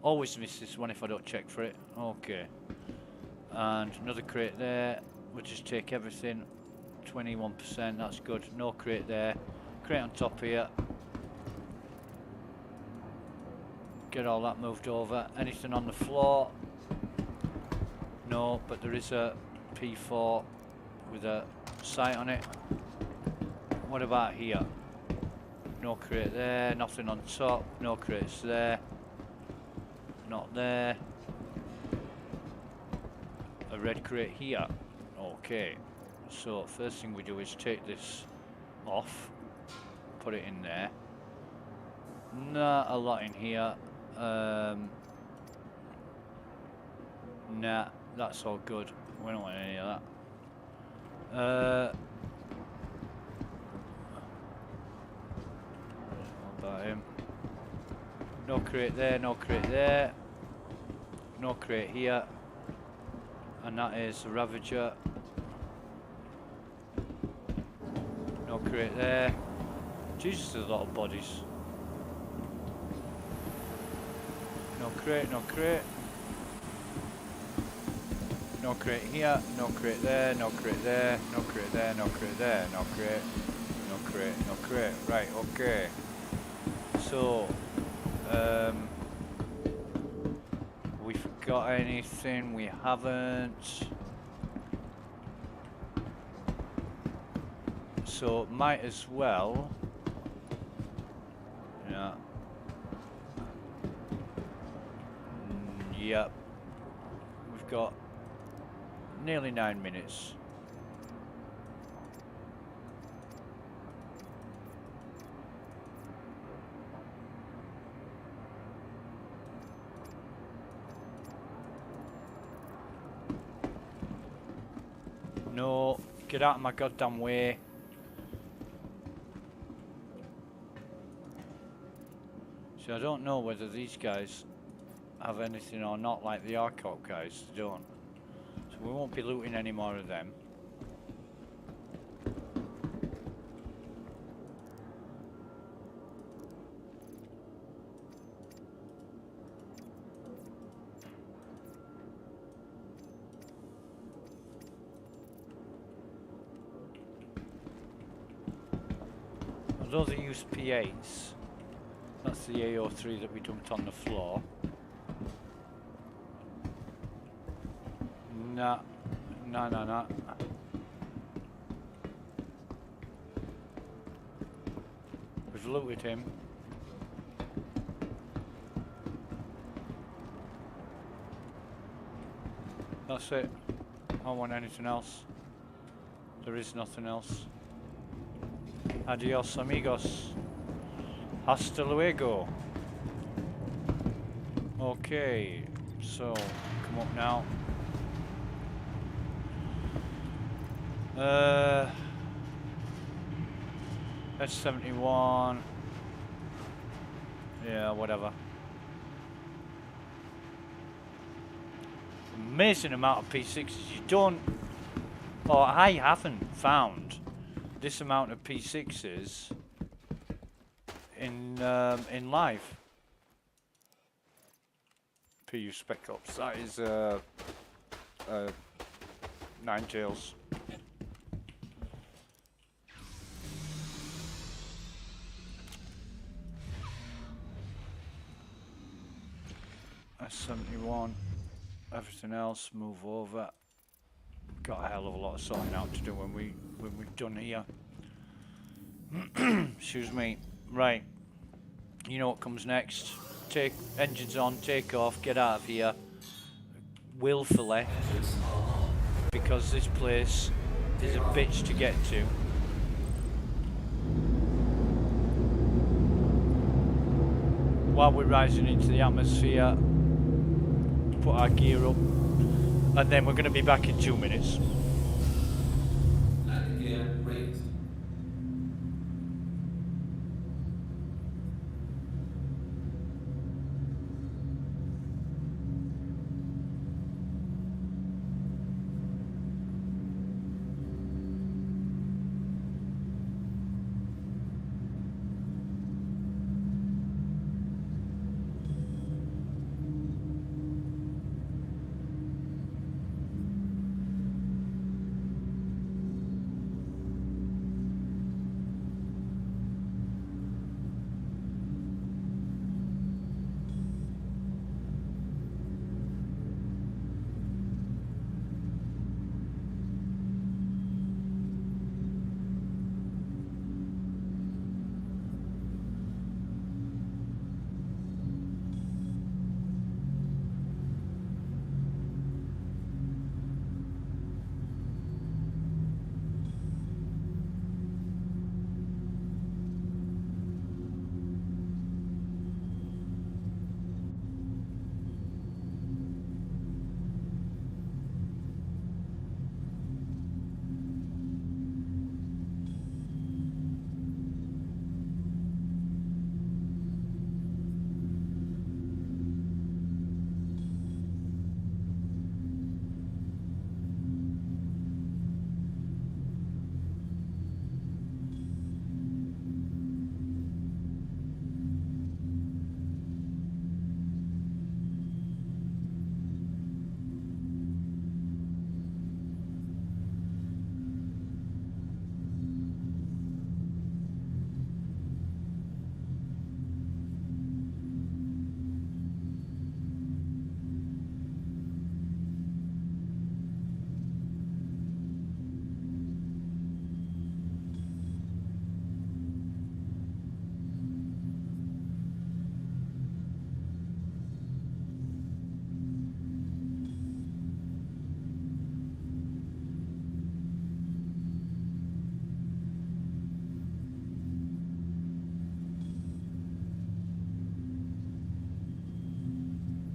S6: Always miss this one if I don't check for it. Okay. And another crate there. We'll just take everything. 21%, that's good. No crate there. Crate on top here. Get all that moved over. Anything on the floor? No, but there is a P4 with a sight on it. What about here? No crate there. Nothing on top. No crates there. Not there. A red crate here. Okay. So first thing we do is take this off, put it in there. Not a lot in here. Nah, that's all good. We don't want any of that. What about him? No crate there, no crate there. No crate here. And that is the Ravager. No crate there. Jesus, there's a lot of bodies. No crate, no crate. No crate here, no crate there, no crate there, no crate there, no crate there, no crate, no crate, no crate. Right, okay. So, we forgot anything? We haven't. So might as well, yeah, yep, we've got nearly 9 minutes. No, get out of my goddamn way. See, I don't know whether these guys have anything or not, like the Arcot guys don't. So we won't be looting any more of them. Although they use P8s, that's the AO3 that we dumped on the floor. Nah. We've looted him. That's it. I don't want anything else. There is nothing else. Adios amigos. Hasta luego. Okay, so come up now. S71. Yeah, whatever. Amazing amount of P6s. You don't, or I haven't found this amount of P6s in live. PU Spec Ops. That is Nine Tails. S71. Everything else move over. Got a hell of a lot of sorting out to do when we're done here. Excuse me. Right. You know what comes next. Take engines on, take off, get out of here. Willfully. Because this place is a bitch to get to. While we're rising into the atmosphere, put our gear up, and then we're going to be back in 2 minutes.
S4: Landing gear raised.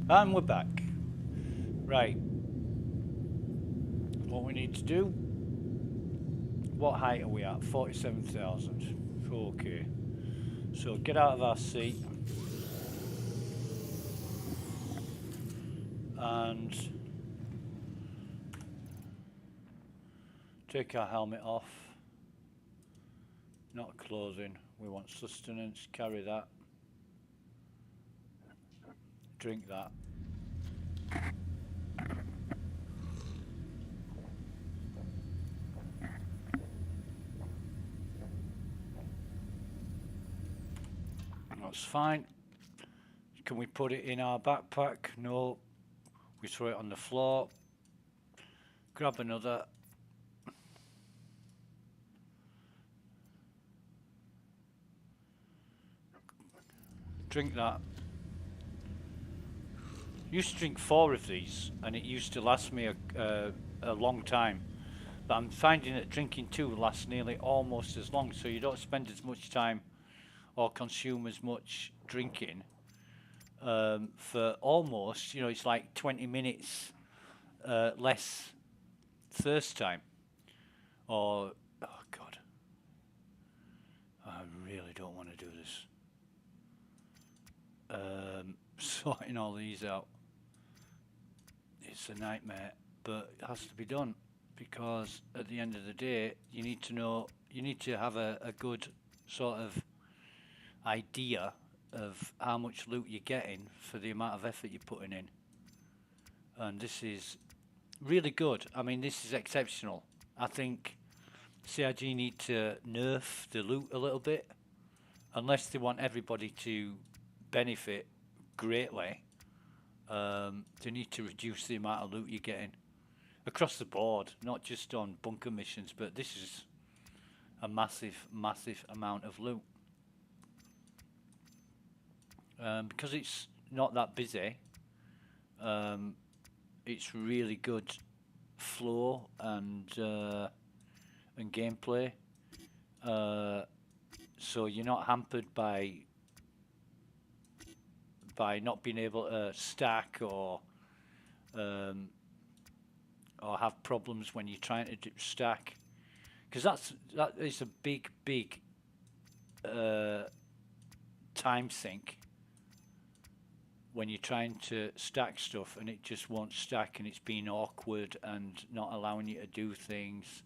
S6: And we're back. Right. What we need to do. What height are we at? 47,000. Okay. So get out of our seat. and take our helmet off. Not clothing, we want sustenance, carry that. Drink that. That's fine. Can we put it in our backpack? No. We throw it on the floor. Grab another. Drink that. Used to drink 4 of these, and it used to last me a long time. But I'm finding that drinking 2 lasts nearly almost as long, so you don't spend as much time or consume as much drinking for almost, it's like 20 minutes less thirst time. Or, oh God, I really don't want to do this. Sorting all these out, it's a nightmare, but it has to be done, because at the end of the day, you need to have a good sort of idea of how much loot you're getting for the amount of effort you're putting in. And this is really good. I mean, this is exceptional. I think CIG need to nerf the loot a little bit, unless they want everybody to benefit greatly. They need to reduce the amount of loot you're getting across the board, not just on bunker missions, but this is a massive amount of loot. Because it's not that busy, it's really good flow and gameplay. So you're not hampered by not being able to stack or have problems when you're trying to stack, because that is a big time sink when you're trying to stack stuff and it just won't stack, and it's being awkward and not allowing you to do things.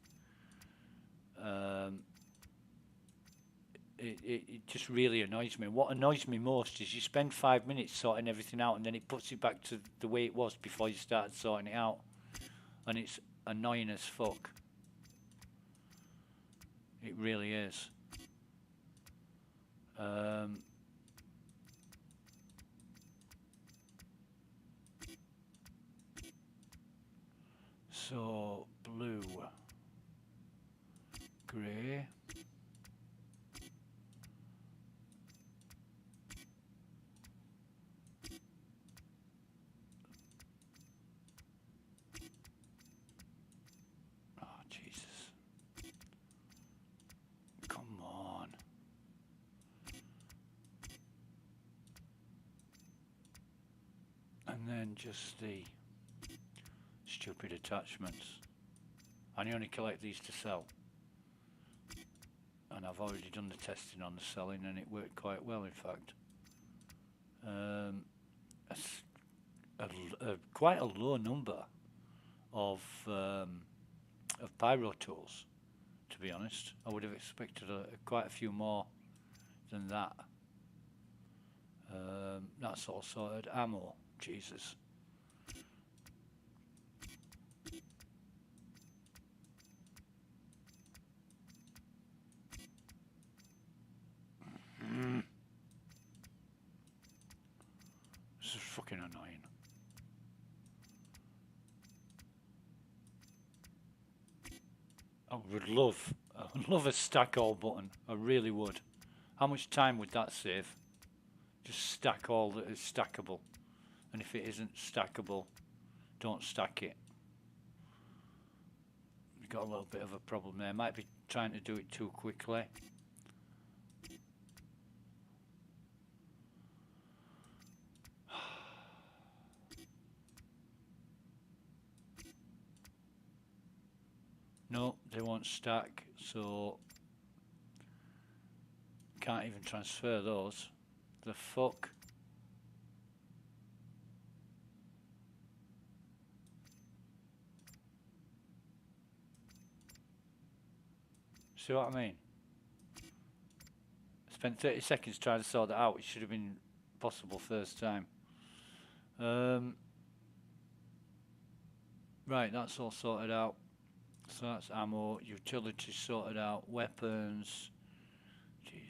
S6: It just really annoys me. What annoys me most is you spend 5 minutes sorting everything out, and then it puts it back to the way it was before you started sorting it out, and it's annoying as fuck. It really is. So blue, grey. Oh Jesus! Come on. And then just the stupid attachments. I only collect these to sell, and I've already done the testing on the selling, and it worked quite well, in fact. Quite a low number of pyro tools, to be honest. I would have expected quite a few more than that. That's all sorted. Ammo, Jesus. This is fucking annoying. I would love a stack all button. I really would. How much time would that save? Just stack all that is stackable. And if it isn't stackable, don't stack it. We've got a little bit of a problem there. Might be trying to do it too quickly. No, they won't stack, so can't even transfer those. The fuck? See what I mean? Spent 30 seconds trying to sort that out. It should have been possible first time. Right, that's all sorted out. So that's ammo, utilities sorted out, weapons. Jesus.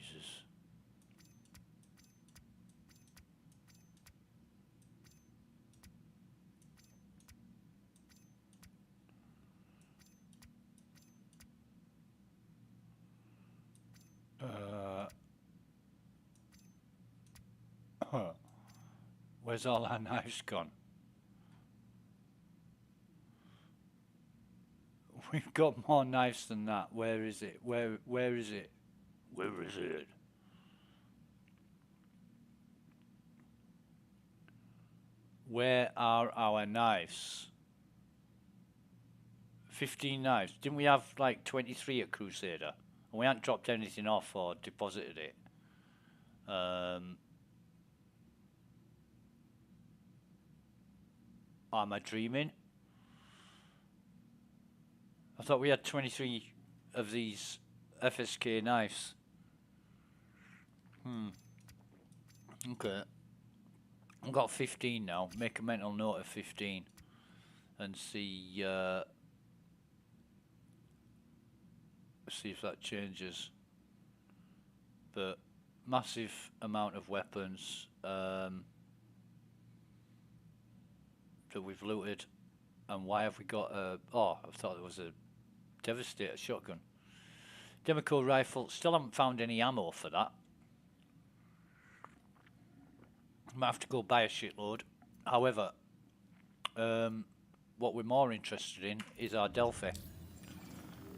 S6: Where's all our knives gone? We've got more knives than that. Where is it? Where is it? Where is it? Where are our knives? 15 knives. Didn't we have like 23 at Crusader? And we hadn't dropped anything off or deposited it. Am I dreaming? I thought we had 23 of these FSK knives. Okay. I've got 15 now. Make a mental note of 15 and see if that changes. But massive amount of weapons that we've looted. And why have we got a... Oh, I thought there was a Devastator shotgun. Democo rifle. Still haven't found any ammo for that. Might have to go buy a shitload. However, what we're more interested in is our Delphi.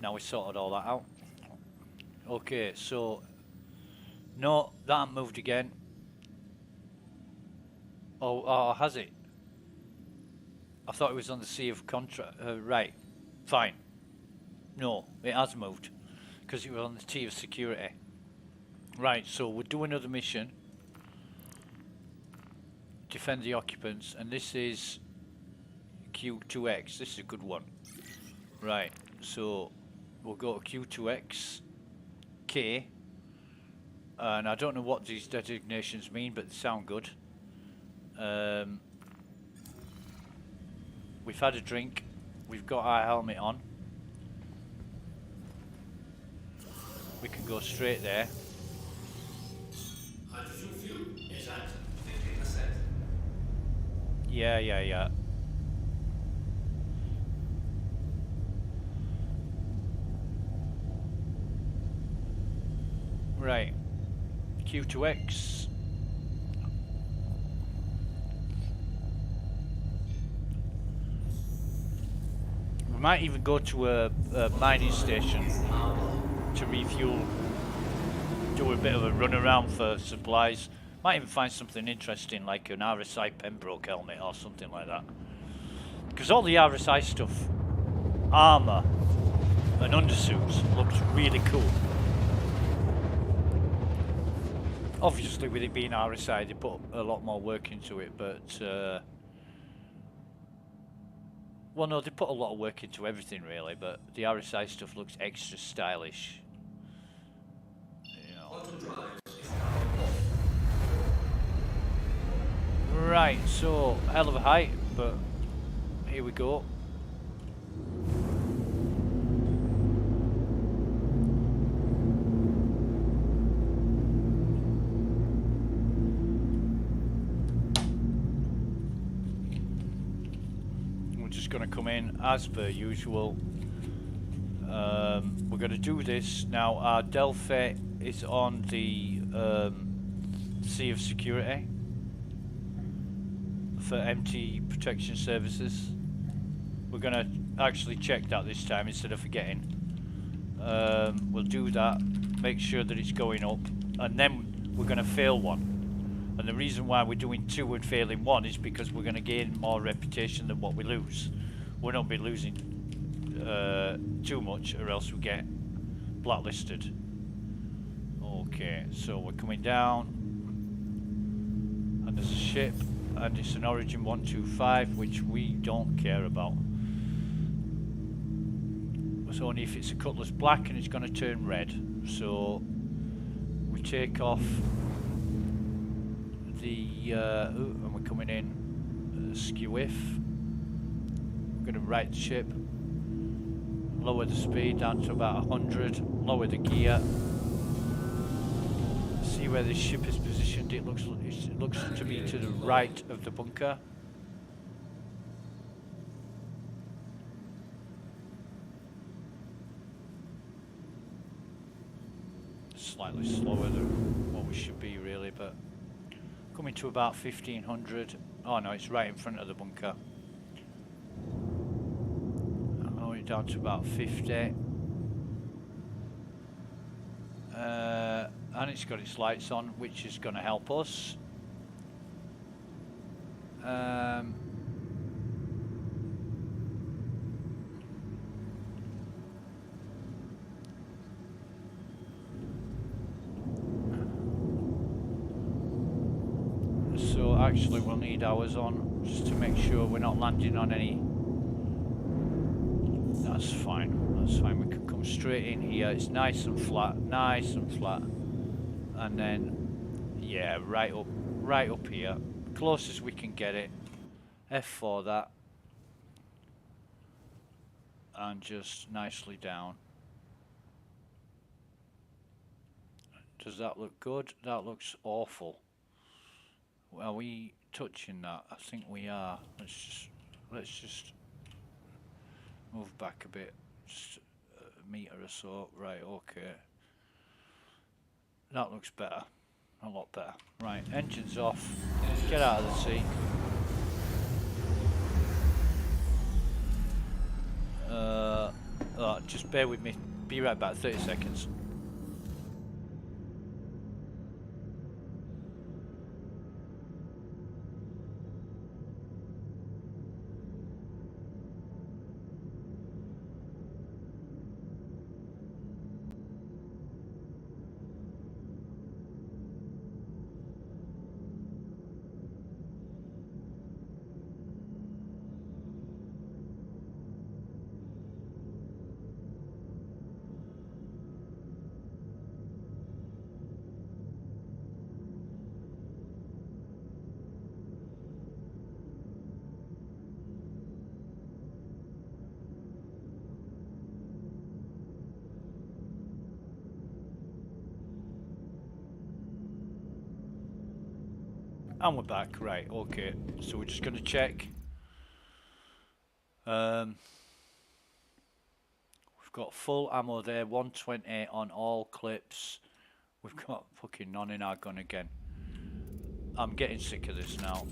S6: Now we sorted all that out. Okay, so... No, that hasn't moved again. Oh, has it? I thought it was on the Sea of Contract. Right, fine. No, it has moved because it was on the Sea of Security. Right, so we'll do another mission. Defend the occupants, and this is Q2X. This is a good one. Right, so we'll go to Q2X K, and I don't know what these designations mean, but they sound good. We've had a drink. We've got our helmet on. We can go straight there.
S4: Hydrogen fuel is at 50%.
S6: Yeah. Right. Q2X. We might even go to a mining station to refuel, do a bit of a run around for supplies. Might even find something interesting like an RSI Pembroke helmet or something like that. Because all the RSI stuff, armour and undersuits, looks really cool. Obviously with it being RSI they put a lot more work into it, but well, no, they put a lot of work into everything really, but the RSI stuff looks extra stylish. You know. Right, so hell of a height, but here we go. Going to come in as per usual. We're going to do this now. Our Delphi is on the Sea of Security for MT Protection Services. We're going to actually check that this time instead of forgetting. We'll do that, make sure that it's going up, and then we're going to fail one. And the reason why we're doing 2 and failing 1 is because we're going to gain more reputation than what we lose. We'll not be losing too much, or else we get blacklisted. Okay, so we're coming down, and there's a ship, and it's an Origin 125, which we don't care about. It's only if it's a cutlass black and it's going to turn red. So we take off the and we're coming in skew if. We're going to right the ship, lower the speed down to about 100, lower the gear. See where this ship is positioned. It looks to be to the right of the bunker. Slightly slower than what we should be really, but coming to about 1500. Oh no, it's right in front of the bunker. Oh, it's down to about 50. And it's got its lights on, which is going to help us. So actually we'll need ours on just to make sure we're not landing on any. That's fine, we can come straight in here. It's nice and flat, and then yeah, right up here, close as we can get it. F4 that, and just nicely down. Does that look good? That looks awful. Are we touching that? I think we are. Let's just move back a bit, just a meter or so. Right, okay. That looks better, a lot better. Right, engines off. Get out of the sea. Just bear with me. Be right back. 30 seconds. And we're back, right, okay. So we're just going to check. We've got full ammo there, 120 on all clips. We've got fucking none in our gun again. I'm getting sick of this now.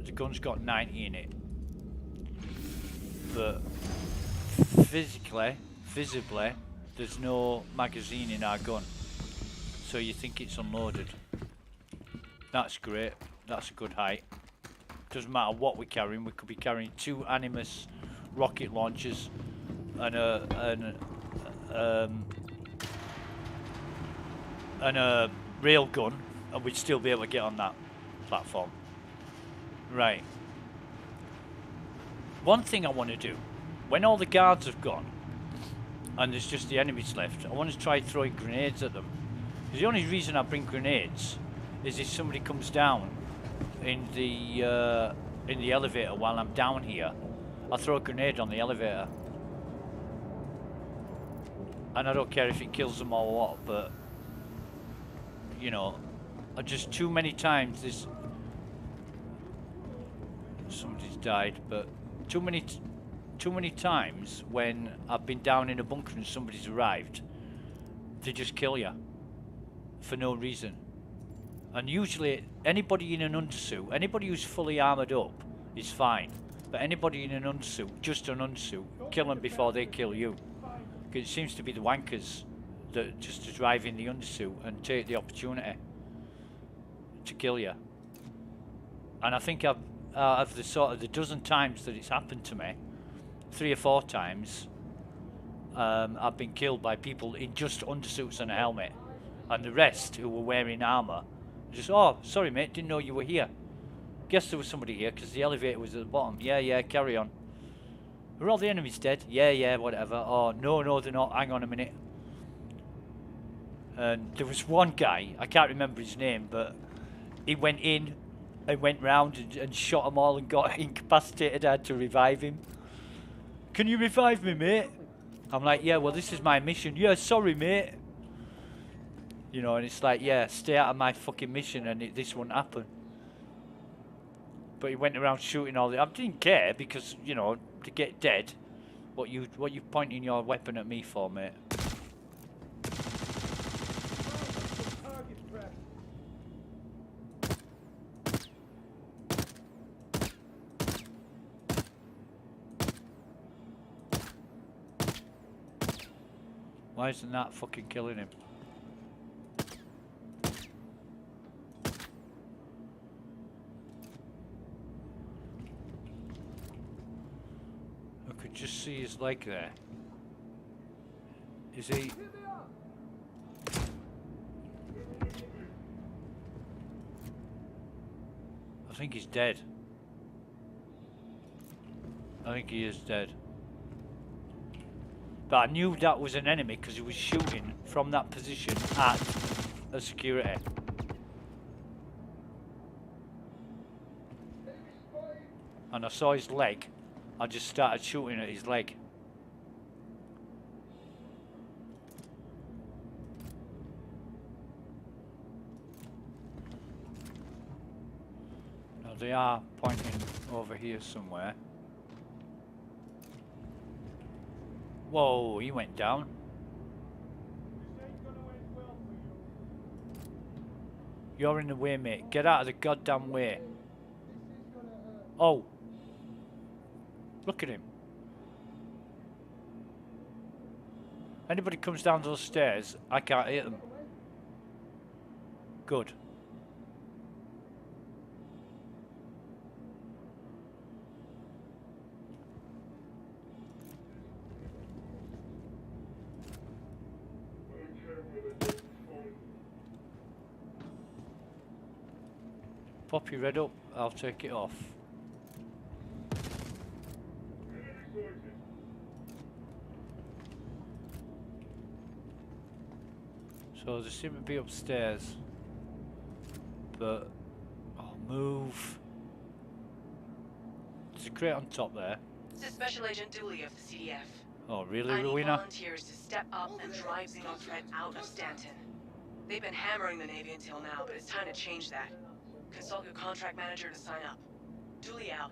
S6: The gun's got 90 in it. But visibly, there's no magazine in our gun. So you think it's unloaded. That's great. That's a good height. Doesn't matter what we're carrying. We could be carrying 2 Animus rocket launchers and a rail gun, and we'd still be able to get on that platform. Right. One thing I want to do, when all the guards have gone and there's just the enemies left, I want to try throwing grenades at them. Because the only reason I bring grenades is if somebody comes down in the elevator while I'm down here, I'll throw a grenade on the elevator. And I don't care if it kills them or what, but you know, just too many times this. Somebody's died, but too many times when I've been down in a bunker and somebody's arrived, they just kill you for no reason. And usually anybody in an undersuit, anybody who's fully armoured up is fine. But anybody in an undersuit, just an undersuit, kill them before they kill you. Because it seems to be the wankers that just drive in the undersuit and take the opportunity to kill you. And I think of the sort of the dozen times that it's happened to me, 3 or 4 times, I've been killed by people in just undersuits and a helmet. And the rest who were wearing armour, just, oh, sorry mate, didn't know you were here. Guess there was somebody here because the elevator was at the bottom. Yeah, carry on. Are all the enemies dead? Yeah, yeah, whatever. Oh, no, they're not. Hang on a minute. And there was one guy, I can't remember his name, but he went in and went round and shot them all and got incapacitated. I had to revive him. Can you revive me, mate? I'm like, yeah, well, this is my mission. Yeah, sorry, mate. You know, and it's like, yeah, stay out of my fucking mission and this won't happen. But he went around shooting all the... I didn't care because, you know, to get dead. What you pointing your weapon at me for, mate?
S5: Target practice.
S6: Why isn't that fucking killing him? I could just see his leg there. Is he... I think he's dead. I think he is dead. But I knew that was an enemy because he was shooting from that position at a security. And I saw his leg. I just started shooting at his leg. Now they are pointing over here somewhere. Whoa, he went down. You're in the way, mate. Get out of the goddamn way. Oh. Look at him. Anybody comes down those stairs, I can't hit them. Good. Pop your red up, I'll take it off. So they seem to be upstairs. But I'll move. There's a crate on top there.
S7: This is Special Agent Dooley of the CDF.
S6: Oh really,
S7: I need
S6: Rowena?
S7: volunteers to step up and drive Xenothreat out of Stanton. They've been hammering the Navy until now, but it's time to change that. Consult your contract manager to sign up. Dooley out.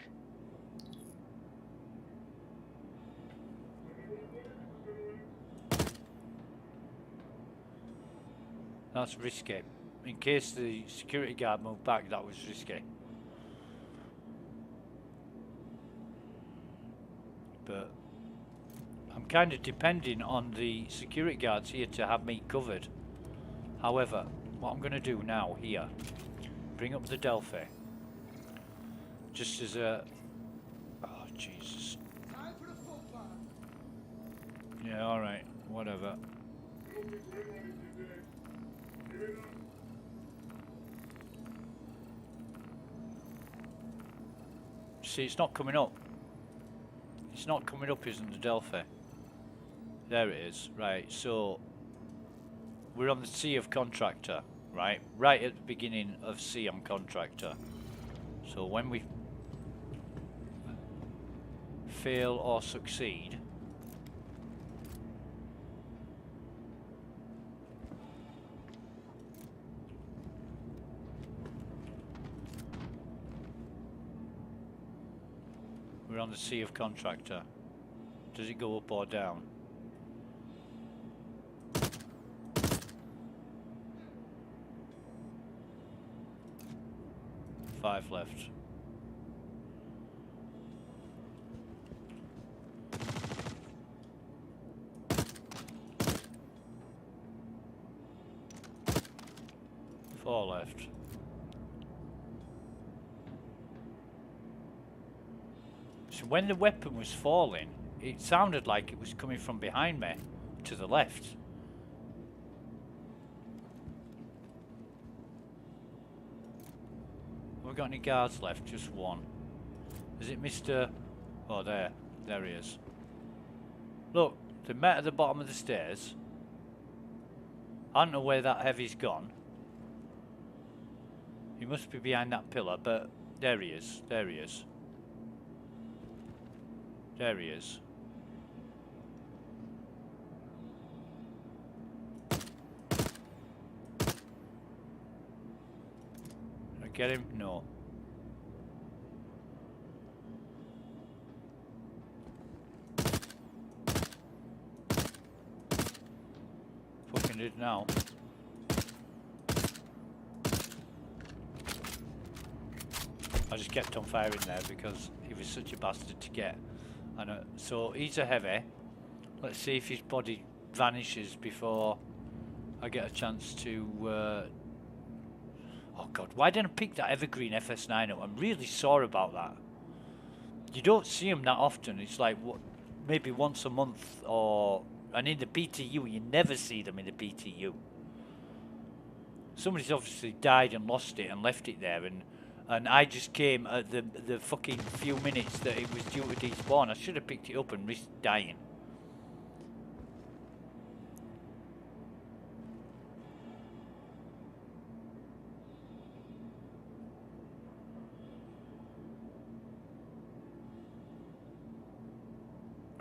S6: That's risky. In case the security guard moved back, that was risky. But I'm kind of depending on the security guards here to have me covered. However, what I'm going to do now here, bring up the Delphi. Just as a... Oh, Jesus. Yeah, alright. Whatever. See, it's not coming up. It's not coming up, isn't the Delphi? There it is. Right, so we're on the C of Contractor, right? Right at the beginning of C on Contractor. So when we fail or succeed, we're on the C of Contractor. Does it go up or down? Five left. Four left. So when the weapon was falling, it sounded like it was coming from behind me, to the left. Have we got any guards left? Just one. Is it Mr... Oh, there. There he is. Look, they met at the bottom of the stairs. I don't know where that heavy's gone. He must be behind that pillar, but there he is. There he is. There he is. Did I get him? No. Fucking did now. I just kept on firing there because he was such a bastard to get. And so he's a heavy. Let's see if his body vanishes before I get a chance to. Oh God, why didn't I pick that evergreen FS9 up? I'm really sorry about that. You don't see them that often. It's like maybe once a month, and in the PTU you never see them in the PTU. Somebody's obviously died and lost it and left it there, and I just came at the fucking few minutes that it was due to despawn. I should have picked it up and risked dying.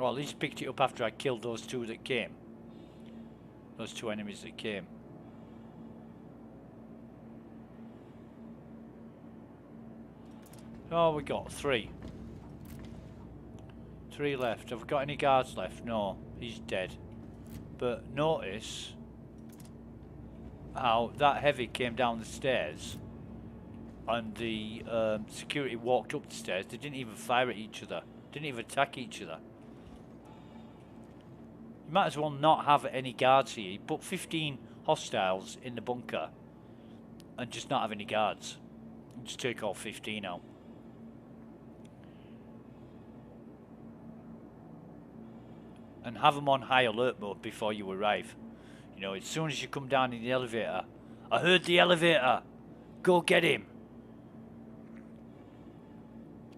S6: Well, at least picked it up after I killed those two that came. Those two enemies that came. Oh, we got 3. 3 left. Have we got any guards left? No, he's dead. But notice how that heavy came down the stairs and the security walked up the stairs. They didn't even fire at each other. Didn't even attack each other. You might as well not have any guards here. You put 15 hostiles in the bunker and just not have any guards. Just take all 15 out. And have them on high alert mode before you arrive. You know, as soon as you come down in the elevator, I heard the elevator. Go get him.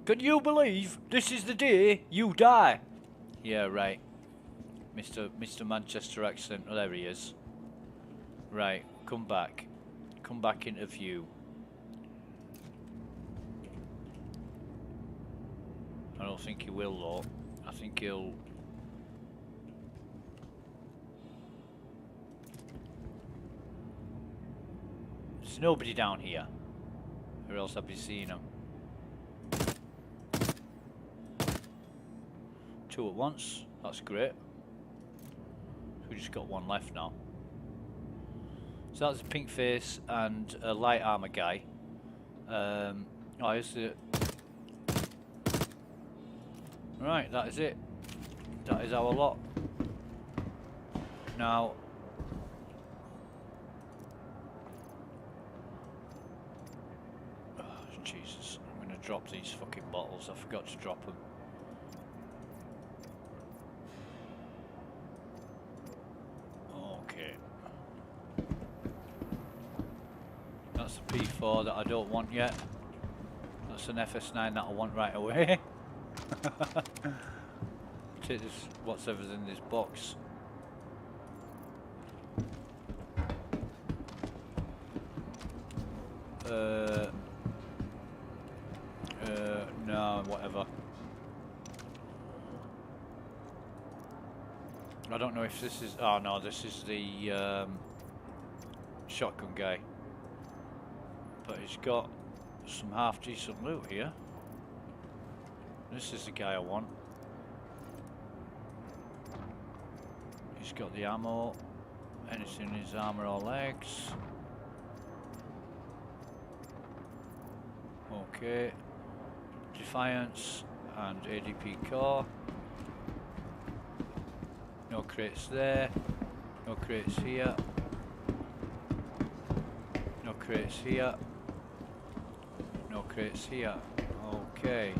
S6: Can you believe this is the day you die? Yeah, right. Mr. Manchester accent. Well, there he is. Right, come back. Come back into view. I don't think he will though. I think he'll... There's nobody down here. Or else I'd be seeing him. 2 at once. That's great. We just got 1 left now. So that's a pink face and a light armor guy. Oh, here's the... Right, that is it. That is our lot. Now... Oh, Jesus. I'm going to drop these fucking bottles. I forgot to drop them. Okay. That's the P4 that I don't want yet. That's an FS9 that I want right away. Take this, whatever's in this box. No, whatever. I don't know if this is... Oh no, this is the shotgun guy. But he's got some half decent loot here. This is the guy I want. He's got the ammo. Anything in his armor or legs. Okay. Defiance and ADP core. No crates there. No crates here. No crates here. No crates here. Okay.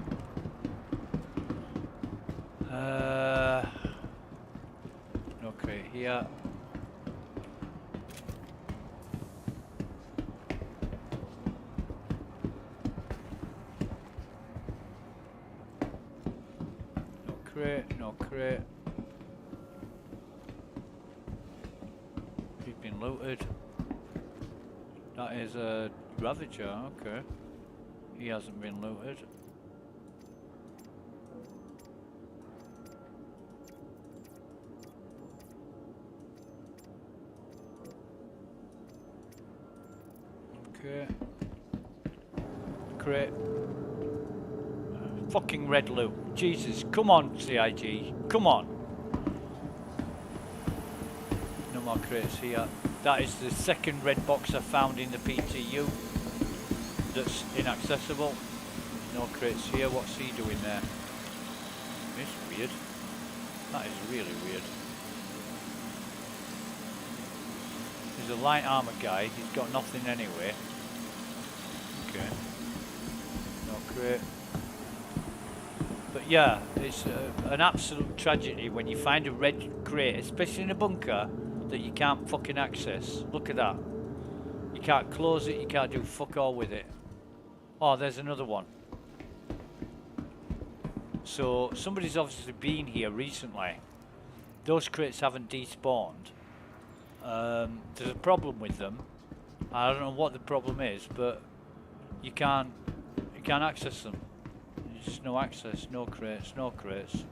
S6: No crate here. No crate, no crate. looted. That is a Ravager, okay. He hasn't been looted. Okay. Crate. Fucking red loot. Jesus, come on, CIG. Come on. No more crates here. That is the second red box I found in the PTU that's inaccessible. No crates here. What's he doing there? It's weird. That is really weird. He's a light armor guy. He's got nothing anyway. Okay. No crate. But yeah, it's an absolute tragedy when you find a red crate, especially in a bunker, that you can't fucking access. Look at that. You can't close it, you can't do fuck all with it. Oh, there's another one. So, somebody's obviously been here recently. Those crates haven't despawned. There's a problem with them. I don't know what the problem is, but you can't access them. There's no access, no crates, no crates.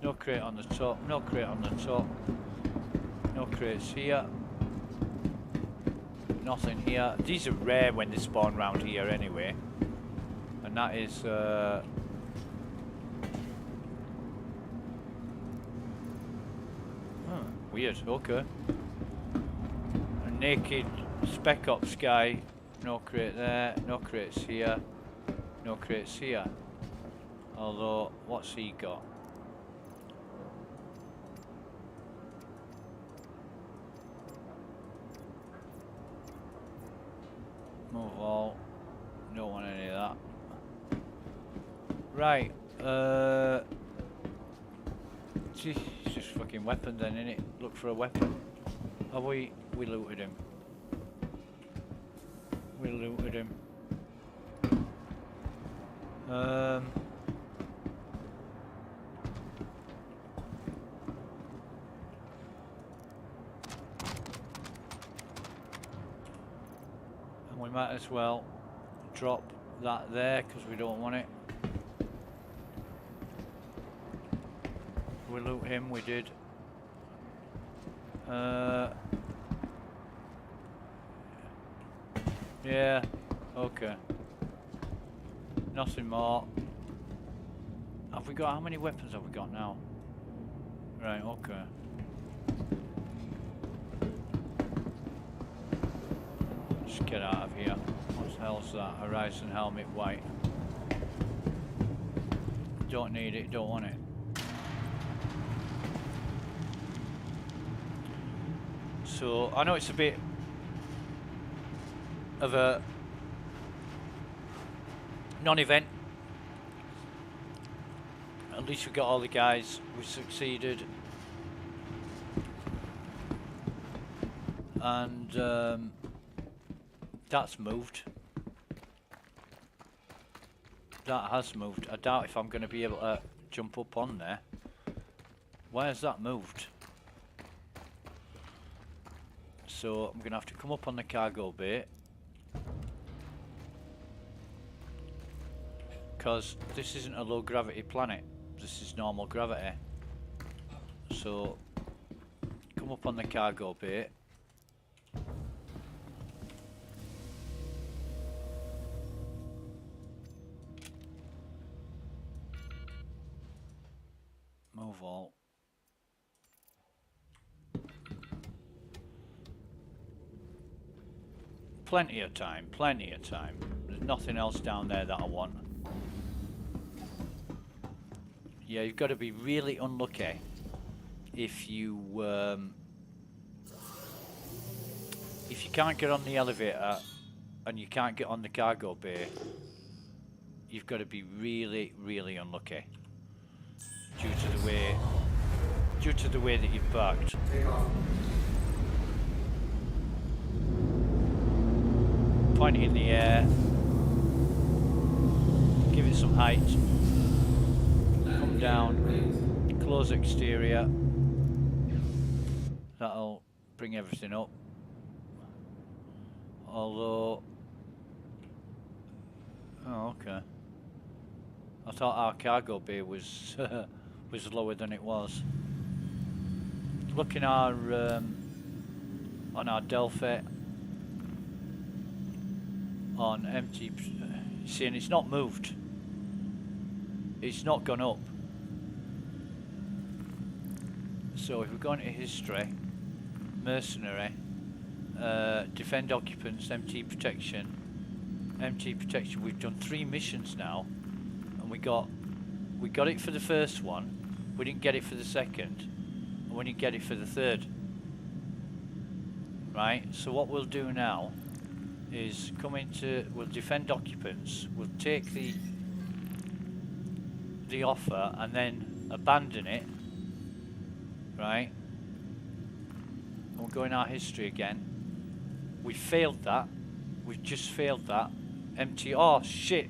S6: No crate on the top, no crate on the top. No crates here. Nothing here. These are rare when they spawn round here anyway. And that is weird, okay. A naked Spec Ops guy. No crate there, no crates here. No crates here. Although, what's he got? Move all. Don't want any of that. Right. Gee, it's just fucking weapon then, innit? Look for a weapon. Oh, we looted him. We looted him. And we might as well drop that there because we don't want it. We loot him, we did. Yeah, okay. Nothing more. Have we got, how many weapons have we got now? Right, okay. Just get out of here. What the hell's that? Horizon helmet white. Don't need it, don't want it. So, I know it's a bit of a non-event. At least we got all the guys. We succeeded. And that's moved. That has moved. I doubt if I'm going to be able to jump up on there. Where's that moved? So I'm going to have to come up on the cargo bay. Because this isn't a low gravity planet. This is normal gravity. So come up on the cargo bay. Move all. Plenty of time, plenty of time. There's nothing else down there that I want. Yeah, you've got to be really unlucky if you can't get on the elevator and you can't get on the cargo bay. You've got to be really, really unlucky due to the way that you've parked. Point it in the air. Give it some height. Come down. Close exterior. That'll bring everything up. Although, oh, okay. I thought our cargo bay was was lower than it was. Looking our on our Delphi on empty, seeing it's not moved. It's not gone up. So if we go into history, mercenary, defend occupants, MT protection, we've done 3 missions now, and we got it for the first one, we didn't get it for the second, and we didn't get it for the third. Right, so what we'll do now is we'll defend occupants, we'll take the offer and then abandon it, right? And we'll go in our history again. We failed that. We've just failed that. Empty. Oh shit!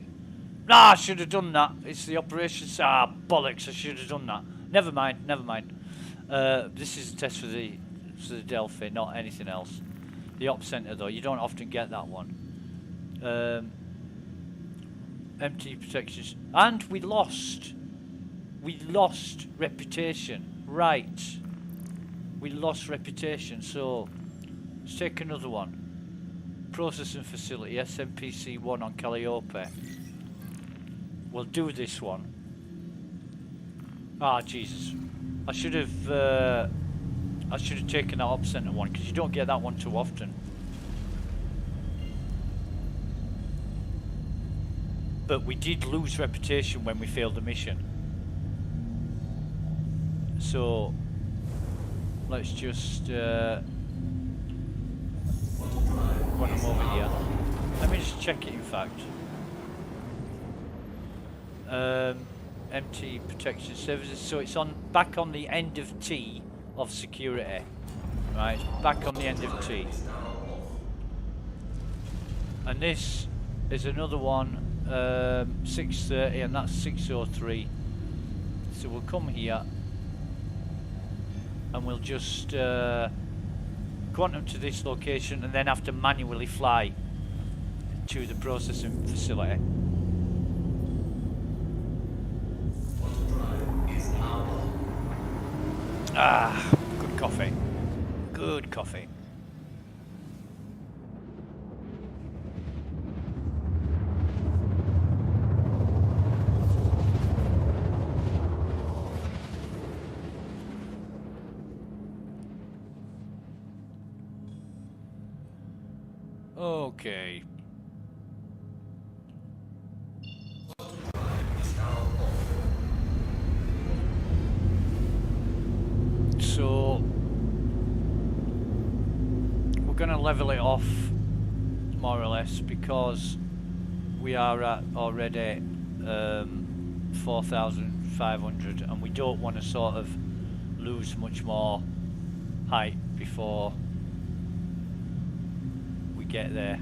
S6: Nah, I should have done that. It's the operations. Ah, bollocks! I should have done that. Never mind. Never mind. This is a test for the Delphi, not anything else. The op center though, you don't often get that one. Empty protections, and we lost. We lost reputation. Right. We lost reputation. So let's take another one. Processing facility, SMPC-1 on Calliope. We'll do this one. Ah, Jesus. I should have taken that op center one, because you don't get that one too often. But we did lose reputation when we failed the mission. So let's just when I'm over here, let me just check it. In fact, MT protection services. So it's back on the end of T of security, right? Back on the end of T. And this is another one, 630, and that's 603. So we'll come here and we'll just quantum to this location and then have to manually fly to the processing facility. Ah, good coffee. Good coffee. Okay. So we're going to level it off more or less, because we are at already 4,500 and we don't want to sort of lose much more height before we get there.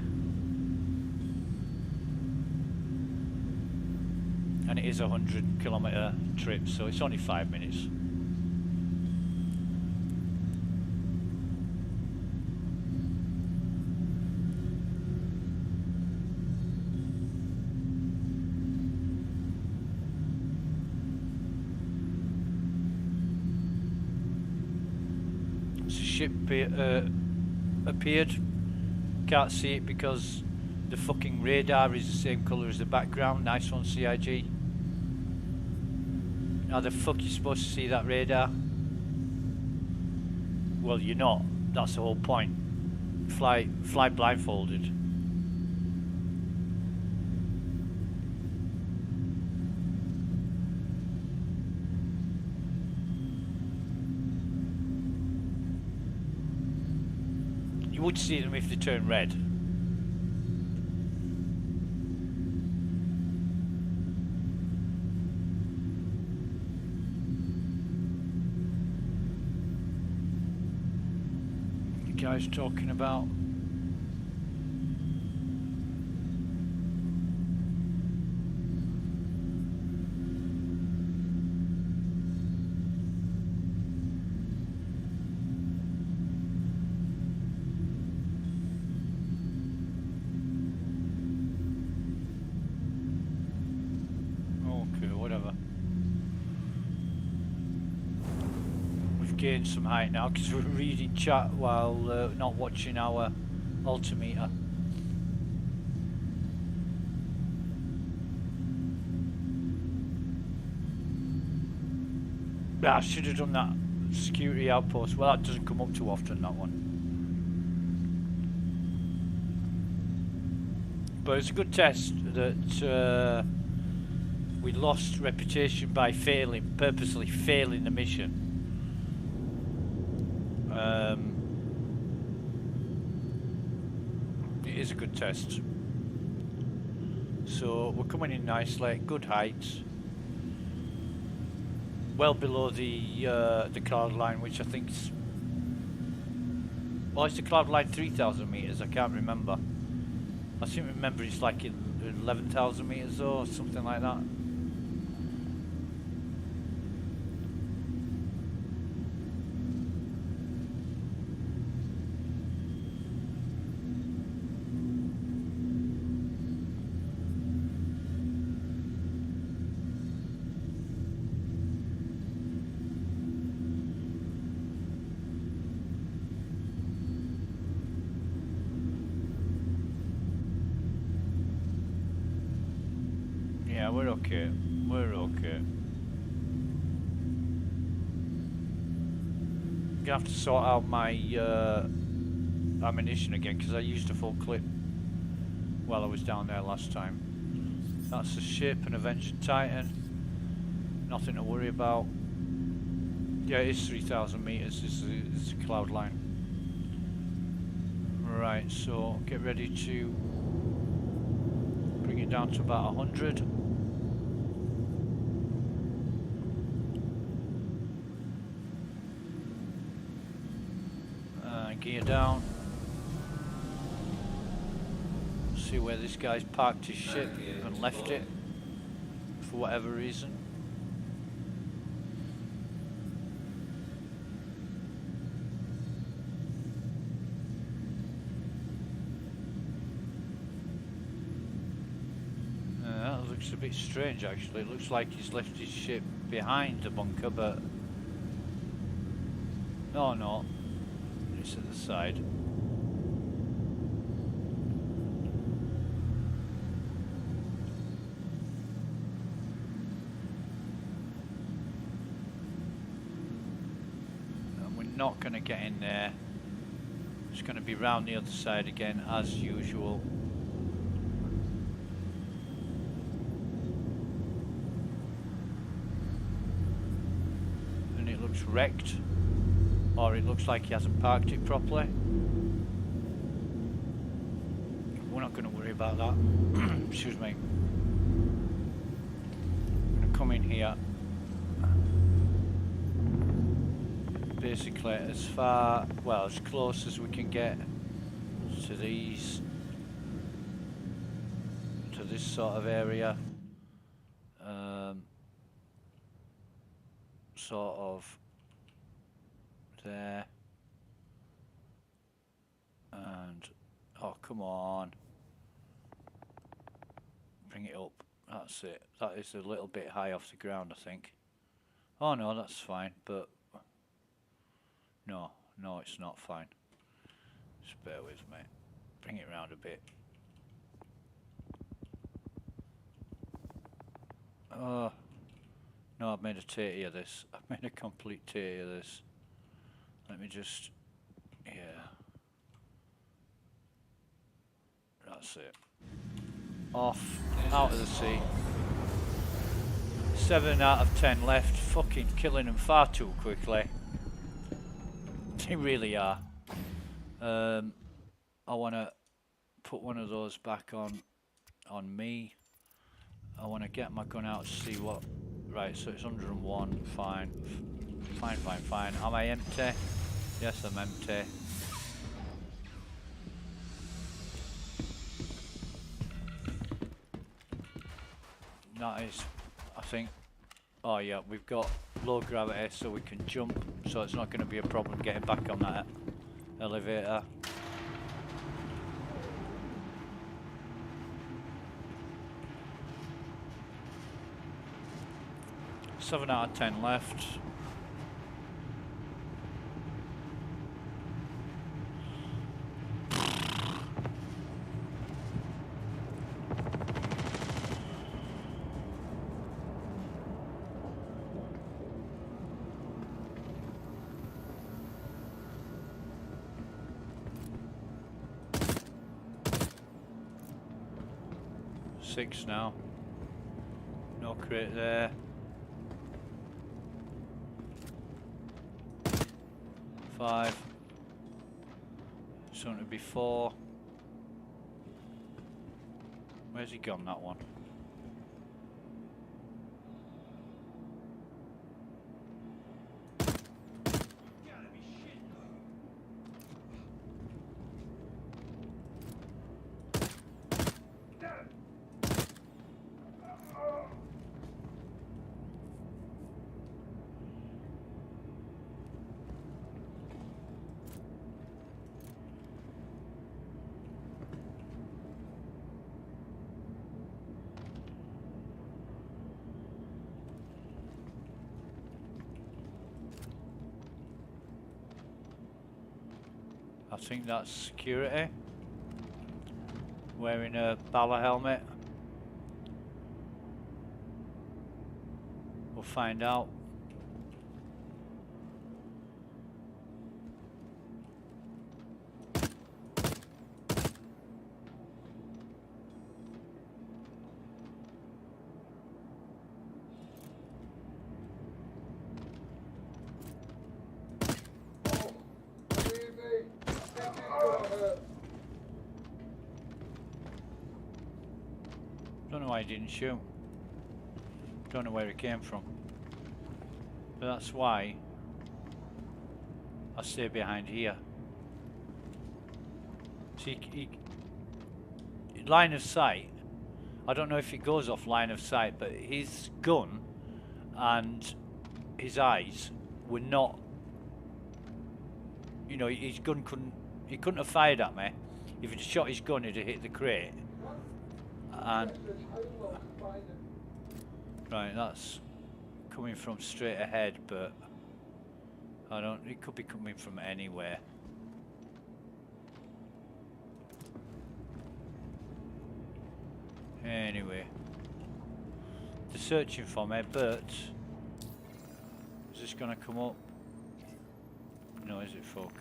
S6: And it is a 100-kilometer trip, so it's only 5 minutes. Ship appeared. Can't see it because the fucking radar is the same colour as the background. Nice one, CIG. How the fuck are you supposed to see that radar? Well, you're not. That's the whole point. Fly blindfolded. You would see them if they turn red. You guys talking about? gained some height now because we're reading chat while not watching our altimeter. I should have done that security outpost. Well, that doesn't come up too often, that one. But it's a good test that we lost reputation by purposely failing the mission. It is a good test. So we're coming in nicely, good heights. Well below the cloud line, which I think's... Well, it's the cloud line 3,000 meters, I can't remember. I seem to remember it's like 11,000 meters or something like that. Yeah, we're okay. We're okay. I'm gonna have to sort out my ammunition again because I used a full clip while I was down there last time. That's the ship, an Avenged Titan. Nothing to worry about. Yeah, it is 3,000 meters. It's the cloud line. Right, so get ready to bring it down to about 100. Gear down. See where this guy's parked his ship and left it for whatever reason. That looks a bit strange actually. It looks like he's left his ship behind the bunker, but no. It's at the side. And we're not going to get in there. It's going to be round the other side again as usual. And it looks wrecked. Or it looks like he hasn't parked it properly. We're not going to worry about that. Excuse me. I'm going to come in here. Basically as far, well, as close as we can get to these, to this sort of area. Sort of there, and oh come on, bring it up. That's it. That is a little bit high off the ground, I think. Oh no, that's fine, but no, it's not fine. Just bear with me. Bring it round a bit. Oh no, I've made a tatty of this. I've made a complete tatty of this. Let me just, yeah. That's it. Off, out of the sea. 7 out of 10 left. Fucking killing them far too quickly. They really are. I want to put one of those back on me. I want to get my gun out to see what. Right, so it's 101. Fine. Am I empty? Yes, I'm empty. That is, I think. Oh yeah, we've got low gravity, so we can jump. So it's not going to be a problem getting back on that elevator. (7 out of 10 left). 6 now. No crate there. 5. Soon to be 4. Where's he gone, that one? I think that's security. Wearing a Bala helmet. We'll find out.
S5: Believe me, this is gonna hurt.
S6: Don't know why he didn't shoot. Don't know where he came from. But that's why I stay behind here. See, line of sight. I don't know if it goes off line of sight, but his gun and his eyes were not. You know, his gun couldn't. He couldn't have fired at me. If he'd shot his gun, it'd have hit the crate. And right, that's coming from straight ahead, but I don't. It could be coming from anywhere. Anyway, they're searching for me, but is this gonna come up? No, is it? Fuck.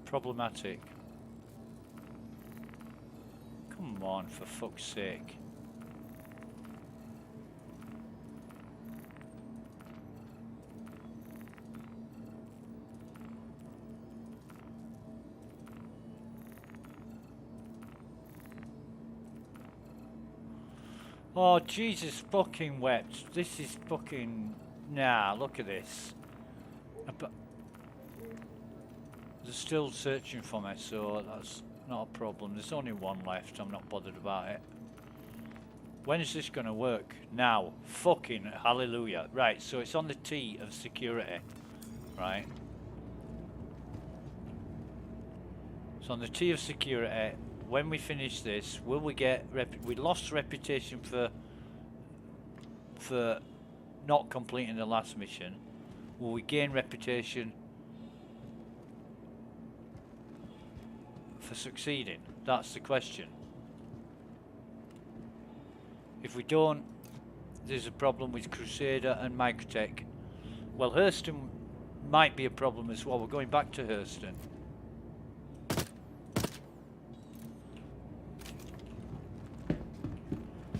S6: Problematic. Come on, for fuck's sake. Oh, Jesus fucking wept. This is fucking... Nah, look at this. They're still searching for me, so that's not a problem. There's only one left. I'm not bothered about it. When is this going to work? Now. Fucking hallelujah. Right, so it's on the T of security. Right. So on the T of security, when we finish this, will we get... we lost reputation for not completing the last mission. Will we gain reputation for succeeding? That's the question. If we don't, there's a problem with Crusader and Microtech. Well, Hurston might be a problem as well. We're going back to Hurston.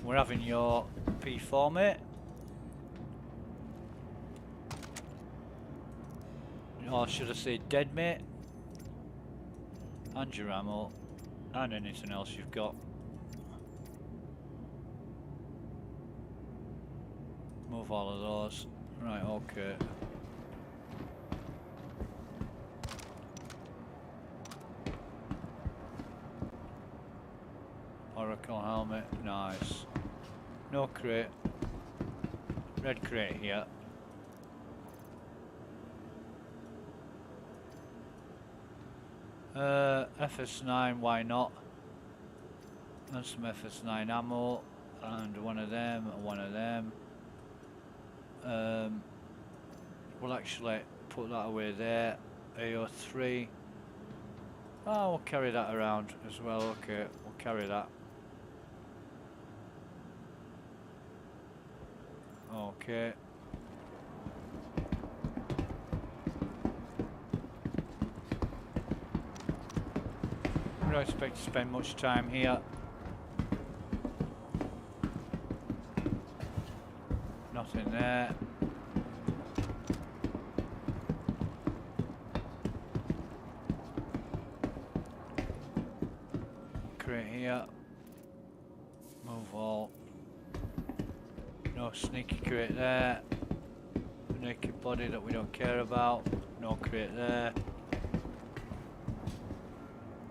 S6: We're having your P4, mate. Or should I say dead, mate? And your ammo. And anything else you've got. Move all of those. Right, okay. Oracle helmet, nice. No crate. Red crate here. FS9, why not? And some FS9 ammo. And one of them, and one of them. We'll actually put that away there. AO3. Oh, we'll carry that around as well. Okay, we'll carry that. Okay. We don't expect to spend much time here. Nothing there. Crate here. Move all. No sneaky crate there. Naked body that we don't care about. No crate there.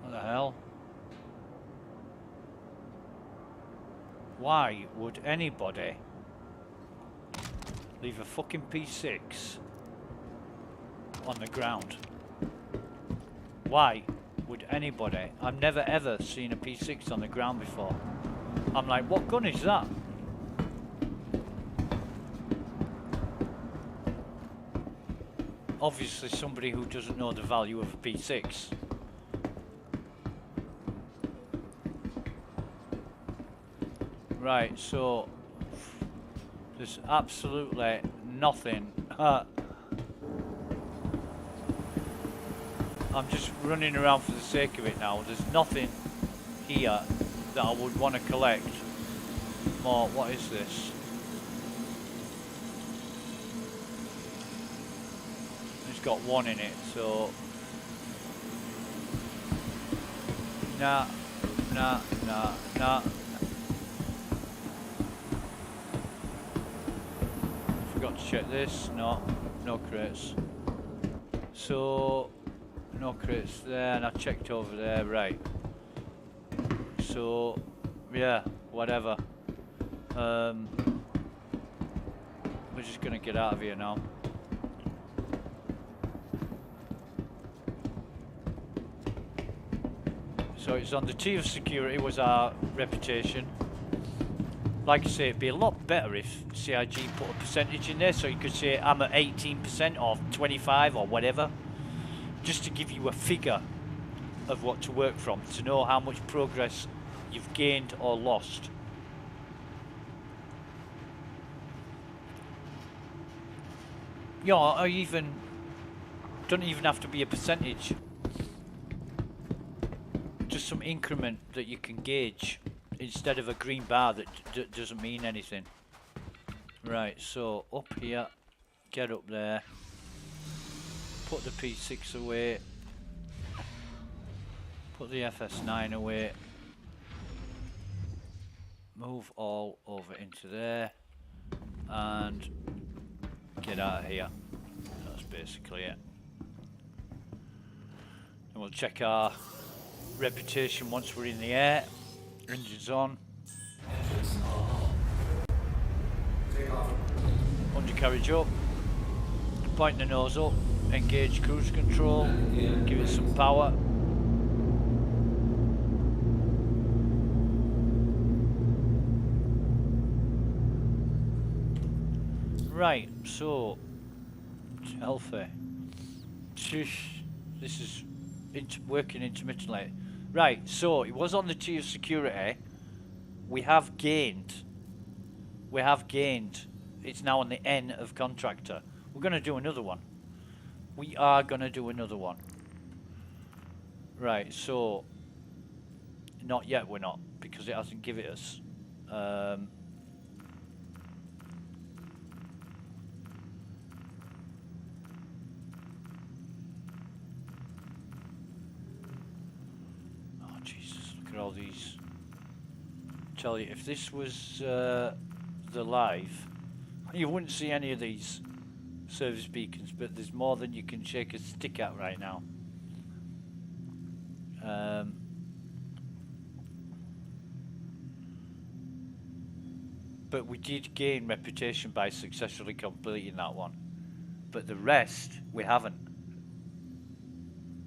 S6: What the hell? Why would anybody leave a fucking P6 on the ground? Why would anybody? I've never ever seen a P6 on the ground before. I'm like, what gun is that? Obviously somebody who doesn't know the value of a P6. Right, so there's absolutely nothing. I'm just running around for the sake of it now. There's nothing here that I would want to collect. More, what is this? It's got one in it, so nah. Forgot to check this. No crates. So no crates there, and I checked over there. Right. So yeah, whatever. We're just gonna get out of here now. So it's on the tier of security was our reputation. Like I say, it'd be a lot better if CIG put a percentage in there, so you could say I'm at 18% or 25 or whatever, just to give you a figure of what to work from, to know how much progress you've gained or lost. You know, or even don't even have to be a percentage. Just some increment that you can gauge instead of a green bar that doesn't mean anything. Right, so up here, get up there, put the P6 away, put the FS9 away, move all over into there, and get out of here. That's basically it. And we'll check our reputation once we're in the air. Engines on. Undercarriage up. Point the nose up. Engage cruise control. Give it some power. Right, so it's healthy. This is working intermittently. Right, so it was on the tier of security. We have gained. It's now on the N of contractor. We're going to do another one. We are going to do another one. Right, so not yet we're not, because it hasn't given it us. Oh, Jesus, look at all these. Tell you, if this was the live, you wouldn't see any of these service beacons, but there's more than you can shake a stick at right now. But we did gain reputation by successfully completing that one. But the rest, we haven't.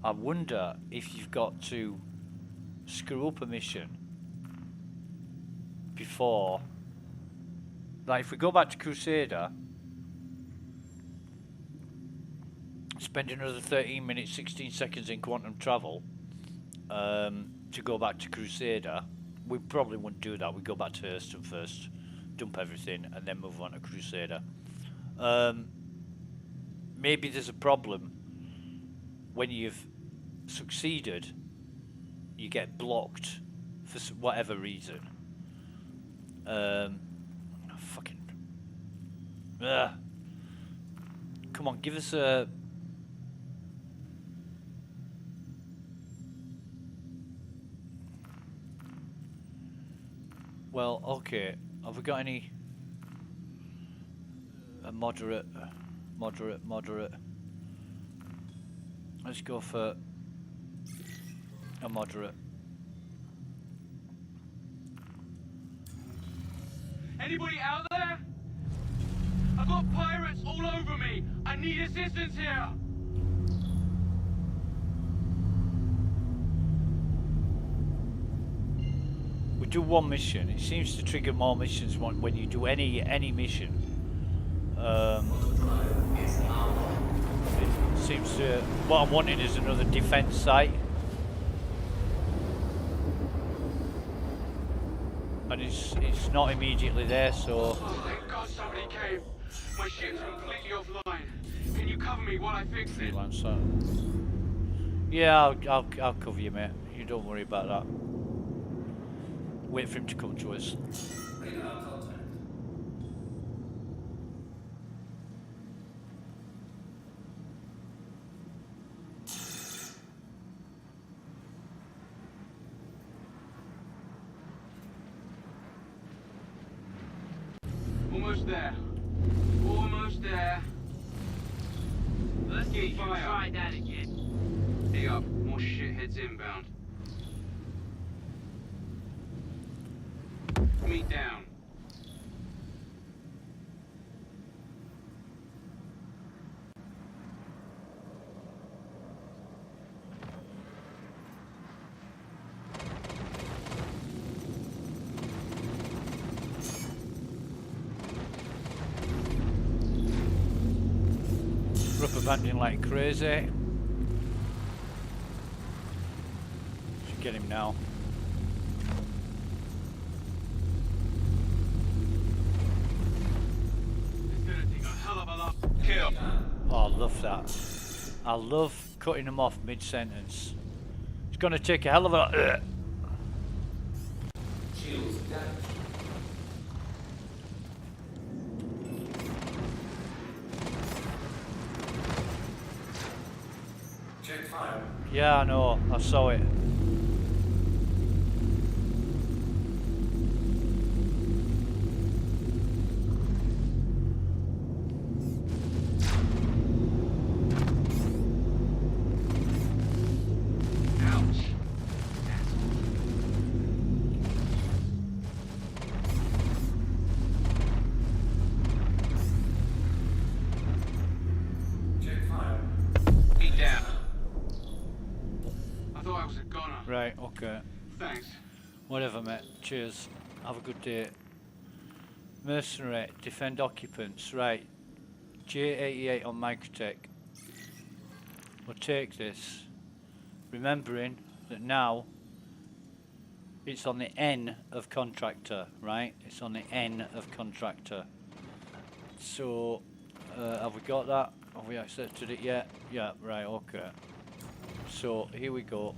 S6: I wonder if you've got to screw up a mission before. Like, if we go back to Crusader, spend another 13 minutes, 16 seconds in quantum travel to go back to Crusader, we probably wouldn't do that. We'd go back to Hurston first, dump everything, and then move on to Crusader. Maybe there's a problem when you've succeeded. you get blocked for whatever reason. Fucking. Come on, give us a. Well, okay. Have we got any? A moderate. Let's go for a moderate.
S5: Anybody out there? I've got pirates all over me. I need assistance here.
S6: We do one mission. It seems to trigger more missions when you do any mission. It seems to. What I'm wanting is another defense site, and it's not immediately there. So.
S5: Oh, thank God somebody came. My ship's completely offline. Can you cover me while I fix it?
S6: Freelancer. Yeah, I'll cover you, mate. You don't worry about that. Wait for him to come to us.
S4: Radar contact.
S5: Almost there. Almost there.
S8: Let's get you
S5: Fire.
S8: try that again.
S5: Hey up. More shitheads inbound. Me down.
S6: Rubber banding like crazy. Should get him now.
S5: It's gonna take a hell of a lot. Kill.
S6: Oh, I love that. I love cutting them off mid-sentence. It's gonna take a hell of a.
S4: Shields damaged. Check fire.
S6: Yeah, I know. I saw it.
S5: Ouch.
S4: Check fire.
S5: He down. I thought I was a goner.
S6: Right. Okay.
S5: Thanks.
S6: Whatever, mate. Cheers. Have a good day. Mercenary. Defend occupants. Right. J88 on Microtech. We'll take this. Remembering that now it's on the N of contractor, right? It's on the N of contractor. So, have we got that? Have we accepted it yet? Yeah, right, okay. So, here we go.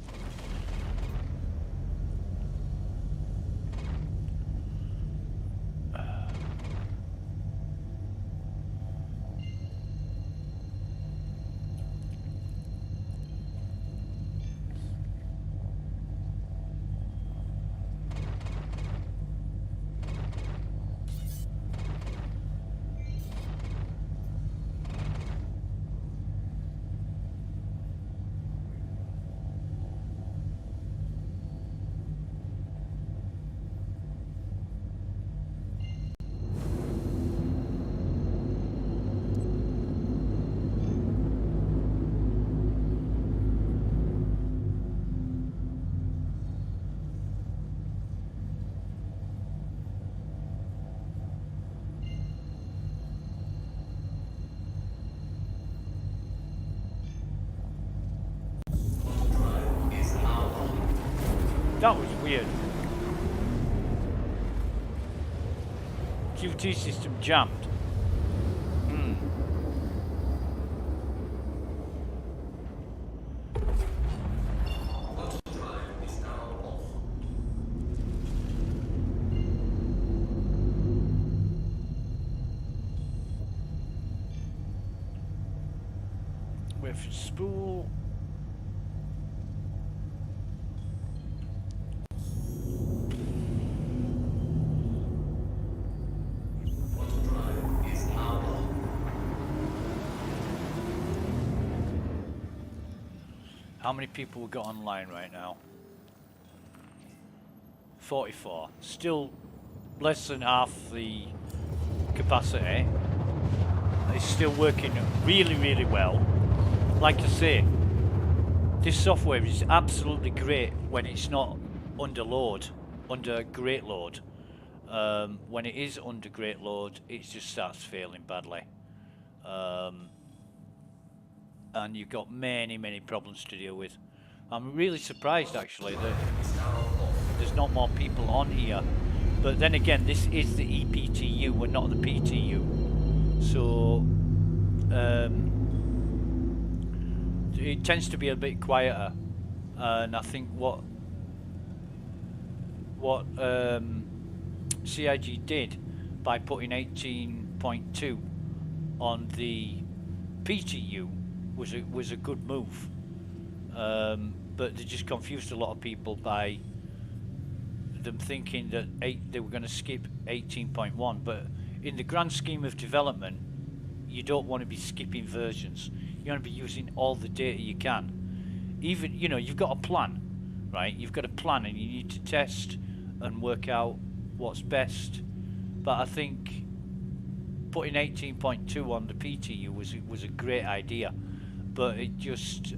S6: That was weird. QT system jammed.
S4: Auto drive is now
S6: Wait for spool.
S4: Auto drive is now on.
S6: How many people we got online right now? 44. Still less than half the capacity. It's still working really, really well. Like I say, this software is absolutely great when it's not under load, under great load. When it is under great load, it just starts failing badly. And you've got many, many problems to deal with. I'm really surprised actually that there's not more people on here. But then again, this is the ePTU, we're not the PTU. So it tends to be a bit quieter. And I think what CIG did by putting 18.2 on the PTU was a good move, but they just confused a lot of people by them thinking that they were going to skip 18.1. But in the grand scheme of development, you don't want to be skipping versions. You want to be using all the data you can. Even, you know, you've got a plan, right? You've got a plan, and you need to test and work out what's best. But I think putting 18.2 on the PTU was a great idea, but it just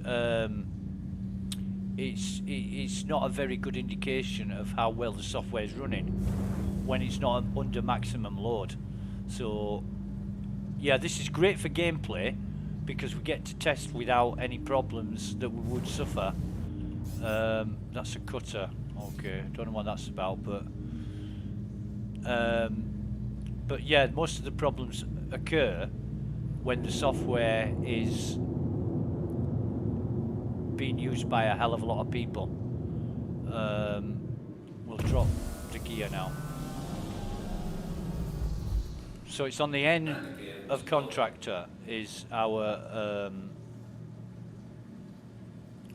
S6: it's not a very good indication of how well the software is running when it's not under maximum load. So yeah, this is great for gameplay because we get to test without any problems that we would suffer. That's a cutter. Okay, don't know what that's about, but yeah, most of the problems occur when the software is being used by a hell of a lot of people. We'll drop the gear now. So it's on the end of contractor is our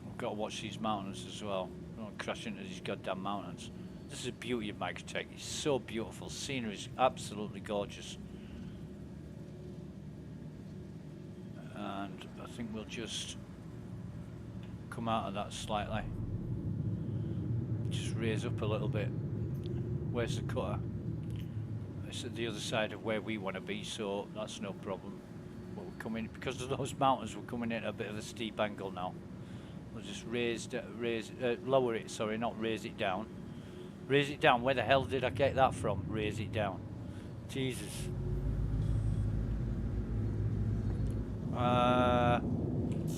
S6: we've got to watch these mountains as well. Don't crash into these goddamn mountains. This is the beauty of Microtech. It's so beautiful. Scenery is absolutely gorgeous. And I think we'll just come out of that slightly. Just raise up a little bit. Where's the cutter? It's at the other side of where we want to be, so that's no problem. But we're coming, because of those mountains, we're coming in at a bit of a steep angle now. We'll just lower it, sorry, not raise it down. Raise it down. Where the hell did I get that from? Raise it down. Jesus.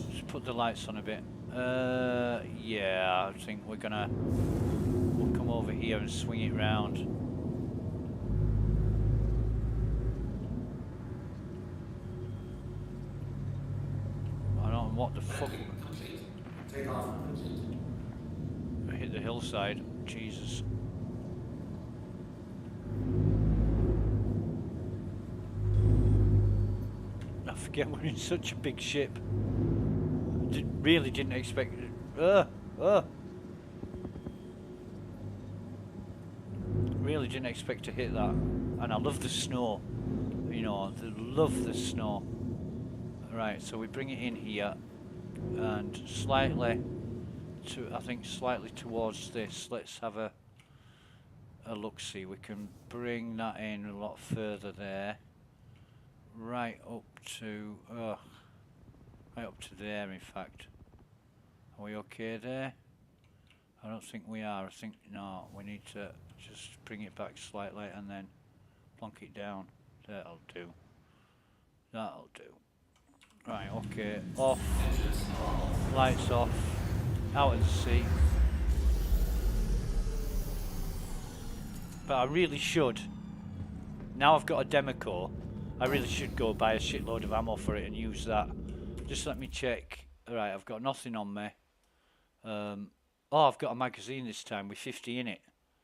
S6: Just put the lights on a bit. Yeah, I think we'll come over here and swing it round. I don't know what the fuck.
S4: Take off.
S6: I hit the hillside. Jesus. I forget we're in such a big ship. Really didn't expect it. Really didn't expect to hit that. And I love the snow. You know, I love the snow. Right, so we bring it in here and slightly I think slightly towards this. Let's have a look see. We can bring that in a lot further there. Right up to there, in fact. Are we okay there? I don't think we are. I think, no, we need to just bring it back slightly and then plonk it down. That'll do. That'll do. Right, okay. Off. Lights off. Out of the sea. But I really should. Now I've got a demo core, I really should go buy a shitload of ammo for it and use that. Just let me check. Alright, I've got nothing on me. Oh, I've got a magazine this time with 50 in it.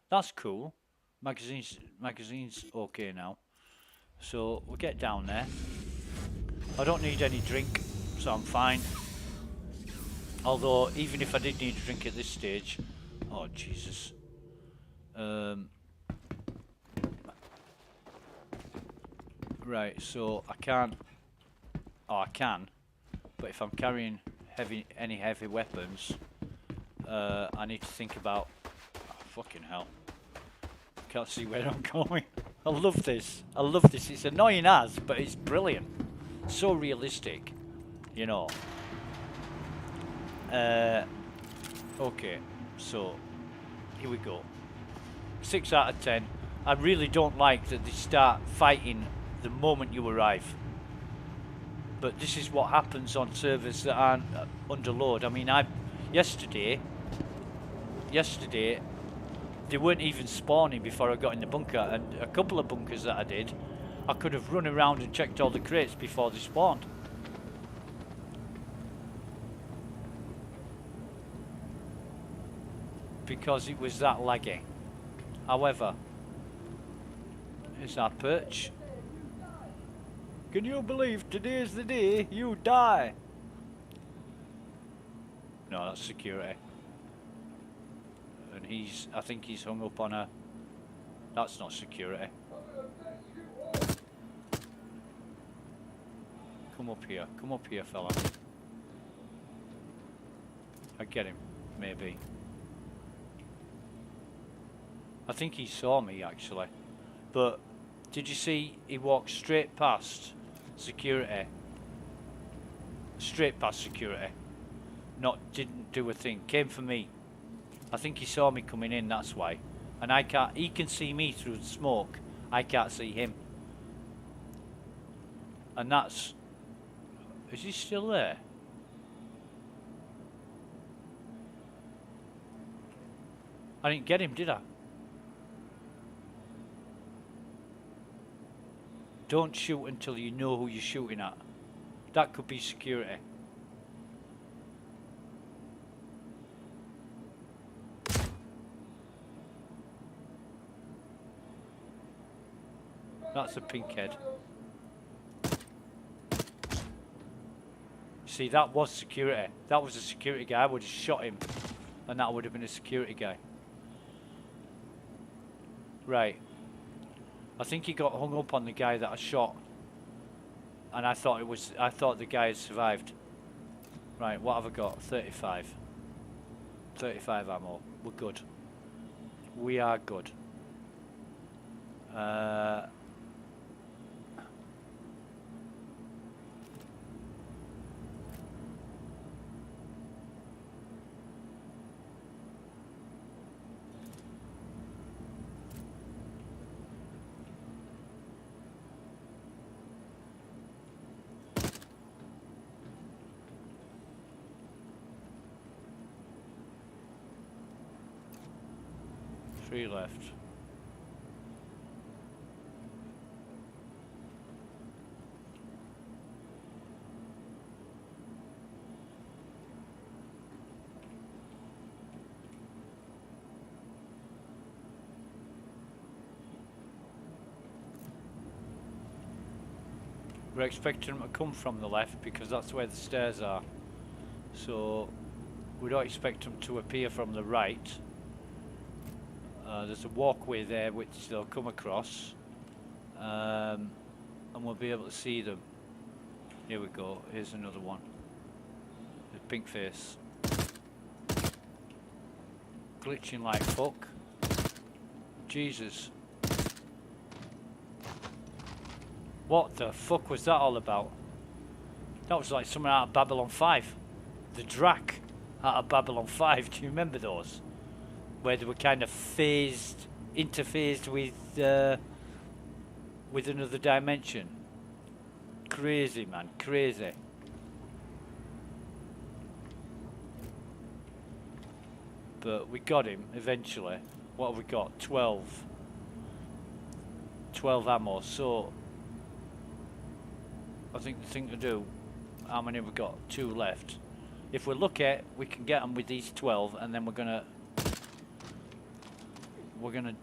S6: That's cool. Magazine's okay now. So we'll get down there. I don't need any drink, so I'm fine. Although, even if I did need a drink at this stage, oh Jesus. Right, so I can't. Oh, I can, but if I'm carrying any heavy weapons, I need to think about. Oh, fucking hell! Can't see where I'm going. I love this. I love this. It's annoying as, but it's brilliant. So realistic, you know. Okay, so here we go. 6 out of 10. I really don't like that they start fighting the moment you arrive. But this is what happens on servers that aren't under load. I mean, yesterday, they weren't even spawning before I got in the bunker, and a couple of bunkers that I did, I could have run around and checked all the crates before they spawned. Because it was that laggy. However, here's our perch. Can you believe today is the day you die? No, that's security. And I think he's hung up on a... That's not security. Come up here, fella. I get him, maybe. I think he saw me, actually. But, did you see he walked straight past security? Straight past security. Didn't do a thing. Came for me. I think he saw me coming in, that's why. And he can see me through the smoke. I can't see him. And that's... Is he still there? I didn't get him, did I? Don't shoot until you know who you're shooting at. That could be security. That's a pink head. See, that was security. That was a security guy. I would have shot him, and that would have been a security guy. Right. I think he got hung up on the guy that I shot, and I thought the guy had survived. Right, what have I got? 35. 35 ammo. We're good. We are good. Three left. We're expecting them to come from the left because that's where the stairs are. So we don't expect them to appear from the right. There's a walkway there which they'll come across, and we'll be able to see them. Here we go. Here's another one. The pink face. Glitching like fuck. Jesus. What the fuck was that all about? That was like something out of Babylon 5. The Drac out of Babylon 5. Do you remember those? Where they were kind of interphased with another dimension. Crazy, man, crazy. But we got him eventually. What have we got? 12. 12 ammo. So I think the thing to do. How many have we got? 2 left. If we're lucky, we can get them with these 12, and then we're gonna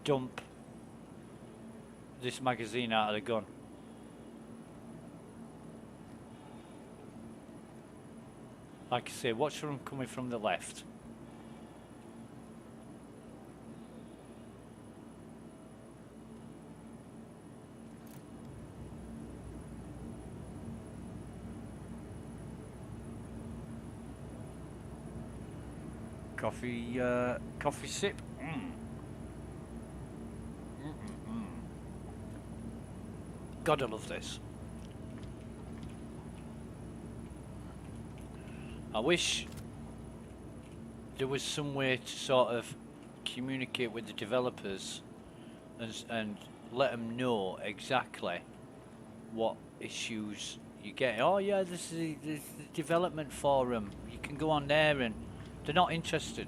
S6: dump this magazine out of the gun. Like I say, watch for them coming from the left. Coffee sip. Gotta love this. I wish there was some way to sort of communicate with the developers and let them know exactly what issues you get. Oh yeah, this is the development forum. You can go on there, and they're not interested.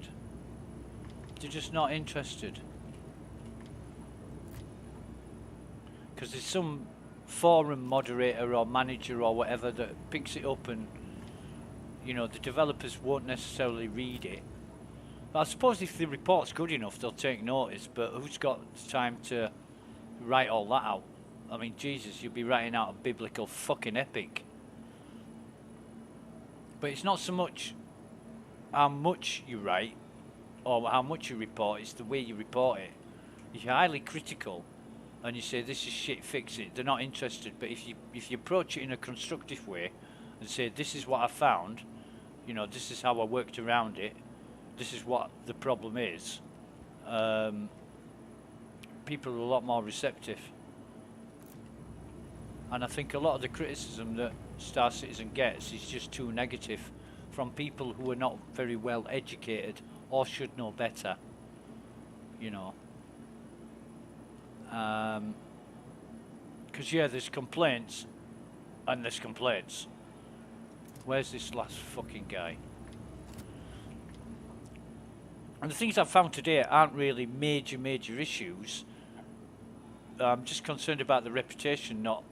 S6: They're just not interested. Because there's some forum moderator or manager or whatever that picks it up, and you know the developers won't necessarily read it. But I suppose if the report's good enough, they'll take notice. But who's got time to write all that out? I mean, Jesus, you'll be writing out a biblical fucking epic. But it's not so much how much you write or how much you report, it's the way you report it. If you're highly critical and you say this is shit, fix it, they're not interested. But if you approach it in a constructive way and say this is what I found, you know, this is how I worked around it, this is what the problem is, people are a lot more receptive. And I think a lot of the criticism that Star Citizen gets is just too negative from people who are not very well educated or should know better, you know. Because yeah, there's complaints and there's complaints. Where's this last fucking guy? And the things I've found today aren't really major issues. I'm just concerned about the reputation not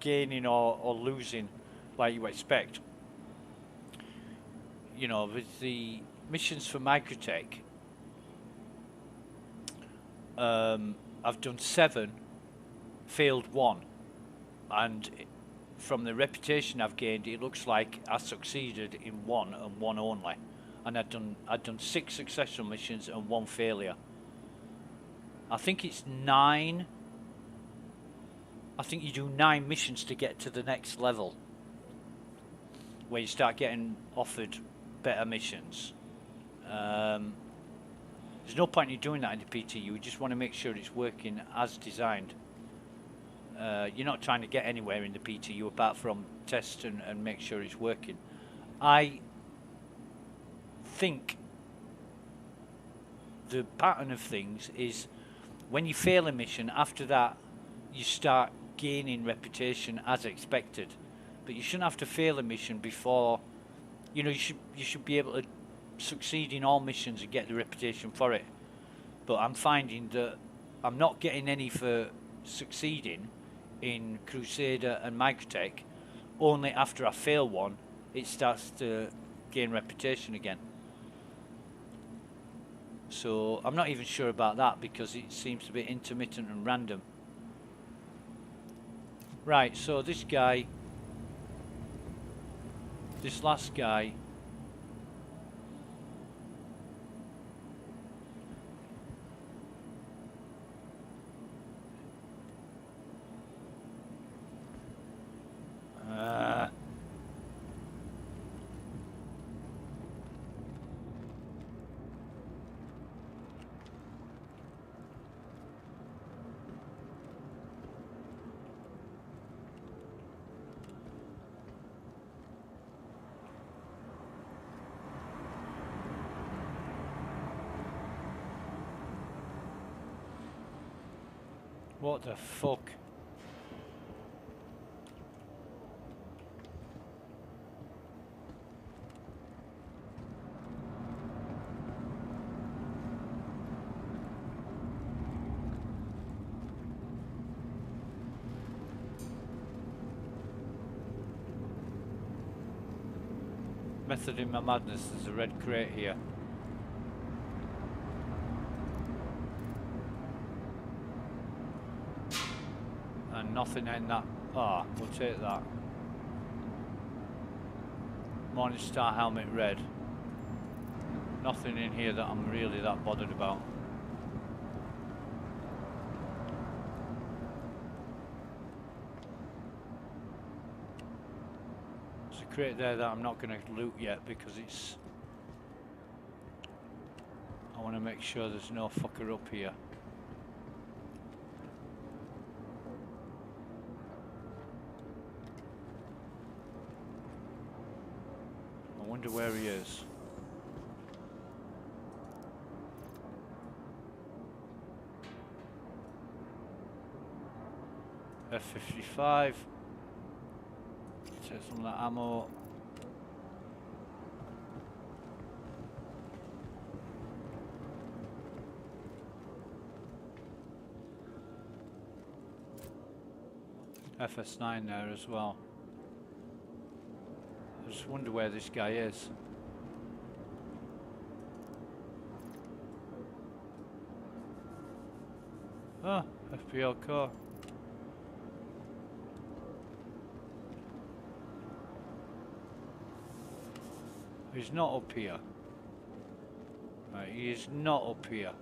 S6: gaining or losing like you expect. You know, with the missions for Microtech, I've done 7, failed 1, and from the reputation I've gained, it looks like I succeeded in 1 and 1 only. And I'd done 6 successful missions and 1 failure. I think it's 9. I think you do 9 missions to get to the next level, where you start getting offered better missions. There's no point in you doing that in the PTU. You just want to make sure it's working as designed. You're not trying to get anywhere in the PTU apart from test and make sure it's working. I think the pattern of things is when you fail a mission, after that you start gaining reputation as expected. But you shouldn't have to fail a mission before, you know, you should be able to succeed in all missions and get the reputation for it. But I'm finding that I'm not getting any for succeeding in Crusader and Microtech. Only after I fail one, it starts to gain reputation again. So I'm not even sure about that because it seems to be intermittent and random. Right, so this guy, this last guy, what the fuck? Method in my madness, there's a red crate here. And nothing in that Ah, we'll take that. Morning Star helmet red. Nothing in here that I'm really that bothered about. There's a crate there that I'm not going to loot yet because it's... I want to make sure there's no fucker up here. I wonder where he is. F-55. Take some of that ammo. FS9 there as well. I just wonder where this guy is. Ah, FPL car. He's not up here. Right, he is not up here.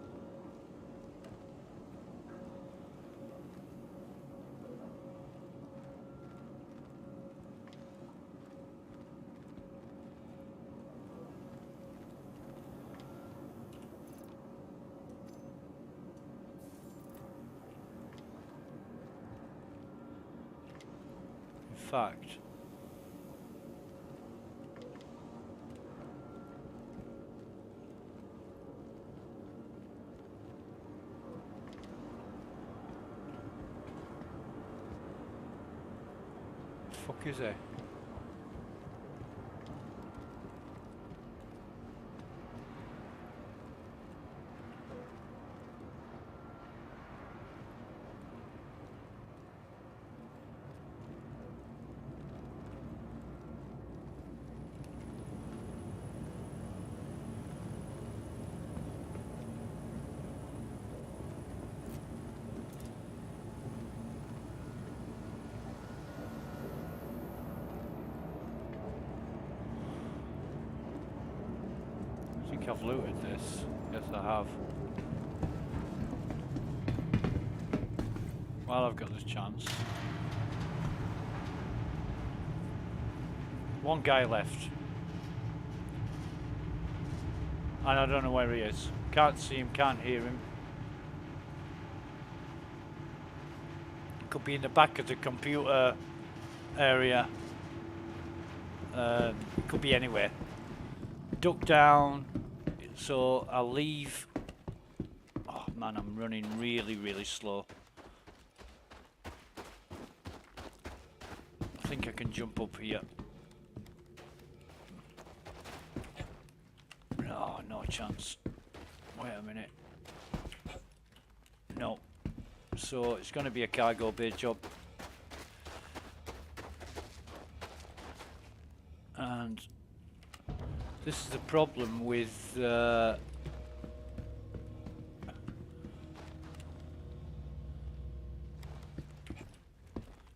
S6: In fact, fuck is he? I think I've looted this. Yes, I have. Well, I've got this chance. One guy left. And I don't know where he is. Can't see him, can't hear him. Could be in the back of the computer area. Could be anywhere. Duck down. So I'll leave. Oh man, I'm running really, really slow. I think I can jump up here. No, no chance. Wait a minute. No. So it's going to be a cargo bay job. And this is the problem with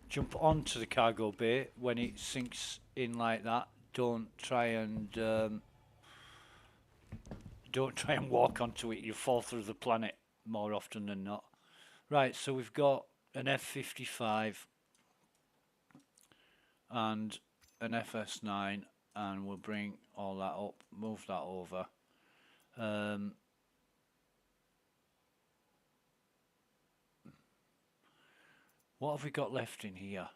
S6: jump onto the cargo bay when it sinks in like that. Don't try and walk onto it. You fall through the planet more often than not. Right, so we've got an F-55 and an FS9, and we'll bring all that up, move that over. What have we got left in here?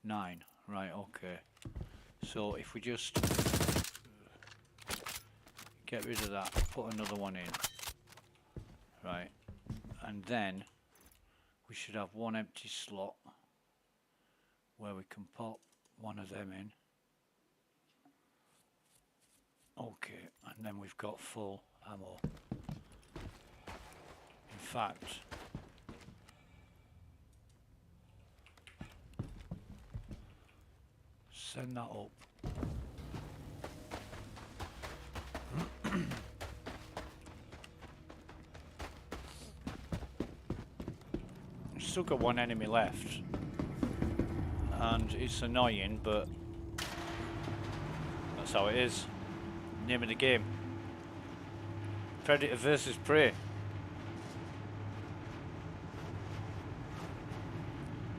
S6: 9, right, okay. So if we just get rid of that, put another one in, right, and then we should have one empty slot where we can pop one of them in. Okay, and then we've got full ammo. In fact, send that up. Still got one enemy left. and it's annoying, but that's how it is. Name of the game. Predator versus prey.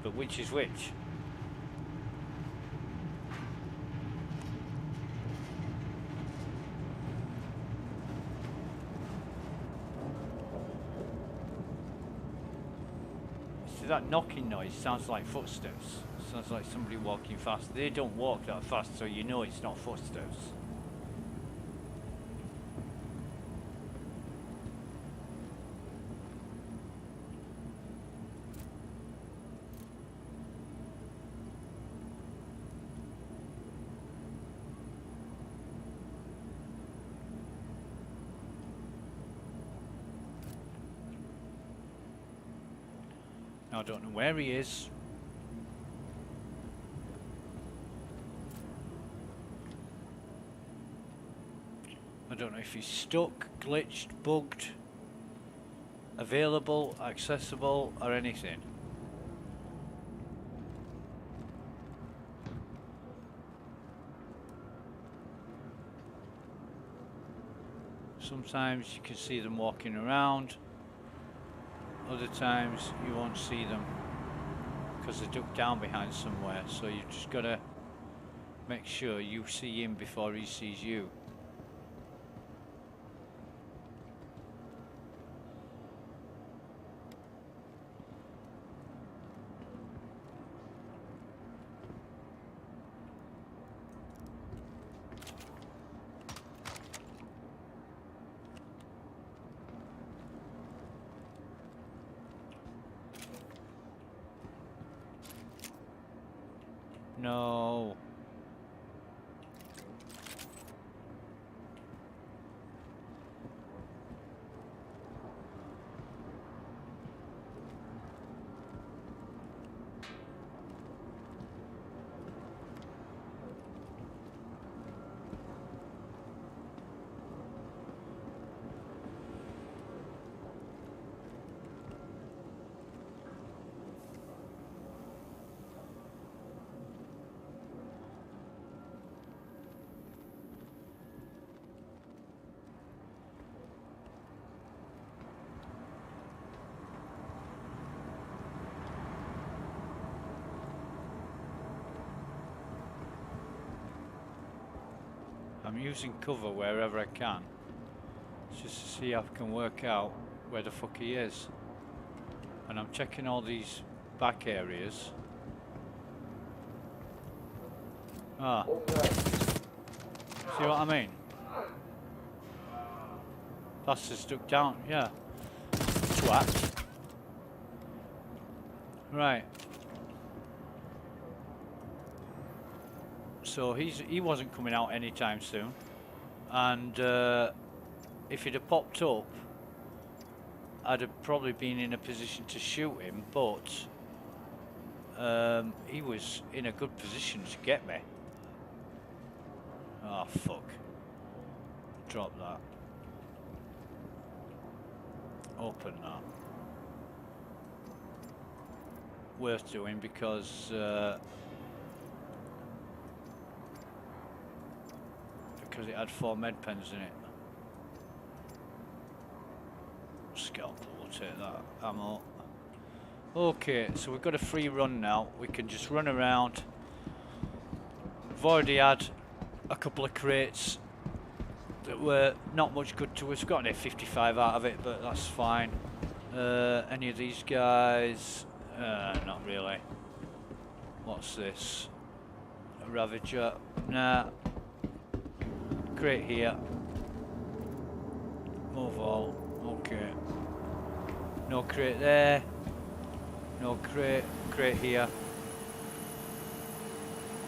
S6: But which is which? See, that knocking noise sounds like footsteps. Sounds like somebody walking fast. They don't walk that fast, so you know it's not footsteps. I don't know where he is. I don't know if he's stuck, glitched, bugged, available, accessible, or anything. Sometimes you can see them walking around. Other times you won't see them because they're ducked down behind somewhere, so you just gotta make sure you see him before he sees you. No. I'm using cover wherever I can, just to see if I can work out where the fuck he is. And I'm checking all these back areas. Ah. See what I mean? Bastard stuck down, yeah. Twat. Right. So he wasn't coming out anytime soon, and if he'd have popped up, I'd have probably been in a position to shoot him, but he was in a good position to get me. Oh fuck. Drop that. Open that. Worth doing because it had 4 med pens in it. Scalpel, we'll take that. Ammo. Okay, so we've got a free run now. We can just run around. We've already had a couple of crates that were not much good to us. We've got an F55 out of it, but that's fine. Any of these guys? Not really. What's this? A Ravager? Nah. Crate here. Move all. Okay. No crate there. No crate. Crate here.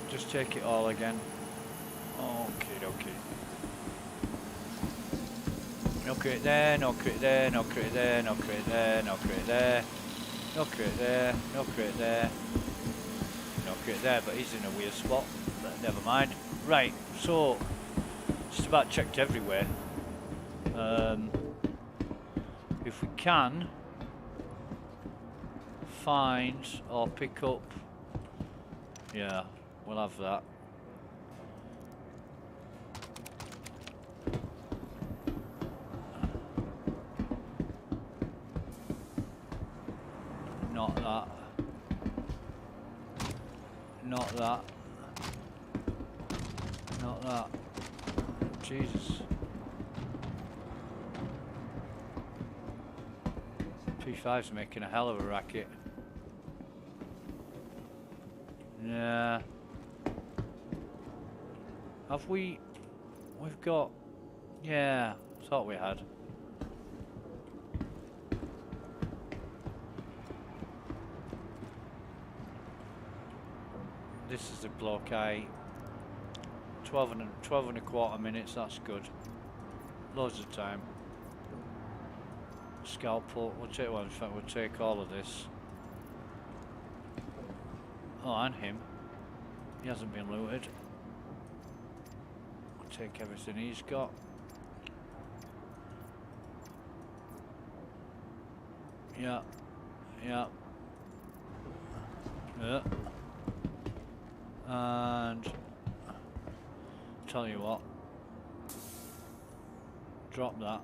S6: Just take it all again. Okay, okay. No crate there, no crate there, no crate there, no crate there, no crate there. No crate there, no crate there. No crate there, but he's in a weird spot. But never mind. Right, so just about checked everywhere. If we can find or pick up Yeah, we'll have that. Not that. Not that. Not that. Jesus. P5's making a hell of a racket. Yeah. Have we... We've got... Yeah, thought we had. This is the block 12 and a quarter minutes, that's good. Loads of time. Scalpel, we'll take one, in fact we'll take all of this. Oh, and him. He hasn't been looted. We'll take everything he's got. Yeah. Yeah. Yeah. And tell you what, drop that,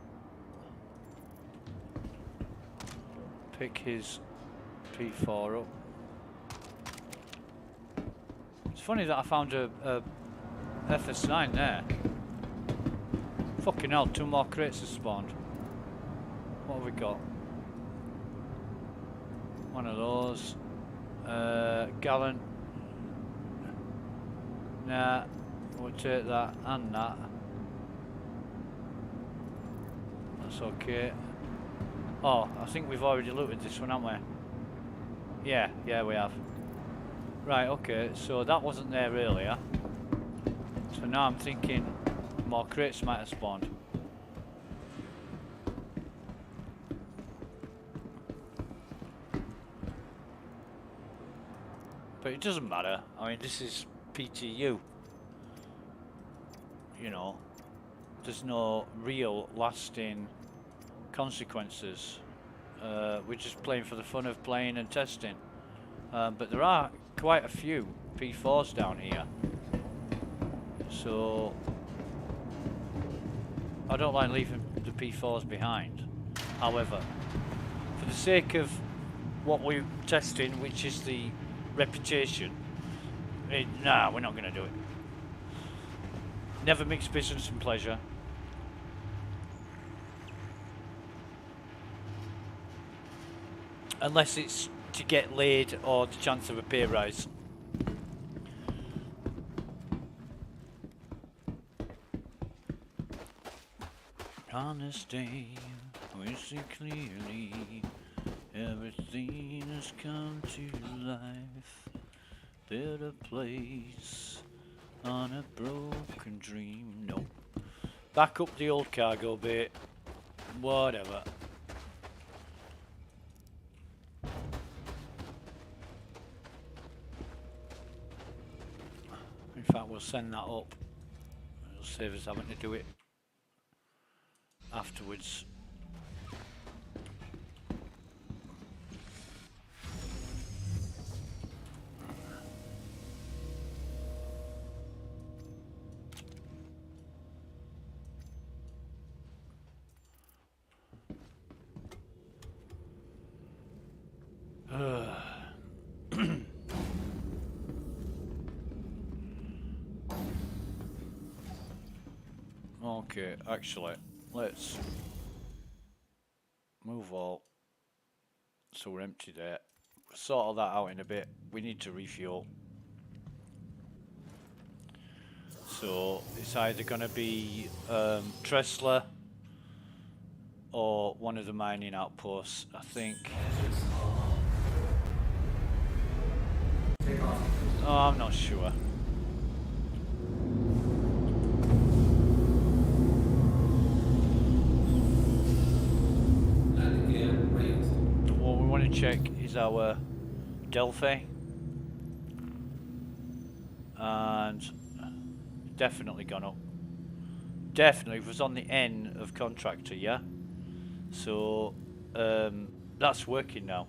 S6: pick his P4 up. It's funny that I found a FS9 there. Fucking hell, 2 more crates have spawned. What have we got? One of those. Gallant. Nah, we'll take that and that. That's okay. Oh, I think we've already looted this one, haven't we? Yeah, we have. Right, okay, so that wasn't there earlier. So now I'm thinking more crates might have spawned. But it doesn't matter. I mean, this is PTU. You know, there's no real lasting consequences. We're just playing for the fun of playing and testing. But there are quite a few P4s down here. So I don't like leaving the P4s behind. However, for the sake of what we're testing, which is the reputation, nah, we're not going to do it. Never mix business and pleasure. Unless it's to get laid or the chance of a pay rise. On this day, we see clearly everything has come to life. Better place on a broken dream. No. Back up the old cargo bay. Whatever. In fact, we'll send that up. It'll save us having to do it afterwards. Okay, actually, let's move all so we're empty there. Sort all that out in a bit. We need to refuel. So it's either going to be Tressler or one of the mining outposts, I think. Oh, I'm not sure. What we want to check is our Delphi, and definitely gone up. Definitely, it was on the N of contractor, yeah. So that's working now.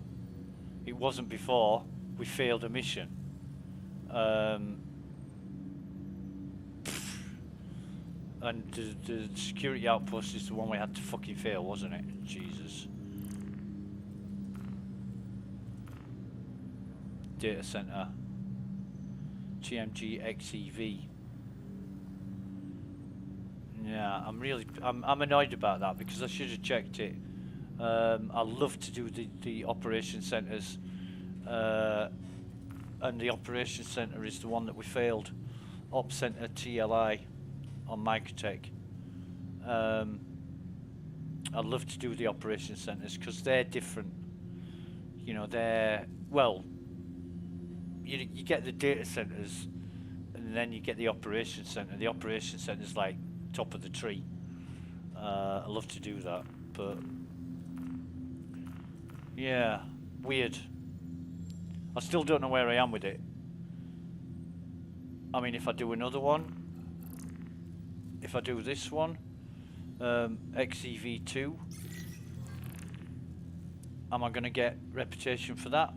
S6: It wasn't before. We failed a mission. And the security outpost is the one we had to fucking fail, wasn't it? Jesus. Data center. TMG XEV. Yeah, I'm annoyed about that because I should have checked it. I love to do the operation centers, and the operation center is the one that we failed. Op center TLI on Microtech. I love to do the operation centers because they're different. You know, they're well. You get the data centers, and then you get the operation center. The operation center is like top of the tree. I love to do that, but yeah, weird. I still don't know where I am with it. I mean, if I do another one, if I do this one, XEV2, am I going to get reputation for that?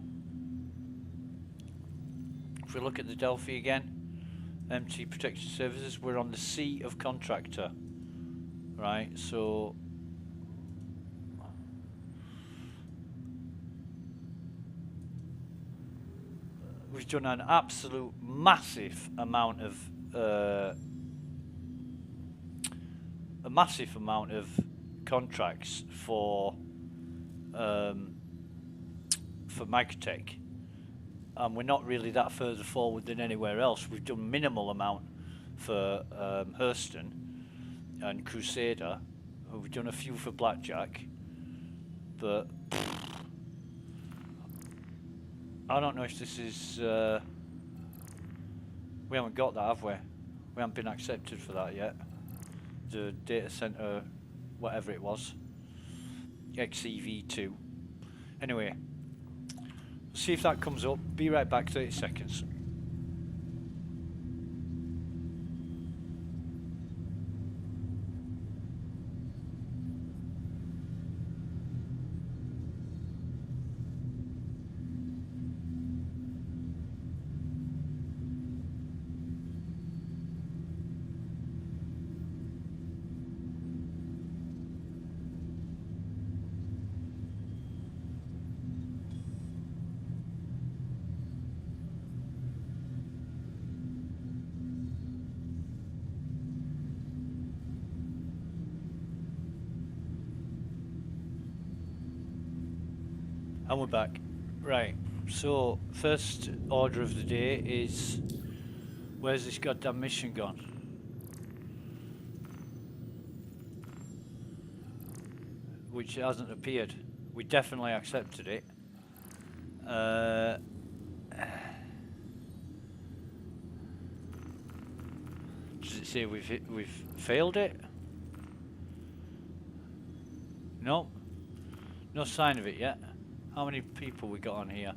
S6: If we look at the Delphi again, MT Protection Services, we're on the C of contractor, right? So we've done an absolute massive amount of contracts for Microtech, and we're not really that further forward than anywhere else. We've done minimal amount for Hurston and Crusader. We've done a few for Blackjack, but I don't know if this is we haven't got that, have we? We haven't been accepted for that yet. The data center, whatever it was, XEV2. Anyway, see if that comes up. Be right back, 30 seconds. And we're back. Right, so first order of the day is, where's this goddamn mission gone? Which hasn't appeared. We definitely accepted it. Does it say we've failed it? No, no sign of it yet. How many people we got on here?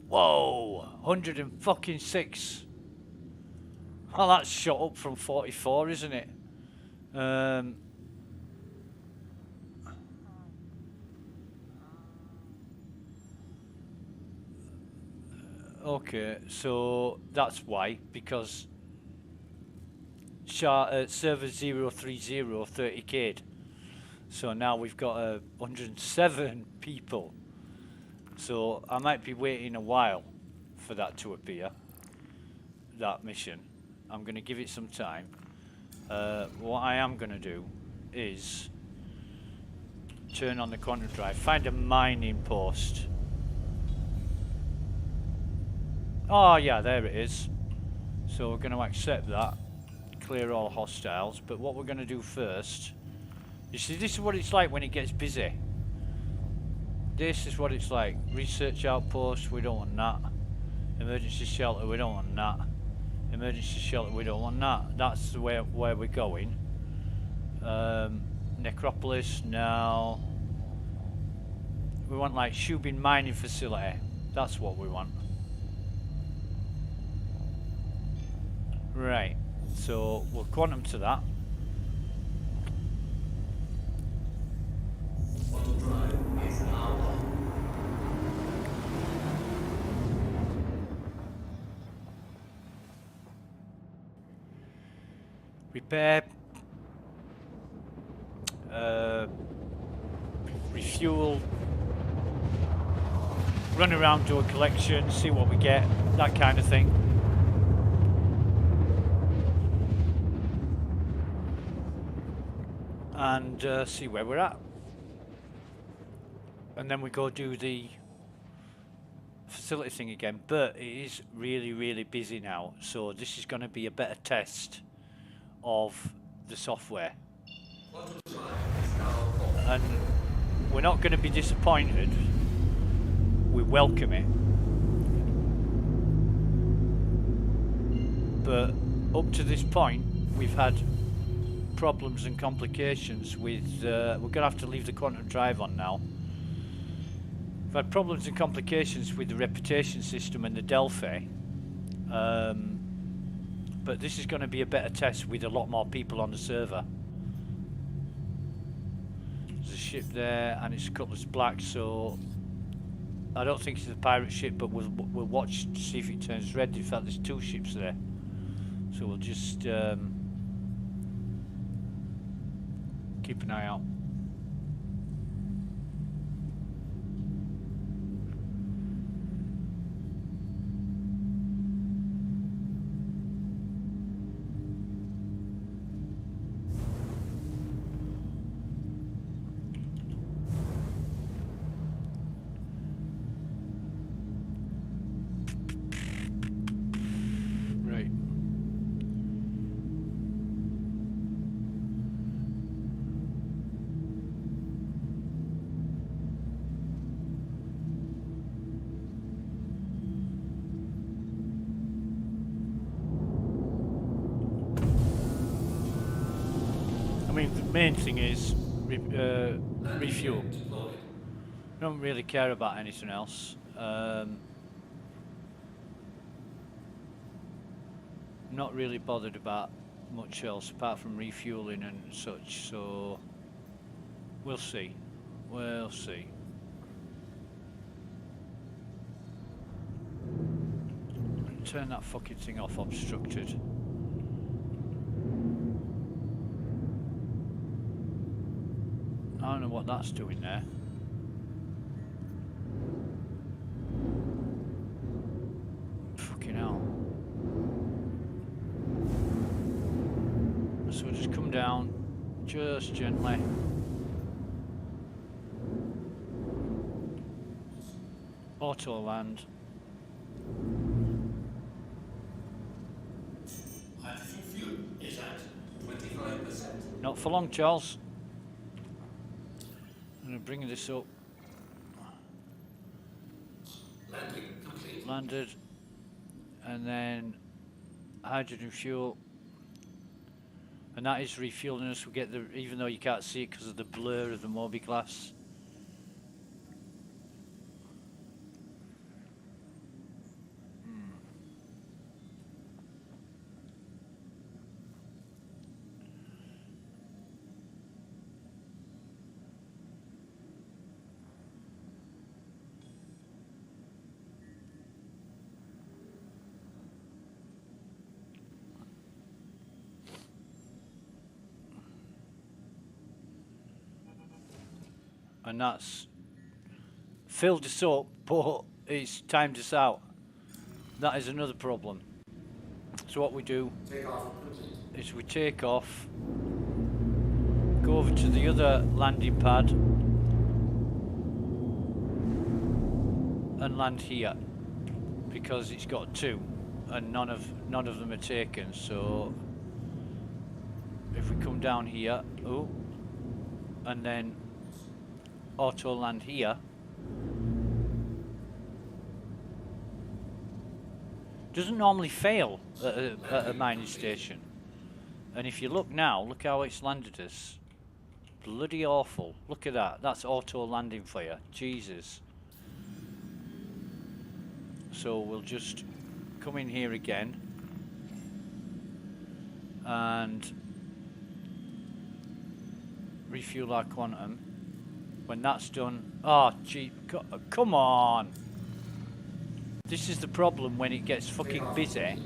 S6: Whoa, 106. Well, that's shot up from 44, isn't it? Okay, so that's why, because server 030 30k'd. So now we've got 107 people. So I might be waiting a while for that to appear, that mission. I'm going to give it some time. What I am going to do is turn on the quantum drive, find a mining post. Oh yeah, there it is. So we're going to accept that, clear all hostiles. But what we're going to do first, you see, this is what it's like when it gets busy. This is what it's like. Research outpost, we don't want that. Emergency shelter, we don't want that. Emergency shelter, we don't want that. That's the way where we're going. Necropolis, now. We want like Shubin mining facility. That's what we want. Right, so we'll quantum to that.
S4: Is now
S6: repair, refuel, run around, do a collection, see what we get, that kind of thing. And see where we're at. And then we go do the facility thing again, but it is really, really busy now, so this is going to be a better test of the software. And we're not going to be disappointed. We welcome it. But up to this point, we've had problems and complications with, we're going to have to leave the quantum drive on now. We've had problems and complications with the reputation system and the Delphi. But this is going to be a better test with a lot more people on the server. There's a ship there and it's Cutlass Black, so I don't think it's a pirate ship, but we'll watch to see if it turns red. In fact, there's two ships there. So we'll just keep an eye out. Main thing is refuel. Don't really care about anything else. Not really bothered about much else apart from refueling and such, so we'll see. We'll see. Turn that fucking thing off, obstructed. I don't know what that's doing there. Fucking hell. So we'll just come down, just gently. Auto land.
S4: Hydrogen fuel is at 25%.
S6: Not for long, Charles. I'm going to bring this up.
S4: Landing complete.
S6: Landed. And then hydrogen fuel. And that is refueling us. We get the, even though you can't see it because of the blur of the Moby glass. And that's filled us up, but it's timed us out. That is another problem. So what we do is we take off, go over to the other landing pad and land here because it's got two and none of them are taken. So if we come down here, oh, and then auto land here, doesn't normally fail at a mining station. And if you look now, look how it's landed us. Bloody awful. Look at that. That's auto landing for you. Jesus. So we'll just come in here again and refuel our quantum. When that's done, oh gee, come on. This is the problem when it gets fucking busy.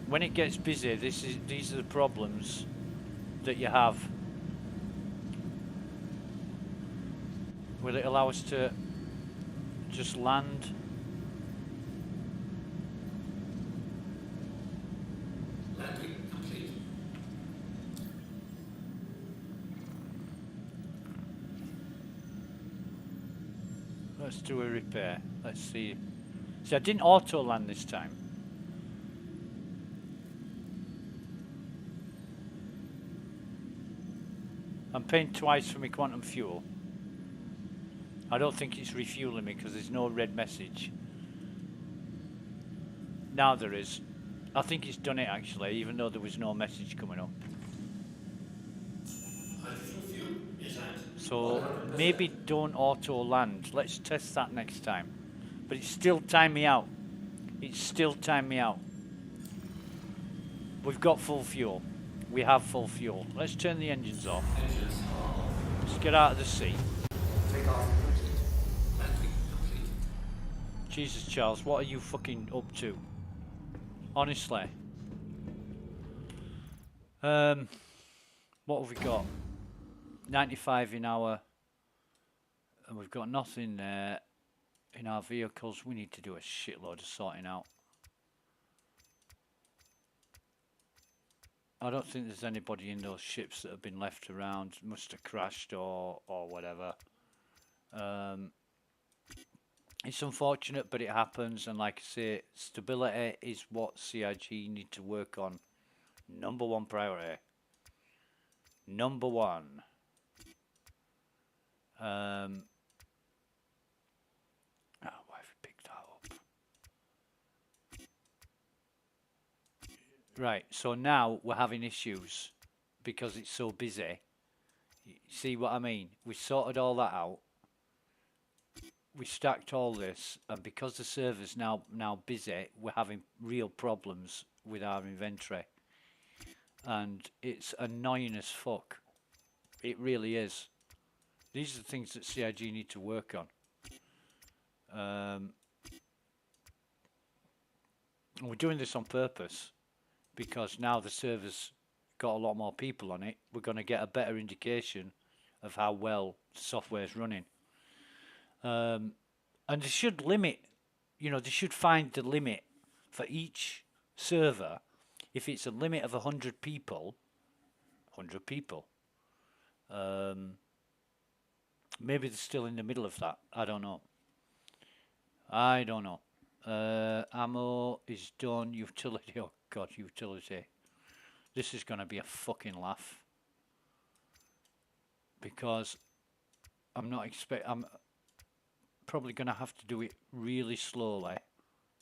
S6: when it gets busy, these are the problems that you have. Will it allow us to just land?
S4: Landing complete.
S6: Let's do a repair. Let's see. See, I didn't auto land this time. I'm paying twice for my quantum fuel. I don't think it's refueling me because there's no red message. Now there is. I think it's done it actually, even though there was no message coming up.
S4: Hydrogen fuel is at
S6: So
S4: 100%.
S6: maybe don't auto land. Let's test that next time. But it's still timed me out. It's still timed me out. We've got full fuel. We have full fuel. Let's turn the engines off.
S4: Engines are off.
S6: Let's get out of the sea.
S4: Take off complete. Landing complete.
S6: Jesus, Charles, what are you fucking up to? Honestly. What have we got? 95 in our... And we've got nothing there in our vehicles. We need to do a shitload of sorting out. I don't think there's anybody in those ships that have been left around. Must have crashed or whatever. It's unfortunate, but it happens. And like I say, stability is what CIG need to work on. Number one priority. Number one. Why have we picked that up? Right, so now we're having issues because it's so busy. See what I mean? We sorted all that out. We stacked all this, and because the server's now busy, we're having real problems with our inventory. And it's annoying as fuck. It really is. These are the things that CIG need to work on. We're doing this on purpose because now the server's got a lot more people on it. We're going to get a better indication of how well the software's running. And they should limit, you know, they should find the limit for each server. If it's a limit of 100 people, 100 people. Maybe they're still in the middle of that. I don't know. I don't know. Ammo is done. Utility. Oh God, utility. This is going to be a fucking laugh. Because I'm probably going to have to do it really slowly.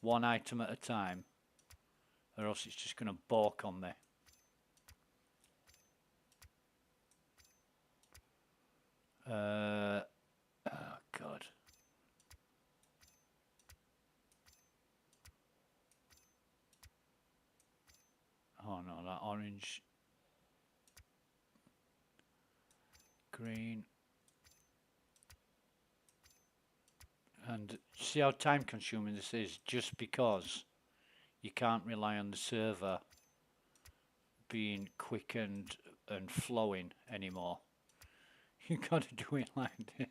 S6: One item at a time. Or else it's just going to balk on me. Oh God. Oh no, that orange. Green. And see how time consuming this is, just because you can't rely on the server being quick and flowing anymore. You gotta do it like this.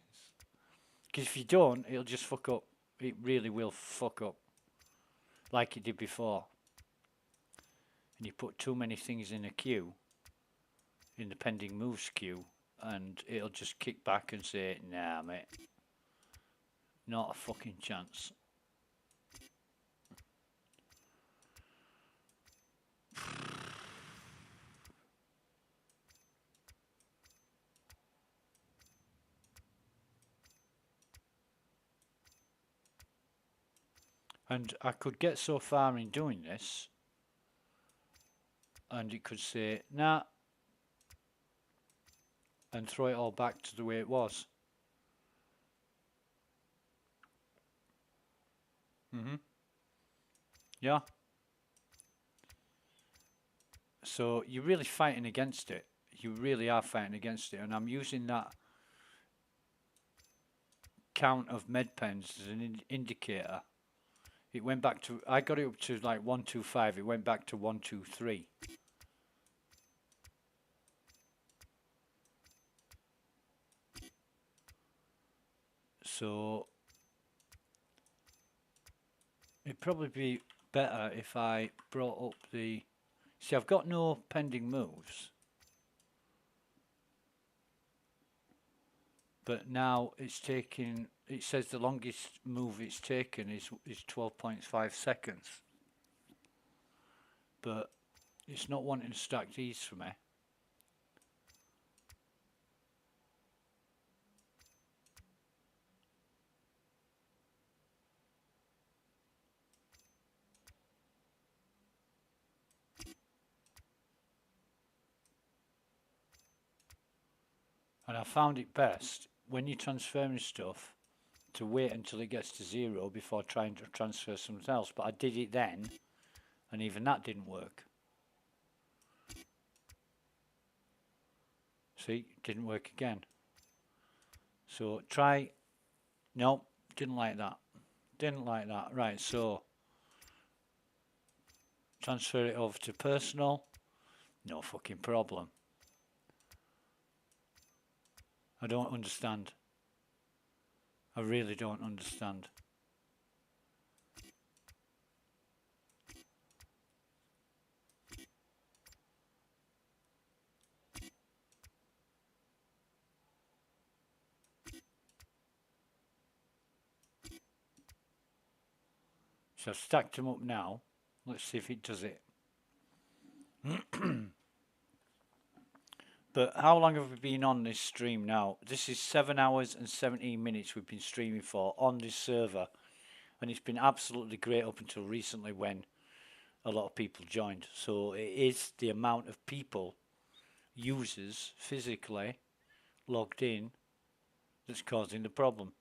S6: Because if you don't, it'll just fuck up. It really will fuck up. Like it did before. And you put too many things in a queue, in the pending moves queue, and it'll just kick back and say, nah mate, not a fucking chance. And I could get so far in doing this, and it could say, nah, and throw it all back to the way it was. Yeah. So you're really fighting against it. You really are fighting against it. And I'm using that count of med pens as an indicator. It went back to, I got it up to like 125, it went back to 123. So it'd probably be better if I brought up the, see I've got no pending moves. But now it's taking, it says the longest move it's taken is 12.5 seconds. But it's not wanting to stack these for me. And I found it best when you're transferring stuff to wait until it gets to 0 before trying to transfer something else. But I did it then, and even that didn't work. See, it didn't work again. So try, no, didn't like that. Didn't like that. Right, so transfer it over to personal, no fucking problem. I don't understand. I really don't understand. So I've stacked them up now. Let's see if it does it. But how long have we been on this stream now? This is 7 hours and 17 minutes we've been streaming for on this server. And it's been absolutely great up until recently when a lot of people joined. So it is the amount of people, users, physically logged in that's causing the problem.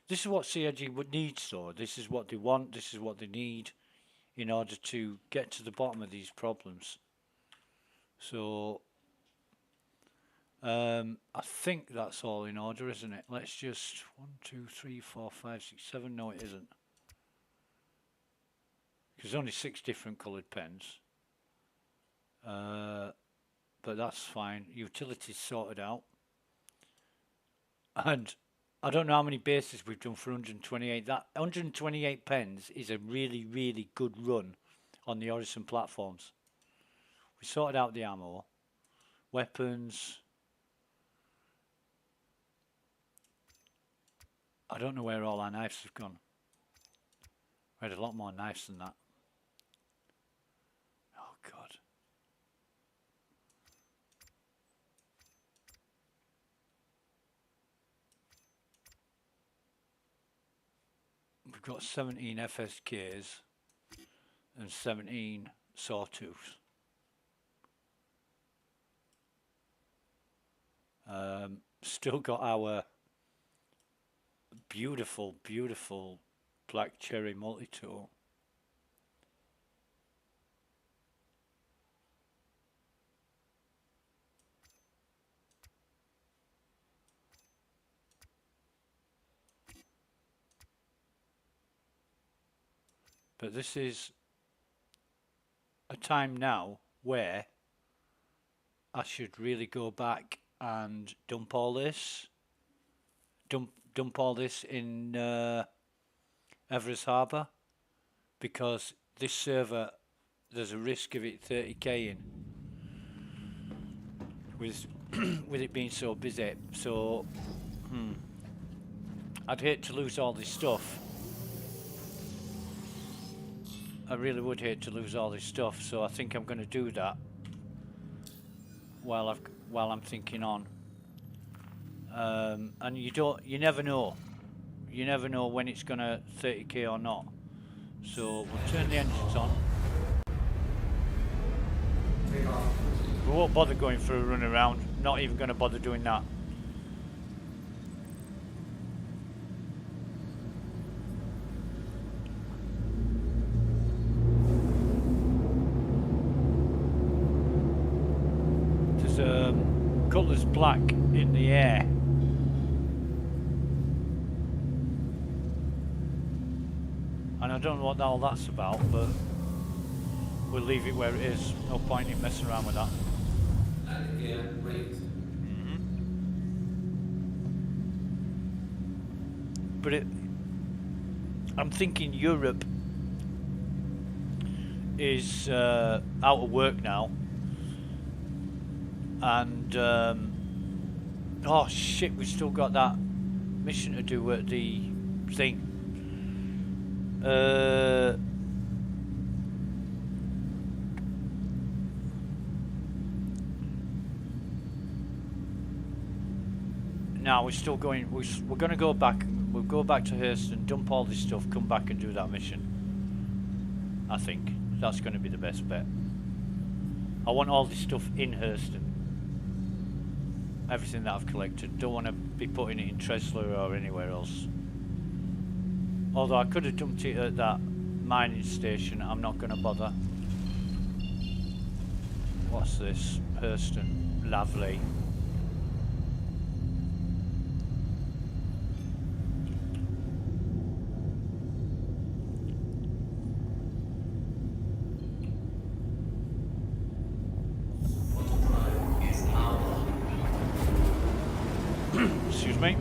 S6: This is what CIG needs though. This is what they want. This is what they need in order to get to the bottom of these problems. So I think that's all in order, isn't it? Let's just 1, 2, 3, 4, 5, 6, 7. No, it isn't. There's only 6 different coloured pens. But that's fine. Utilities sorted out. And I don't know how many bases we've done for 128. That 128 pens is a really, really good run on the Horizon platforms. We sorted out the ammo, weapons. I don't know where all our knives have gone. We had a lot more knives than that. Oh God. We've got 17 FSKs and 17 sawtooths. Still got our beautiful, beautiful black cherry multi-tool. But this is a time now where I should really go back and dump all this. Dump all this in Everest Harbour, because this server, there's a risk of it 30k in with with it being so busy. So I'd hate to lose all this stuff. I really would hate to lose all this stuff, so I think I'm going to do that while I'm thinking on. And you never know. You never know when it's gonna 30k or not. So we'll turn the engines on. We won't bother going for a run around. Not even going to bother doing that. There's colours black in the air. And I don't know what all that's about, but we'll leave it where it is. No point in messing around with that.
S4: Landing gear raised.
S6: But I'm thinking Europe is out of work now, and oh shit, we still got that mission to do at the thing. Now we're still going. We're going to go back. We'll go back to Hurston, dump all this stuff, come back and do that mission. I think that's going to be the best bet. I want all this stuff in Hurston. Everything that I've collected. Don't want to be putting it in Tresler or anywhere else. Although I could have dumped it at that mining station. I'm not going to bother. What's this? Hurston. Lovely. Excuse me.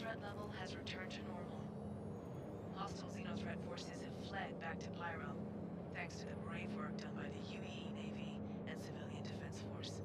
S7: threat level has returned to normal. Hostile Xenothreat forces have fled back to Pyro, thanks to the brave work done by the UEE Navy and Civilian Defense Force.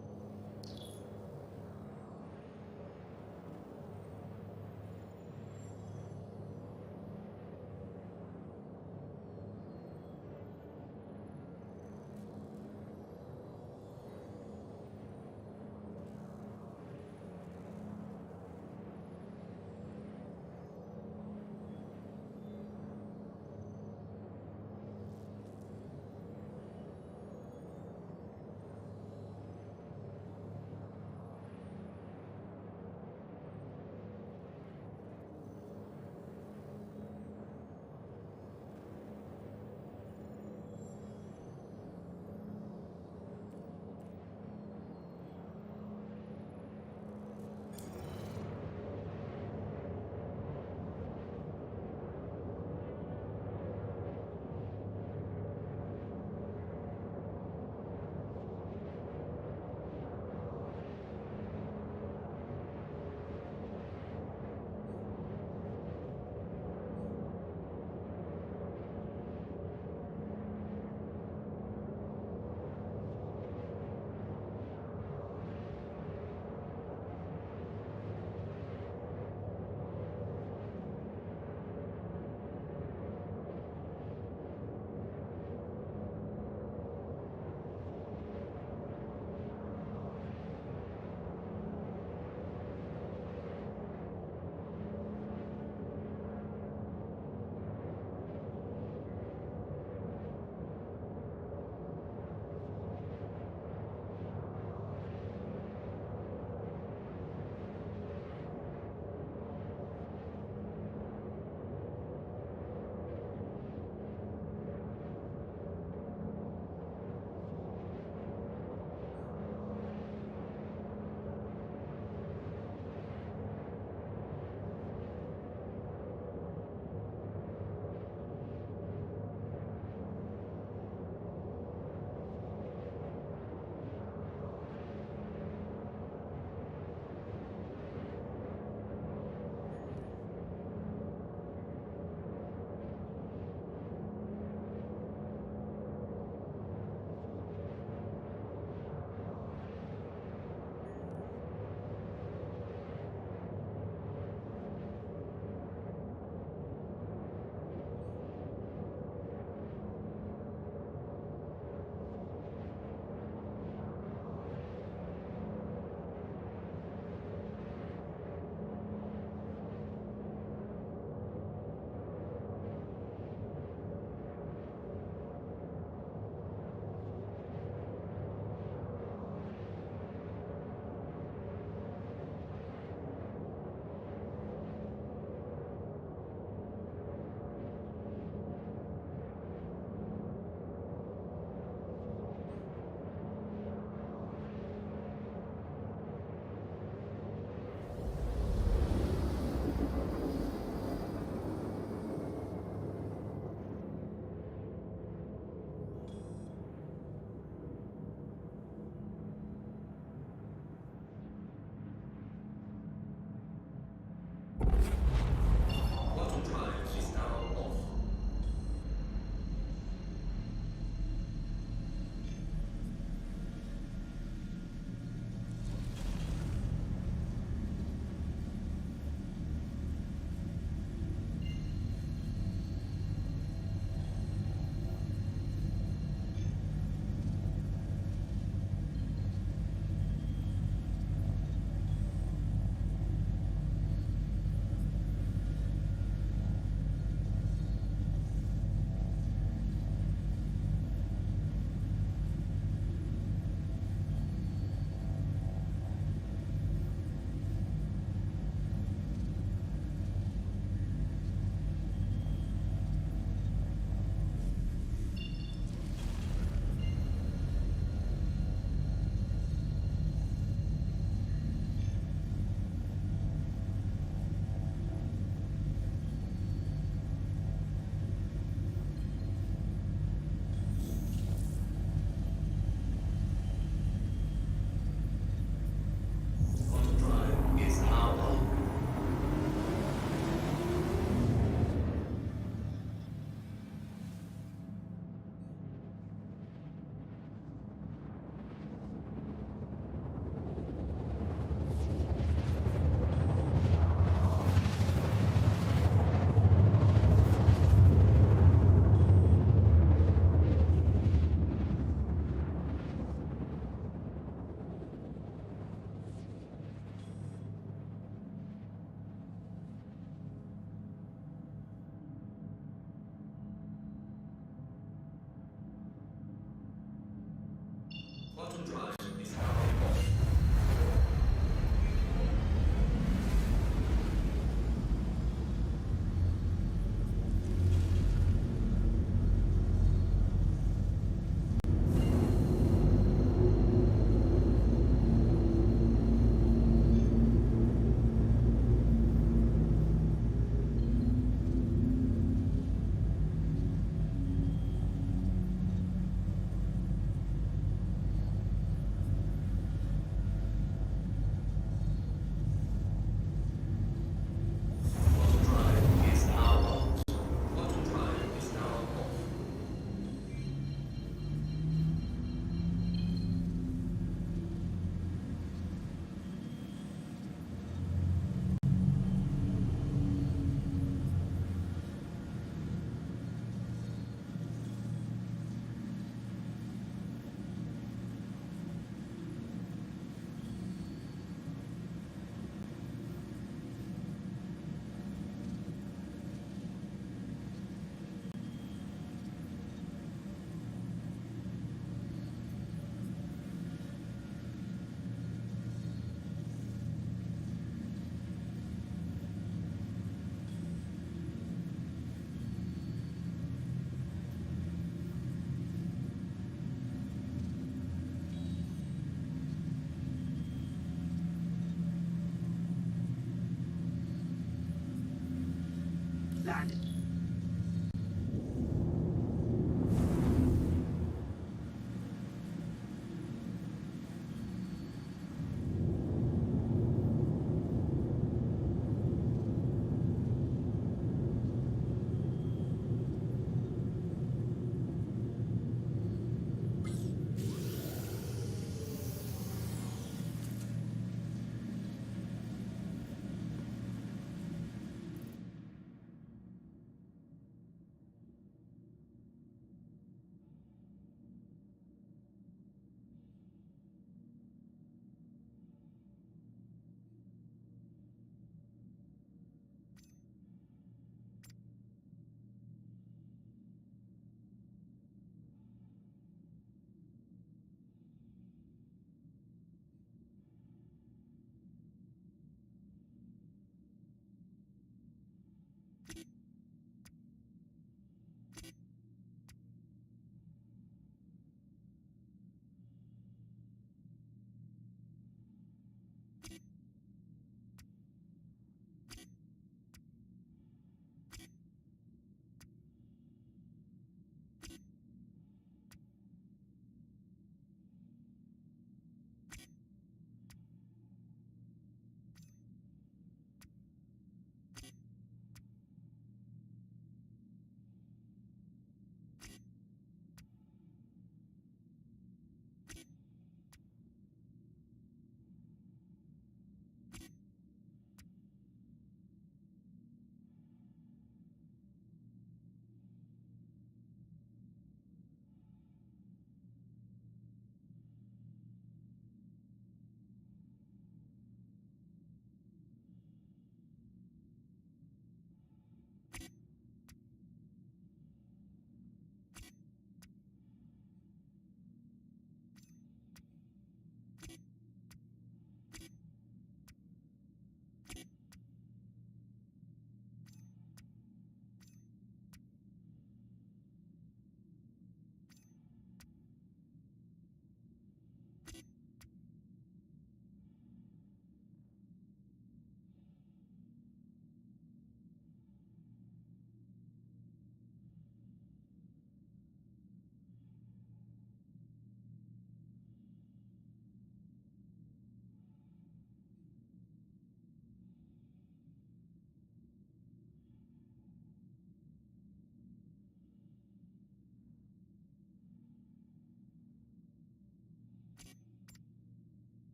S7: Land.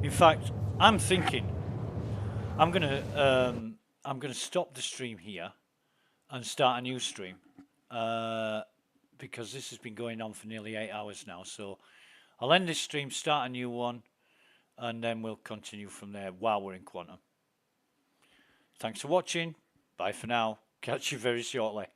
S6: In fact, I'm thinking I'm gonna stop the stream here and start a new stream because this has been going on for nearly 8 hours now. So I'll end this stream, start a new one, and then we'll continue from there while we're in Quantum. Thanks for watching. Bye for now. Catch you very shortly.